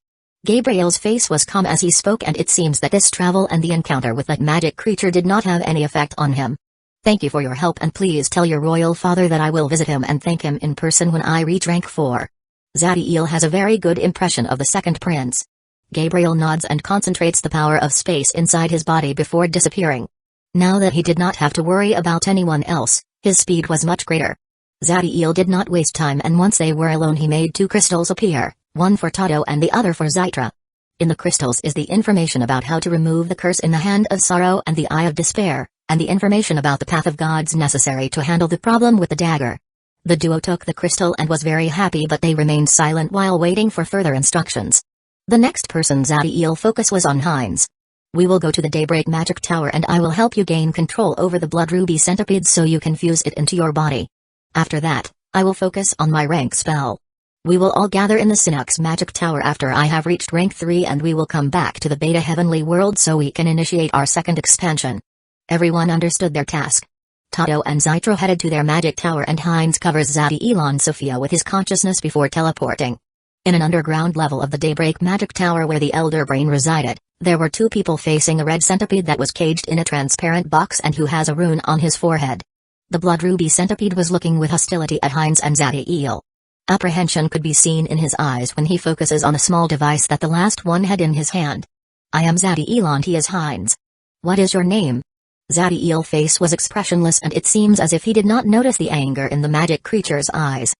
Gabriel's face was calm as he spoke, and it seems that this travel and the encounter with that magic creature did not have any effect on him. "Thank you for your help, and please tell your royal father that I will visit him and thank him in person when I reach rank 4. Zadiel has a very good impression of the second prince. Gabriel nods and concentrates the power of space inside his body before disappearing. Now that he did not have to worry about anyone else, his speed was much greater. Zadiel did not waste time, and once they were alone he made 2 crystals appear, one for Tado and the other for Zytra. In the crystals is the information about how to remove the curse in the Hand of Sorrow and the Eye of Despair, and the information about the Path of Gods necessary to handle the problem with the dagger. The duo took the crystal and was very happy, but they remained silent while waiting for further instructions. The next person's Zadiel focus was on Heinz. "We will go to the Daybreak Magic Tower and I will help you gain control over the Blood Ruby Centipede so you can fuse it into your body. After that, I will focus on my rank spell. We will all gather in the Synox Magic Tower after I have reached rank 3, and we will come back to the Beta Heavenly World so we can initiate our second expansion." Everyone understood their task. Tato and Zytro headed to their magic tower and Hines covers Zadie Sophia with his consciousness before teleporting. In an underground level of the Daybreak Magic Tower where the Elder Brain resided, there were two people facing a red centipede that was caged in a transparent box and who has a rune on his forehead. The Blood Ruby Centipede was looking with hostility at Hines and Zadie. Apprehension could be seen in his eyes when he focuses on a small device that the last one had in his hand. I am Zadie and he is Hines. What is your name? Zadie's face was expressionless and it seems as if he did not notice the anger in the magic creature's eyes.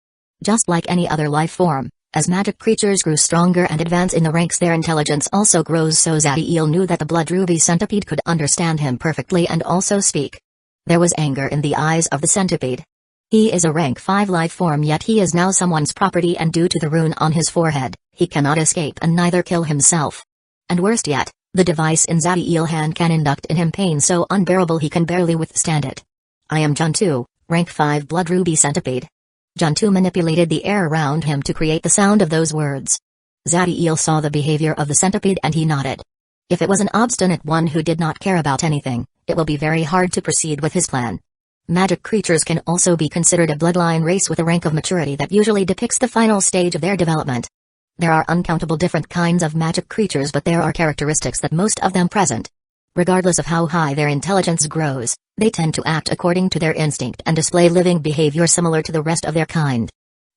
Just like any other life form, as magic creatures grew stronger and advance in the ranks their intelligence also grows, so Zadie knew that the Blood Ruby Centipede could understand him perfectly and also speak. There was anger in the eyes of the centipede. He is a rank 5 life form, yet he is now someone's property, and due to the rune on his forehead, he cannot escape and neither kill himself. And worst yet, the device in Zadie's hand can induct in him pain so unbearable he can barely withstand it. I am Juntu, rank 5 Blood Ruby Centipede. Juntu manipulated the air around him to create the sound of those words. Zadie saw the behavior of the centipede and he nodded. If it was an obstinate one who did not care about anything, it will be very hard to proceed with his plan. Magic creatures can also be considered a bloodline race with a rank of maturity that usually depicts the final stage of their development. There are uncountable different kinds of magic creatures, but there are characteristics that most of them present. Regardless of how high their intelligence grows, they tend to act according to their instinct and display living behavior similar to the rest of their kind.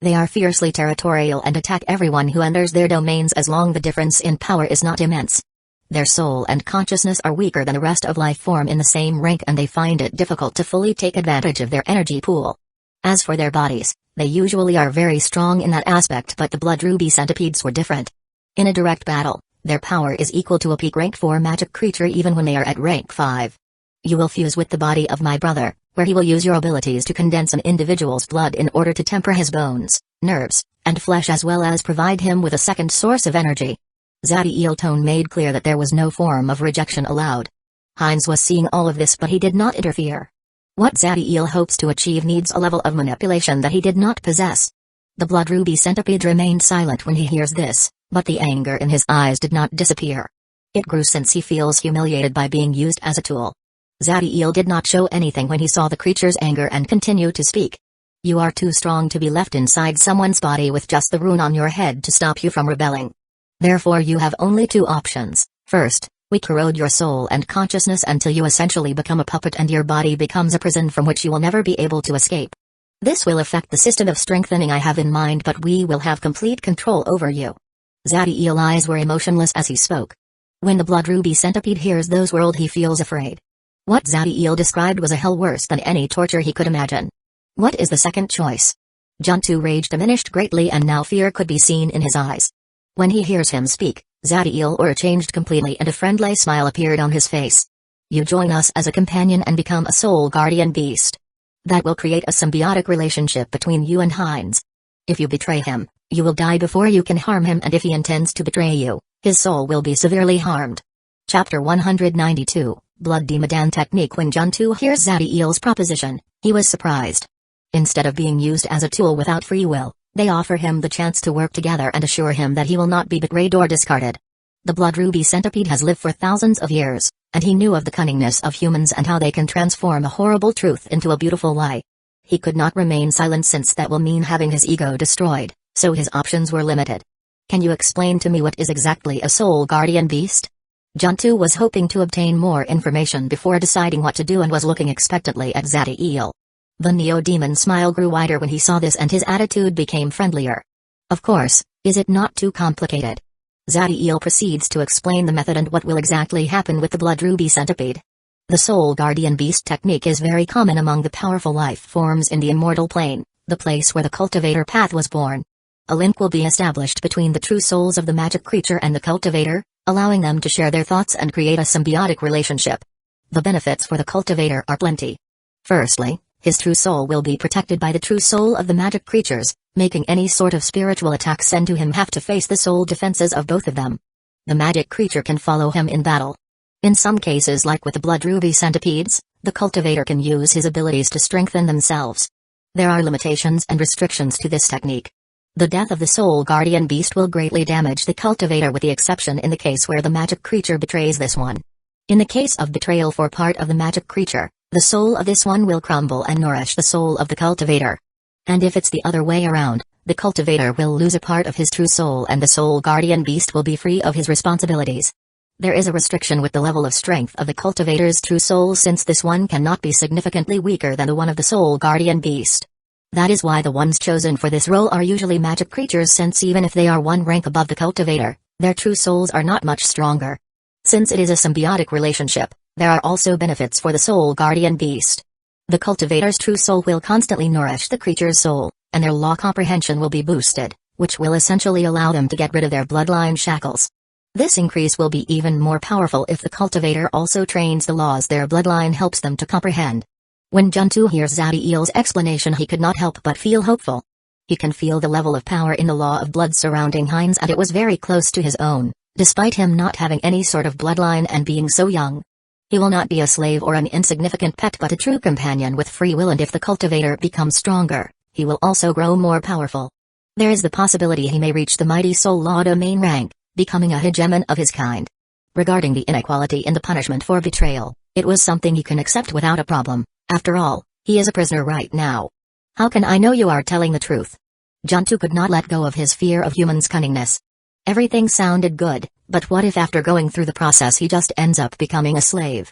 They are fiercely territorial and attack everyone who enters their domains as long the difference in power is not immense. Their soul and consciousness are weaker than the rest of life form in the same rank and they find it difficult to fully take advantage of their energy pool. As for their bodies, they usually are very strong in that aspect, but the Blood Ruby Centipedes were different. In a direct battle, their power is equal to a peak rank 4 magic creature even when they are at rank 5. You will fuse with the body of my brother, where he will use your abilities to condense an individual's blood in order to temper his bones, nerves, and flesh as well as provide him with a second source of energy. Zadie's tone made clear that there was no form of rejection allowed. Hines was seeing all of this but he did not interfere. What Zadie hopes to achieve needs a level of manipulation that he did not possess. The Blood Ruby Centipede remained silent when he hears this, but the anger in his eyes did not disappear. It grew since he feels humiliated by being used as a tool. Zadie did not show anything when he saw the creature's anger and continued to speak. You are too strong to be left inside someone's body with just the rune on your head to stop you from rebelling. Therefore you have only two options. First, we corrode your soul and consciousness until you essentially become a puppet and your body becomes a prison from which you will never be able to escape. This will affect the system of strengthening I have in mind, but we will have complete control over you. Zadie's eyes were emotionless as he spoke. When the Blood Ruby Centipede hears those words he feels afraid. What Zadie described was a hell worse than any torture he could imagine. What is the second choice? Juntu's rage diminished greatly and now fear could be seen in his eyes. When he hears him speak, Zadie's changed completely and a friendly smile appeared on his face. You join us as a companion and become a soul guardian beast. That will create a symbiotic relationship between you and Hines. If you betray him, you will die before you can harm him, and if he intends to betray you, his soul will be severely harmed. Chapter 192, Blood Demadan Technique. When Juntu hears Zadie's proposition, he was surprised. Instead of being used as a tool without free will, they offer him the chance to work together and assure him that he will not be betrayed or discarded. The Blood Ruby Centipede has lived for thousands of years, and he knew of the cunningness of humans and how they can transform a horrible truth into a beautiful lie. He could not remain silent since that will mean having his ego destroyed, so his options were limited. Can you explain to me what is exactly a soul guardian beast? Juntu was hoping to obtain more information before deciding what to do and was looking expectantly at Zadie. The Neo-Demon smile grew wider when he saw this and his attitude became friendlier. Of course, is it not too complicated? Zadie proceeds to explain the method and what will exactly happen with the Blood Ruby Centipede. The Soul Guardian Beast technique is very common among the powerful life forms in the Immortal Plane, the place where the cultivator path was born. A link will be established between the true souls of the magic creature and the cultivator, allowing them to share their thoughts and create a symbiotic relationship. The benefits for the cultivator are plenty. Firstly, his true soul will be protected by the true soul of the magic creatures, making any sort of spiritual attack sent to him have to face the soul defenses of both of them. The magic creature can follow him in battle. In some cases, like with the Blood Ruby Centipedes, the cultivator can use his abilities to strengthen themselves. There are limitations and restrictions to this technique. The death of the Soul Guardian Beast will greatly damage the cultivator, with the exception in the case where the magic creature betrays this one. In the case of betrayal for part of the magic creature, The soul of this one will crumble and nourish the soul of the cultivator. And if it's the other way around, the cultivator will lose a part of his true soul and the soul guardian beast will be free of his responsibilities. There is a restriction with the level of strength of the cultivator's true soul since this one cannot be significantly weaker than the one of the soul guardian beast. That is why the ones chosen for this role are usually magic creatures since even if they are one rank above the cultivator, their true souls are not much stronger. Since it is a symbiotic relationship, there are also benefits for the soul guardian beast. The cultivator's true soul will constantly nourish the creature's soul, and their law comprehension will be boosted, which will essentially allow them to get rid of their bloodline shackles. This increase will be even more powerful if the cultivator also trains the laws their bloodline helps them to comprehend. When Juntu hears Zadiel's explanation he could not help but feel hopeful. He can feel the level of power in the law of blood surrounding Heinz and it was very close to his own, despite him not having any sort of bloodline and being so young. He will not be a slave or an insignificant pet but a true companion with free will and if the cultivator becomes stronger, he will also grow more powerful. There is the possibility he may reach the mighty Soul Law domain rank, becoming a hegemon of his kind. Regarding the inequality in the punishment for betrayal, it was something he can accept without a problem. After all, he is a prisoner right now. How can I know you are telling the truth? Juntu could not let go of his fear of humans' cunningness. Everything sounded good, but what if after going through the process he just ends up becoming a slave?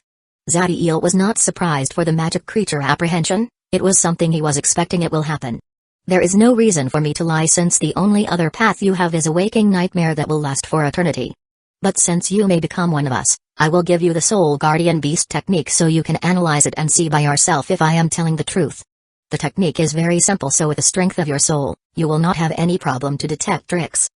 Zadiel was not surprised for the magic creature apprehension, it was something he was expecting it will happen. There is no reason for me to lie since the only other path you have is a waking nightmare that will last for eternity. But since you may become one of us, I will give you the Soul Guardian Beast technique so you can analyze it and see by yourself if I am telling the truth. The technique is very simple so with the strength of your soul, you will not have any problem to detect tricks.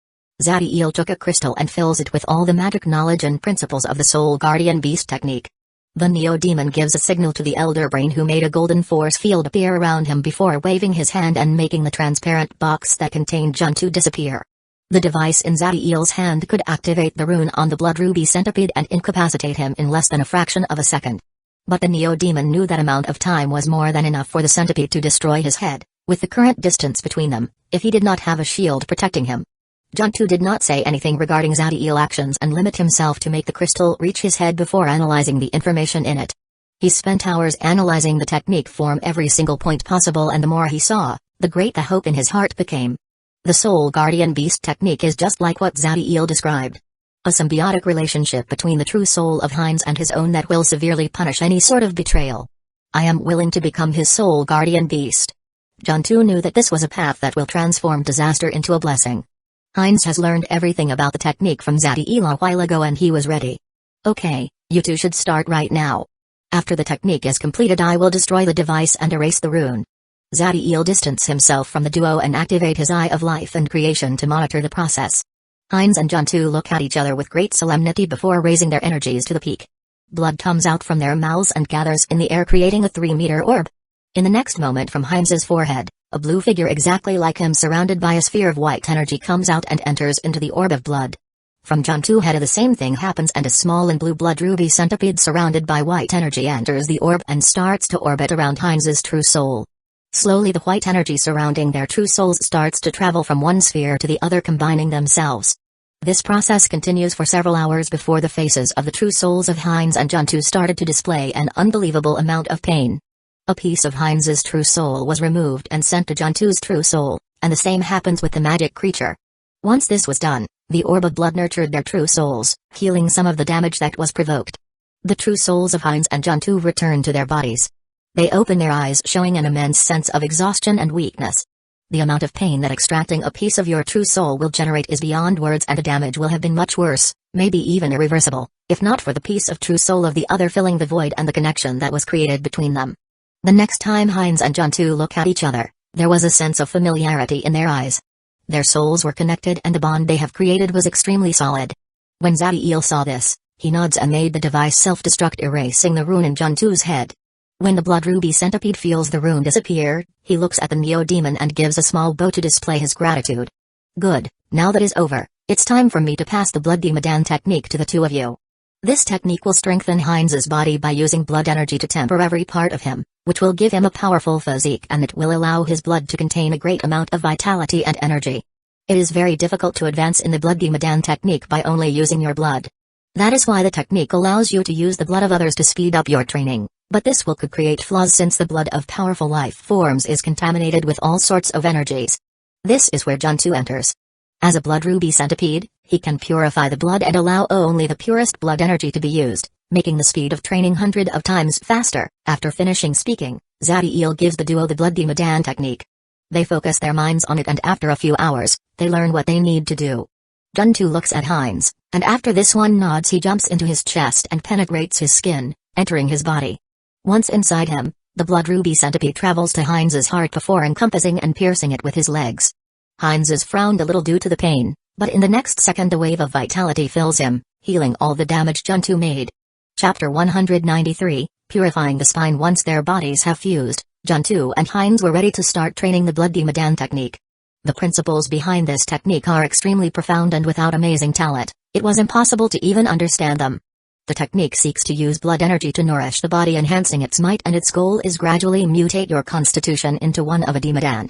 Zadiel took a crystal and fills it with all the magic knowledge and principles of the Soul Guardian Beast technique. The Neo-Demon gives a signal to the Elder Brain who made a golden force field appear around him before waving his hand and making the transparent box that contained Juntu disappear. The device in Zadiel's hand could activate the rune on the Blood Ruby Centipede and incapacitate him in less than a fraction of a second. But the Neo-Demon knew that amount of time was more than enough for the centipede to destroy his head, with the current distance between them, if he did not have a shield protecting him. Juntu did not say anything regarding Zadiel's actions and limit himself to make the crystal reach his head before analyzing the information in it. He spent hours analyzing the technique from every single point possible and the more he saw, the greater the hope in his heart became. The Soul Guardian Beast technique is just like what Zadiel described. A symbiotic relationship between the true soul of Heinz and his own that will severely punish any sort of betrayal. I am willing to become his Soul Guardian Beast. Juntu knew that this was a path that will transform disaster into a blessing. Heinz has learned everything about the technique from Zadiel a while ago and he was ready. Okay, you two should start right now. After the technique is completed I will destroy the device and erase the rune. Zadiel distanced himself from the duo and activate his Eye of Life and Creation to monitor the process. Heinz and Juntu look at each other with great solemnity before raising their energies to the peak. Blood comes out from their mouths and gathers in the air creating a 3-meter orb. In the next moment from Heinz's forehead, a blue figure exactly like him surrounded by a sphere of white energy comes out and enters into the orb of blood. From Juntu's head the same thing happens and a small and blue blood ruby centipede surrounded by white energy enters the orb and starts to orbit around Heinz's true soul. Slowly the white energy surrounding their true souls starts to travel from one sphere to the other combining themselves. This process continues for several hours before the faces of the true souls of Heinz and Juntu started to display an unbelievable amount of pain. A piece of Heinz's true soul was removed and sent to Juntu's true soul, and the same happens with the magic creature. Once this was done, the orb of blood nurtured their true souls, healing some of the damage that was provoked. The true souls of Heinz and Juntu returned to their bodies. They open their eyes showing an immense sense of exhaustion and weakness. The amount of pain that extracting a piece of your true soul will generate is beyond words and the damage will have been much worse, maybe even irreversible, if not for the piece of true soul of the other filling the void and the connection that was created between them. The next time Heinz and Juntu look at each other, there was a sense of familiarity in their eyes. Their souls were connected and the bond they have created was extremely solid. When Zadiel saw this, he nods and made the device self-destruct erasing the rune in Juntu's head. When the blood ruby centipede feels the rune disappear, he looks at the Neo-Demon and gives a small bow to display his gratitude. Good, now that is over, it's time for me to pass the blood Demadan technique to the two of you. This technique will strengthen Heinz's body by using blood energy to temper every part of him, which will give him a powerful physique and it will allow his blood to contain a great amount of vitality and energy. It is very difficult to advance in the blood Demadan technique by only using your blood. That is why the technique allows you to use the blood of others to speed up your training, But this will could create flaws since the blood of powerful life forms is contaminated with all sorts of energies. This is where Danzō enters. As a blood ruby centipede, he can purify the blood and allow only the purest blood energy to be used, making the speed of training hundred of times faster. After finishing speaking, Zadiel gives the duo the blood Dimadan technique. They focus their minds on it and after a few hours, they learn what they need to do. Danzō looks at Heinz, and after this one nods he jumps into his chest and penetrates his skin, entering his body. Once inside him, the blood ruby centipede travels to Heinz's heart before encompassing and piercing it with his legs. Heinz frowned a little due to the pain, but in the next second a wave of vitality fills him, healing all the damage Danzō made. Chapter 193, Purifying the Spine. Once their bodies have fused, Danzō and Heinz were ready to start training the blood Dimadan technique. The principles behind this technique are extremely profound and without amazing talent, it was impossible to even understand them. The technique seeks to use blood energy to nourish the body, enhancing its might, and its goal is gradually mutate your constitution into one of a Dimadan.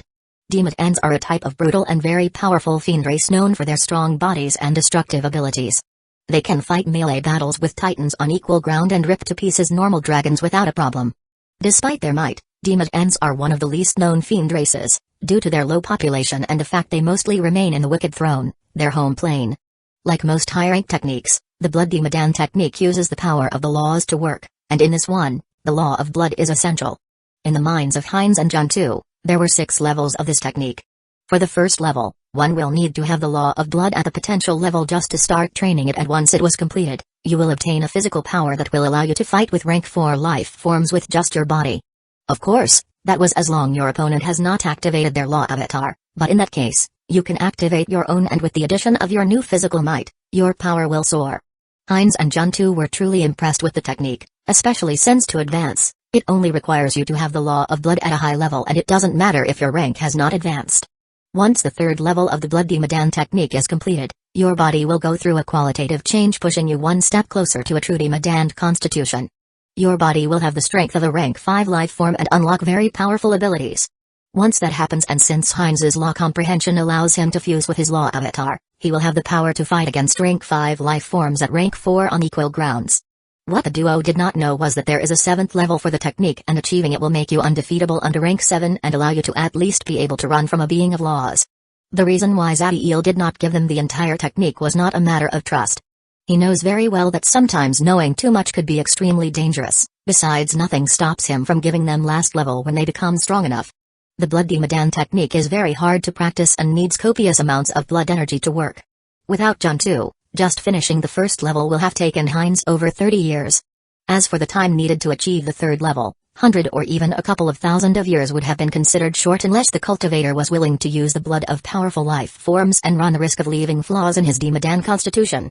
Dimadans are a type of brutal and very powerful fiend race known for their strong bodies and destructive abilities. They can fight melee battles with titans on equal ground and rip to pieces normal dragons without a problem. Despite their might, Dimadans are one of the least known fiend races, due to their low population and the fact they mostly remain in the Wicked Throne, their home plane. Like most high-rank techniques, the blood Dimadan technique uses the power of the laws to work, and in this one, the law of blood is essential. In the minds of Heinz and Danzō, there were 6 levels of this technique. For the first level, one will need to have the law of blood at the potential level just to start training it, and once it was completed, you will obtain a physical power that will allow you to fight with rank 4 life forms with just your body. Of course, that was as long your opponent has not activated their law avatar, but in that case, you can activate your own, and with the addition of your new physical might, your power will soar. Heinz and Danzō were truly impressed with the technique, especially since to advance, it only requires you to have the law of blood at a high level, and it doesn't matter if your rank has not advanced. Once the 3rd level of the blood Dimadan technique is completed, your body will go through a qualitative change, pushing you one step closer to a true Dimadan constitution. Your body will have the strength of a rank 5 life form and unlock very powerful abilities. Once that happens, and since Heinz's law comprehension allows him to fuse with his law avatar, he will have the power to fight against rank 5 life forms at rank 4 on equal grounds. What the duo did not know was that there is a 7th level for the technique, and achieving it will make you undefeatable under rank 7 and allow you to at least be able to run from a being of laws. The reason why Zadiel did not give them the entire technique was not a matter of trust. He knows very well that sometimes knowing too much could be extremely dangerous, besides nothing stops him from giving them last level when they become strong enough. The blood Dimadan technique is very hard to practice and needs copious amounts of blood energy to work. Without Danzō, just finishing the 1st level will have taken Heinz over 30 years. As for the time needed to achieve the 3rd level, 100 or even a couple of thousand of years would have been considered short unless the cultivator was willing to use the blood of powerful life forms and run the risk of leaving flaws in his Dimadan constitution.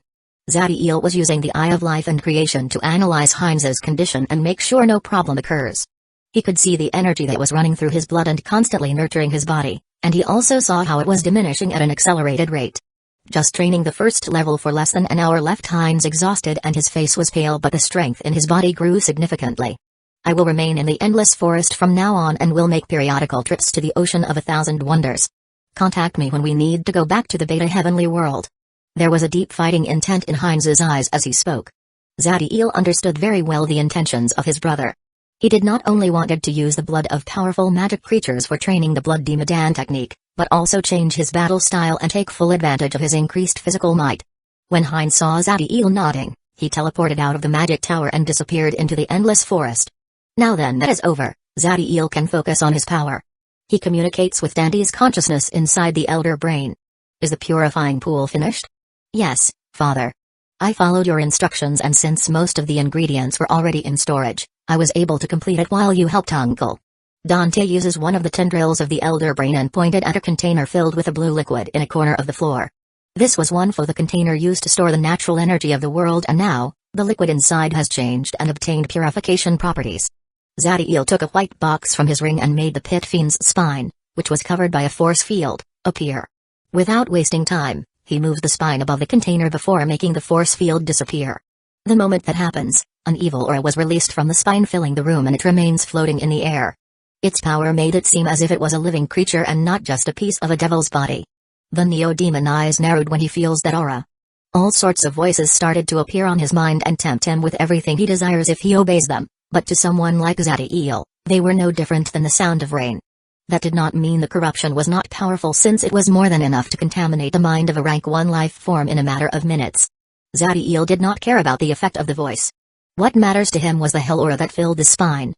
Zadiel was using the Eye of Life and Creation to analyze Heinz's condition and make sure no problem occurs. He could see the energy that was running through his blood and constantly nurturing his body, and he also saw how it was diminishing at an accelerated rate. Just training the 1st level for less than an hour left Heinz exhausted and his face was pale, but the strength in his body grew significantly. I will remain in the Endless Forest from now on and will make periodical trips to the Ocean of 1,000 Wonders. Contact me when we need to go back to the Beta Heavenly World. There was a deep fighting intent in Heinz's eyes as he spoke. Zadiel understood very well the intentions of his brother. He did not only wanted to use the blood of powerful magic creatures for training the blood Dimadan technique, but also change his battle style and take full advantage of his increased physical might. When Heinz saw Zadiel nodding, he teleported out of the magic tower and disappeared into the Endless Forest. Now then that is over, Zadiel can focus on his power. He communicates with Dandy's consciousness inside the elder brain. Is the purifying pool finished? Yes, father. I followed your instructions, and since most of the ingredients were already in storage, I was able to complete it while you helped uncle. Dante uses one of the tendrils of the elder brain and pointed at a container filled with a blue liquid in a corner of the floor. This was one for the container used to store the natural energy of the world, and now, the liquid inside has changed and obtained purification properties. Zadiel took a white box from his ring and made the pit fiend's spine, which was covered by a force field, appear. Without wasting time, he moved the spine above the container before making the force field disappear. The moment that happens, an evil aura was released from the spine, filling the room, and it remains floating in the air. Its power made it seem as if it was a living creature and not just a piece of a devil's body. The neo-demon eyes narrowed when he feels that aura. All sorts of voices started to appear on his mind and tempt him with everything he desires if he obeys them, But to someone like Zadiel, they were no different than the sound of rain. That did not mean the corruption was not powerful, since it was more than enough to contaminate the mind of a rank 1 life form in a matter of minutes. Zadiel did not care about the effect of the voice. What matters to him was the hell aura that filled the spine.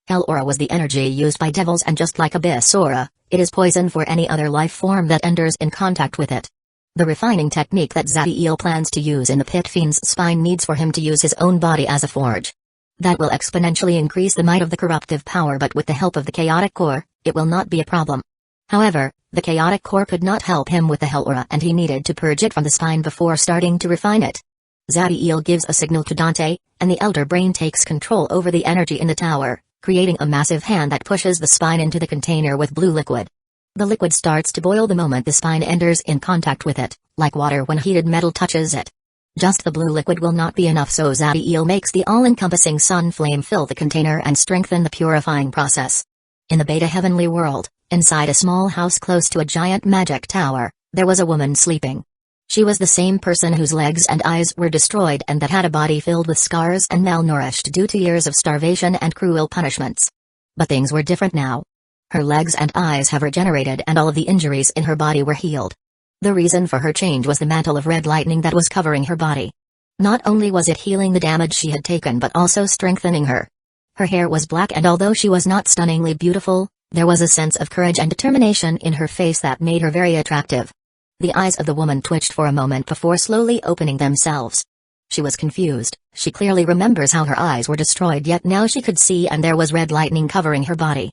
Hell aura was the energy used by devils, and just like Abyss aura, it is poison for any other life form that enters in contact with it. The refining technique that Zadiel plans to use in the pit fiend's spine needs for him to use his own body as a forge. That will exponentially increase the might of the corruptive power, but with the help of the chaotic core, it will not be a problem. However, the chaotic core could not help him with the hell aura, and he needed to purge it from the spine before starting to refine it. Zadiel gives a signal to Dante, and the elder brain takes control over the energy in the tower, creating a massive hand that pushes the spine into the container with blue liquid. The liquid starts to boil the moment the spine enters in contact with it, like water when heated metal touches it. Just the blue liquid will not be enough, so Zadiel makes the all-encompassing sun flame fill the container and strengthen the purifying process. In the Beta Heavenly World, inside a small house close to a giant magic tower, there was a woman sleeping. She was the same person whose legs and eyes were destroyed and that had a body filled with scars and malnourished due to years of starvation and cruel punishments. But things were different now. Her legs and eyes have regenerated and all of the injuries in her body were healed. The reason for her change was the mantle of red lightning that was covering her body. Not only was it healing the damage she had taken, but also strengthening her. Her hair was black, and although she was not stunningly beautiful, there was a sense of courage and determination in her face that made her very attractive. The eyes of the woman twitched for a moment before slowly opening themselves. She was confused. She clearly remembers how her eyes were destroyed, yet now she could see and there was red lightning covering her body.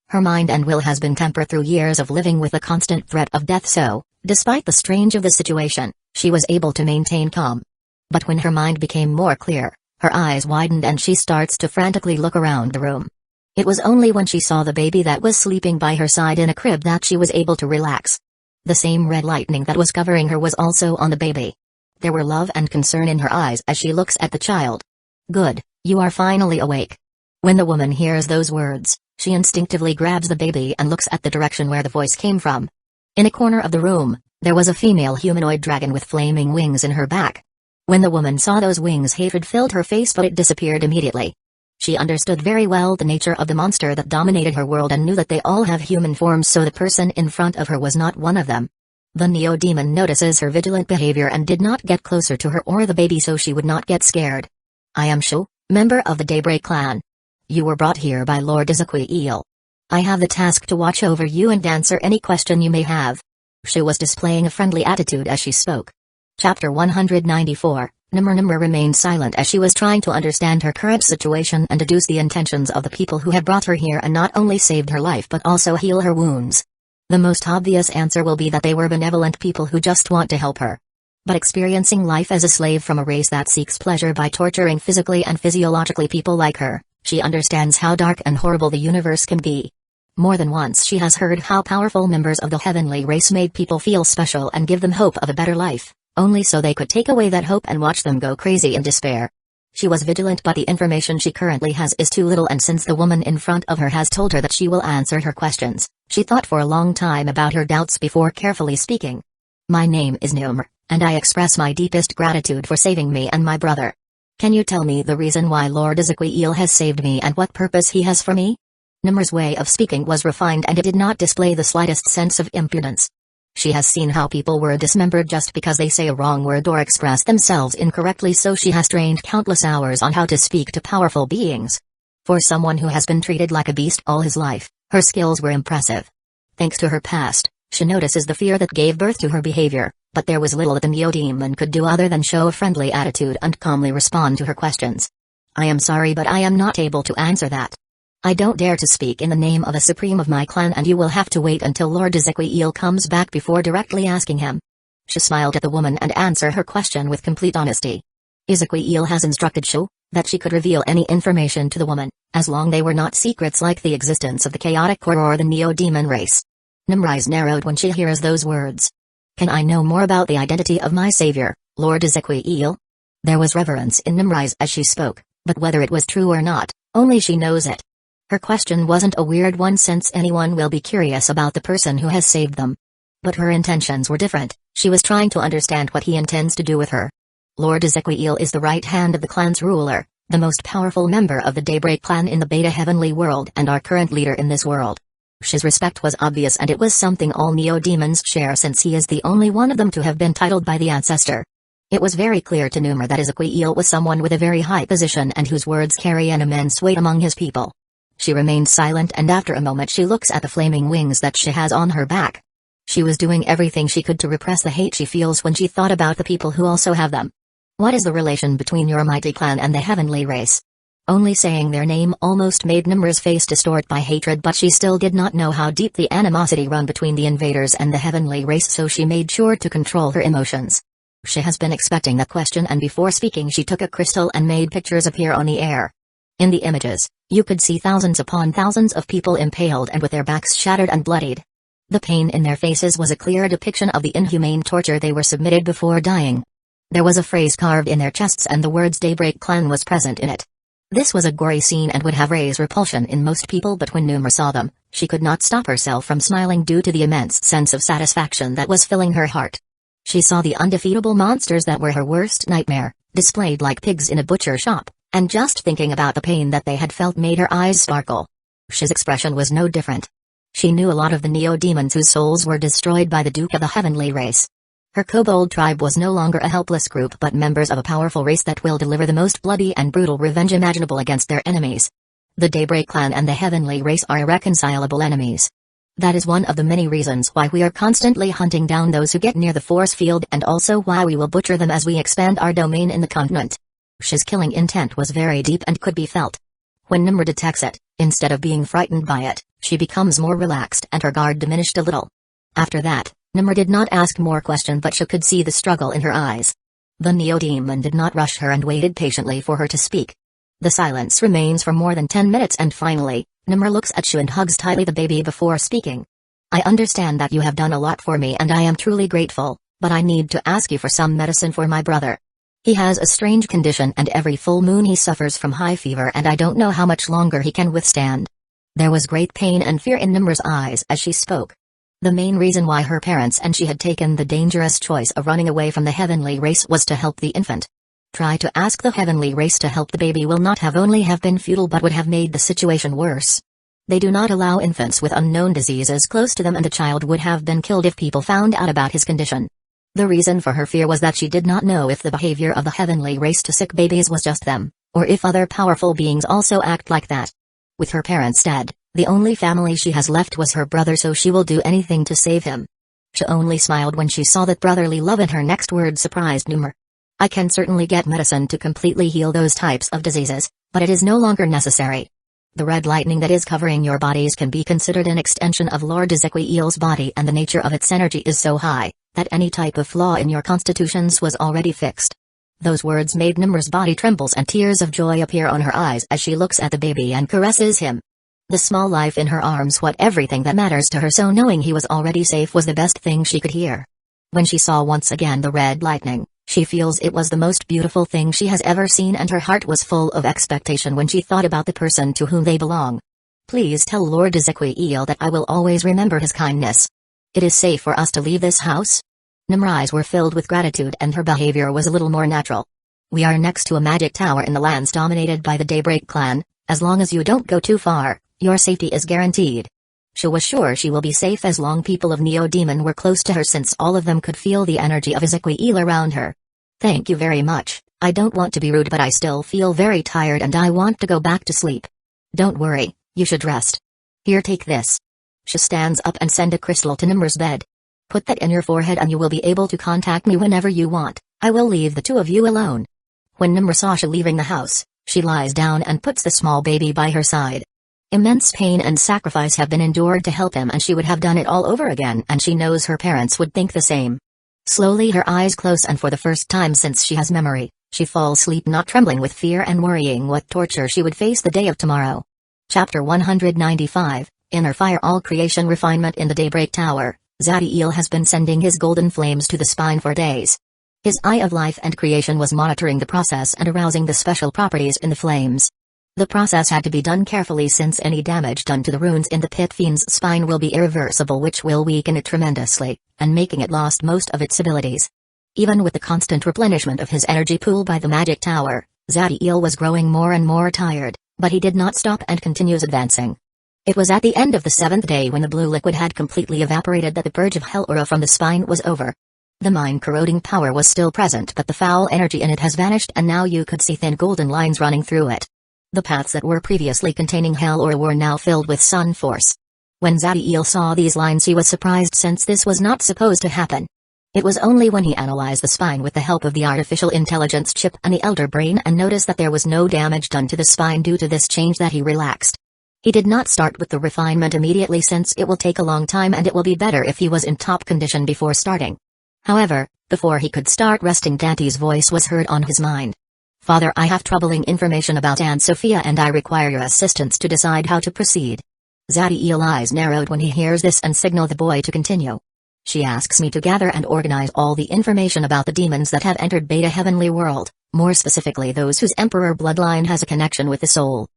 Her mind and will has been tempered through years of living with the constant threat of death, so, despite the strange of the situation, she was able to maintain calm. But when her mind became more clear, her eyes widened and she starts to frantically look around the room. It was only when she saw the baby that was sleeping by her side in a crib that she was able to relax. The same red lightning that was covering her was also on the baby. There were love and concern in her eyes as she looks at the child. "Good, you are finally awake." When the woman hears those words, she instinctively grabs the baby and looks at the direction where the voice came from. In a corner of the room, there was a female humanoid dragon with flaming wings in her back. When the woman saw those wings, hatred filled her face, but it disappeared immediately. She understood very well the nature of the monster that dominated her world and knew that they all have human forms, so the person in front of her was not one of them. The Neo-Demon notices her vigilant behavior and did not get closer to her or the baby so she would not get scared. "I am Shu, member of the Daybreak clan. You were brought here by Lord Ezequiel. I have the task to watch over you and answer any question you may have." Shu was displaying a friendly attitude as she spoke. Chapter 194. Nimr remained silent as she was trying to understand her current situation and deduce the intentions of the people who had brought her here and not only saved her life but also heal her wounds. The most obvious answer will be that they were benevolent people who just want to help her. But experiencing life as a slave from a race that seeks pleasure by torturing physically and physiologically people like her, she understands how dark and horrible the universe can be. More than once she has heard how powerful members of the heavenly race made people feel special and give them hope of a better life, only so they could take away that hope and watch them go crazy in despair. She was vigilant, but the information she currently has is too little, and since the woman in front of her has told her that she will answer her questions, she thought for a long time about her doubts before carefully speaking. "My name is Nimr, and I express my deepest gratitude for saving me and my brother. Can you tell me the reason why Lord Ezequiel has saved me and what purpose he has for me?" Nimr's way of speaking was refined and it did not display the slightest sense of impudence. She has seen how people were dismembered just because they say a wrong word or express themselves incorrectly, so she has trained countless hours on how to speak to powerful beings. For someone who has been treated like a beast all his life, her skills were impressive. Thanks to her past, she notices the fear that gave birth to her behavior, but there was little that the Neo-Demon could do other than show a friendly attitude and calmly respond to her questions. "I am sorry, but I am not able to answer that. I don't dare to speak in the name of a supreme of my clan, and you will have to wait until Lord Ezequiel comes back before directly asking him." She smiled at the woman and answered her question with complete honesty. Ezequiel has instructed Shu that she could reveal any information to the woman, as long they were not secrets like the existence of the chaotic core or the Neo-Demon race. Nimr's eyes narrowed when she hears those words. "Can I know more about the identity of my savior, Lord Ezequiel?" There was reverence in Nimr's eyes as she spoke, but whether it was true or not, only she knows it. Her question wasn't a weird one, since anyone will be curious about the person who has saved them. But her intentions were different. She was trying to understand what he intends to do with her. Lord Ezequiel is the right hand of the clan's ruler, the most powerful member of the Daybreak clan in the Beta Heavenly world and our current leader in this world. His respect was obvious, and it was something all Neo-demons share, since he is the only one of them to have been titled by the ancestor. It was very clear to Nummer that Ezequiel was someone with a very high position and whose words carry an immense weight among his people. She remained silent, and after a moment she looks at the flaming wings that she has on her back. She was doing everything she could to repress the hate she feels when she thought about the people who also have them. What is the relation between your mighty clan and the heavenly race? Only saying their name almost made Nummer's face distort by hatred, but she still did not know how deep the animosity run between the invaders and the heavenly race, so she made sure to control her emotions. She has been expecting the question, and before speaking she took a crystal and made pictures appear on the air. In the images, you could see thousands upon thousands of people impaled and with their backs shattered and bloodied. The pain in their faces was a clear depiction of the inhumane torture they were submitted before dying. There was a phrase carved in their chests, and the words Daybreak Clan was present in it. This was a gory scene and would have raised repulsion in most people, but when Nummer saw them, she could not stop herself from smiling due to the immense sense of satisfaction that was filling her heart. She saw the undefeatable monsters that were her worst nightmare, displayed like pigs in a butcher shop, and just thinking about the pain that they had felt made her eyes sparkle. She's expression was no different. She knew a lot of the Neo-demons whose souls were destroyed by the Duke of the Heavenly Race. Her kobold tribe was no longer a helpless group, but members of a powerful race that will deliver the most bloody and brutal revenge imaginable against their enemies. The Daybreak Clan and the Heavenly Race are irreconcilable enemies. That is one of the many reasons why we are constantly hunting down those who get near the force field, and also why we will butcher them as we expand our domain in the continent. His killing intent was very deep and could be felt. When Nummer detects it, instead of being frightened by it, she becomes more relaxed and her guard diminished a little. After that, Nummer did not ask more questions, but she could see the struggle in her eyes. The Neo-demon did not rush her and waited patiently for her to speak. The silence remains for more than 10 minutes, and finally, Nummer looks at Shu and hugs tightly the baby before speaking. I understand that you have done a lot for me and I am truly grateful, but I need to ask you for some medicine for my brother. He has a strange condition, and every full moon he suffers from high fever, and I don't know how much longer he can withstand. There was great pain and fear in Nummer's eyes as she spoke. The main reason why her parents and she had taken the dangerous choice of running away from the heavenly race was to help the infant. Try to ask the heavenly race to help the baby will not have only have been futile, but would have made the situation worse. They do not allow infants with unknown diseases close to them, and the child would have been killed if people found out about his condition. The reason for her fear was that she did not know if the behavior of the heavenly race to sick babies was just them, or if other powerful beings also act like that. With her parents dead, the only family she has left was her brother, so she will do anything to save him. She only smiled when she saw that brotherly love, and her next word surprised Nummer. I can certainly get medicine to completely heal those types of diseases, but it is no longer necessary. The red lightning that is covering your bodies can be considered an extension of Lord Ezequiel's body, and the nature of its energy is so high that any type of flaw in your constitutions was already fixed. Those words made Nummer's body trembles, and tears of joy appear on her eyes as she looks at the baby and caresses him. The small life in her arms was everything that matters to her, so knowing he was already safe was the best thing she could hear. When she saw once again the red lightning, she feels it was the most beautiful thing she has ever seen, and her heart was full of expectation when she thought about the person to whom they belong. Please tell Lord Ezequiel that I will always remember his kindness. It is safe for us to leave this house? Nummer's eyes were filled with gratitude, and her behavior was a little more natural. We are next to a magic tower in the lands dominated by the Daybreak clan. As long as you don't go too far, your safety is guaranteed. She was sure she will be safe as long people of Neo-Demon were close to her, since all of them could feel the energy of Ezequiel around her. Thank you very much. I don't want to be rude, but I still feel very tired and I want to go back to sleep. Don't worry, you should rest. Here, take this. She stands up and sends a crystal to Nummer's bed. Put that in your forehead and you will be able to contact me whenever you want. I will leave the two of you alone. When Nummer saw she leaving the house, she lies down and puts the small baby by her side. Immense pain and sacrifice have been endured to help him, and she would have done it all over again, and she knows her parents would think the same. Slowly her eyes close, and for the first time since she has memory, she falls asleep, not trembling with fear and worrying what torture she would face the day of tomorrow. Chapter 195, Inner Fire. All creation refinement. In the Daybreak Tower, Zadiel has been sending his golden flames to the spine for days. His Eye of Life and Creation was monitoring the process and arousing the special properties in the flames. The process had to be done carefully, since any damage done to the runes in the pit fiend's spine will be irreversible, which will weaken it tremendously, and making it lost most of its abilities. Even with the constant replenishment of his energy pool by the magic tower, Zadiel was growing more and more tired, but he did not stop and continues advancing. It was at the end of the 7th day when the blue liquid had completely evaporated that the purge of hell aura from the spine was over. The mind-corroding power was still present, but the foul energy in it has vanished, and now you could see thin golden lines running through it. The paths that were previously containing hell aura were now filled with sun force. When Zadiel saw these lines, he was surprised, since this was not supposed to happen. It was only when he analyzed the spine with the help of the artificial intelligence chip and the elder brain and noticed that there was no damage done to the spine due to this change that he relaxed. He did not start with the refinement immediately, since it will take a long time and it will be better if he was in top condition before starting. However, before he could start resting, Dante's voice was heard on his mind. "Father, I have troubling information about Aunt Sophia and I require your assistance to decide how to proceed." Zadiel's eyes narrowed when he hears this and signal the boy to continue. "She asks me to gather and organize all the information about the demons that have entered Beta Heavenly World, more specifically those whose emperor bloodline has a connection with the soul."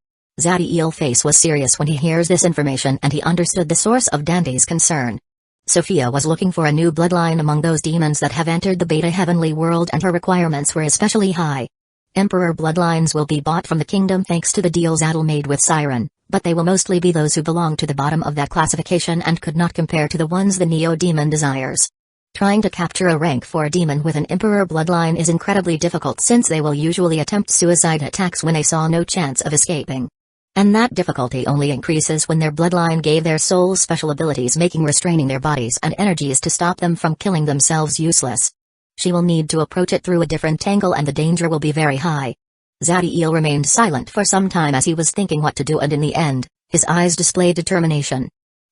Zadiel's face was serious when he hears this information, and he understood the source of Dante's concern. Sophia was looking for a new bloodline among those demons that have entered the Beta Heavenly World, and her requirements were especially high. Emperor bloodlines will be bought from the kingdom thanks to the deals Adel made with Siren, but they will mostly be those who belong to the bottom of that classification and could not compare to the ones the Neo-Demon desires. Trying to capture a rank for a demon with an emperor bloodline is incredibly difficult, since they will usually attempt suicide attacks when they saw no chance of escaping. And that difficulty only increases when their bloodline gave their souls special abilities, making restraining their bodies and energies to stop them from killing themselves useless. She will need to approach it through a different angle, and the danger will be very high. Zadiel remained silent for some time as he was thinking what to do, and in the end, his eyes displayed determination.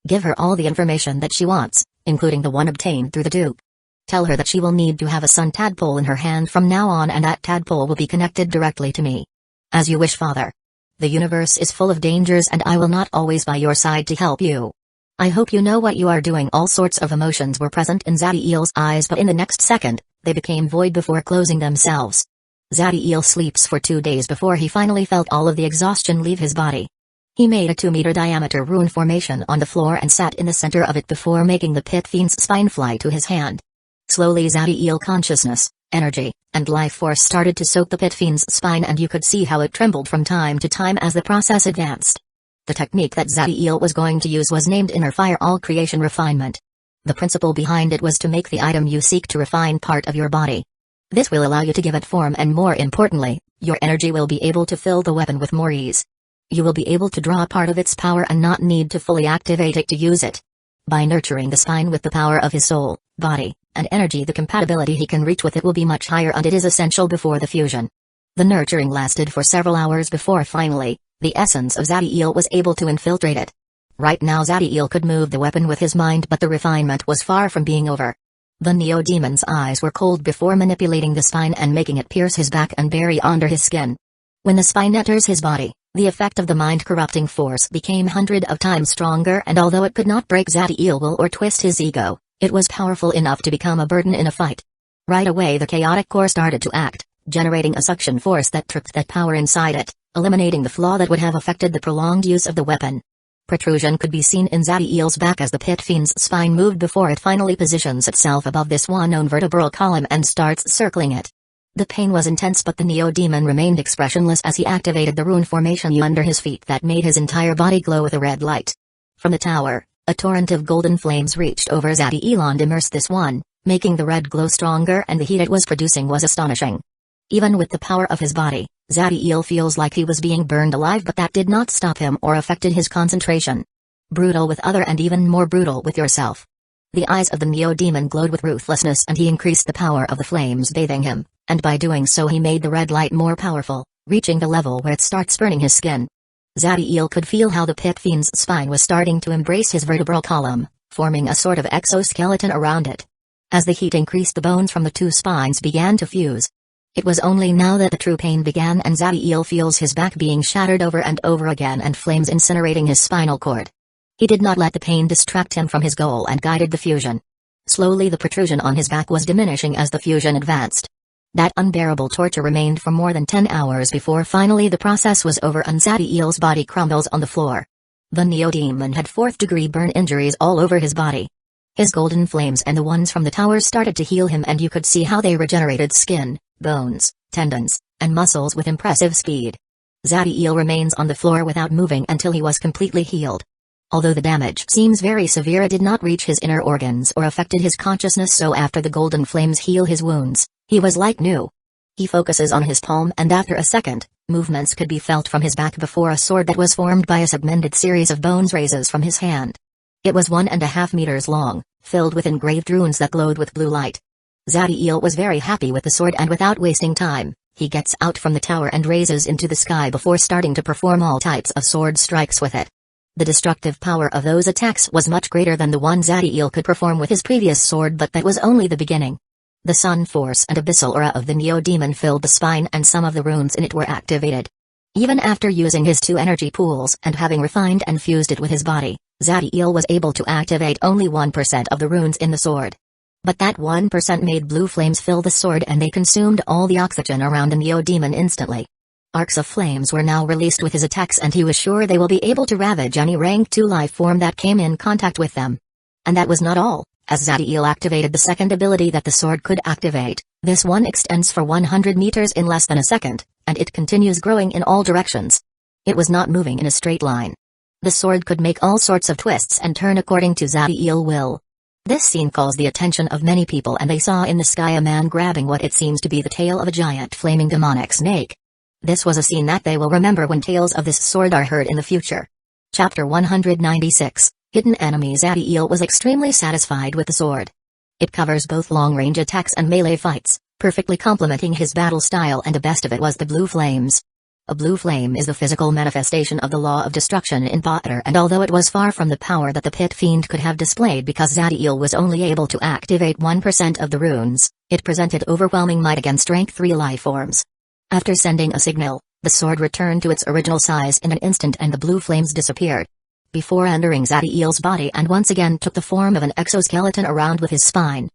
Give her all the information that she wants, including the one obtained through the Duke. Tell her that she will need to have a sun tadpole in her hand from now on, and that tadpole will be connected directly to me. As you wish, Father. The universe is full of dangers, and I will not always by your side to help you. I hope you know what you are doing." All sorts of emotions were present in Zadiel's eyes, but in the next second, they became void before closing themselves. Zadiel sleeps for 2 days before he finally felt all of the exhaustion leave his body. He made a 2-meter diameter rune formation on the floor and sat in the center of it before making the pit fiend's spine fly to his hand. Slowly Zadiel's consciousness, energy, and life force started to soak the pit fiend's spine, and you could see how it trembled from time to time as the process advanced. The technique that Zadiel was going to use was named Inner Fire All Creation Refinement. The principle behind it was to make the item you seek to refine part of your body. This will allow you to give it form, and more importantly, your energy will be able to fill the weapon with more ease. You will be able to draw part of its power and not need to fully activate it to use it. By nurturing the spine with the power of his soul, body, and energy, the compatibility he can reach with it will be much higher, and it is essential before the fusion. The nurturing lasted for several hours before finally, the essence of Zadiel was able to infiltrate it. Right now Zadiel could move the weapon with his mind, but the refinement was far from being over. The Neo-Demon's eyes were cold before manipulating the spine and making it pierce his back and bury under his skin. When the spine enters his body, the effect of the mind-corrupting force became 100 of times stronger, and although it could not break Zadiel's will or twist his ego, it was powerful enough to become a burden in a fight. Right away the chaotic core started to act, generating a suction force that tripped that power inside it, eliminating the flaw that would have affected the prolonged use of the weapon. Protrusion could be seen in Zadiel's back as the pit fiend's spine moved before it finally positions itself above this one-known vertebral column and starts circling it. The pain was intense, but the Neo-Demon remained expressionless as he activated the rune formation under his feet that made his entire body glow with a red light. From the tower, a torrent of golden flames reached over Zadiel and immersed this one, making the red glow stronger, and the heat it was producing was astonishing. Even with the power of his body, Zadiel feels like he was being burned alive, but that did not stop him or affected his concentration. Brutal with other and even more brutal with yourself. The eyes of the Neo-Demon glowed with ruthlessness, and he increased the power of the flames bathing him, and by doing so he made the red light more powerful, reaching the level where it starts burning his skin. Zadiel could feel how the pit fiend's spine was starting to embrace his vertebral column, forming a sort of exoskeleton around it. As the heat increased, the bones from the two spines began to fuse. It was only now that the true pain began, and Zadiel feels his back being shattered over and over again and flames incinerating his spinal cord. He did not let the pain distract him from his goal and guided the fusion. Slowly the protrusion on his back was diminishing as the fusion advanced. That unbearable torture remained for more than 10 hours before finally the process was over and Zadiel's body crumbles on the floor. The Neo-Demon had 4th-degree burn injuries all over his body. His golden flames and the ones from the towers started to heal him, and you could see how they regenerated skin, bones, tendons, and muscles with impressive speed. Zadiel remains on the floor without moving until he was completely healed. Although the damage seems very severe, it did not reach his inner organs or affected his consciousness, so after the golden flames heal his wounds, he was like new. He focuses on his palm, and after a second, movements could be felt from his back before a sword that was formed by a segmented series of bones raises from his hand. It was 1.5 meters long, filled with engraved runes that glowed with blue light. Zadiel was very happy with the sword, and without wasting time, he gets out from the tower and raises into the sky before starting to perform all types of sword strikes with it. The destructive power of those attacks was much greater than the one Zadiel could perform with his previous sword, but that was only the beginning. The Sun Force and Abyssal aura of the Neo-Demon filled the spine, and some of the runes in it were activated. Even after using his 2 energy pools and having refined and fused it with his body, Zadiel was able to activate only 1% of the runes in the sword. But that 1% made blue flames fill the sword, and they consumed all the oxygen around the Neo-Demon instantly. Arcs of flames were now released with his attacks, and he was sure they will be able to ravage any rank 2 life form that came in contact with them. And that was not all. As Zadiel activated the second ability that the sword could activate, this one extends for 100 meters in less than a second, and it continues growing in all directions. It was not moving in a straight line. The sword could make all sorts of twists and turn according to Zadiel's will. This scene calls the attention of many people, and they saw in the sky a man grabbing what it seems to be the tail of a giant flaming demonic snake. This was a scene that they will remember when tales of this sword are heard in the future. Chapter 196, Hidden Enemy. Zadiel was extremely satisfied with the sword. It covers both long-range attacks and melee fights, perfectly complementing his battle style, and the best of it was the blue flames. A blue flame is the physical manifestation of the law of destruction in Potter, and although it was far from the power that the Pit Fiend could have displayed because Zadiel was only able to activate 1% of the runes, it presented overwhelming might against rank 3 life forms. After sending a signal, the sword returned to its original size in an instant, and the blue flames disappeared. Before entering Zadiel's body, and once again took the form of an exoskeleton around with his spine.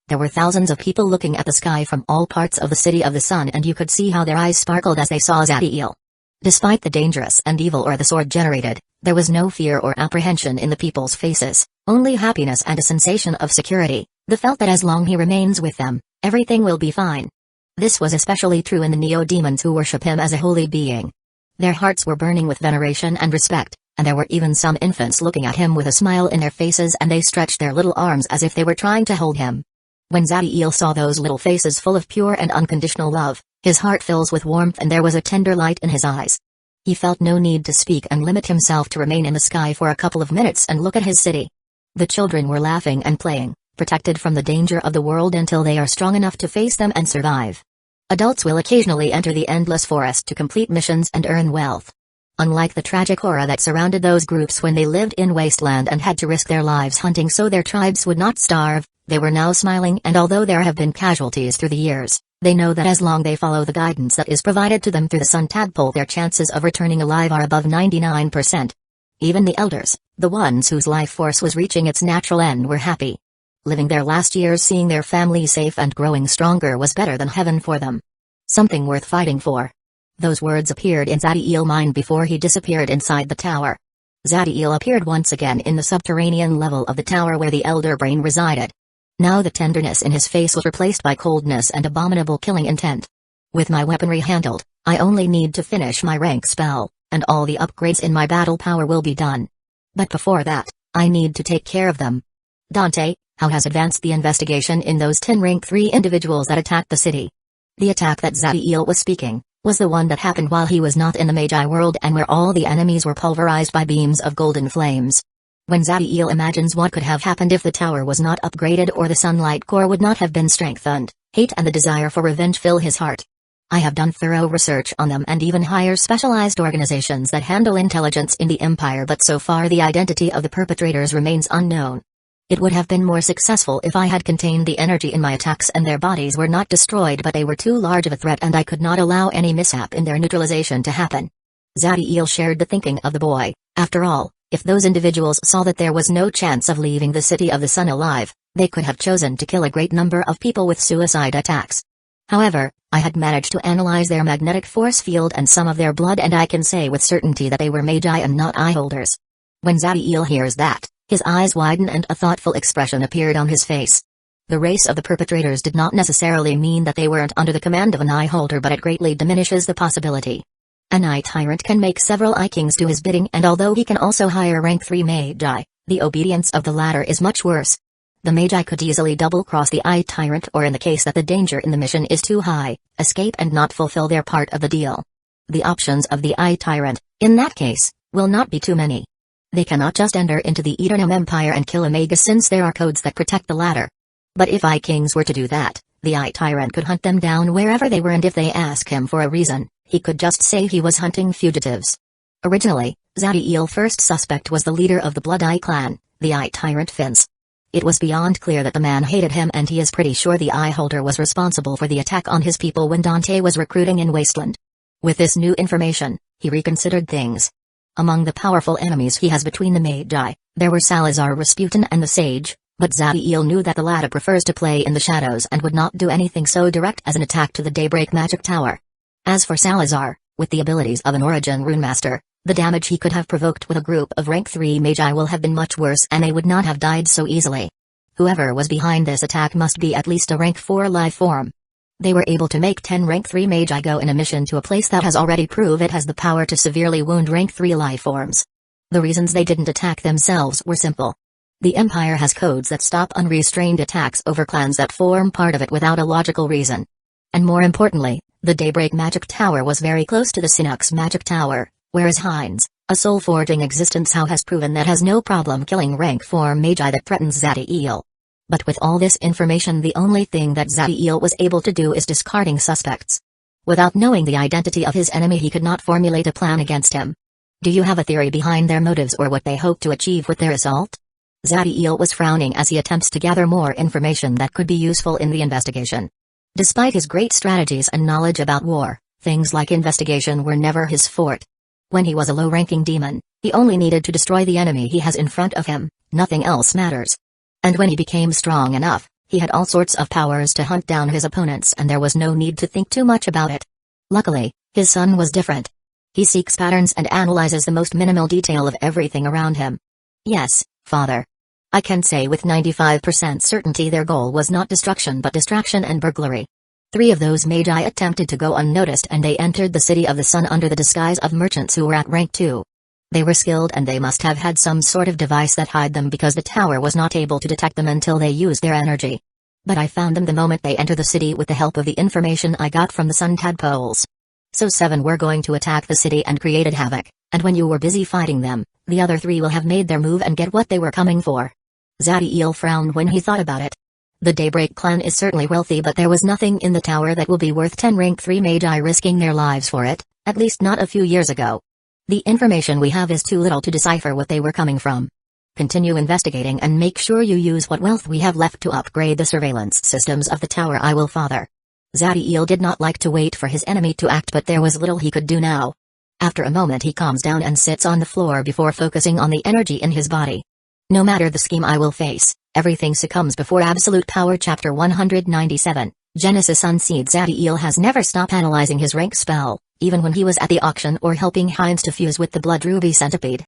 There were thousands of people looking at the sky from all parts of the City of the Sun, and you could see how their eyes sparkled as they saw Zadiel. Despite the dangerous and evil aura the sword generated, there was no fear or apprehension in the people's faces, only happiness and a sensation of security. They felt that as long he remains with them, everything will be fine. This was especially true in the Neo-Demons who worship him as a holy being. Their hearts were burning with veneration and respect, and there were even some infants looking at him with a smile in their faces, and they stretched their little arms as if they were trying to hold him. When Zadiel saw those little faces full of pure and unconditional love, his heart fills with warmth, and there was a tender light in his eyes. He felt no need to speak and limit himself to remain in the sky for a couple of minutes and look at his city. The children were laughing and playing, protected from the danger of the world until they are strong enough to face them and survive. Adults will occasionally enter the endless forest to complete missions and earn wealth. Unlike the tragic horror that surrounded those groups when they lived in wasteland and had to risk their lives hunting so their tribes would not starve, they were now smiling, and although there have been casualties through the years, they know that as long they follow the guidance that is provided to them through the Sun Tadpole, their chances of returning alive are above 99%. Even the elders, the ones whose life force was reaching its natural end, were happy. Living their last years seeing their families safe and growing stronger was better than heaven for them. Something worth fighting for. Those words appeared in Zadiel's mind before he disappeared inside the tower. Zadiel appeared once again in the subterranean level of the tower where the Elder Brain resided. Now the tenderness in his face was replaced by coldness and abominable killing intent. With my weaponry handled, I only need to finish my rank spell, and all the upgrades in my battle power will be done. But before that, I need to take care of them. Dante, how has advanced the investigation in those 10 rank 3 individuals that attacked the city? The attack that Zadiel was speaking was the one that happened while he was not in the Magi world, and where all the enemies were pulverized by beams of golden flames. When Zadiel imagines what could have happened if the tower was not upgraded or the sunlight core would not have been strengthened, hate and the desire for revenge fill his heart. I have done thorough research on them and even hire specialized organizations that handle intelligence in the Empire, but so far the identity of the perpetrators remains unknown. It would have been more successful if I had contained the energy in my attacks and their bodies were not destroyed, but they were too large of a threat and I could not allow any mishap in their neutralization to happen. Zadiel shared the thinking of the boy. After all, if those individuals saw that there was no chance of leaving the City of the Sun alive, they could have chosen to kill a great number of people with suicide attacks. However, I had managed to analyze their magnetic force field and some of their blood, and I can say with certainty that they were Magi and not eye holders. When Zadiel hears that, his eyes widen and a thoughtful expression appeared on his face. The race of the perpetrators did not necessarily mean that they weren't under the command of an Eye Holder, but it greatly diminishes the possibility. An Eye Tyrant can make several Eye Kings do his bidding, and although he can also hire rank 3 Magi, the obedience of the latter is much worse. The Magi could easily double-cross the Eye Tyrant, or in the case that the danger in the mission is too high, escape and not fulfill their part of the deal. The options of the Eye Tyrant, in that case, will not be too many. They cannot just enter into the Eternum Empire and kill a Magus, since there are codes that protect the latter. But if Eye Kings were to do that, the Eye Tyrant could hunt them down wherever they were, and if they ask him for a reason, he could just say he was hunting fugitives. Originally, Zadiel's first suspect was the leader of the Blood Eye clan, the Eye Tyrant Vince. It was beyond clear that the man hated him, and he is pretty sure the Eye Holder was responsible for the attack on his people when Dante was recruiting in Wasteland. With this new information, he reconsidered things. Among the powerful enemies he has between the Magi, there were Salazar Rasputin and the Sage, but Zadiel knew that the latter prefers to play in the shadows and would not do anything so direct as an attack to the Daybreak Magic Tower. As for Salazar, with the abilities of an Origin Runemaster, the damage he could have provoked with a group of rank 3 Magi will have been much worse, and they would not have died so easily. Whoever was behind this attack must be at least a rank 4 life form. They were able to make 10 rank 3 Magi go in a mission to a place that has already proved it has the power to severely wound rank 3 life forms. The reasons they didn't attack themselves were simple. The Empire has codes that stop unrestrained attacks over clans that form part of it without a logical reason. And more importantly, the Daybreak Magic Tower was very close to the Sinux Magic Tower, whereas Hines, a soul-forging existence how has proven that has no problem killing rank 4 Magi that threatens Zadiel. But with all this information, the only thing that Zadiel was able to do is discarding suspects. Without knowing the identity of his enemy, he could not formulate a plan against him. Do you have a theory behind their motives or what they hope to achieve with their assault? Zadiel was frowning as he attempts to gather more information that could be useful in the investigation. Despite his great strategies and knowledge about war, things like investigation were never his forte. When he was a low-ranking demon, he only needed to destroy the enemy he has in front of him, nothing else matters. And when he became strong enough, he had all sorts of powers to hunt down his opponents, and there was no need to think too much about it. Luckily, his son was different. He seeks patterns and analyzes the most minimal detail of everything around him. Yes, father. I can say with 95% certainty their goal was not destruction but distraction and burglary. 3 of those Magi attempted to go unnoticed, and they entered the City of the Sun under the disguise of merchants who were at rank 2. They were skilled, and they must have had some sort of device that hid them, because the tower was not able to detect them until they used their energy. But I found them the moment they entered the city with the help of the information I got from the Sun Tadpoles. So 7 were going to attack the city and created havoc, and when you were busy fighting them, the other 3 will have made their move and get what they were coming for. Zadiel frowned when he thought about it. The Daybreak clan is certainly wealthy, but there was nothing in the tower that will be worth 10 rank 3 Magi risking their lives for it, at least not a few years ago. The information we have is too little to decipher what they were coming from. Continue investigating and make sure you use what wealth we have left to upgrade the surveillance systems of the tower. I will, father. Zadiel did not like to wait for his enemy to act, but there was little he could do now. After a moment he calms down and sits on the floor before focusing on the energy in his body. No matter the scheme I will face, everything succumbs before absolute power. Chapter 197, Genesis Unseed. Zadiel has never stopped analyzing his rank spell, even when he was at the auction or helping Hines to fuse with the Blood Ruby Centipede.